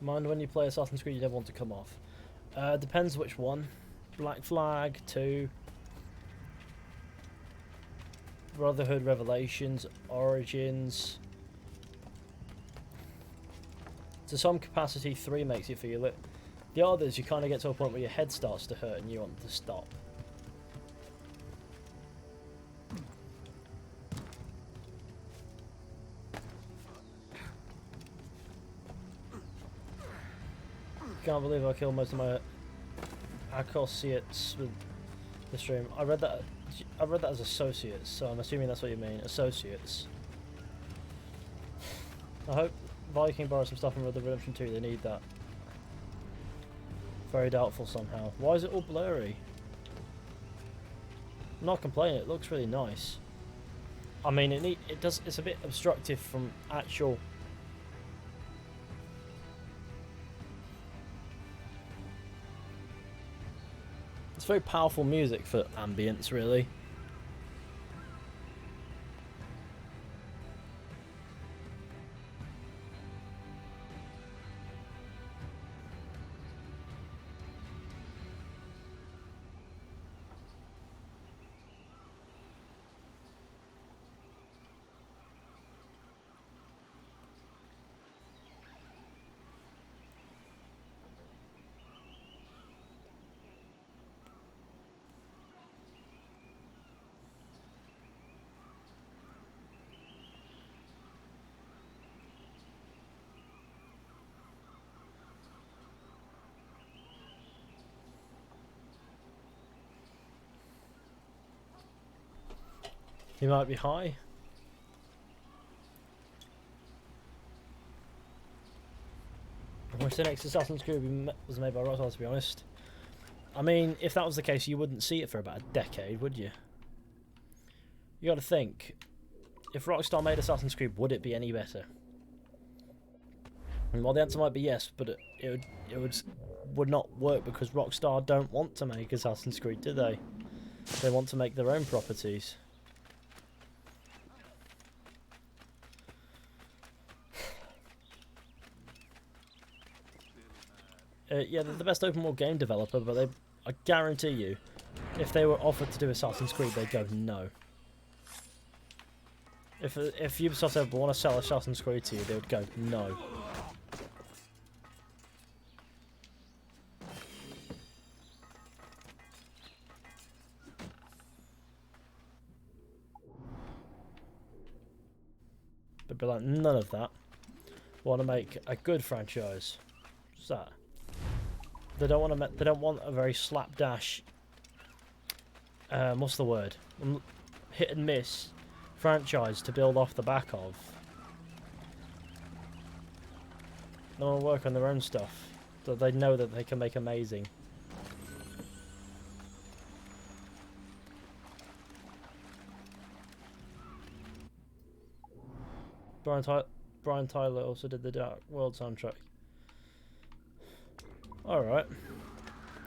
Speaker 1: Mind when you play Assassin's Creed you never want to come off. Depends which one. Black Flag, 2. Brotherhood, Revelations, Origins. To some capacity, 3 makes you feel it. The others, you kind of get to a point where your head starts to hurt and you want to stop. Can't believe I killed most of my associates with the stream. I read that as associates, so I'm assuming that's what you mean. Associates. I hope Viking borrows some stuff from Red Dead Redemption 2. They need that. Very doubtful somehow. Why is it all blurry? I'm not complaining. It looks really nice. I mean, it's a bit obstructive from actual. It's very powerful music for ambience, really. He might be high. I wish the next Assassin's Creed was made by Rockstar, to be honest. I mean, if that was the case, you wouldn't see it for about a decade, would you? You gotta think, if Rockstar made Assassin's Creed, would it be any better? And well, the answer might be yes, but it would not work because Rockstar don't want to make Assassin's Creed, do they? They want to make their own properties. Yeah, they're the best open world game developer, but I guarantee you, if they were offered to do Assassin's Creed, they'd go no. If Ubisoft ever want to sell Assassin's Creed to you, they would go no. They'd be like, none of that. Want to make a good franchise. What's that? They don't want to. They don't want a very slapdash. What's the word? Hit and miss franchise to build off the back of. They want to work on their own stuff that they know that they can make amazing. Brian Tyler also did the Dark World soundtrack. All right.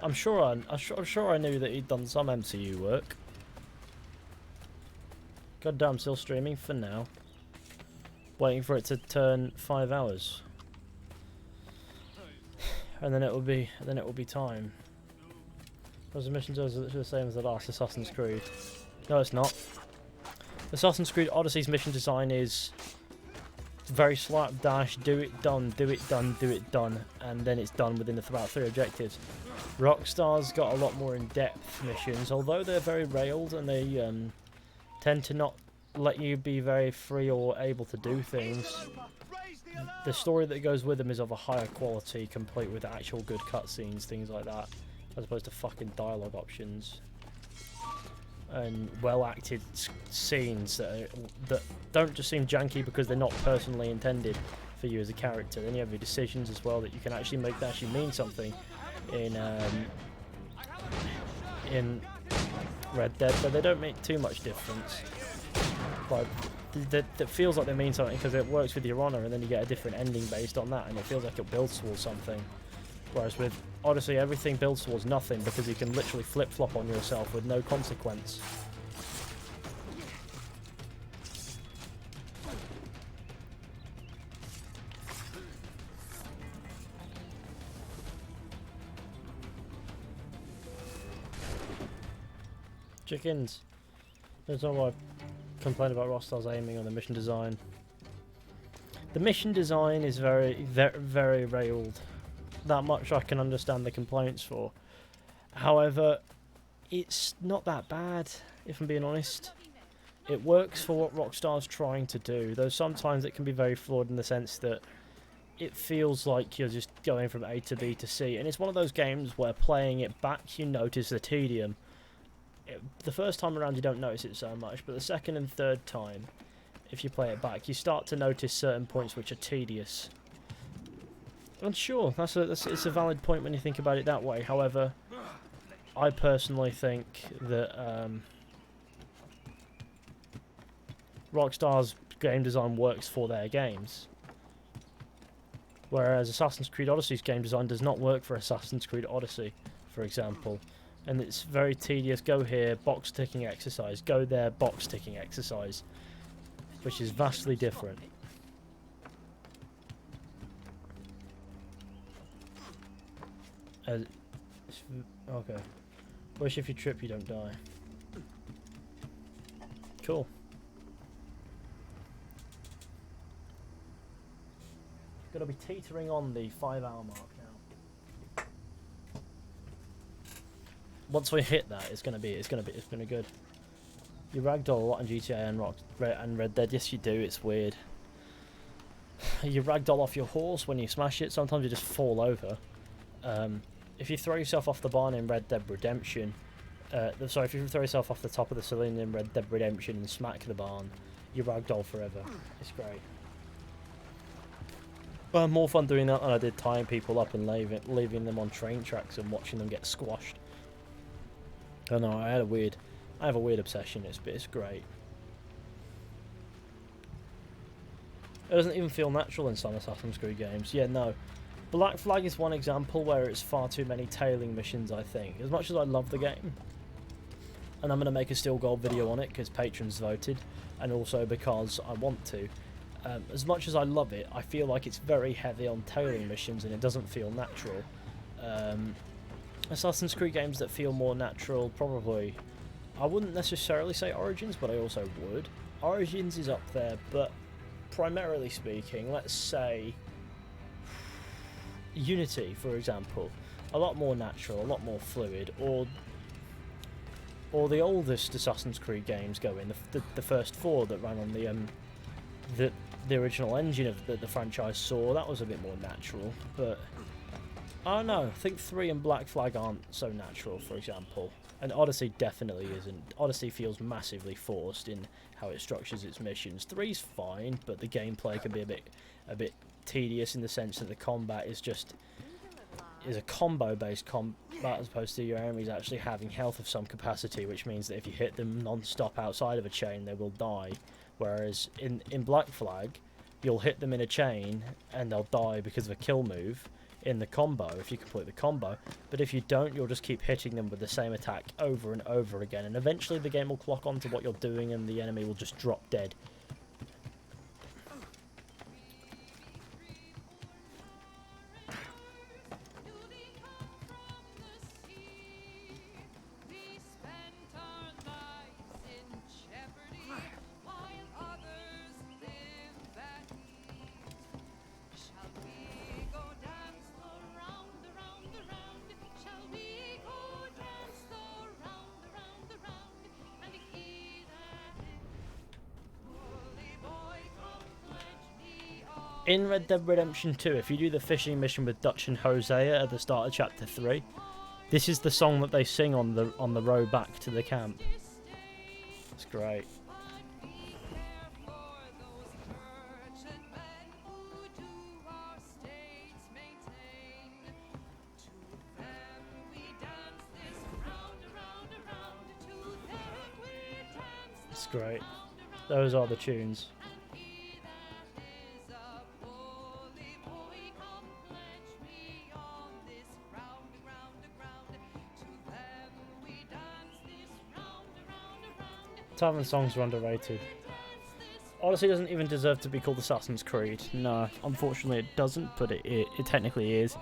Speaker 1: I'm sure I knew that he'd done some MCU work. Goddamn, still streaming for now. Waiting for it to turn 5 hours. And then it will be time. Because the missions are the same as the last Assassin's Creed. No, it's not. Assassin's Creed Odyssey's mission design is very slapdash, do it done, do it done, do it done, and then it's done within about 3 objectives. Rockstar's got a lot more in-depth missions, although they're very railed and they tend to not let you be very free or able to do things. The story that goes with them is of a higher quality, complete with actual good cutscenes, things like that, as opposed to fucking dialogue options. And well-acted scenes that don't just seem janky because they're not personally intended for you as a character. Then you have your decisions as well that you can actually make that actually mean something in Red Dead, but they don't make too much difference. But that feels like they mean something because it works with your honor, and then you get a different ending based on that, and it feels like it builds towards something. Whereas with Odyssey, everything builds towards nothing because you can literally flip-flop on yourself with no consequence. Chickens. That's all I complain about Rockstar's aiming on the mission design. The mission design is very railed. That much I can understand the complaints for. However, it's not that bad, if I'm being honest. It works for what Rockstar's trying to do, though sometimes it can be very flawed in the sense that it feels like you're just going from A to B to C, and it's one of those games where playing it back you notice the tedium. The first time around you don't notice it so much, but the second and third time, if you play it back, you start to notice certain points which are tedious. And sure, it's a valid point when you think about it that way. However, I personally think that Rockstar's game design works for their games, whereas Assassin's Creed Odyssey's game design does not work for Assassin's Creed Odyssey, for example. And it's very tedious. Go here, box ticking exercise. Go there, box ticking exercise. Which is vastly different. Okay. Wish if you trip you don't die. Cool. Gonna be teetering on the 5 hour mark now. Once we hit that, it's gonna be good. You ragdoll a lot in GTA and Red Dead. Yes, you do. It's weird. You ragdoll off your horse when you smash it. Sometimes you just fall over. If you throw yourself off the barn in Red Dead Redemption, if you throw yourself off the top of the cylinder in Red Dead Redemption and smack the barn, you ragdoll forever. It's great. More fun doing that than I did tying people up and leaving them on train tracks and watching them get squashed. I don't know, I have a weird obsession. It's great. It doesn't even feel natural in some Assassin's Creed games. Yeah, no. Black Flag is one example where it's far too many tailing missions, I think. As much as I love the game, and I'm going to make a Steel Gold video on it because patrons voted, and also because I want to. As much as I love it, I feel like it's very heavy on tailing missions and it doesn't feel natural. Assassin's Creed games that feel more natural, probably, I wouldn't necessarily say Origins, but I also would. Origins is up there, but primarily speaking, let's say Unity, for example, a lot more natural, a lot more fluid, or the oldest Assassin's Creed games going, the first 4 that ran on the original engine of the franchise saw, that was a bit more natural, but I don't know, I think 3 and Black Flag aren't so natural, for example, and Odyssey definitely isn't. Odyssey feels massively forced in how it structures its missions. 3's fine, but the gameplay can be a bit tedious in the sense that the combat is a combo-based combat as opposed to your enemies actually having health of some capacity, which means that if you hit them non-stop outside of a chain, they will die. Whereas in Black Flag, you'll hit them in a chain and they'll die because of a kill move in the combo, if you complete the combo. But if you don't, you'll just keep hitting them with the same attack over and over again, and eventually the game will clock on to what you're doing and the enemy will just drop dead. In Red Dead Redemption 2, if you do the fishing mission with Dutch and Hosea at the start of Chapter 3, this is the song that they sing on the road back to the camp. It's great. It's great. Those are the tunes. Tavern songs are underrated. Odyssey doesn't even deserve to be called Assassin's Creed. No, unfortunately it doesn't, but it technically is.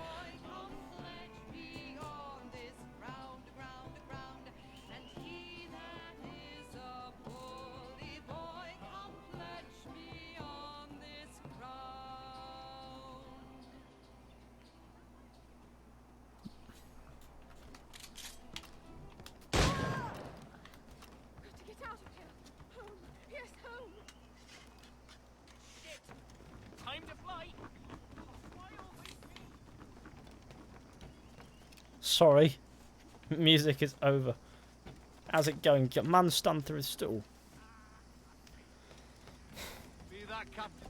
Speaker 1: Sorry. Music is over. How's it going? Man stand through his stool.
Speaker 12: Be that captain.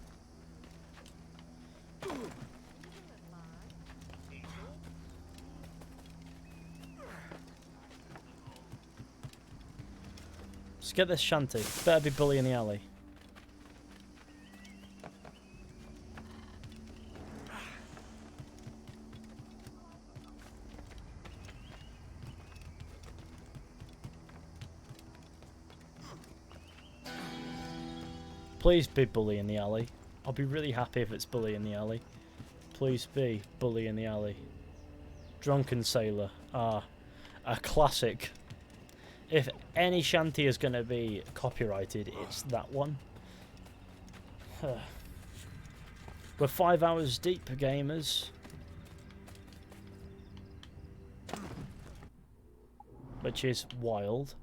Speaker 1: Let's get this shanty. Better be bully in the alley. Please be bully in the alley. I'll be really happy if it's bully in the alley. Please be bully in the alley. Drunken sailor. Ah, a classic. If any shanty is going to be copyrighted, it's that one. We're 5 hours deep, gamers. Which is wild.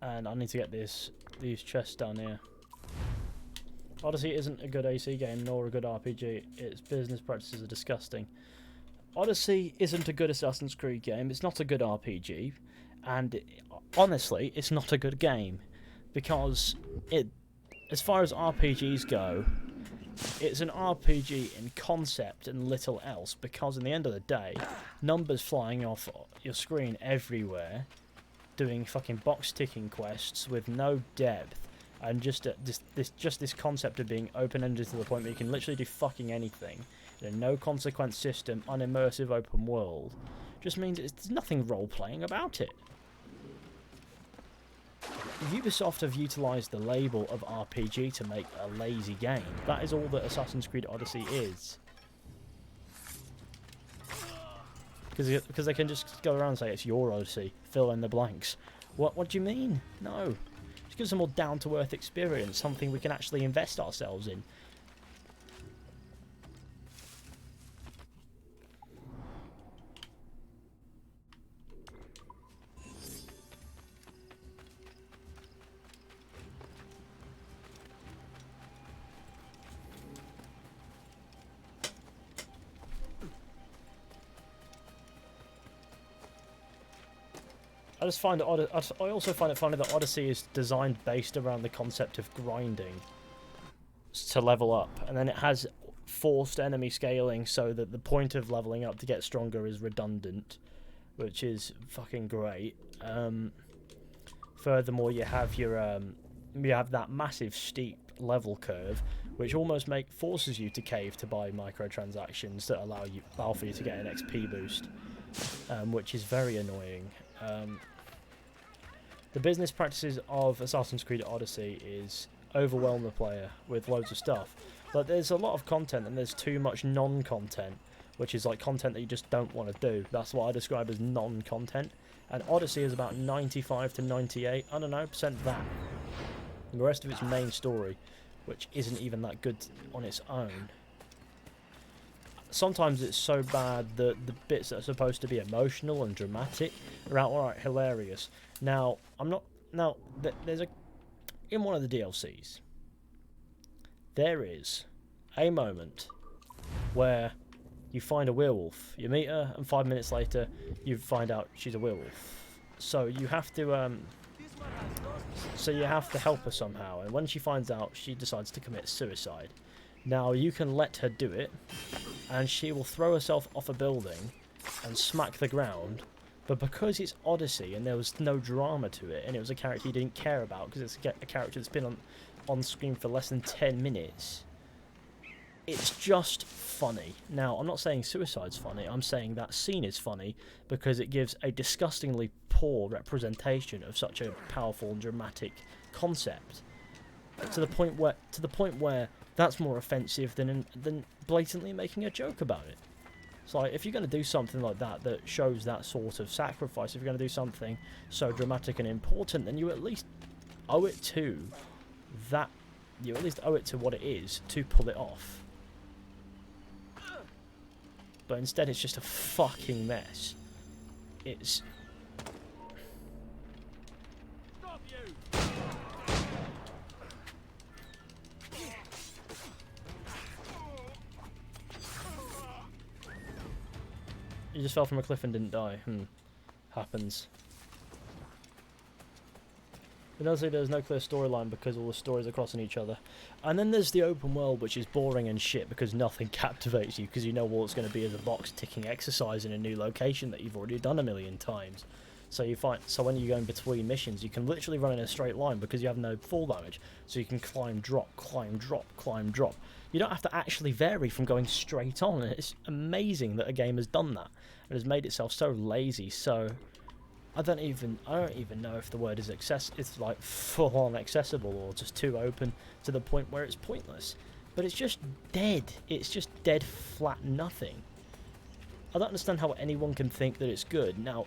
Speaker 1: And I need to get these chests down here. Odyssey isn't a good AC game, nor a good RPG. Its business practices are disgusting. Odyssey isn't a good Assassin's Creed game. It's not a good RPG. And honestly, it's not a good game. Because as far as RPGs go, it's an RPG in concept and little else. Because in the end of the day, numbers flying off your screen everywhere, doing fucking box ticking quests with no depth. And just this concept of being open-ended to the point where you can literally do fucking anything in a no-consequence system, unimmersive open world, just means there's nothing role-playing about it. Ubisoft have utilised the label of RPG to make a lazy game. That is all that Assassin's Creed Odyssey is. Because they can just go around and say it's your Odyssey, fill in the blanks. What do you mean? No. Give us a more down-to-earth experience, something we can actually invest ourselves in. I just find it odd. I also find it funny that Odyssey is designed based around the concept of grinding to level up, and then it has forced enemy scaling so that the point of leveling up to get stronger is redundant, which is fucking great. Furthermore, you have that massive steep level curve, which almost forces you to cave to buy microtransactions that allow for you to get an XP boost, which is very annoying. The business practices of Assassin's Creed Odyssey is overwhelm the player with loads of stuff. But there's a lot of content and there's too much non-content, which is like content that you just don't want to do. That's what I describe as non-content. And Odyssey is about 95 to 98, I don't know, % that. And the rest of its main story, which isn't even that good on its own. Sometimes it's so bad that the bits that are supposed to be emotional and dramatic are outright hilarious. Now, there's in one of the DLCs, there is a moment where you find a werewolf. You meet her, and 5 minutes later, you find out she's a werewolf. So you have to, help her somehow. And when she finds out, she decides to commit suicide. Now, you can let her do it, and she will throw herself off a building and smack the ground, but because it's Odyssey and there was no drama to it, and it was a character you didn't care about because it's a character that's been on screen for less than 10 minutes, it's just funny. Now, I'm not saying suicide's funny, I'm saying that scene is funny because it gives a disgustingly poor representation of such a powerful and dramatic concept, to the point where that's more offensive than blatantly making a joke about it. So like, if you're going to do something like that shows that sort of sacrifice, if you're going to do something so dramatic and important, then you at least owe it to that. You at least owe it to what it is to pull it off. But instead, it's just a fucking mess. It's. You just fell from a cliff and didn't die. Happens. But honestly, there's no clear storyline because all the stories are crossing each other. And then there's the open world, which is boring and shit because nothing captivates you because you know all it's going to be is a box ticking exercise in a new location that you've already done a million times. So when you go in between missions, you can literally run in a straight line because you have no fall damage. So you can climb, drop, climb, drop, climb, drop. You don't have to actually vary from going straight on. And it's amazing that a game has done that and has made itself so lazy. So I don't even know if the word is it's like full on accessible or just too open to the point where it's pointless. But it's just dead. It's just dead flat nothing. I don't understand how anyone can think that it's good. Now,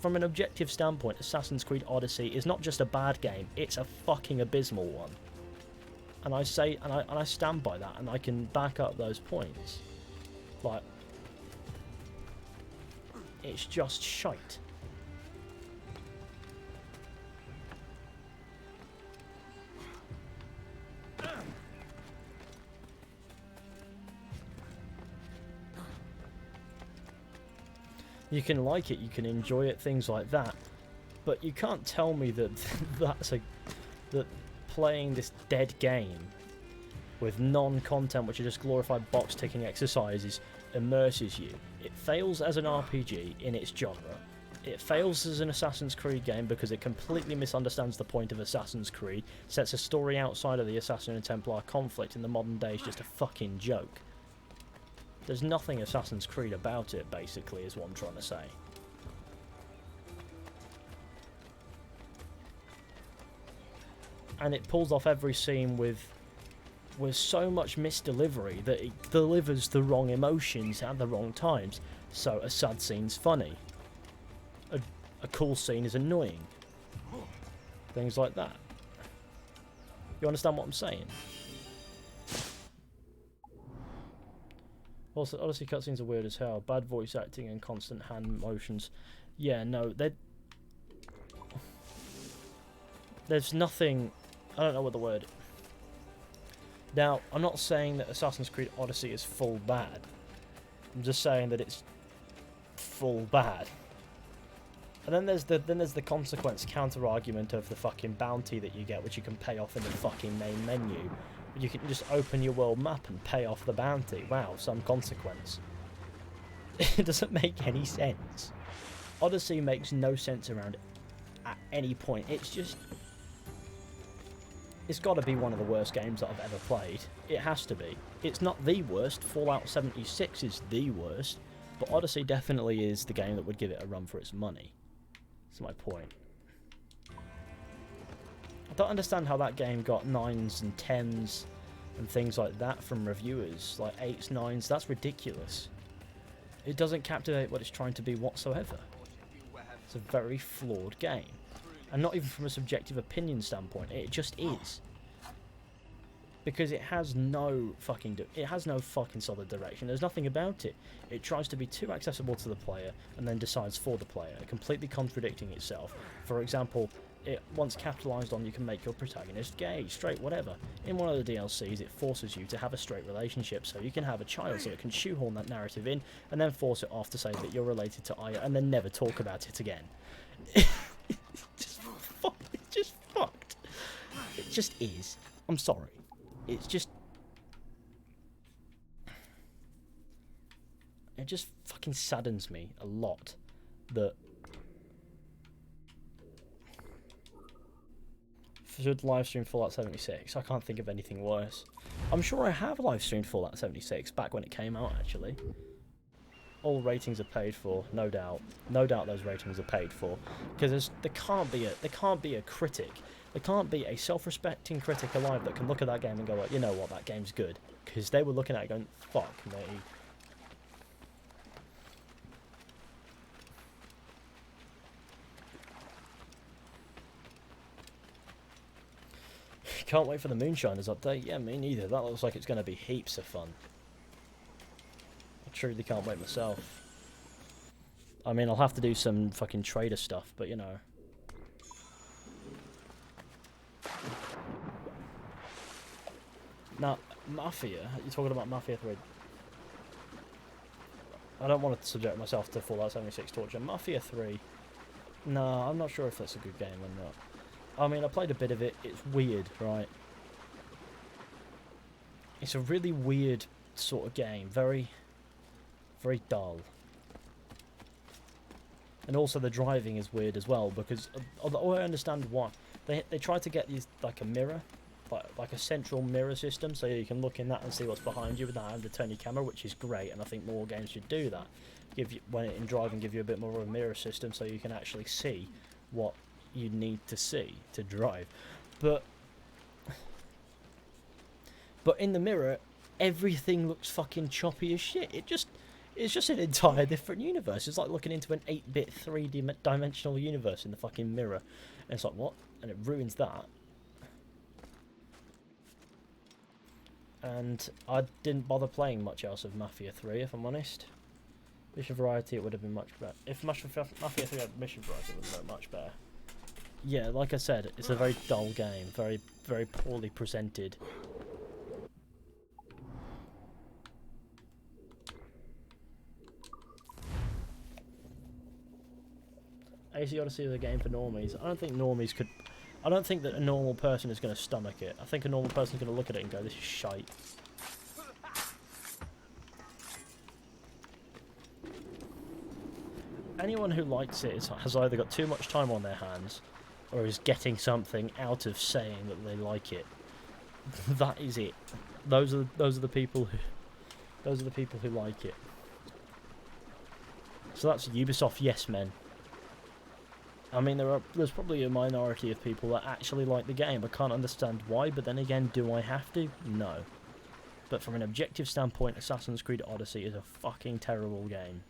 Speaker 1: from an objective standpoint, Assassin's Creed Odyssey is not just a bad game, it's a fucking abysmal one. And I stand by that, and I can back up those points. Like, it's just shite. You can like it, you can enjoy it, things like that, but you can't tell me that that playing this dead game with non-content, which are just glorified box-ticking exercises, immerses you. It fails as an RPG in its genre. It fails as an Assassin's Creed game because it completely misunderstands the point of Assassin's Creed, sets a story outside of the Assassin and Templar conflict in the modern day is just a fucking joke. There's nothing Assassin's Creed about it, basically, is what I'm trying to say. And it pulls off every scene with so much misdelivery that it delivers the wrong emotions at the wrong times. So a sad scene's funny. A cool scene is annoying. Things like that. You understand what I'm saying? Also, Odyssey cutscenes are weird as hell. Bad voice acting and constant hand motions. Yeah, no, there's nothing... I don't know what the word... Now, I'm not saying that Assassin's Creed Odyssey is full bad. I'm just saying that it's full bad. And then there's the consequence counter-argument of the fucking bounty that you get, which you can pay off in the fucking main menu. You can just open your world map and pay off the bounty. Wow, some consequence. It doesn't make any sense. Odyssey makes no sense around it at any point. It's just... It's got to be one of the worst games that I've ever played. It has to be. It's not the worst. Fallout 76 is the worst. But Odyssey definitely is the game that would give it a run for its money. That's my point. I don't understand how that game got 9s and 10s and things like that from reviewers. Like 8s, 9s, that's ridiculous. It doesn't captivate what it's trying to be whatsoever. It's a very flawed game. And not even from a subjective opinion standpoint, it just is. Because it has no fucking solid direction. There's nothing about it. It tries to be too accessible to the player and then decides for the player, completely contradicting itself. For example, once capitalised on, you can make your protagonist gay, straight, whatever. In one of the DLCs, it forces you to have a straight relationship, so you can have a child, so it can shoehorn that narrative in, and then force it off to say that you're related to Aya, and then never talk about it again. It's just fucked. It just is. I'm sorry. It's just... It just fucking saddens me a lot that... Should live stream Fallout 76. I can't think of anything worse. I'm sure I have live streamed Fallout 76 back when it came out, actually. All ratings are paid for, no doubt. No doubt those ratings are paid for, because there can't be a critic. There can't be a self-respecting critic alive that can look at that game and go, like, you know what, that game's good, because they were looking at it going, fuck me. Can't wait for the Moonshiners update. Yeah, me neither. That looks like it's going to be heaps of fun. I truly can't wait myself. I mean, I'll have to do some fucking trader stuff, but you know. Now, Mafia. You're talking about Mafia 3. I don't want to subject myself to Fallout 76 torture. Mafia 3, no, I'm not sure if that's a good game or not. I mean, I played a bit of it. It's weird, right? It's a really weird sort of game. Very, very dull. And also the driving is weird as well, because although I understand why they try to get these like a mirror, like a central mirror system, so you can look in that and see what's behind you without having to turn your camera, which is great, and I think more games should do that. Give you, when in driving, give you a bit more of a mirror system so you can actually see what you need to see to drive. But in the mirror, everything looks fucking choppy as shit. It's just an entire different universe. It's like looking into an 8-bit 3D-dimensional universe in the fucking mirror. And it's like, what? And it ruins that. And I didn't bother playing much else of Mafia 3, if I'm honest. Mission variety, it would have been much better. If Mafia 3 had mission variety, it would have been much better. Yeah, like I said, it's a very dull game. Very, very poorly presented. AC Odyssey is a game for normies. I don't think normies could... I don't think that a normal person is going to stomach it. I think a normal person is going to look at it and go, this is shite. Anyone who likes it has either got too much time on their hands or is getting something out of saying that they like it. That is it. Those are the people who like it. So that's Ubisoft yes men. I mean, there's probably a minority of people that actually like the game. I can't understand why, but then again, do I have to? No. But from an objective standpoint, Assassin's Creed Odyssey is a fucking terrible game.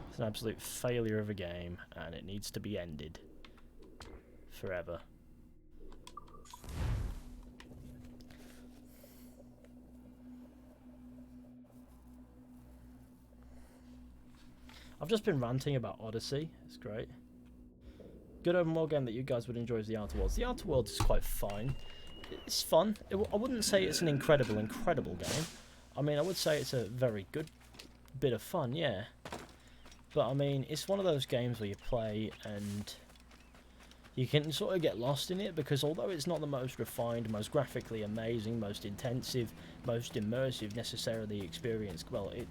Speaker 1: It's an absolute failure of a game, and it needs to be ended. Forever. I've just been ranting about Odyssey. It's great. Good open world game that you guys would enjoy is The Outer Worlds. The Outer Worlds is quite fine. It's fun. I wouldn't say it's an incredible game. I mean, I would say it's a very good bit of fun, yeah. But I mean, it's one of those games where you play and you can sort of get lost in it, because although it's not the most refined, most graphically amazing, most intensive, most immersive necessarily experienced, well, it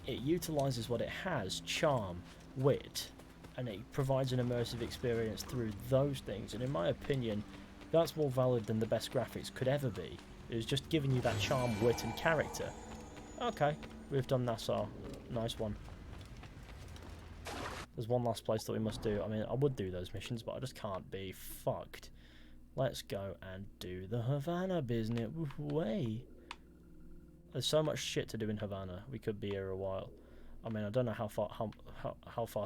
Speaker 1: utilises what it has, charm, wit, and it provides an immersive experience through those things, and in my opinion, that's more valid than the best graphics could ever be. It was just giving you that charm, wit, and character. Okay, we've done Nassau. Nice one. There's one last place that we must do. I mean, I would do those missions, but I just can't be fucked. Let's go and do the Havana business. Way. There's so much shit to do in Havana. We could be here a while. I mean, I don't know how far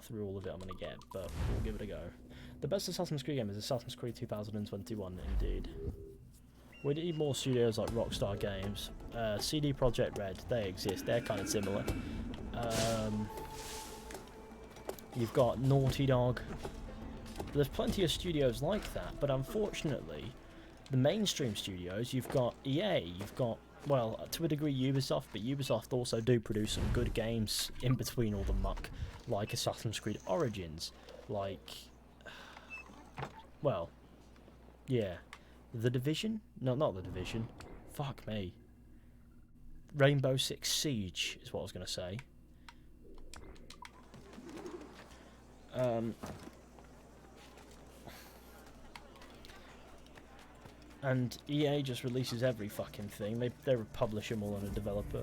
Speaker 1: through all of it I'm going to get, but we'll give it a go. The best Assassin's Creed game is Assassin's Creed 2021, indeed. We need more studios like Rockstar Games. CD Projekt Red, they exist. They're kind of similar. You've got Naughty Dog. There's plenty of studios like that, but unfortunately, the mainstream studios, you've got EA, you've got, well, to a degree Ubisoft, but Ubisoft also do produce some good games in between all the muck, like Assassin's Creed Origins, like, well, yeah, The Division? No, not The Division. Fuck me. Rainbow Six Siege is what I was going to say. And EA just releases every fucking thing. They publish them all on a developer,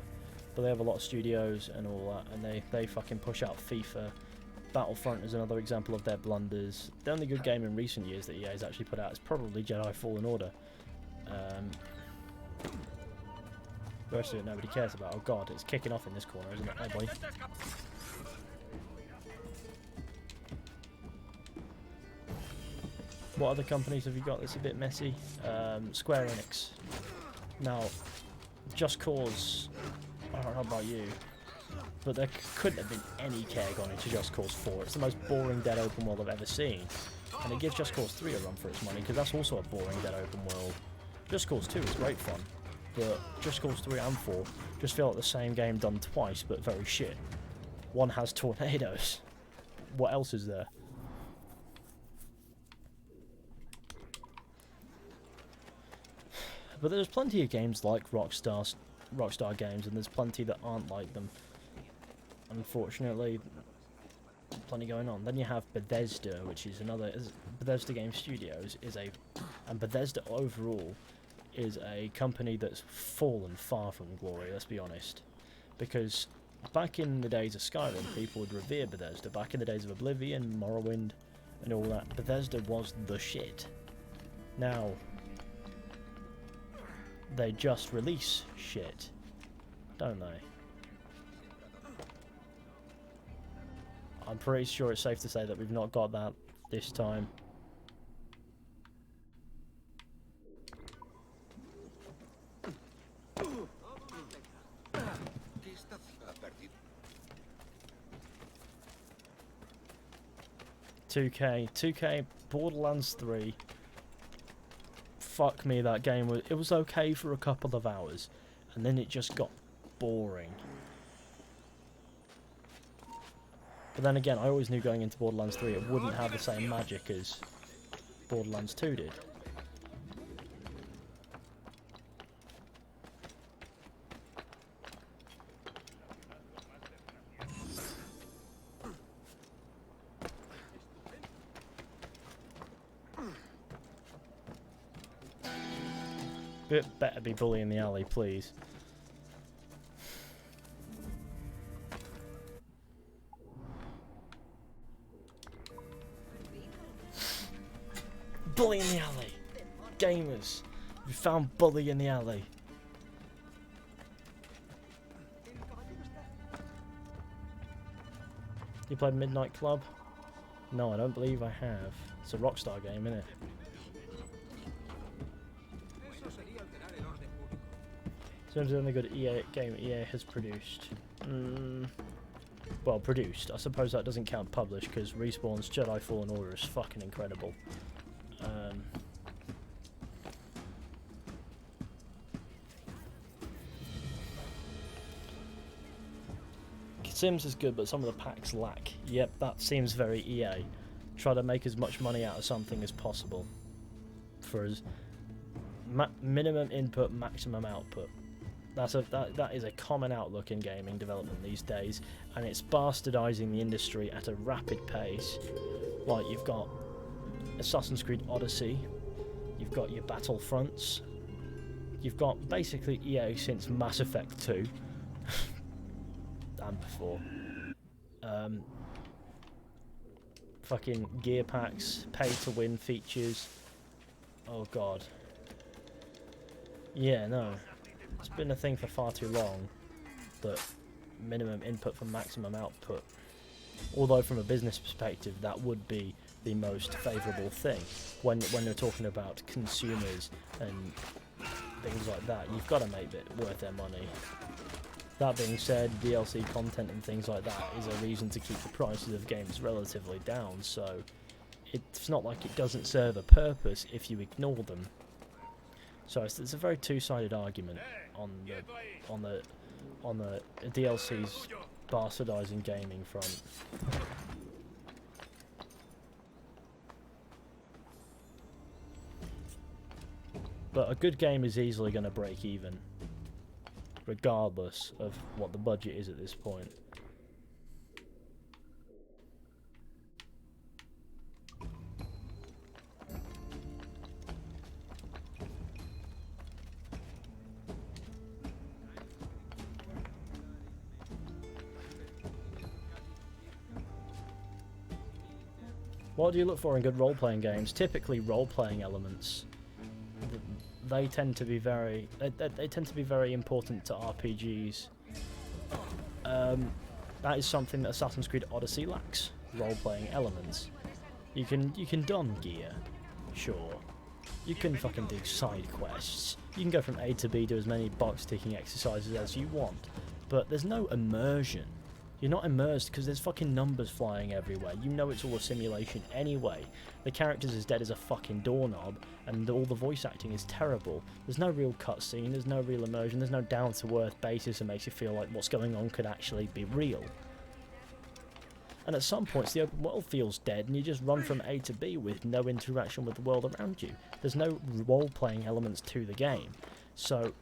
Speaker 1: but they have a lot of studios and all that, and they fucking push out FIFA. Battlefront is another example of their blunders. The only good game in recent years that EA has actually put out is probably Jedi Fallen Order. The rest of it nobody cares about. Oh god, it's kicking off in this corner, isn't it? Oh boy. What other companies have you got that's a bit messy? Square Enix. Now, Just Cause, I don't know about you, but there couldn't have been any care gone into Just Cause 4. It's the most boring dead open world I've ever seen. And it gives Just Cause 3 a run for its money, because that's also a boring dead open world. Just Cause 2 is great fun. but Just Cause 3 and 4 just feel like the same game done twice, but very shit. One has tornadoes. What else is there? But there's plenty of games like Rockstar games, and there's plenty that aren't like them. Unfortunately, plenty going on. Then you have Bethesda, which is another. Bethesda Game Studios and Bethesda overall is a company that's fallen far from glory. Let's be honest, because back in the days of Skyrim, people would revere Bethesda. Back in the days of Oblivion, Morrowind, and all that, Bethesda was the shit. Now, they just release shit, don't they? I'm pretty sure it's safe to say that we've not got that this time. $2K, Borderlands 3. Fuck me, that game was okay for a couple of hours, and then it just got boring. But then again, I always knew going into Borderlands 3 it wouldn't have the same magic as Borderlands 2 did. Better be bully in the alley, please. Bully in the alley! Gamers! We found bully in the alley. You played Midnight Club? No, I don't believe I have. It's a Rockstar game, isn't it? So it's the only good game EA has produced. Well, produced. I suppose that doesn't count published, because Respawn's Jedi Fallen Order is fucking incredible. Sims is good, but some of the packs lack. Yep, that seems very EA. Try to make as much money out of something as possible. For as minimum input, maximum output. That is a common outlook in gaming development these days, and it's bastardizing the industry at a rapid pace. Like, you've got Assassin's Creed Odyssey, you've got your Battlefronts, you've got basically EA since Mass Effect 2 and before. Fucking gear packs, pay to win features. Oh god. Yeah, no. It's been a thing for far too long, that minimum input for maximum output. Although from a business perspective, that would be the most favourable thing. When you're talking about consumers and things like that, you've got to make it worth their money. That being said, DLC content and things like that is a reason to keep the prices of games relatively down, so it's not like it doesn't serve a purpose if you ignore them. So it's a very two-sided argument on the DLC's bastardizing gaming front. But a good game is easily going to break even, regardless of what the budget is at this point. What do you look for in good role-playing games? Typically role-playing elements. They tend to be very important to RPGs. That is something that Assassin's Creed Odyssey lacks. Role-playing elements. You can don gear, sure. You can fucking do side quests. You can go from A to B, do as many box ticking exercises as you want. But there's no immersion. You're not immersed because there's fucking numbers flying everywhere. You know it's all a simulation anyway. The character's as dead as a fucking doorknob, and all the voice acting is terrible. There's no real cutscene, there's no real immersion, there's no down-to-earth basis that makes you feel like what's going on could actually be real. And at some points the open world feels dead and you just run from A to B with no interaction with the world around you. There's no role-playing elements to the game. So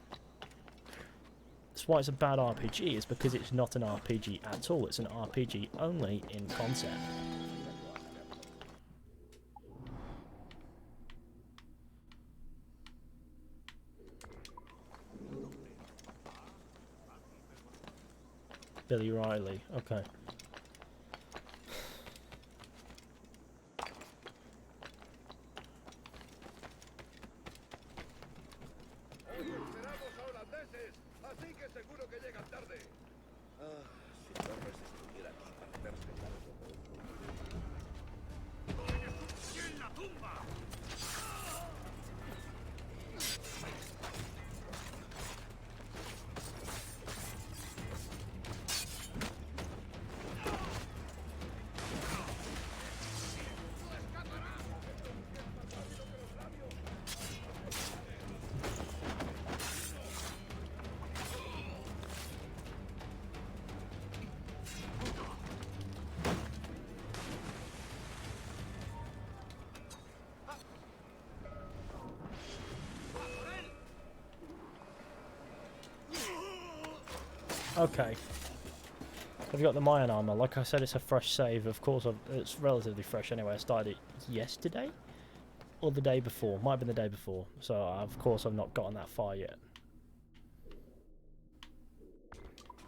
Speaker 1: that's why it's a bad RPG, is because it's not an RPG at all. It's an RPG only in concept. Billy Riley, okay. Okay. I've got the Mayan armor. Like I said, it's a fresh save. Of course, it's relatively fresh anyway. I started it yesterday? Or the day before. Might have been the day before. So, of course, I've not gotten that far yet.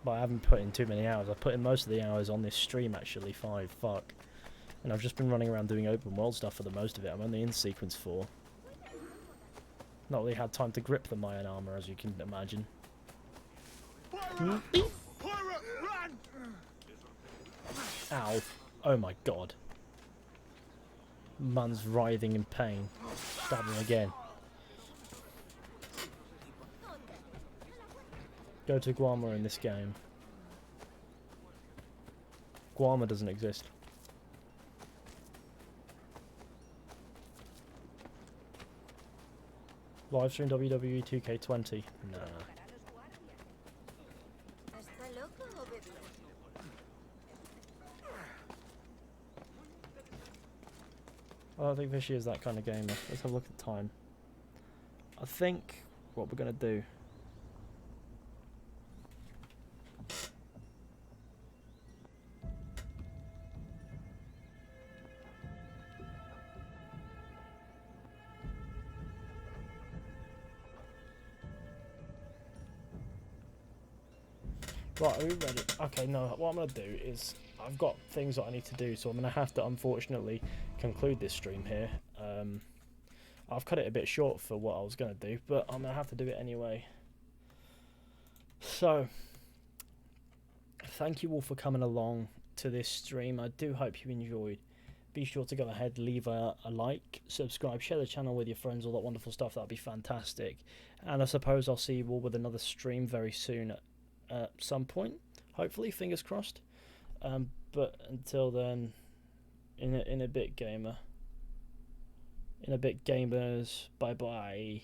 Speaker 1: But I haven't put in too many hours. I've put in most of the hours on this stream, actually. 5. Fuck. And I've just been running around doing open world stuff for the most of it. I'm only in sequence 4. Not really had time to grip the Mayan armor, as you can imagine. Ow. Oh my god. Man's writhing in pain. Stab him again. Go to Guarma in this game. Guarma doesn't exist. Livestream WWE 2K20? Nah. I don't think Fishy is that kind of gamer. Let's have a look at the time. I think what we're going to do... Right, are we ready? Okay, no, what I'm going to do is... I've got things that I need to do, so I'm going to have to, unfortunately, conclude this stream here. I've cut it a bit short for what I was going to do, but I'm going to have to do it anyway. So, thank you all for coming along to this stream. I do hope you enjoyed. Be sure to go ahead, leave a like, subscribe, share the channel with your friends, all that wonderful stuff. That'd be fantastic. And I suppose I'll see you all with another stream very soon at some point. Hopefully, fingers crossed. But until then, in a bit, gamer. In a bit, gamers. Bye bye.